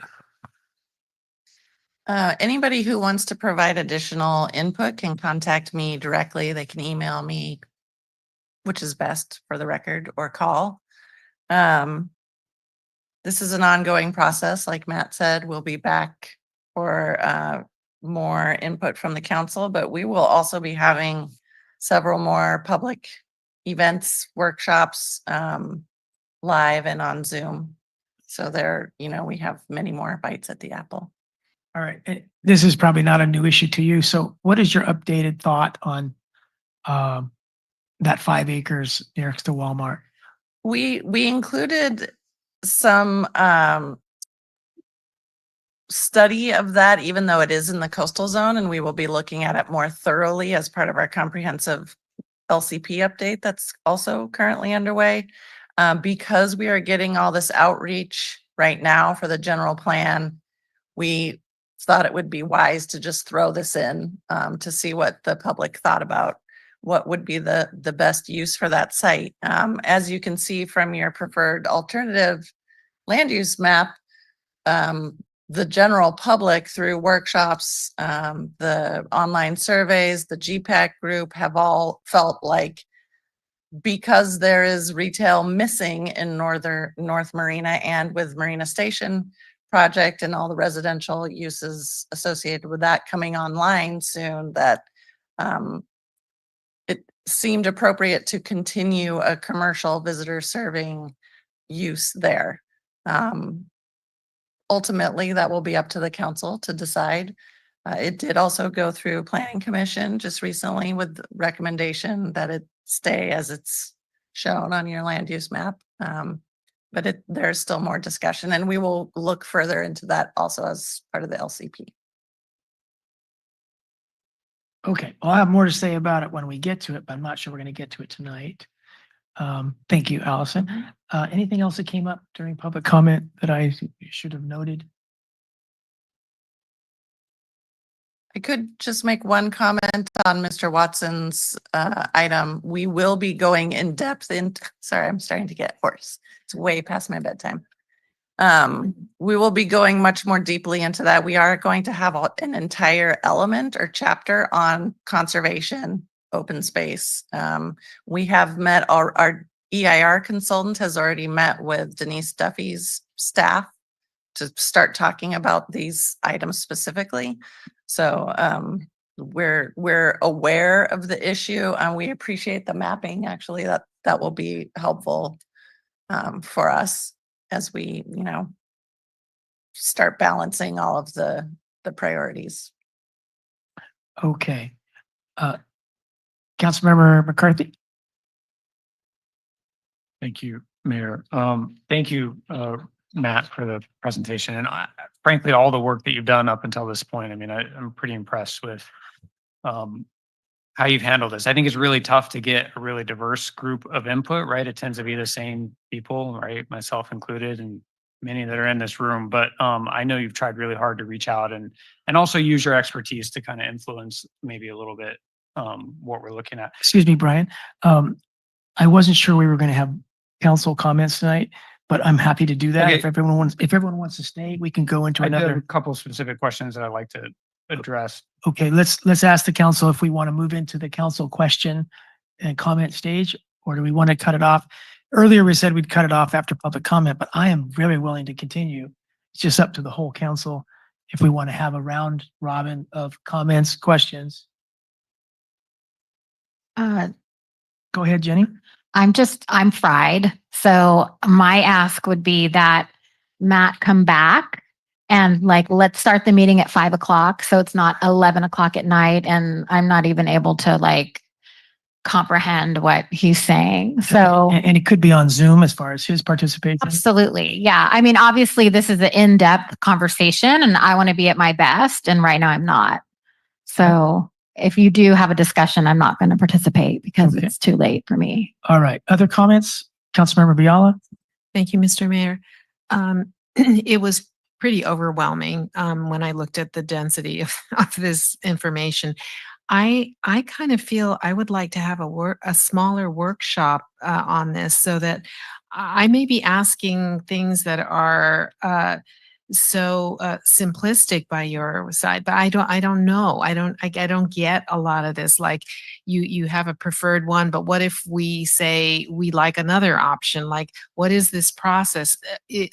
Anybody who wants to provide additional input can contact me directly. They can email me, which is best for the record, or call. This is an ongoing process. Like Matt said, we'll be back for more input from the council, but we will also be having several more public events, workshops, live and on Zoom. So we have many more bites at the apple. All right. This is probably not a new issue to you. So what is your updated thought on that 5 acres next to Walmart? We included some study of that, even though it is in the coastal zone, and we will be looking at it more thoroughly as part of our comprehensive LCP update that's also currently underway. Because we are getting all this outreach right now for the general plan, we thought it would be wise to just throw this in to see what the public thought about what would be the best use for that site. As you can see from your preferred alternative land use map, the general public through workshops, the online surveys, the GPAC group have all felt like, because there is retail missing in North Marina and with Marina Station project and all the residential uses associated with that coming online soon, that it seemed appropriate to continue a commercial visitor serving use there. Ultimately, that will be up to the council to decide. It did also go through Planning Commission just recently with the recommendation that it stay as it's shown on your land use map. But there's still more discussion, and we will look further into that also as part of the LCP. Okay, I'll have more to say about it when we get to it, but I'm not sure we're going to get to it tonight. Thank you, Allison. Anything else that came up during public comment that I should have noted? I could just make one comment on Mr. Watson's item. We will be going in depth sorry, I'm starting to get hoarse. It's way past my bedtime. We will be going much more deeply into that. We are going to have an entire element or chapter on conservation, open space. We have met, our EIR consultant has already met with Denise Duffy's staff to start talking about these items specifically. So we're aware of the issue, and we appreciate the mapping. Actually, that will be helpful for us as we, start balancing all of the priorities. Okay. Councilmember McCarthy. Thank you, Mayor. Thank you, Matt, for the presentation, and frankly, all the work that you've done up until this point. I mean, I'm pretty impressed with how you've handled this. I think it's really tough to get a really diverse group of input, right? It tends to be the same people, right? Myself included and many that are in this room. But I know you've tried really hard to reach out and also use your expertise to kind of influence maybe a little bit what we're looking at. Excuse me, Brian. I wasn't sure we were going to have council comments tonight, but I'm happy to do that. Okay. If everyone wants to stay, we can go into I do have a another. couple of specific questions that I'd like to address. Okay, let's ask the council if we want to move into the council question and comment stage, or do we want to cut it off? Earlier, we said we'd cut it off after public comment, but I am very willing to continue. It's just up to the whole council if we want to have a round robin of comments, questions. Go ahead, Jenny. I'm fried. So my ask would be that Matt come back and like, let's start the meeting at 5 o'clock. So it's not 11 o'clock at night and I'm not even able to like comprehend what he's saying. So And it could be on Zoom as far as his participation. absolutely. Yeah. I mean, obviously this is an in-depth conversation and I want to be at my best. And right now I'm not. So if you do have a discussion, I'm not going to participate because Okay. it's too late for me. All right. Other comments? Councilmember Biala? Thank you, Mr. Mayor. It was pretty overwhelming when I looked at the density of this information. I kind of feel I would like to have a smaller workshop on this so that I may be asking things that are so simplistic by your side, but I don't know. I don't get a lot of this. Like you have a preferred one, but what if we say we like another option? Like, what is this process?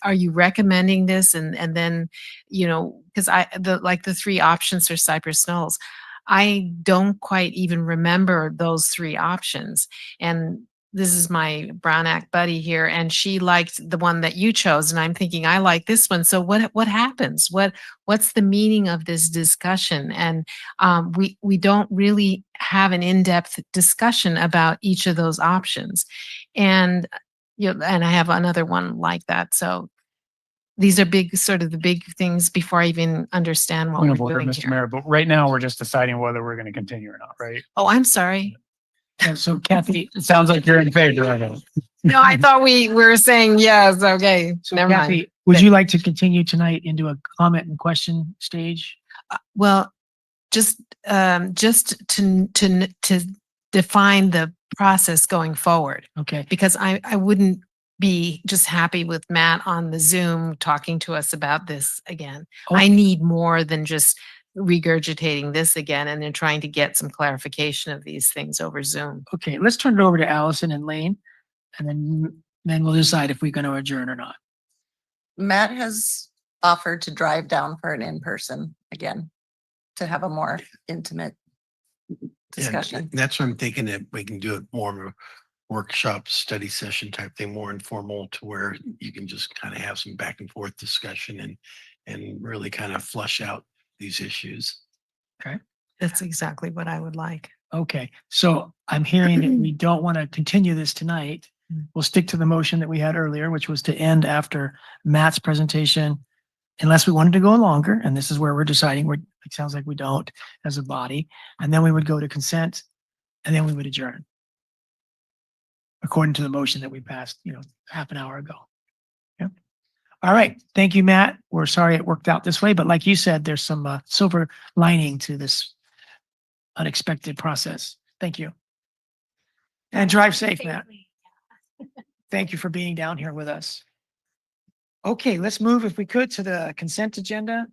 Are you recommending this? And then, because the three options for Cypress Knolls, I don't quite even remember those three options. And this is my Brown Act buddy here, and she liked the one that you chose, and I'm thinking I like this one. So what happens? What's the meaning of this discussion? And we don't really have an in-depth discussion about each of those options, and and I have another one like that. So these are the big things before I even understand what Point we're of order, doing Mr. here. Mayor, but right now we're just deciding whether we're going to continue or not, right? Oh, I'm sorry. And so Kathy, It sounds like you're in favor of it. No, I thought we were saying yes. Okay, never mind. Kathy, would you like to continue tonight into a comment and question stage? Well, just to define the process going forward, Okay. because I wouldn't be just happy with Matt on the Zoom talking to us about this again. I need more than just regurgitating this again and then trying to get some clarification of these things over Zoom. Okay, let's turn it over to Allison and Lane, and then we'll decide if we're going to adjourn or not. Matt has offered to drive down for an in-person again, to have a more intimate discussion. And that's what I'm thinking, that we can do it more of a workshop study session type thing, more informal, to where you can just kind of have some back and forth discussion and really kind of flush out these issues. Okay. That's exactly what I would like. Okay, so I'm hearing that we don't want to continue this tonight. We'll stick to the motion that we had earlier, which was to end after Matt's presentation, unless we wanted to go longer. And this is where we're deciding. It sounds like we don't as a body. And then we would go to consent, and then we would adjourn, according to the motion that we passed, half an hour ago. Yeah. All right. Thank you, Matt. We're sorry it worked out this way, but like you said, there's some silver lining to this unexpected process. Thank you. And drive safe, Matt. Thank you for being down here with us. Okay, let's move, if we could, to the consent agenda.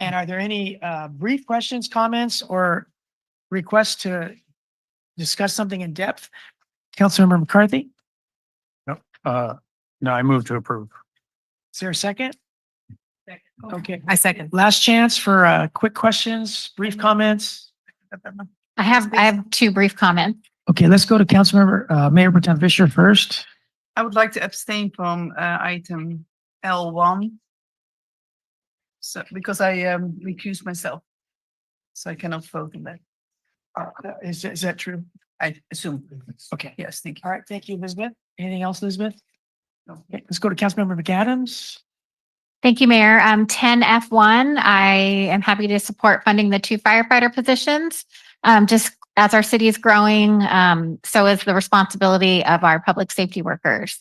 And are there any brief questions, comments, or requests to discuss something in depth? Councilmember McCarthy, No, I move to approve. is there a second? Okay, I second. last chance for quick questions, brief comments. I have two brief comments. Okay, let's go to Councilmember Mayor Pro Tem Fisher first. I would like to abstain from item L1. So, because I recused myself. So I cannot vote on that. Is that true? I assume. Okay. Yes, thank you. All right, thank you, Elizabeth. Anything else, Elizabeth? Okay, let's go to Councilmember McAdams. Thank you, Mayor. 10F1, I am happy to support funding the 2 firefighter positions. Just as our city is growing, so is the responsibility of our public safety workers.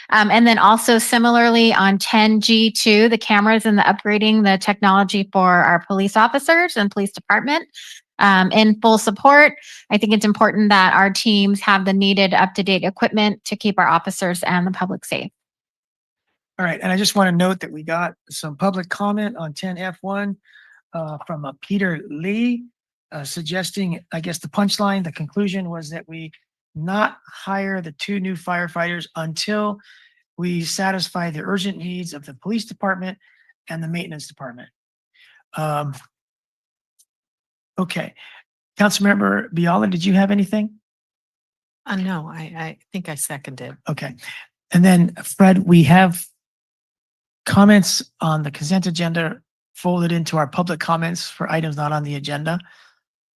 And then also similarly on 10G2, the cameras and the upgrading the technology for our police officers and police department. In full support, I think it's important that our teams have the needed up-to-date equipment to keep our officers and the public safe. All right, and I just want to note that we got some public comment on 10F1 from Peter Lee suggesting, I guess the punchline, the conclusion was that we not hire the 2 new firefighters until we satisfy the urgent needs of the police department and the maintenance department. Okay, Councilmember Biala, did you have anything? No, I think I seconded. Okay, and then Fred, we have comments on the consent agenda folded into our public comments for items not on the agenda.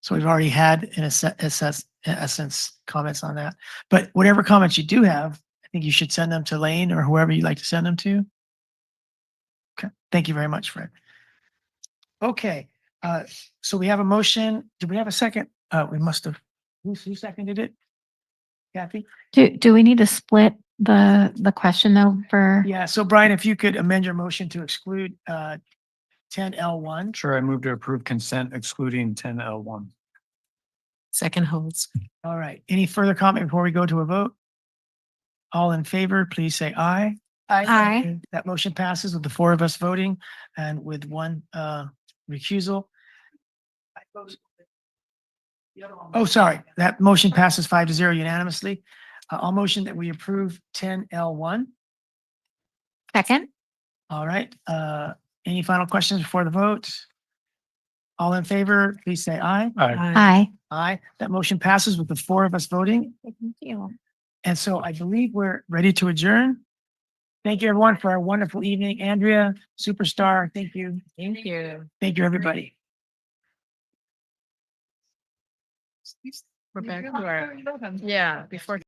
So we've already had in essence comments on that. But whatever comments you do have, I think you should send them to Lane or whoever you'd like to send them to. Okay, thank you very much, Fred. Okay, so we have a motion. Do we have a second? We must have. Who seconded it? Kathy? Do we need to split the question though for? Yeah, so Brian, if you could amend your motion to exclude 10L1. Sure, I move to approve consent excluding 10L1. Second holds. All right, any further comment before we go to a vote? All in favor, please say aye. Aye. That motion passes with the 4 of us voting and with 1 recusal. Oh, sorry, that motion passes 5-0 unanimously. I'll motion that we approve 10L1. Second. All right, any final questions before the vote? All in favor, please say aye. Aye. Aye, that motion passes with the 4 of us voting. Thank you. And so I believe we're ready to adjourn. Thank you, everyone, for a wonderful evening. Andrea, superstar, thank you. Thank you. Thank you, everybody. We're back to our, yeah, before.